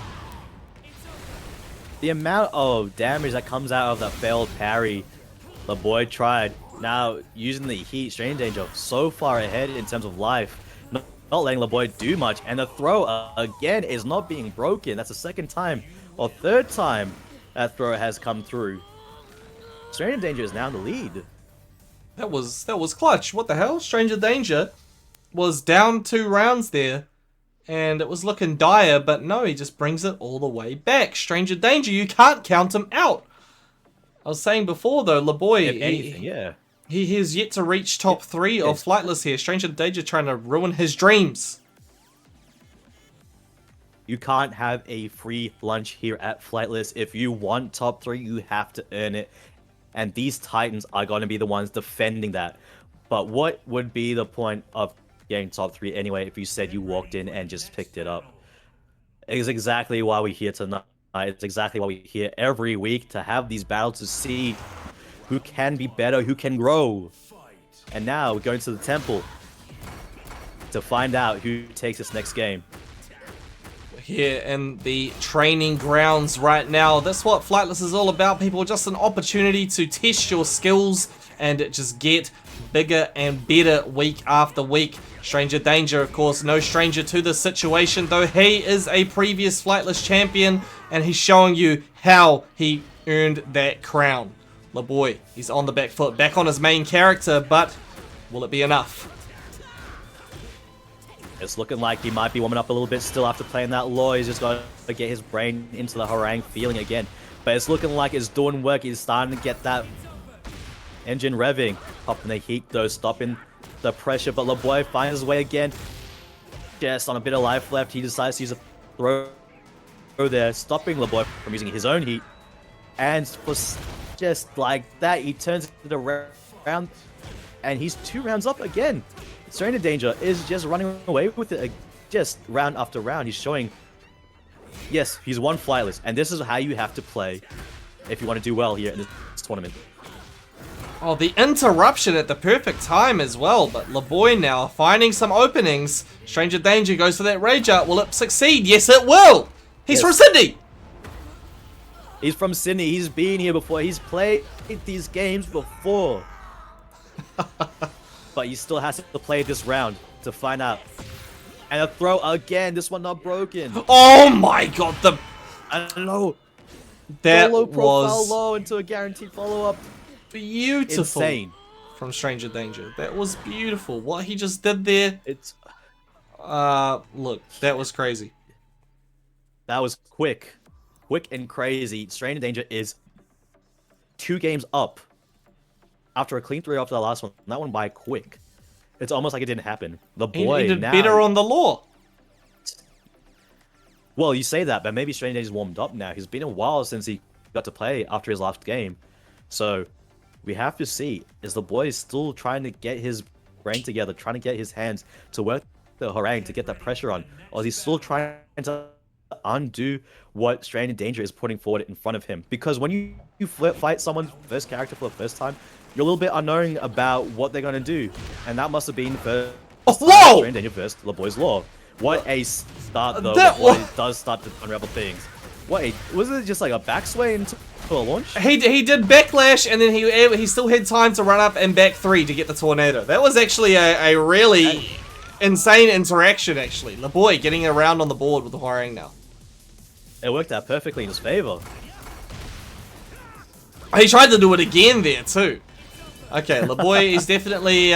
The amount of damage that comes out of that failed parry, LeBoy tried. Now, using the heat, Strain Danger so far ahead in terms of life, not letting LeBoy do much, and the throw, again, is not being broken. That's the second time, or third time, that throw has come through. Strain Danger is now in the lead. That was clutch. What the hell? Stranger Danger was down 2 rounds there, and it was looking dire, but no, he just brings it all the way back. Stranger Danger, you can't count him out. I was saying before, though, LeBoy, If anything, yeah. he has yet to reach top 3 of Flightless here. Stranger Danger trying to ruin his dreams. You can't have a free lunch here at Flightless. If you want top 3, you have to earn it. And these Titans are going to be the ones defending that. But what would be the point of getting top 3 anyway if you said you walked in and just picked it up? It's exactly why we're here tonight. It's exactly why we're here every week, to have these battles, to see who can be better, who can grow. And now we're going to the temple to find out who takes this next game. Here in the training grounds right now. That's what Flightless is all about, people. Just an opportunity to test your skills and just get bigger and better week after week. Stranger Danger, of course, no stranger to this situation, though he is a previous Flightless champion, and he's showing you how he earned that crown. LeBoy, he's on the back foot, back on his main character, but will it be enough? It's looking like he might be warming up a little bit still after playing that law. He's just got to get his brain into the harangue feeling again. But it's looking like it's doing work. He's starting to get that engine revving. Popping the heat though, stopping the pressure. But LeBoy finds his way again. Just on a bit of life left, he decides to use a throw there, stopping LeBoy from using his own heat. And for just like that, he turns it around. And he's 2 rounds up again. Stranger Danger is just running away with it, just round after round. He's showing, yes, he's won Flightless, and this is how you have to play if you want to do well here in this tournament. Oh, the interruption at the perfect time as well, but LeBoy now finding some openings. Stranger Danger goes for that rage art. Will it succeed? Yes, it will! He's from Sydney! He's from Sydney. He's been here before. He's played these games before. But he still has to play this round to find out. And a throw again. This one not broken. Oh my god, I don't know. that Low profile was low into a guaranteed follow-up. beautiful Insane. from Stranger Danger. That was beautiful. What he just did there, It's look, that was crazy. That was quick. Quick and crazy. Stranger Danger is 2 games up. After a clean 3 after the last one. That one by quick. It's almost like it didn't happen. The boy He did now... better on the law. Well, you say that, but maybe Stranger Danger's warmed up now. He's been a while since he got to play after his last game. So, we have to see. Is the boy still trying to get his brain together, trying to get his hands to work the harangue, to get that pressure on? Or is he still trying to undo what Stranger Danger is putting forward in front of him? Because when you fight someone's first character for the first time, you're a little bit unknowing about what they're going to do. And that must have been first Whoa! Stranger Danger versus LeBoy's Law. What a start, though. That LeBoy does start to unravel things. What was it just like a backsway into a launch? He did backlash, and then he still had time to run up and back 3 to get the tornado. That was actually a really insane interaction, actually. LeBoy getting around on the board with the harangue now. It worked out perfectly in his favor. He tried to do it again there, too. Okay, LeBoy is definitely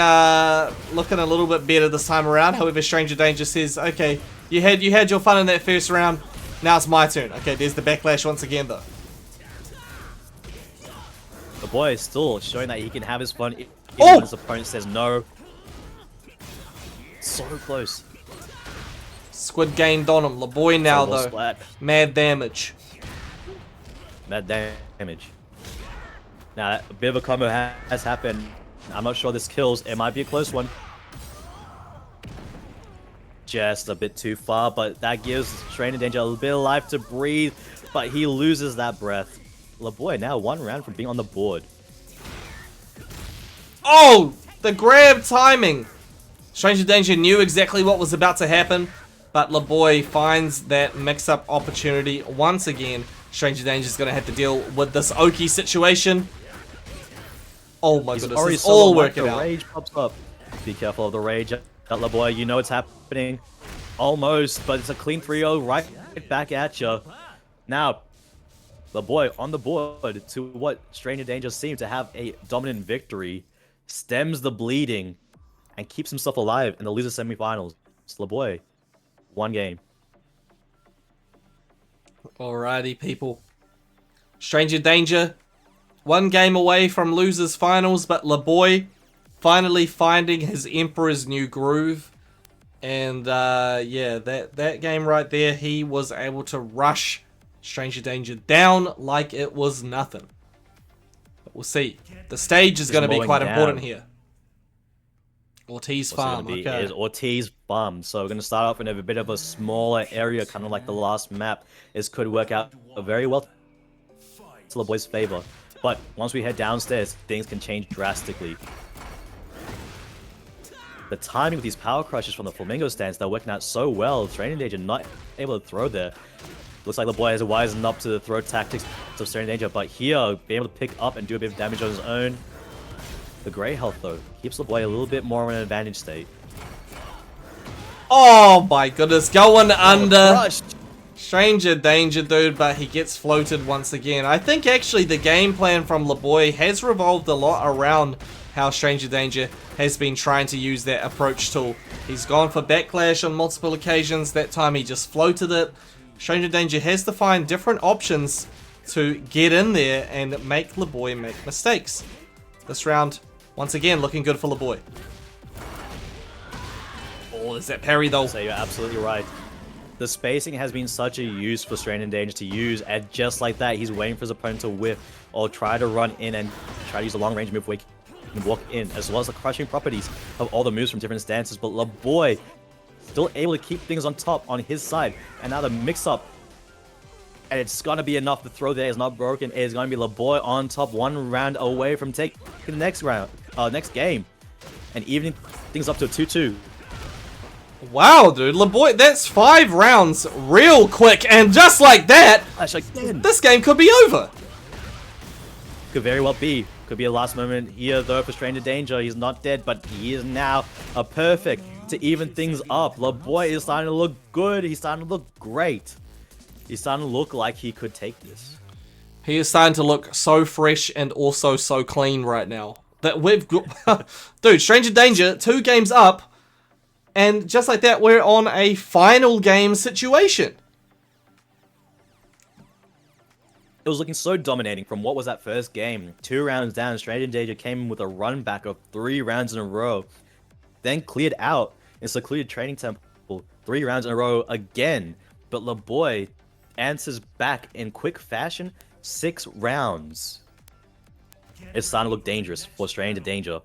looking a little bit better this time around. However, Stranger Danger says, okay, you had your fun in that first round. Now it's my turn. Okay, there's the backlash once again, though. The boy is still showing that he can have his fun even Oh! when his opponent says no. So close. Squid gained on him. LeBoy now Almost though. flat. Mad damage. Mad damage. Now, a bit of a combo has happened. I'm not sure this kills. It might be a close one. Just a bit too far, but that gives Strain in Danger a little bit of life to breathe, but he loses that breath. LeBoy now 1 round from being on the board. Oh! The grab timing! Stranger Danger knew exactly what was about to happen, but LeBoy finds that mix-up opportunity once again. Stranger Danger's gonna have to deal with this Oki situation. Oh my goodness, it's all working out. Rage pops up. Be careful of the rage at LeBoy. You know it's happening. Almost, but it's a clean 3-0 right back at you. Now, LeBoy on the board to what Stranger Danger seemed to have a dominant victory. Stems the bleeding and keeps himself alive in the loser semifinals. It's LeBoy. 1 game. Alrighty, people. Stranger Danger, 1 game away from losers finals, but LeBoy finally finding his Emperor's new groove. And yeah, that game right there, he was able to rush Stranger Danger down like it was nothing. But we'll see. The stage is going to be quite important here. Ortiz Farm, okay. Is Ortiz Farm. So we're going to start off in a bit of a smaller area, kind of like the last map. This could work out very well to LeBoy's favor. But once we head downstairs, things can change drastically. The timing with these power crushes from the Flamingo stance, they're working out so well. Stranger Danger not able to throw there. Looks like LeBoy has wisened up to the throw tactics of Stranger Danger, but here, being able to pick up and do a bit of damage on his own. The Grey Health, though, keeps LeBoy a little bit more in an advantage state. Oh my goodness, going under. Crushed. Stranger Danger, dude, but he gets floated once again. I think actually the game plan from LeBoy has revolved a lot around how Stranger Danger has been trying to use that approach tool. He's gone for backlash on multiple occasions. That time he just floated it. Stranger Danger has to find different options to get in there and make LeBoy make mistakes. This round, once again, looking good for LeBoy. Oh, there's that parry though. So you're absolutely right. The spacing has been such a use for Stranger Danger to use, and just like that, he's waiting for his opponent to whiff or try to run in and try to use a long range move where he can walk in, as well as the crushing properties of all the moves from different stances. But LeBoy still able to keep things on top on his side, and now the mix-up, and it's gonna be enough. The throw there is not broken. It is gonna be LeBoy on top, 1 round away from taking the next round, next game, and evening things up to a 2-2. Wow, dude, LeBoy, that's 5 rounds real quick, and just like that, this game could be over. Could very well be. Could be a last moment here, though, for Stranger Danger. He's not dead, but he is now a perfect to even things up. LeBoy is starting to look good. He's starting to look great. He's starting to look like he could take this. He is starting to look so fresh and also so clean right now. That we've got... Dude, Stranger Danger, 2 games up, and just like that, we're on a final game situation. It was looking so dominating from what was that first game. 2 rounds down, Stranger Danger came in with a run back of 3 rounds in a row. Then cleared out in secluded training temple 3 rounds in a row again. But LeBoy answers back in quick fashion, 6 rounds. It's starting to look dangerous for Stranger Danger.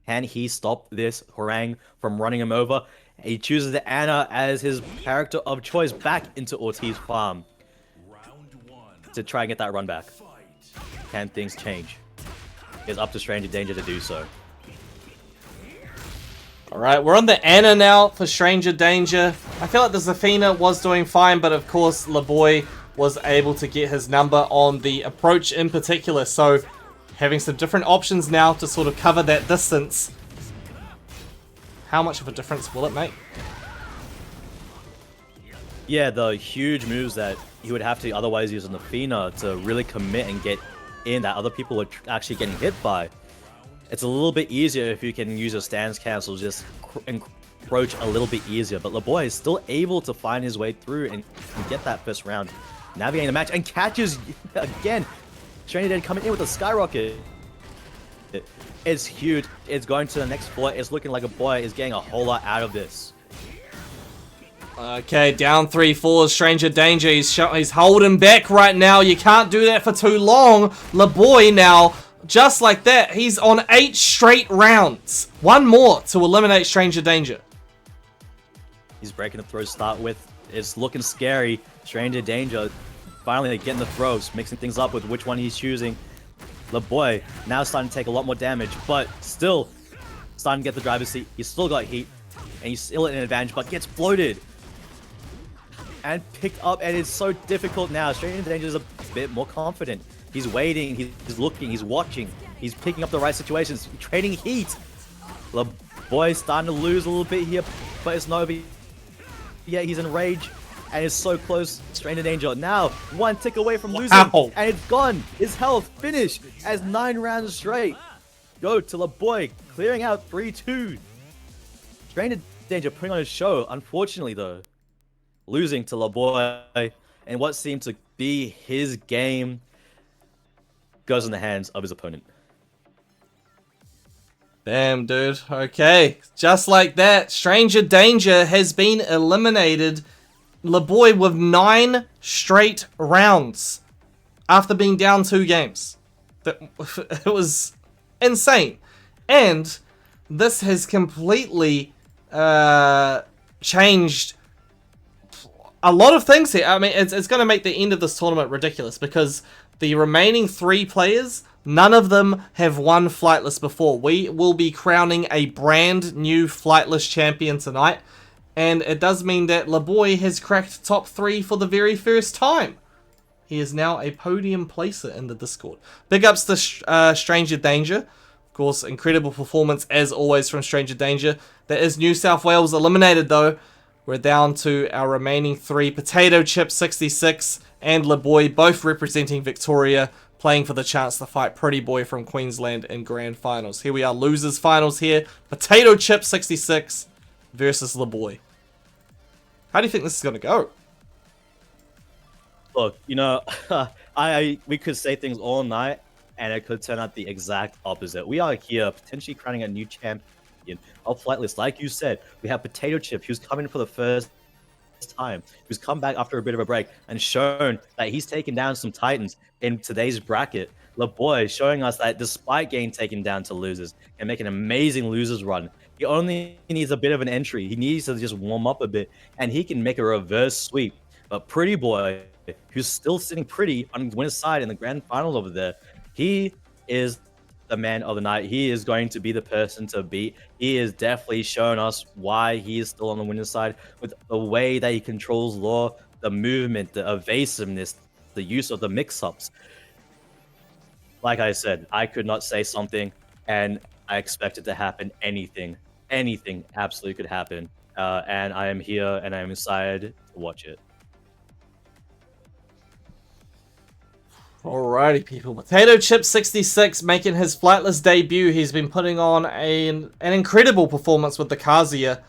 Can he stop this harangue from running him over? He chooses the Arah as his character of choice back into Ortiz Farm to try and get that run back. Can things change? It's up to Stranger Danger to do so. Alright, we're on the Arah now for Stranger Danger. I feel like the Zafina was doing fine, but of course LeBoy was able to get his number on the approach in particular, so having some different options now to sort of cover that distance. How much of a difference will it make? Yeah, the huge moves that he would have to otherwise use on the Fina to really commit and get in that other people are actually getting hit by. It's a little bit easier if you can use your stance cancel, just encroach a little bit easier. But LeBoy is still able to find his way through and get that first round. Navigating the match and catches again. Stranger Danger coming in with a skyrocket. It's huge. It's going to the next floor. It's looking like LeBoy is getting a whole lot out of this. Okay, down 3-4. Stranger Danger. He's holding back right now. You can't do that for too long. LeBoy now, just like that, he's on 8 straight rounds. One more to eliminate Stranger Danger. He's breaking the throw to start with. It's looking scary. Stranger Danger finally getting the throws, mixing things up with which one he's choosing. LeBoy now starting to take a lot more damage, but still starting to get the driver's seat. He's still got heat, and he's still at an advantage, but gets floated and picked up, and it's so difficult now. Stranger Danger is a bit more confident. He's waiting, he's looking, he's watching, he's picking up the right situations, trading heat. LeBoy's starting to lose a little bit here, but it's not over. Yeah, he's in rage, and it's so close. Stranger Danger now 1 tick away from losing, Wow. and it's gone. His health finished as 9 rounds straight. Go to LeBoy, clearing out 3-2. Stranger Danger putting on a show, unfortunately though, losing to LeBoy, and what seemed to be his game goes in the hands of his opponent. Damn, dude. Okay, just like that, Stranger Danger has been eliminated. LeBoy with 9 straight rounds after being down 2 games. It was insane. And this has completely changed a lot of things here. I mean, it's going to make the end of this tournament ridiculous because the remaining 3 players, none of them have won Flightless before. We will be crowning a brand new Flightless champion tonight. And it does mean that LeBoy has cracked top 3 for the very first time. He is now a podium placer in the Discord. Big ups to Stranger Danger. Of course, incredible performance as always from Stranger Danger. That is New South Wales eliminated though. We're down to our remaining 3. Potato Chip 66 and LeBoy, both representing Victoria, playing for the chance to fight Pretty Boy from Queensland in Grand Finals. Here we are, losers finals here. Potato Chip 66 versus LeBoy. How do you think this is going to go? Look, you know, we could say things all night, and it could turn out the exact opposite. We are here potentially crowning a new champion of Flightless. Like you said, we have Potato Chip, who's coming for the first time, who's come back after a bit of a break and shown that he's taken down some titans in today's bracket. LeBoy showing us that despite getting taken down to losers and make an amazing losers run, he only needs a bit of an entry. He needs to just warm up a bit, and he can make a reverse sweep. But Pretty Boy, who's still sitting pretty on the winner's side in the grand final over there, he is the man of the night. He is going to be the person to beat. He has definitely shown us why he is still on the winner's side with the way that he controls lore, the movement, the evasiveness, the use of the mix-ups. Like I said, I could not say something, and I expect it to happen. Anything absolutely could happen. And I am here, and I am excited to watch it. Alrighty, people. Potato Chip 66 making his Flightless debut. He's been putting on an incredible performance with the Kazuya.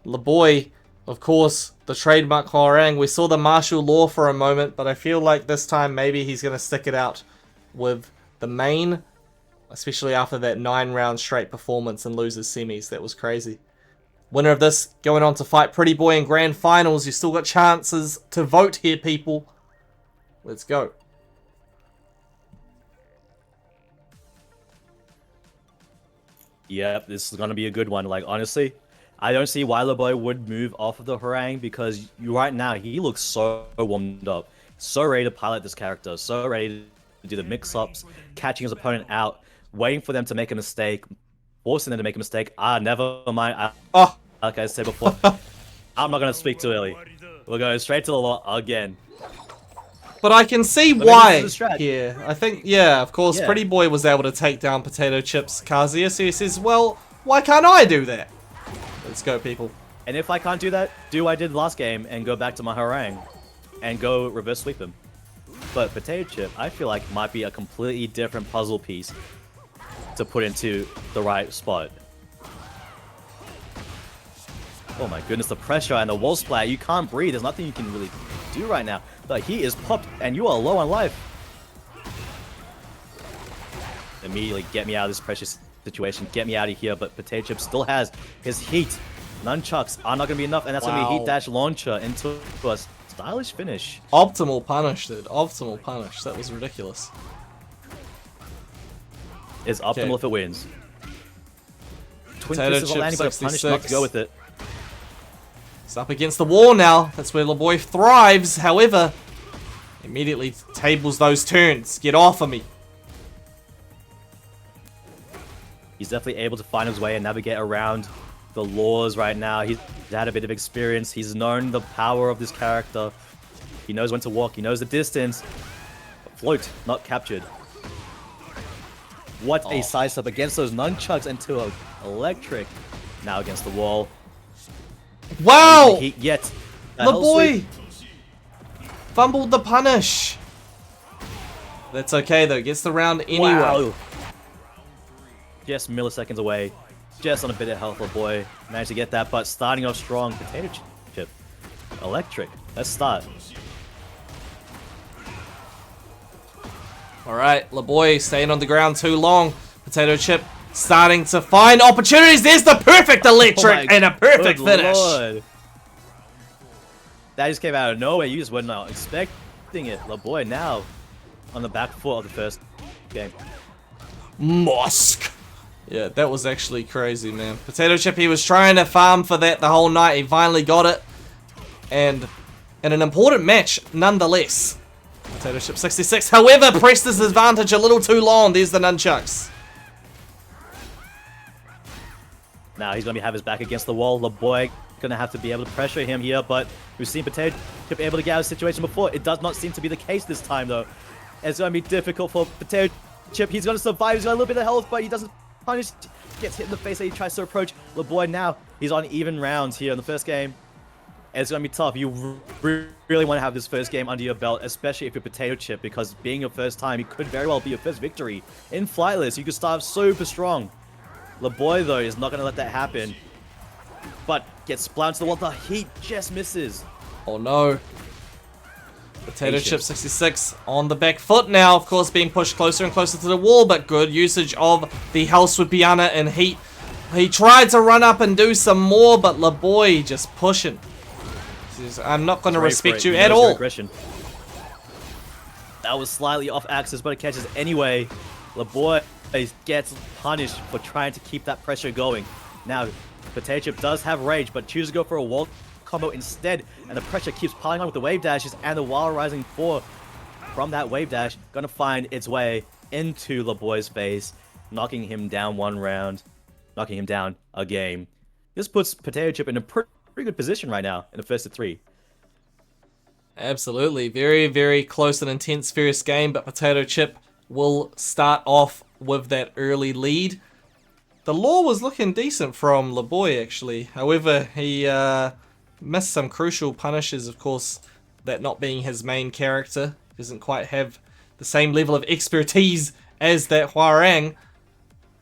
LeBoy, of course, the trademark Hwoarang. We saw the martial law for a moment, but I feel like this time maybe he's going to stick it out with the main, especially after that 9-round straight performance in losers semis. That was crazy. Winner of this going on to fight Pretty Boy in grand finals. You still got chances to vote here, people. Let's go. Yep, this is gonna be a good one. Like, honestly, I don't see why LeBoy would move off of the Hwoarang, because right now he looks so warmed up, so ready to pilot this character, so ready to do the mix-ups, catching his opponent out, waiting for them to make a mistake, forcing them to make a mistake. Never mind. Like I said before, I'm not gonna speak too early. We're going straight to the law again. But I can see why here. I think, yeah, of course, Yeah. Pretty Boy was able to take down Potato Chip's Kazuya, so he says, well, why can't I do that? Let's go, people. And if I can't do that, do what I did last game and go back to my Hwoarang and go reverse sweep him. But Potato Chip, I feel like might be a completely different puzzle piece to put into the right spot. Oh my goodness, the pressure and the wall splat. You can't breathe. There's nothing you can really do right now. But he is popped and you are low on life. Immediately get me out of this precious situation. Get me out of here. But Potato Chip still has his heat. Nunchucks are not going to be enough, and that's going to be Wow. Heat Dash Launcher into a stylish finish. Optimal punish, dude. Optimal punish. That was ridiculous. It's optimal Okay. if it wins. Twin Potato Fists is chip landing, but a punish not to 66. go with it. It's up against the wall now. That's where LeBoy thrives. However, immediately tables those turns. Get off of me. He's definitely able to find his way and navigate around the laws right now. He's had a bit of experience. He's known the power of this character. He knows when to walk. He knows the distance. Float, not captured. What a side step against those nunchucks into a electric. Now against the wall. Wow! Heat yet. LeBoy fumbled the punish. That's okay though. Gets the round anyway. Wow. Just milliseconds away. Just on a bit of health, LeBoy. Managed to get that, but starting off strong. Potato chip. Electric. Let's start. Alright, LeBoy staying on the ground too long. Potato chip starting to find opportunities. There's the perfect electric my and a perfect good finish. Lord. That just came out of nowhere. You just were not expecting it. LeBoy now on the back foot of the first game. Mosque. Yeah, that was actually crazy, man. Potato chip, he was trying to farm for that the whole night. He finally got it. And in an important match, nonetheless. Potato chip 66. However, pressed his advantage a little too long. There's the nunchucks. Now he's going to have his back against the wall. LeBoy going to have to be able to pressure him here, but we've seen Potato Chip able to get out of the situation before. It does not seem to be the case this time, though. It's going to be difficult for Potato Chip. He's going to survive. He's got a little bit of health, but he doesn't punish. Gets hit in the face as he tries to approach LeBoy now. He's on even rounds here in the first game. It's going to be tough. You really want to have this first game under your belt, especially if you're Potato Chip, because being your first time, it could very well be your first victory. In Flightless, you could start super strong. LeBoy, though, is not going to let that happen. But gets splounced to the wall. The heat just misses. Oh no. Potato chip 66 on the back foot now, of course, being pushed closer and closer to the wall, but good usage of the House with Piana and Heat. He tried to run up and do some more, but LeBoy just pushing. Says, I'm not going to respect you at all. Aggression. That was slightly off axis, but it catches anyway. LeBoy gets punished for trying to keep that pressure going. Now, Potato Chip does have rage, but chooses to go for a wall combo instead, and the pressure keeps piling on with the wave dashes, and the Wild Rising 4 from that wave dash gonna find its way into LeBoy's face, knocking him down one round, knocking him down a game. This puts Potato Chip in a pretty good position right now in the first of 3. Absolutely. Very, very close and intense first game, but Potato Chip will start off with that early lead. The lore was looking decent from LeBoy, actually. However, he missed some crucial punishes, of course, that not being his main character. Doesn't quite have the same level of expertise as that Hwarang.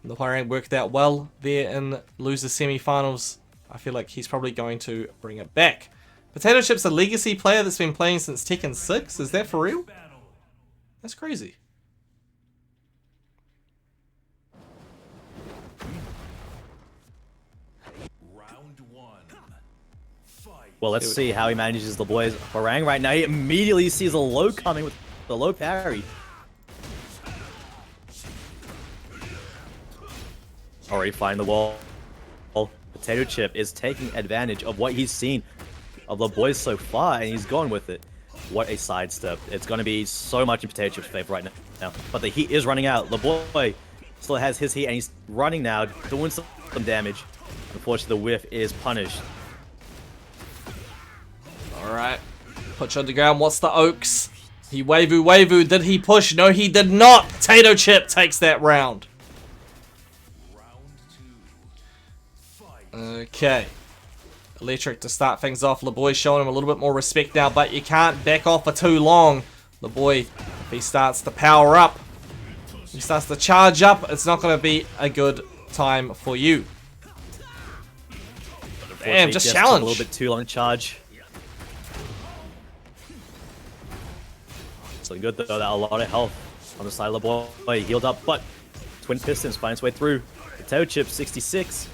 The Hwarang worked out well there in loser semi-finals. I feel like he's probably going to bring it back. Potato Chip's a legacy player that's been playing since Tekken 6. Is that for real? That's crazy. Round 1. Fight. Well, let's see how he manages LeBoy's Hwarang right now. He immediately sees a low coming with the low parry. Already finding the wall. Potato Chip is taking advantage of what he's seen of LeBoy so far, and he's going with it. What a sidestep. It's going to be so much in Potato Chip's favor right now. But the heat is running out. LeBoy still has his heat, and he's running now, doing some damage. Unfortunately, the whiff is punished. Alright. Push on the ground. What's the Oaks? He wavoo. Did he push? No, he did not. Potato Chip takes that round. Round 2. Fight. Okay. Electric to start things off. LeBoy showing him a little bit more respect now, but you can't back off for too long. LeBoy, if he starts to power up, he starts to charge up, it's not going to be a good time for you. Damn, just took challenge. a little bit too long to charge. So good though, that a lot of health on the side of LeBoy. He healed up, but Twin Pistons finds its way through. Potato Chip 66.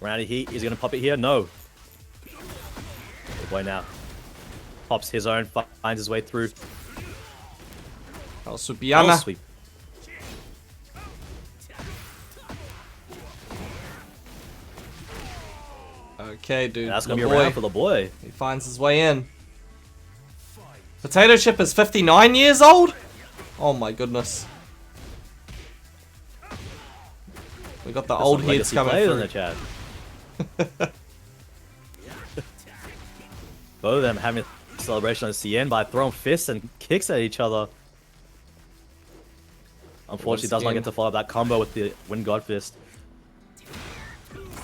Run out of heat. Is he gonna pop it here? No. Good boy now. Pops his own, finds his way through. Oh, Supiana. Oh, sweep. Okay, dude. That's gonna be LeBoy, around for the boy. he finds his way in. Potato Chip is 59 years old? Oh my goodness. We got the old Some heads legacy coming players through. in the chat. Both of them having a celebration on CN by throwing fists and kicks at each other. Unfortunately, does not get to follow up that combo with the Wind God Fist.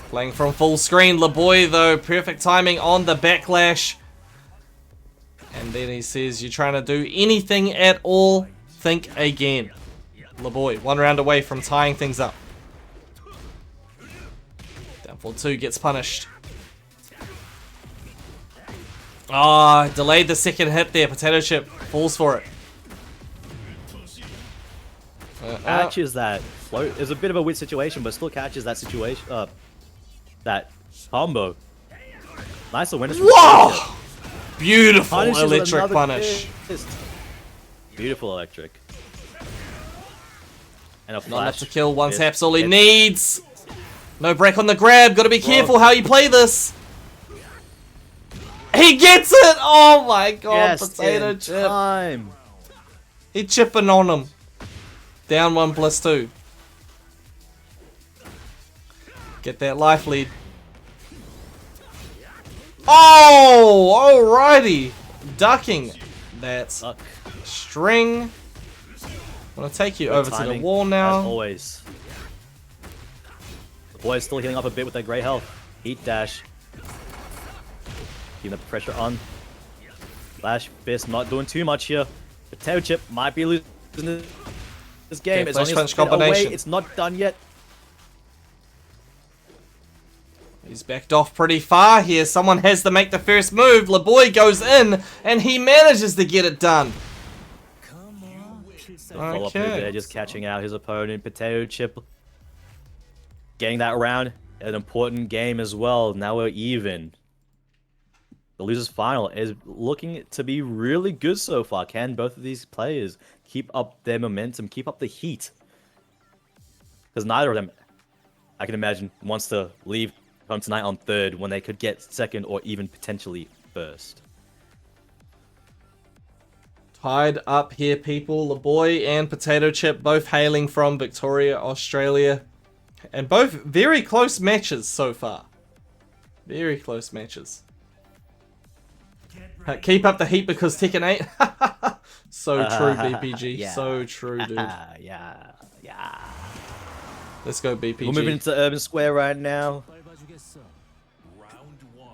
Playing from full screen. LeBoy, though, perfect timing on the backlash. And then he says, you're trying to do anything at all, think again. LeBoy, 1 round away from tying things up. Downfall 2 gets punished. Ah, delayed the second hit there. Potato Chip falls for it. Catches that float. It's a bit of a weird situation, but still catches that situation. That combo. Nice awareness. Whoa! Beautiful Punishes with electric another punish. fist. Beautiful electric. And a Not enough flash. to kill. One fist. tap's all he Gets- needs. No break on the grab. Gotta be careful how you play this. He gets it! Oh my god, Yes, Potato in Chip. time. He chipping on him. Down 1+2. Get that life lead. Oh, alrighty. Ducking that Suck. string. I'm gonna take you Good over to the timing, wall As now. always. The boy's still healing up a bit with that great health. Heat dash. Keeping the pressure on. Flash fist not doing too much here. Potato Chip might be losing this game. Okay, It's flash only a punch spin away. combination. It's not done yet. He's backed off pretty far here. Someone has to make the first move. LeBoy goes in, and he manages to get it done. Follow-up move there, just catching out his opponent. Potato Chip getting that round. An important game as well. Now we're even. The losers final is looking to be really good so far. Can both of these players keep up their momentum, keep up the heat? Because neither of them, I can imagine, wants to leave home tonight on third when they could get second or even potentially first. Tied up here, people. LeBoy and Potato Chip both hailing from Victoria, Australia. And both very close matches so far. Very close matches. Keep up the heat because Tekken 8. So true, BPG. Yeah. So true, dude. Yeah. Let's go, BPG. We're moving into Urban Square right now. Round 1.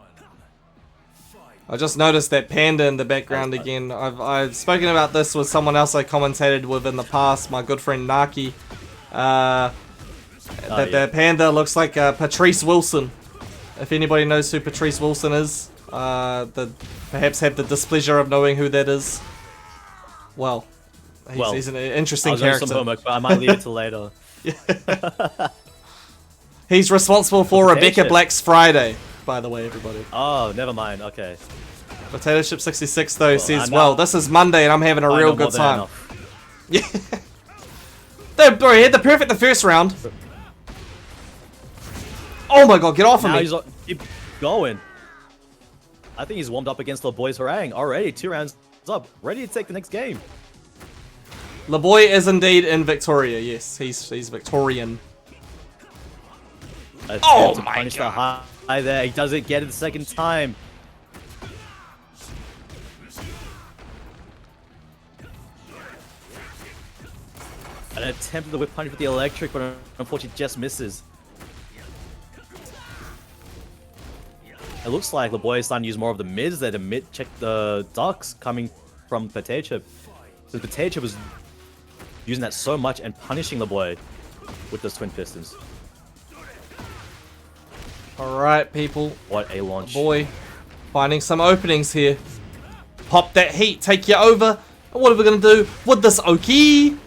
Fight. I just noticed that panda in the background again. I've spoken about this with someone else I commentated with in the past, my good friend Naki. That the panda looks like Patrice Wilson. If anybody knows who Patrice Wilson is, perhaps have the displeasure of knowing who that is. Well, he's an interesting I was doing character. some homework, but I might leave it till later. He's responsible for Potato Rebecca Chip. Black's Friday, by the way, everybody. Oh, never mind. Okay. Potato Chip 66 though says, I'm well, not- this is Monday and I'm having a I real know more good than time. enough. Yeah. Bro, he had the perfect the first round. Oh my god, get off of Now me. he's keep going. I think he's warmed up against the boys harangue already. 2 rounds up, ready to take the next game. LeBoy is indeed in Victoria, yes. He's Victorian. Oh my punish the high there. He doesn't get it the second time. An attempt at the whip punch with the electric, but unfortunately just misses. It looks like the boy is starting to use more of the mids there to check the ducks coming from Potato Chip. So Potato Chip was using that so much and punishing the boy with those twin pistons. Alright, people. What a launch. Boy, finding some openings here. Pop that heat, take you over. What are we gonna do with this Oki?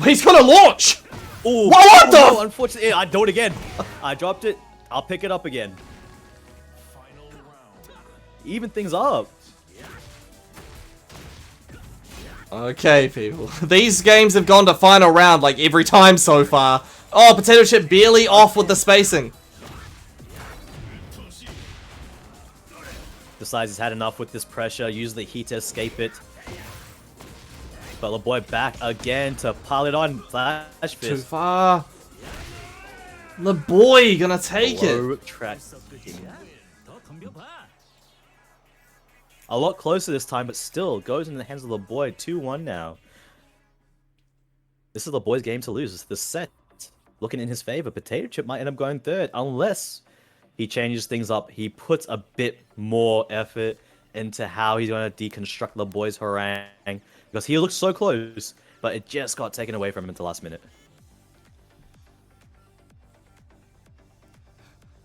He's gonna launch! Ooh, What the no, unfortunately, I do it again. I dropped it. I'll pick it up again. Final round. Even things up. Okay, people. These games have gone to final round like every time so far. Oh, Potato Chip barely off with the spacing. Decides he's had enough with this pressure. Use the heat to escape it. But the boy back again to pile it on. Flash Too fist. far. The boy gonna take Low it. track. A lot closer this time, but still goes in the hands of the boy. 2-1 now. This is the boy's game to lose. It's the set looking in his favor. Potato Chip might end up going third unless he changes things up. He puts a bit more effort into how he's going to deconstruct the boy's harangue because he looks so close, but it just got taken away from him at the last minute.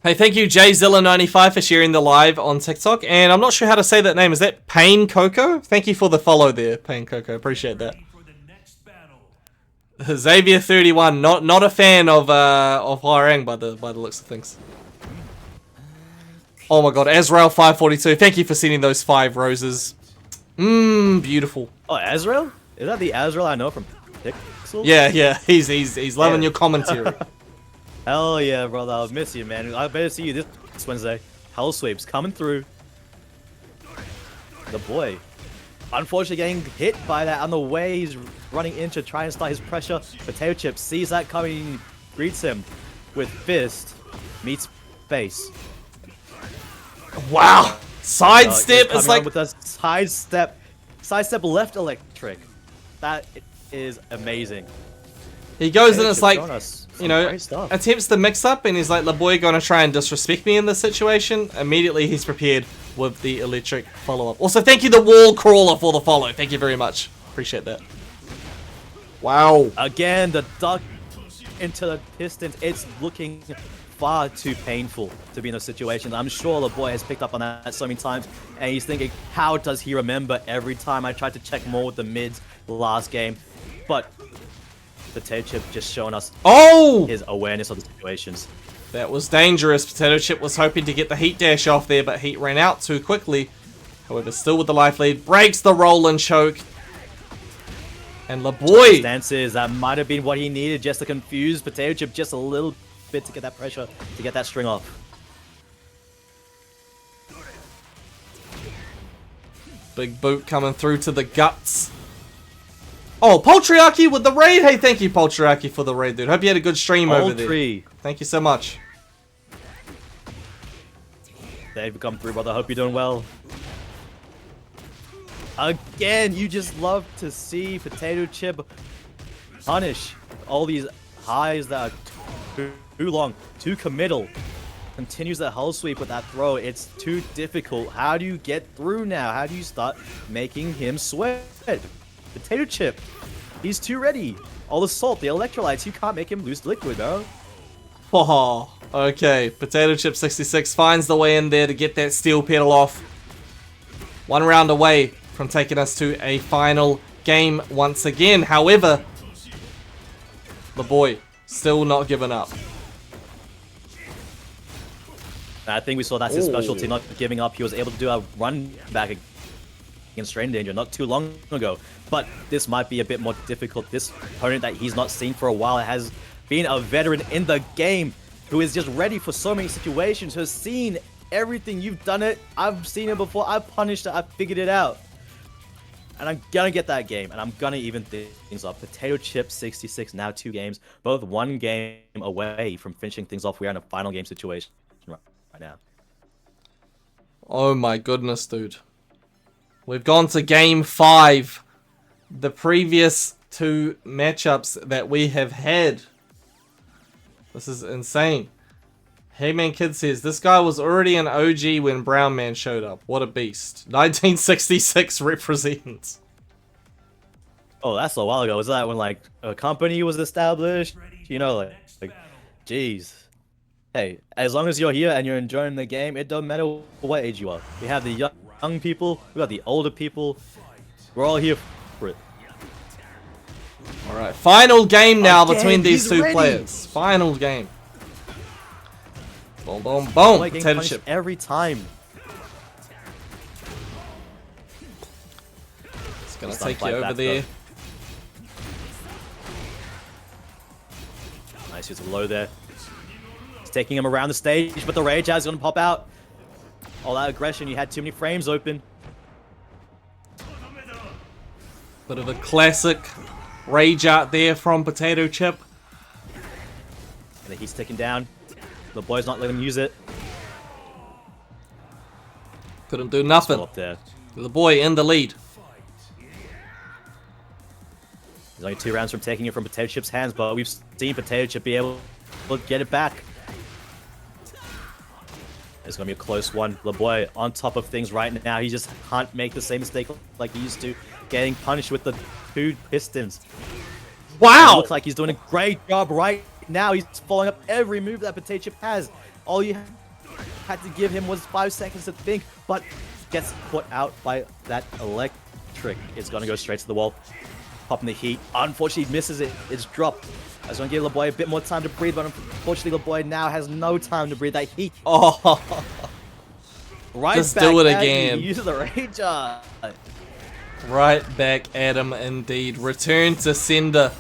Hey, thank you, JZilla95, for sharing the live on TikTok. And I'm not sure how to say that name. Is that Pain Coco? Thank you for the follow there, Pain Coco. Appreciate that. For the next battle. Xavier31, not a fan of Hwarang by the looks of things. Oh my god, Azrael542, thank you for sending those 5 roses. Beautiful. Oh, Azrael? Is that the Azrael I know from Pixel? Yeah, he's loving your commentary. Hell yeah, brother. I'll miss you, man. I better see you this Wednesday. Hell sweeps coming through. The boy. Unfortunately getting hit by that on the way he's running in to try and start his pressure. Potato Chip sees that coming, greets him with fist, meets face. Wow. Sidestep, Coming it's like... on with a sidestep left electric. That is amazing. He goes and Potato it's Chip like, showing us you some know, great stuff. attempts to mix up and he's like, the boy gonna try and disrespect me in this situation. Immediately he's prepared with the electric follow-up. Also, thank you the wall crawler for the follow. Thank you very much. Appreciate that. Wow. Again, the duck into the pistons. It's looking far too painful to be in those situations. I'm sure the boy has picked up on that so many times, and he's thinking, how does he remember every time I tried to check more with the mids last game? But Potato Chip just showing us his awareness of the situations. That was dangerous. Potato Chip was hoping to get the heat dash off there, but heat ran out too quickly. However, still with the life lead, breaks the roll and choke. And LeBoy. Stances, that might have been what he needed just to confuse Potato Chip just a little bit to get that pressure, to get that string off. Big boot coming through to the guts. Oh, Poltriarchy with the raid. Hey, thank you, Poltriarchy, for the raid, dude. Hope you had a good stream over there. Thank you so much. They've come through, brother. Hope you're doing well. Again, you just love to see Potato Chip punish all these highs that are too long, too committal. Continues that hull sweep with that throw. It's too difficult. How do you get through now? How do you start making him sweat? Potato Chip, he's too ready. All the salt, the electrolytes, you can't make him lose liquid, bro. Oh, okay. Potato Chip 66 finds the way in there to get that steel pedal off. 1 round away from taking us to a final game once again. However, the boy still not giving up. I think we saw that's his specialty, not giving up. He was able to do a run back against Strain Danger not too long ago. But this might be a bit more difficult. This opponent that he's not seen for a while has been a veteran in the game who is just ready for so many situations, who has seen everything. You've done it. I've seen it before. I've punished it. I've figured it out. And I'm gonna get that game, and I'm gonna even things up. Potato Chip 66, now 2 games, both 1 game away from finishing things off. We're in a final game situation right now. Oh my goodness, dude. We've gone to game 5. The previous 2 matchups that we have had. This is insane. Hey Man Kid says, this guy was already an OG when Brown Man showed up. What a beast. 1966 represents. Oh, that's a while ago. Was that when, like, a company was established? You know, like jeez. Hey, as long as you're here and you're enjoying the game, it doesn't matter what age you are. We have the young people, we got the older people. We're all here for it. Alright, final game now Again, between these he's 2 ready. players. Final game. Boom, boom, boom. Boy getting Potato punished chip. every time. It's gonna He's done take you quite over back, there. Nice, he's low there. He's taking him around the stage, but the Rage House is gonna pop out. All that aggression, you had too many frames open. Bit of a classic rage out there from Potato Chip. And then he's taken down. The boy's not letting him use it. Couldn't do nothing. Still up there. The boy in the lead. He's only 2 rounds from taking it from Potato Chip's hands, but we've seen Potato Chip be able to get it back. It's going to be a close one. The boy on top of things right now. He just can't make the same mistake like he used to. Getting punished with the 2 pistons. Wow! It looks like he's doing a great job right now. He's following up every move that Potato Chip has. All you had to give him was 5 seconds to think, but gets caught out by that electric. It's going to go straight to the wall. Popping the heat. Unfortunately, he misses it. It's dropped. I was going to give LeBoy a bit more time to breathe, but unfortunately, LeBoy now has no time to breathe. That heat. Oh, Right just back do it at again. You. Use the Rage. Right back at him indeed. Return to sender.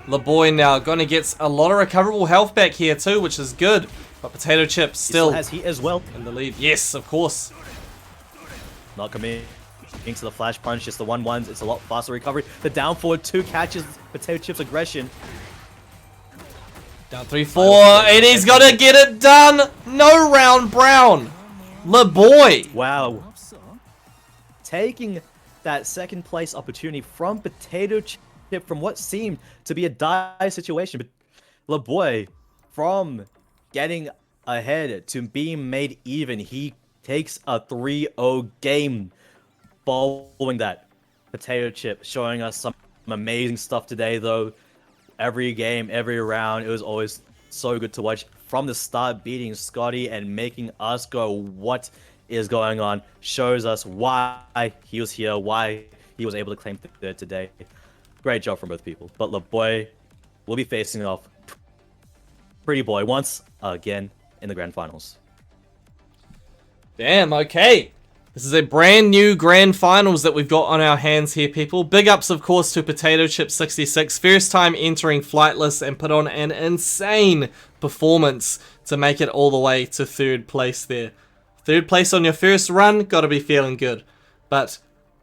LeBoy now gonna get a lot of recoverable health back here too, which is good. But Potato Chip still He has heat as well. in the lead. Yes, of course. Not coming into the flash punch, just the 1-1s. It's a lot faster recovery. The down forward 2 catches Potato Chip's aggression. Down 3-4, and he's gonna get it done. No round brown. LeBoy. Wow. Taking that second place opportunity from Potato Chip from what seemed to be a dire situation. But LeBoy, from getting ahead to being made even, he takes a 3-0 game. Following that, Potato Chip showing us some amazing stuff today, though. Every game, every round, it was always so good to watch. From the start, beating Scotty and making us go, what is going on? Shows us why he was here, why he was able to claim third today. Great job from both people. But LeBoy will be facing off Pretty Boy once again in the grand finals. Damn, okay. This is a brand new grand finals that we've got on our hands here, people. Big ups, of course, to Potato Chip 66. First time entering Flightless and put on an insane performance to make it all the way to 3rd place there. 3rd place on your first run, gotta be feeling good. But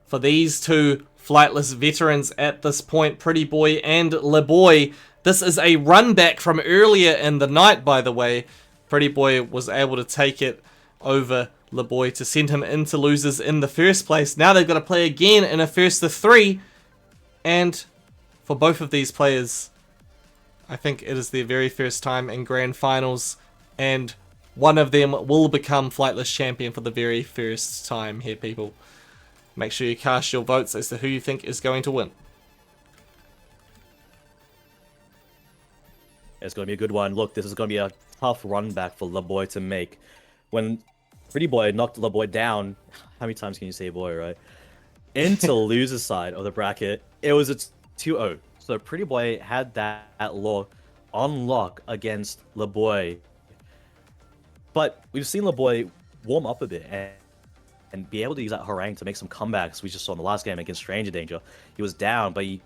for these 2 Flightless veterans at this point, Pretty Boy and LeBoy, this is a run back from earlier in the night, by the way. Pretty Boy was able to take it over LeBoy to send him into losers in the first place. Now they've got to play again in a first to 3. And for both of these players, I think it is their very first time in grand finals. And one of them will become Flightless champion for the very first time here, people. Make sure you cast your votes as to who you think is going to win. It's going to be a good one. Look, this is going to be a tough run back for LeBoy to make. When Pretty Boy knocked LeBoy down, how many times can you say boy, right? Into loser's side of the bracket, it was a 2-0. So Pretty Boy had that law on lock against LeBoy. But we've seen LeBoy warm up a bit and be able to use that harangue to make some comebacks. We just saw in the last game against Stranger Danger. He was down, but he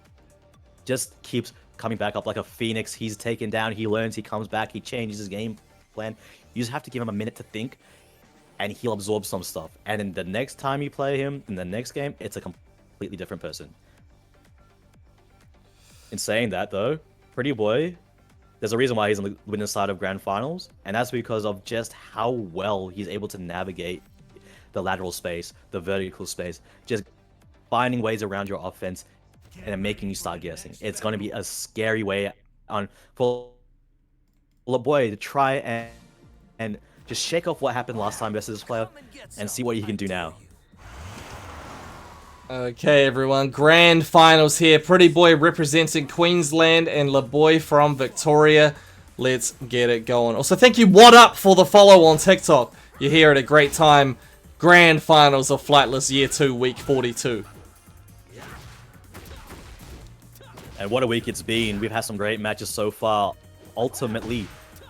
just keeps coming back up like a phoenix. He's taken down, he learns, he comes back, he changes his game plan. You just have to give him a minute to think, and he'll absorb some stuff. And then the next time you play him, in the next game, it's a completely different person. In saying that, though, Pretty Boy, there's a reason why he's on the winner's side of grand finals, and that's because of just how well he's able to navigate the lateral space, the vertical space, just finding ways around your offense and making you start guessing. It's going to be a scary way for LeBoy to try and just shake off what happened last time versus this player and see what he can do now. Okay, everyone. Grand finals here. Pretty Boy representing Queensland and LeBoy from Victoria. Let's get it going. Also, thank you, What Up, for the follow on TikTok. You're here at a great time. Grand finals of Flightless Year 2, Week 42. And what a week it's been. We've had some great matches so far. Ultimately,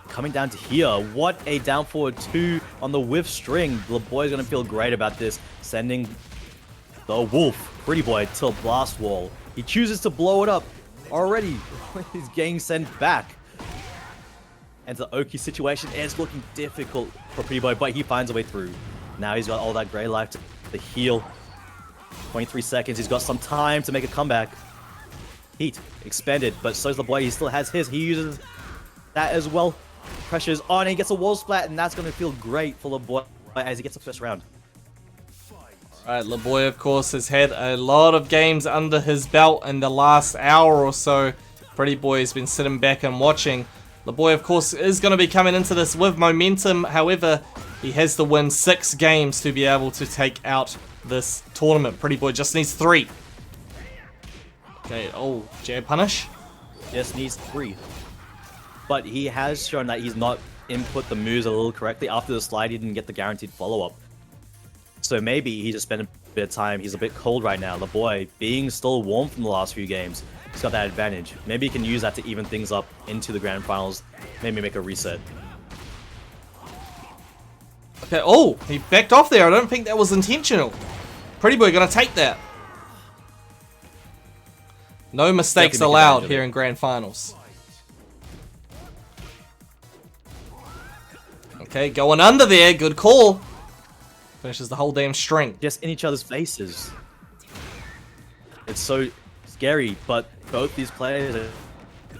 coming down to here. What a down forward 2 on the whiff string. The boy's gonna feel great about this. Sending the wolf, Pretty Boy, to blast wall. He chooses to blow it up. Already, he's getting sent back. And the Oki situation is looking difficult for Pretty Boy, but he finds a way through. Now he's got all that gray life to heal. 23 seconds, he's got some time to make a comeback. Heat expended, but so's the boy. He still has his. He uses that as well. Pressure's on, and he gets a wall splat, and that's going to feel great for the boy as he gets the first round. Alright, LeBoy, of course, has had a lot of games under his belt in the last hour or so. Pretty Boy has been sitting back and watching. LeBoy, of course, is going to be coming into this with momentum. However, he has to win 6 games to be able to take out this tournament. Pretty Boy just needs 3. Okay, oh, jab punish. Just needs 3. But he has shown that he's not input the moves a little correctly. After the slide, he didn't get the guaranteed follow-up. So maybe he just spent a bit of time. He's a bit cold right now. The boy, being still warm from the last few games, he's got that advantage. Maybe he can use that to even things up into the grand finals. Maybe make a reset. Okay, oh, he backed off there. I don't think that was intentional. Pretty Boy gonna take that. No mistakes allowed here in grand finals. Okay, going under there. Good call. Finishes the whole damn string. Just in each other's faces. It's so scary, but both these players are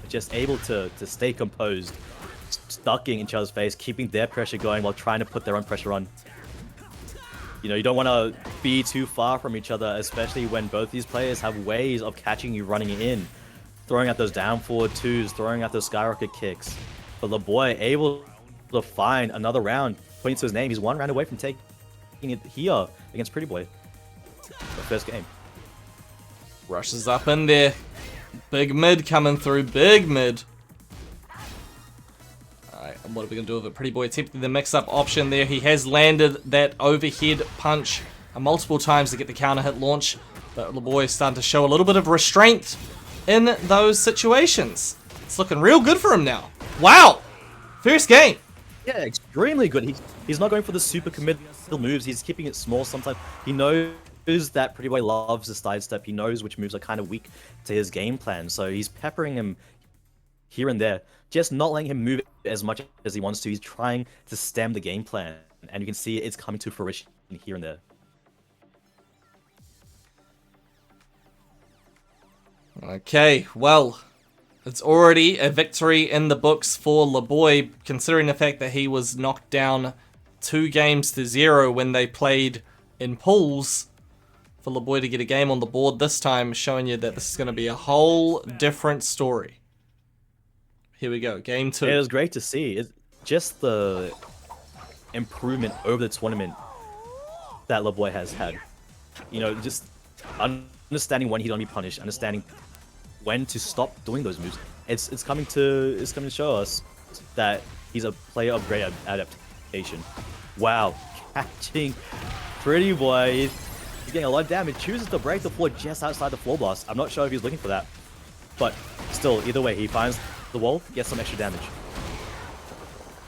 just able to stay composed. Stuck in each other's face, keeping their pressure going while trying to put their own pressure on. You know, you don't want to be too far from each other, especially when both these players have ways of catching you running in. Throwing out those down forward 2s, throwing out those skyrocket kicks. But the boy able to find another round, pointing to his name. He's 1 round away from taking it here against Pretty Boy. The first game. Rushes up in there. Big mid coming through. Big mid. Alright, and what are we going to do with it? Pretty Boy attempting the mix-up option there. He has landed that overhead punch multiple times to get the counter hit launch. But LeBoy is starting to show a little bit of restraint in those situations. It's looking real good for him now. Wow! First game. Yeah, extremely good. He's not going for the super committal moves. He's keeping it small sometimes. He knows that Pretty Boy loves the side step. He knows which moves are kind of weak to his game plan. So he's peppering him here and there. Just not letting him move as much as he wants to. He's trying to stem the game plan. And you can see it's coming to fruition here and there. Okay, well, it's already a victory in the books for LeBoy, considering the fact that he was knocked down 2-0 when they played in pools. For LeBoy to get a game on the board this time, showing you that this is going to be a whole different story. Here we go, game 2. It was great to see. It's just the improvement over the tournament that LeBoy has had. You know, just understanding when he's going to be punished, understanding when to stop doing those moves. It's coming to show us that he's a player of great adaptation. Wow, catching Pretty Boy. He's getting a lot of damage. Chooses to break the floor just outside the floor blast. I'm not sure if he's looking for that, but still, either way, he finds the wall, gets some extra damage.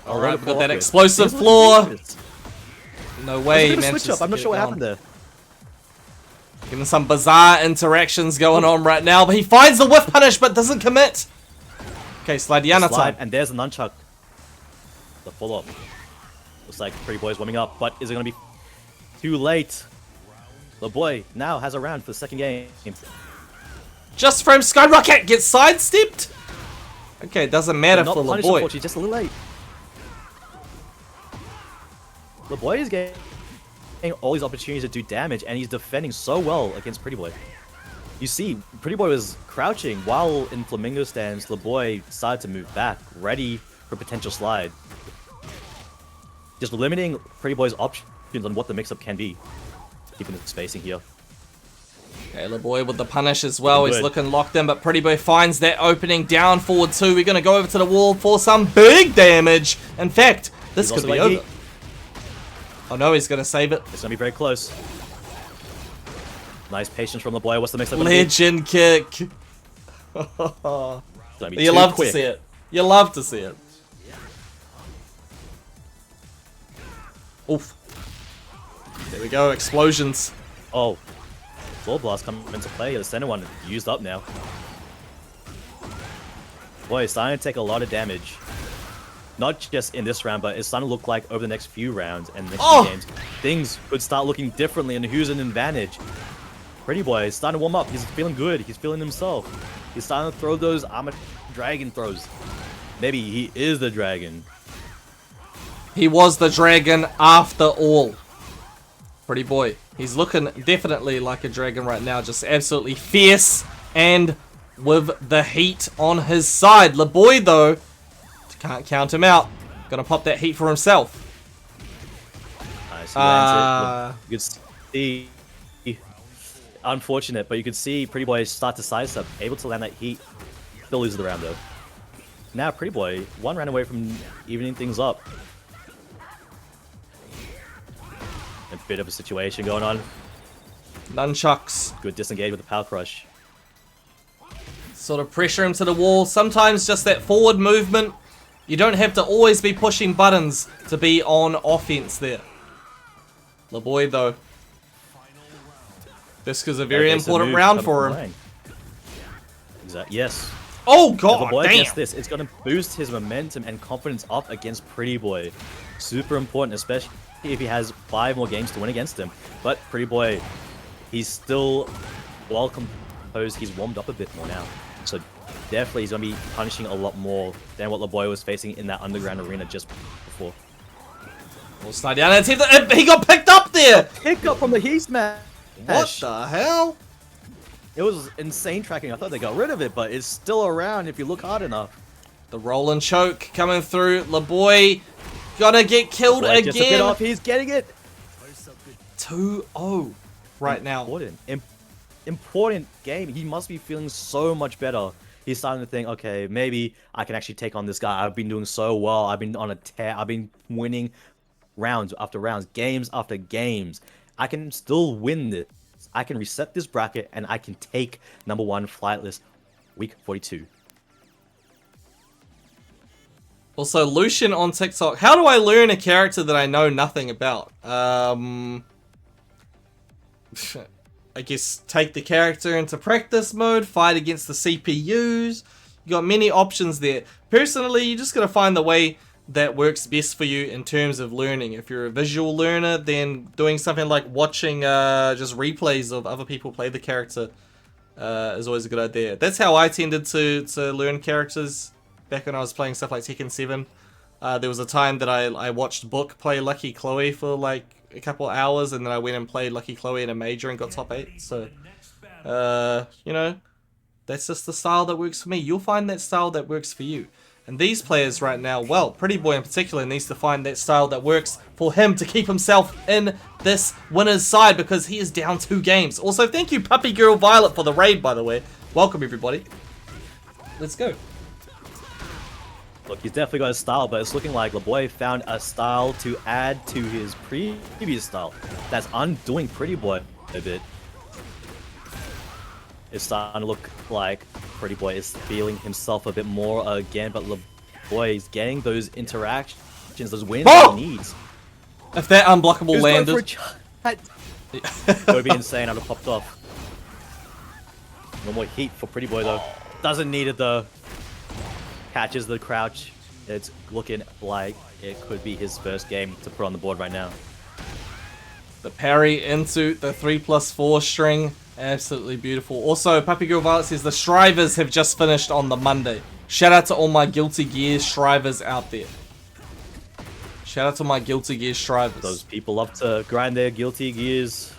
All right, we've got that explosive floor. No way, man. man. Switch up. I'm not sure what happened there. Getting some bizarre interactions going on right now, but he finds the whiff punish but doesn't commit. Okay, Sladiana time. And there's the nunchuck. The follow-up. Looks like Pretty Boy's warming up, but is it going to be too late? The boy now has a round for the second game. Just frame skyrocket gets sidestepped. Okay, it doesn't matter for LeBoy. LeBoy. Just a little late. LeBoy is getting all these opportunities to do damage, and he's defending so well against Pretty Boy. You see, Pretty Boy was crouching while in Flamingo stance. LeBoy started to move back, ready for potential slide. Just limiting Pretty Boy's options on what the mix-up can be. Keeping the spacing here. Okay, LeBoy with the punish as well. He's looking locked in, but Pretty Boy finds that opening down forward 2. We're going to go over to the wall for some big damage. In fact, this could be over. Oh no, he's going to save it. It's going to be very close. Nice patience from LeBoy. What's the mix-up? Legend kick. You love to see it. You love to see it. Oof. There we go, explosions. Oh, Floor Blast coming into play. The center one used up now. Boy, it's starting to take a lot of damage. Not just in this round, but it's starting to look like over the next few rounds and next few games, things could start looking differently and who's an advantage. Pretty Boy is starting to warm up. He's feeling good. He's feeling himself. He's starting to throw those armored dragon throws. Maybe he is the dragon. He was the dragon after all. Pretty Boy. He's looking definitely like a dragon right now. Just absolutely fierce and with the heat on his side. LeBoy, though, can't count him out. Gonna pop that heat for himself. Nice. He lands it. You could see... Unfortunate, but you could see Pretty Boy start to sidestep. Able to land that heat. Still loses the round, though. Now, Pretty Boy, one round away from evening things up. A bit of a situation going on. Nunchucks. Good disengage with the Power Crush. Sort of pressure him to the wall. Sometimes just that forward movement. You don't have to always be pushing buttons to be on offense there. LeBoy, though. This is a very important round for him. Exactly. Yes. Oh, God, LeBoy damn. gets this. It's going to boost his momentum and confidence up against Pretty Boy. Super important, especially if he has 5 more games to win against him. But Pretty Boy, he's still well composed. He's warmed up a bit more now. So definitely he's going to be punishing a lot more than what LeBoy was facing in that underground arena just before. We'll slide down and he got picked up there. Pick up from the Heat smash. What the hell? It was insane tracking. I thought they got rid of it, but it's still around if you look hard enough. The roll and choke coming through. LeBoy gonna get killed LeBoy gets a bit again. off. He's getting it. 2-0 right now. Important game. He must be feeling so much better. He's starting to think, okay, maybe I can actually take on this guy. I've been doing so well. I've been on a tear. I've been winning rounds after rounds, games after games. I can still win this. I can reset this bracket and I can take #1 Flightless week 42. Also, Lucian on TikTok. How do I learn a character that I know nothing about? I guess take the character into practice mode, fight against the CPUs. You got many options there. Personally, you just gotta find the way that works best for you in terms of learning. If you're a visual learner, then doing something like watching just replays of other people play the character is always a good idea. That's how I tended to learn characters back when I was playing stuff like Tekken 7. There was a time that I watched Book play Lucky Chloe for like a couple hours, and then I went and played Lucky Chloe in a major and got top 8. So, you know, that's just the style that works for me. You'll find that style that works for you. And these players right now, well, Pretty Boy in particular needs to find that style that works for him to keep himself in this winner's side, because he is down 2 games. Also, thank you Puppy Girl Violet for the raid, by the way. Welcome, everybody. Let's go. Look, he's definitely got a style, but it's looking like LeBoy found a style to add to his previous style. That's undoing Pretty Boy a bit. It's starting to look like Pretty Boy is feeling himself a bit more again, but LeBoy is getting those interactions, those wins that he needs. If that unblockable landed... That would be insane. I'd have popped off. No more heat for Pretty Boy, though. Doesn't need it, though. Catches the crouch. It's looking like it could be his first game to put on the board right now. The parry into the 3+4 string. Absolutely beautiful. Also, Puppy Girl Violet says the Shrivers have just finished on the Monday. Shout out to all my Guilty Gear Shrivers out there. Shout out to my Guilty Gear Shrivers. Those people love to grind their Guilty Gears.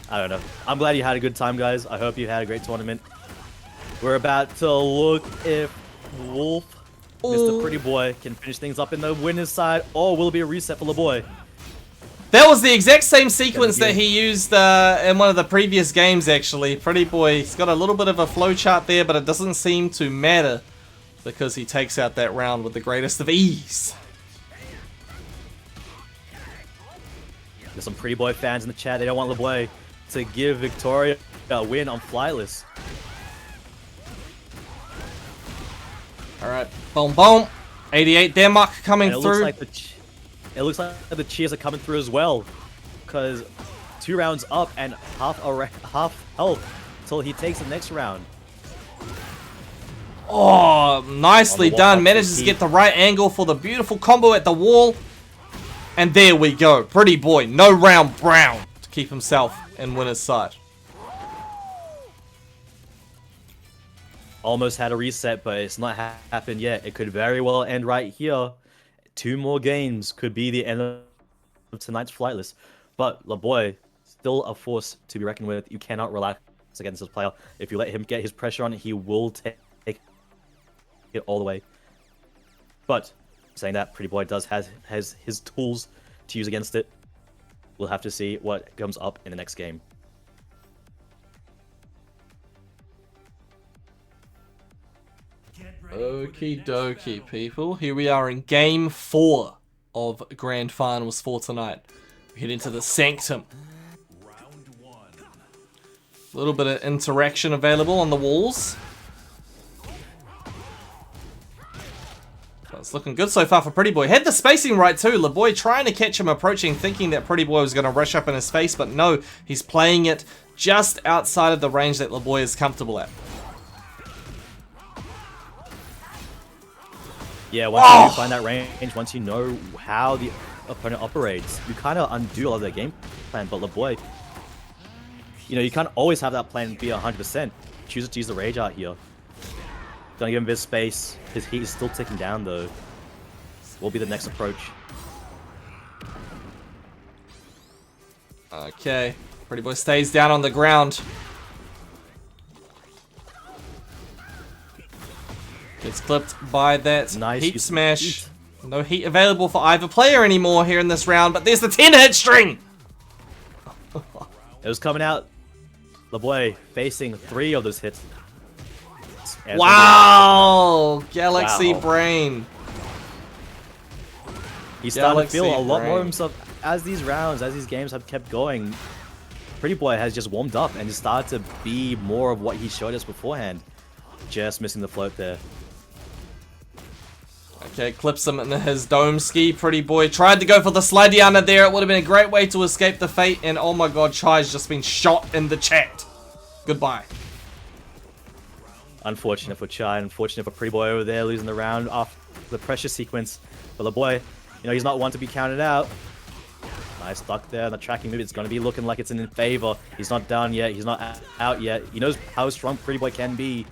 I don't know. I'm glad you had a good time, guys. I hope you had a great tournament. We're about to look if Wolf, Mr. Pretty Boy, can finish things up in the winner's side, or will it be a reset for LeBoy? That was the exact same sequence that he used in one of the previous games, actually. Pretty Boy, he's got a little bit of a flowchart there, but it doesn't seem to matter because he takes out that round with the greatest of ease. There's some Pretty Boy fans in the chat. They don't want LeBoy to give Victoria a win on Flightless. Alright, boom, boom. 88 Denmark coming and it through. Looks like it looks like the cheers are coming through as well. Because 2 rounds up and half health until he takes the next round. Oh, nicely wall, done. up Manages to to get the right angle for the beautiful combo at the wall. And there we go. Pretty boy. No round brown to keep himself in winner's side. Almost had a reset, but it's not happened yet. It could very well end right here. 2 more games could be the end of tonight's Flightless. But LeBoy, still a force to be reckoned with. You cannot relax against this player. If you let him get his pressure on, he will take it all the way. But saying that, Pretty Boy has his tools to use against it. We'll have to see what comes up in the next game. Get ready for the Okie next dokie, battle. people. Here we are in game 4 of Grand Finals for tonight. We head into the Sanctum. Round 1. A little bit of interaction available on the walls. It's looking good so far for Pretty Boy. Had the spacing right too. LeBoy trying to catch him approaching, thinking that Pretty Boy was going to rush up in his face, but no, he's playing it just outside of the range that LeBoy is comfortable at. Yeah, once you find that range, once you know how the opponent operates, you kind of undo all of their game plan. But LeBoy, you know, you can't always have that plan be 100%. Choose to use the rage out here. Gonna give him a bit of space. His heat is still ticking down though. Will be the next approach. Okay, Pretty Boy stays down on the ground. Gets clipped by that Nice heat use of smash. heat. No heat available for either player anymore here in this round, but there's the 10 hit string! It was coming out. LeBoy facing 3 of those hits. And Wow! Galaxy Wow. Brain. He's starting to feel a Galaxy lot more of Brain. himself as these rounds, as these games have kept going. Pretty Boy has just warmed up and just started to be more of what he showed us beforehand. Just missing the float there. Okay, clips him in his dome ski. Pretty Boy tried to go for the Slidiana there. It would have been a great way to escape the fate. And oh my god, Chai's just been shot in the chat. Goodbye. Unfortunate for Chai, unfortunate for Pretty Boy over there, losing the round off the pressure sequence. But LeBoy, you know, he's not one to be counted out. Nice stuck there, the tracking move, it's going to be looking like it's in favor. He's not down yet, he's not out yet. He knows how strong Pretty Boy can be.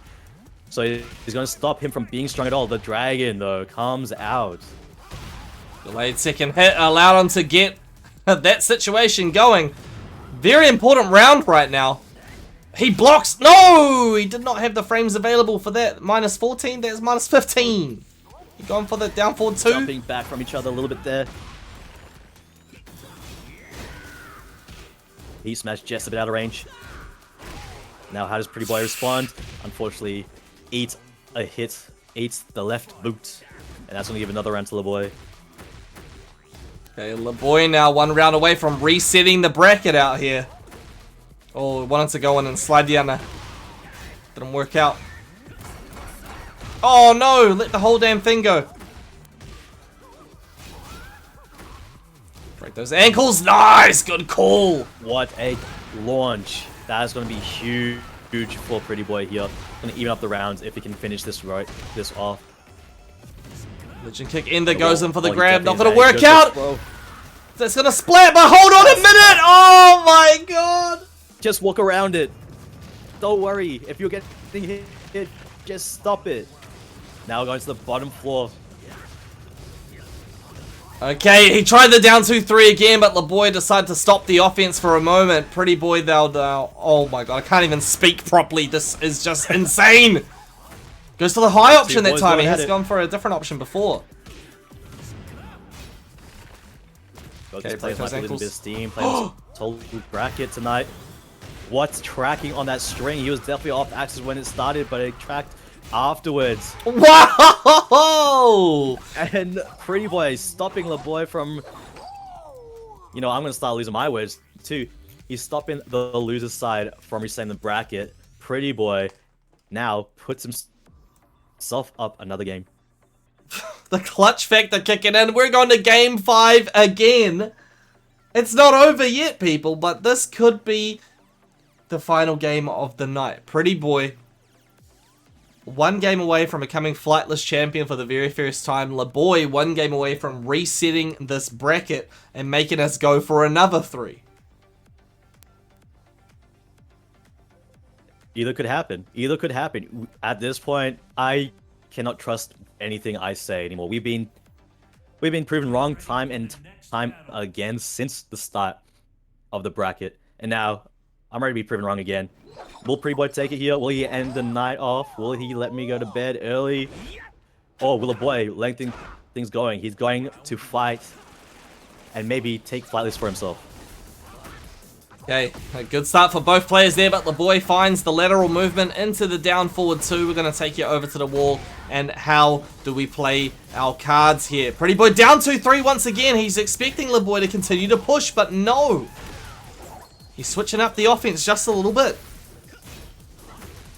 So he's going to stop him from being strong at all. The dragon, though, comes out. Delayed second hit allowed him to get that situation going. Very important round right now. He blocks. No! He did not have the frames available for that. Minus 14, that's minus 15. He going for the down forward 2. Jumping back from each other a little bit there. He smashed just a bit out of range. Now how does Pretty Boy respond? Unfortunately, eats a hit, eats the left boot. And that's going to give another round to LeBoy. Okay, LeBoy now 1 round away from resetting the bracket out here. Oh, wanted to go in and slide down. Didn't work out. Oh no, let the whole damn thing go. Break those ankles. Nice, good call. What a launch. That is going to be huge for Pretty Boy here. Going to even up the rounds if he can finish this off. Legend kick in there goes in for the he grab. Not definitely going to is. work Goes out. for throw. That's going to split, but hold on a minute. Oh my god. Just walk around it. Don't worry. If you're getting hit, just stop it. Now we're going to the bottom floor. Okay, he tried the down 2-3 again, but LeBoy decided to stop the offense for a moment. Pretty Boy, oh my god, I can't even speak properly. This is just insane. Goes to the high option that boys time. He going at has it. gone for a different option before. Got Okay, this break play those might be losing a ankles. bit of steam. Playing this total bracket tonight. What's tracking on that string? He was definitely off axis when it started, but it tracked afterwards. Wow! And Pretty Boy stopping LeBoy from... You know, I'm going to start losing my words too. He's stopping the loser's side from resetting the bracket. Pretty Boy now puts himself up another game. The clutch factor kicking in. We're going to game 5 again. It's not over yet, people, but this could be the final game of the night. Pretty Boy, one game away from becoming Flightless champion for the very first time. LaBoy, one game away from resetting this bracket and making us go for another 3. Either could happen. Either could happen. At this point, I cannot trust anything I say anymore. We've been proven wrong time and time again since the start of the bracket, and now I'm ready to be proven wrong again. Will Pretty Boy take it here? Will he end the night off? Will he let me go to bed early? Or will the boy lengthen things going? He's going to fight and maybe take Flightless for himself. Okay, a good start for both players there, but the boy finds the lateral movement into the down forward 2. We're going to take you over to the wall. And how do we play our cards here? Pretty Boy down 2-3 once again. He's expecting LeBoy to continue to push, but no. He's switching up the offense just a little bit.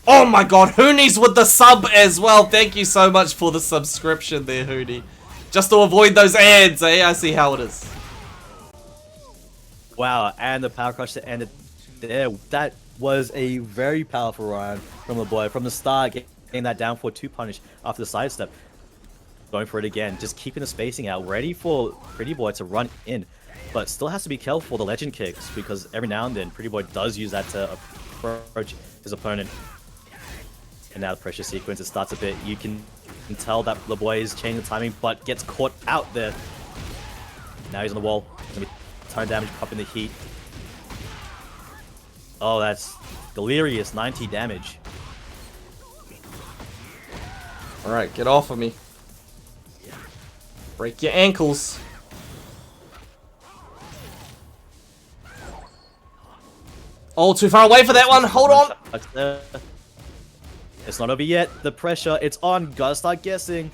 Oh my god, Hooney's with the sub as well. Thank you so much for the subscription there, Hooney. Just to avoid those ads, eh? I see how it is. Wow, and the power crush that ended there. That was a very powerful run from the boy. From the start, getting that down for 2 punish after the sidestep. Going for it again, just keeping the spacing out, ready for Pretty Boy to run in. But still has to be careful for the legend kicks, because every now and then Pretty Boy does use that to approach his opponent. And now the pressure sequence, it starts a bit. You can tell that the boy is changing the timing, but gets caught out there. Now he's on the wall. Ton of damage, popping the heat. Oh, that's delirious. 90 damage. Alright, get off of me. Break your ankles. Oh, too far away for that one. Hold on. It's not over yet. The pressure, it's on. Gotta start guessing.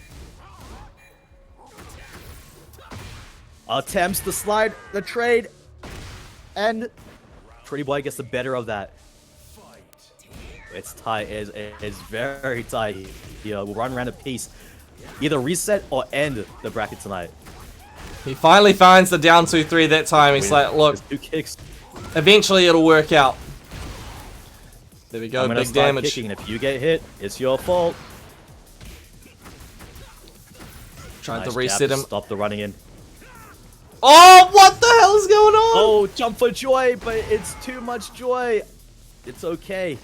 Attempts the slide, the trade, and Pretty Boy gets the better of that. It's tight. It's very tight here. We'll run around a piece. Either reset or end the bracket tonight. He finally finds the down 2-3 that time. He's like, look, There's 2 kicks. eventually it'll work out. There we go, I'm gonna big start damage. kicking. If you get hit, it's your fault. Trying Nice to reset jab him. Stop the running in. Oh, what the hell is going on? Oh, jump for joy, but it's too much joy. It's okay.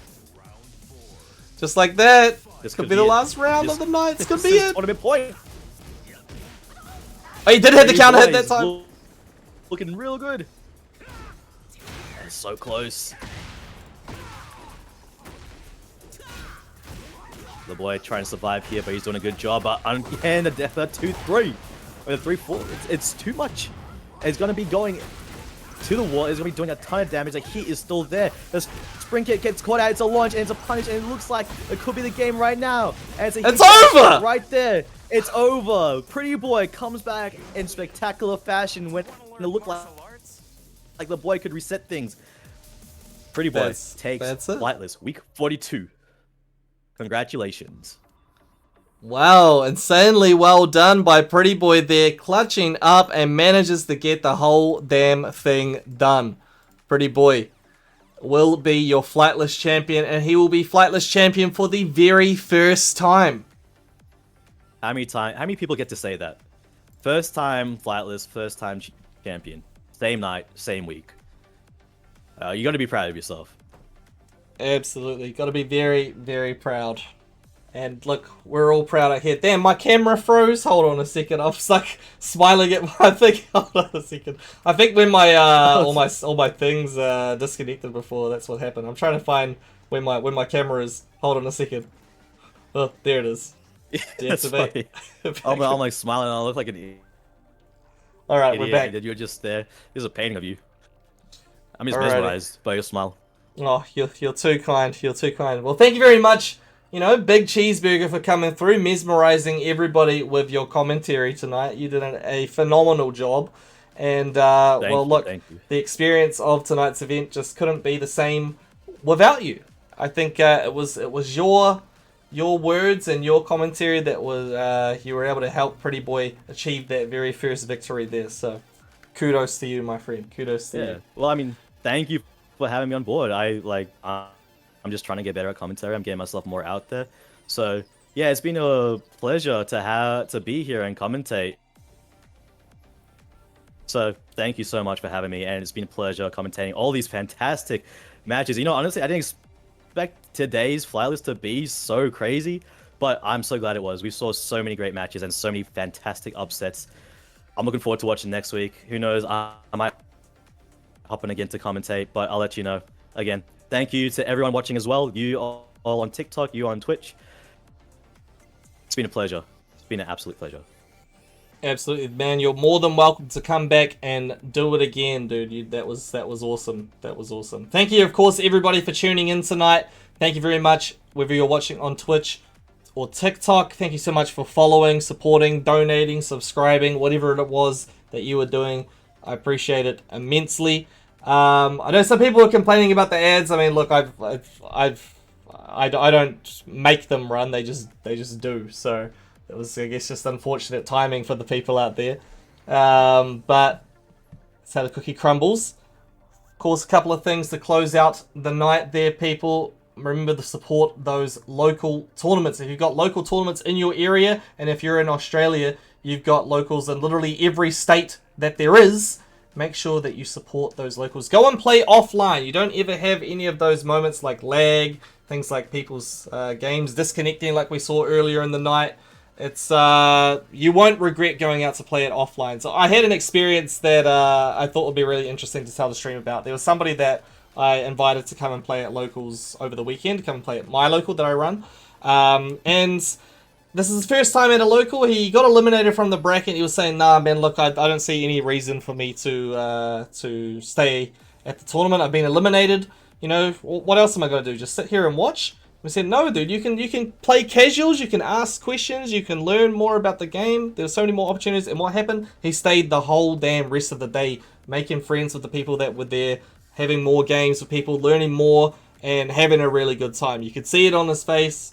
Just like that. This Could be the last round of the night. This could be it. Tournament point. Oh, he did hit the Pretty counter hit Boy's that time. Looking real good. That's so close. The boy trying to survive here, but he's doing a good job. But again, the death 2-3. Or the 3-4. It's too much. It's going to be going to the wall. It's going to be doing a ton of damage. The heat is still there. The spring kick gets caught out. It's a launch and it's a punish. And it looks like it could be the game right now. And it's over! Right there. It's over. Pretty Boy comes back in spectacular fashion when it looked like the boy could reset things. Pretty Boy takes Flightless. Week 42. Congratulations. Wow, insanely well done by Pretty Boy there, clutching up and manages to get the whole damn thing done. Pretty Boy will be your Flightless champion, and he will be Flightless champion for the very first time. How many people get to say that? First time Flightless, first time champion. Same night, same week. You gotta be proud of yourself. Absolutely, gotta be very, very proud. And look, we're all proud out here. Damn, my camera froze. Hold on a second. I was like smiling at my thing. Hold on a second. I think when my all my things disconnected before, that's what happened. I'm trying to find when my camera is. Hold on a second. Oh, there it is. That's funny. I'm like smiling. I look like an idiot. All right, we're back. You're just there. There's a painting of you. I'm just mesmerized by your smile. Oh, you're too kind. You're too kind. Well, thank you very much. You know, Big Cheeseburger, for coming through, mesmerizing everybody with your commentary tonight. You did a phenomenal job. And, look, the experience of tonight's event just couldn't be the same without you. I think it was your your words and your commentary that was you were able to help Pretty Boy achieve that very first victory there. So kudos to you, my friend. Kudos to Yeah. you. Well, I mean, thank you for having me on board. I'm just trying to get better at commentary. I'm getting myself more out there. So yeah, it's been a pleasure to be here and commentate. So thank you so much for having me, and it's been a pleasure commentating all these fantastic matches. You know, honestly, I didn't expect today's Flightless to be so crazy, but I'm so glad it was. We saw so many great matches and so many fantastic upsets. I'm looking forward to watching next week. Who knows? I might hop in again to commentate, but I'll let you know. Again, thank you to everyone watching as well. You all on TikTok, you on Twitch. It's been a pleasure. It's been an absolute pleasure. Absolutely, man. You're more than welcome to come back and do it again, dude. That was awesome. That was awesome. Thank you, of course, everybody for tuning in tonight. Thank you very much, whether you're watching on Twitch or TikTok. Thank you so much for following, supporting, donating, subscribing, whatever it was that you were doing. I appreciate it immensely. I know some people are complaining about the ads. I mean, look, I don't make them run. They just do. So it was, I guess, just unfortunate timing for the people out there. But that's how the cookie crumbles. Of course, a couple of things to close out the night there, people. Remember to support those local tournaments. If you've got local tournaments in your area, and if you're in Australia, you've got locals in literally every state that there is, make sure that you support those locals. Go and play offline. You don't ever have any of those moments like lag, things like people's games disconnecting like we saw earlier in the night. It's you won't regret going out to play it offline. So I had an experience that I thought would be really interesting to tell the stream about. There was somebody that I invited to come and play at locals over the weekend, to come and play at my local that I run. And this is his first time at a local. He got eliminated from the bracket. He was saying, nah, man, look, I don't see any reason for me to stay at the tournament. I've been eliminated. You know, what else am I going to do? Just sit here and watch? We said, no, dude, you can play casuals, you can ask questions, you can learn more about the game. There's so many more opportunities. And what happened? He stayed the whole damn rest of the day, making friends with the people that were there, having more games with people, learning more, and having a really good time. You could see it on his face.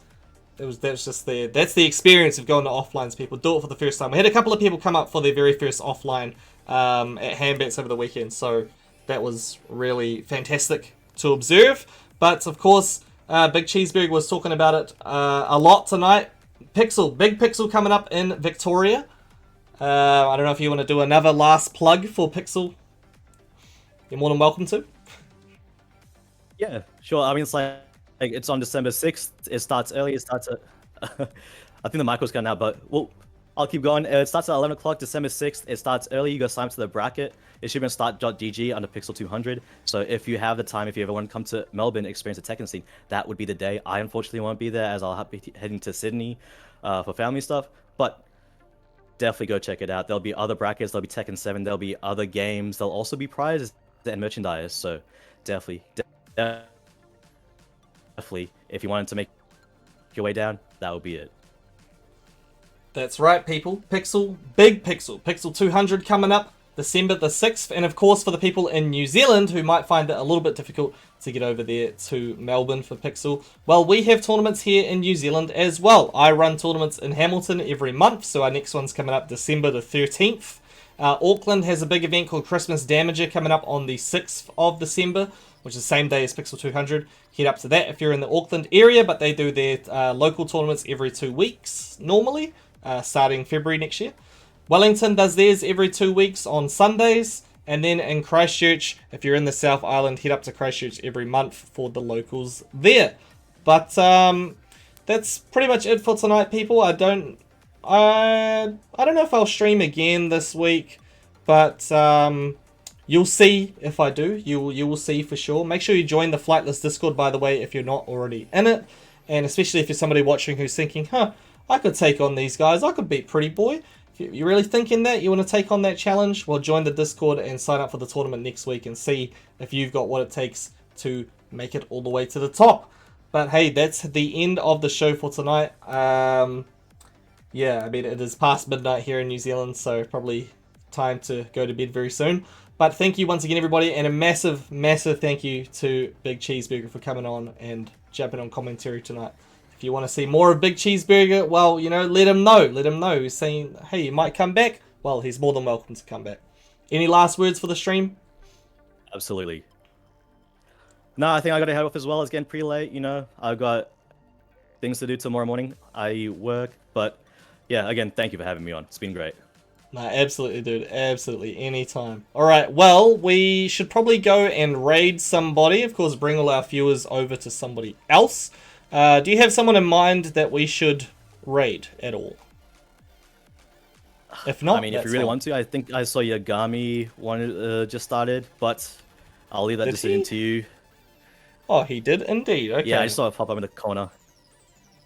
That's just there. That's the experience of going to offlines. People do it for the first time. We had a couple of people come up for their very first offline at Handbats over the weekend, so that was really fantastic to observe. But of course, Big Cheeseburger was talking about it a lot tonight. Big Pixel coming up in Victoria. I don't know if you want to do another last plug for Pixel. You're more than welcome to. Yeah, sure. I mean, it's on December 6th. It starts early. It starts at... I think the mic was cutting out, but well, I'll keep going. It starts at 11 o'clock, December 6th. It starts early. You go sign up to the bracket. It should be on start.gg under Pixel 200. So if you have the time, if you ever want to come to Melbourne, experience the Tekken scene, that would be the day. I unfortunately won't be there, as I'll be heading to Sydney for family stuff. But definitely go check it out. There'll be other brackets. There'll be Tekken 7. There'll be other games. There'll also be prizes and merchandise. So definitely, if you wanted to make your way down, that would be it. That's right, people. Big Pixel 200 coming up December the 6th. And of course, for the people in New Zealand who might find it a little bit difficult to get over there to Melbourne for Pixel, well, we have tournaments here in New Zealand as well. I run tournaments in Hamilton every month, so our next one's coming up December the 13th. Auckland has a big event called Christmas Damager coming up on the 6th of December, which is the same day as Pixel 200. Head up to that if you're in the Auckland area, but they do their local tournaments every 2 weeks normally, starting February next year. Wellington does theirs every 2 weeks on Sundays, and then in Christchurch, if you're in the South Island, head up to Christchurch every month for the locals there. But that's pretty much it for tonight, people. I don't know if I'll stream again this week, but you'll see if I do. You will see for sure. Make sure you join the Flightless Discord, by the way, if you're not already in it, and especially if you're somebody watching who's thinking, I could take on these guys. I could beat Pretty Boy. If you're really thinking that, you want to take on that challenge, well, join the Discord and sign up for the tournament next week and see if you've got what it takes to make it all the way to the top. But hey, that's the end of the show for tonight. Yeah, I mean, it is past midnight here in New Zealand, so probably time to go to bed very soon. But thank you once again, everybody, and a massive thank you to Big Cheeseburger for coming on and jumping on commentary tonight. If you want to see more of Big Cheeseburger, well, you know, let him know. Let him know. He's saying, hey, you might come back. Well, he's more than welcome to come back. Any last words for the stream? Absolutely. No, I think I gotta head off as well. It's getting pretty late, you know. I've got things to do tomorrow morning. I work, but yeah, again, thank you for having me on. It's been great. No, absolutely, dude. Absolutely. Anytime. Alright, well, we should probably go and raid somebody. Of course, bring all our viewers over to somebody else. Do you have someone in mind that we should raid at all? If not, I mean, if you really want to, I think I saw Yagami one just started, but I'll leave that decision to you. Oh, he did indeed. Okay. Yeah, I just saw it pop up in the corner.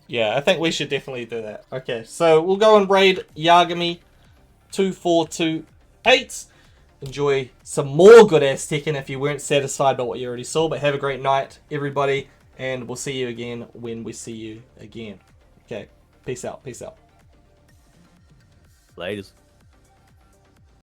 Yeah, I think we should definitely do that. Okay, so we'll go and raid Yagami 2428. Enjoy some more good ass Tekken if you weren't satisfied by what you already saw, but have a great night, everybody, and we'll see you again when we see you again. Okay, peace out, peace out. Ladies.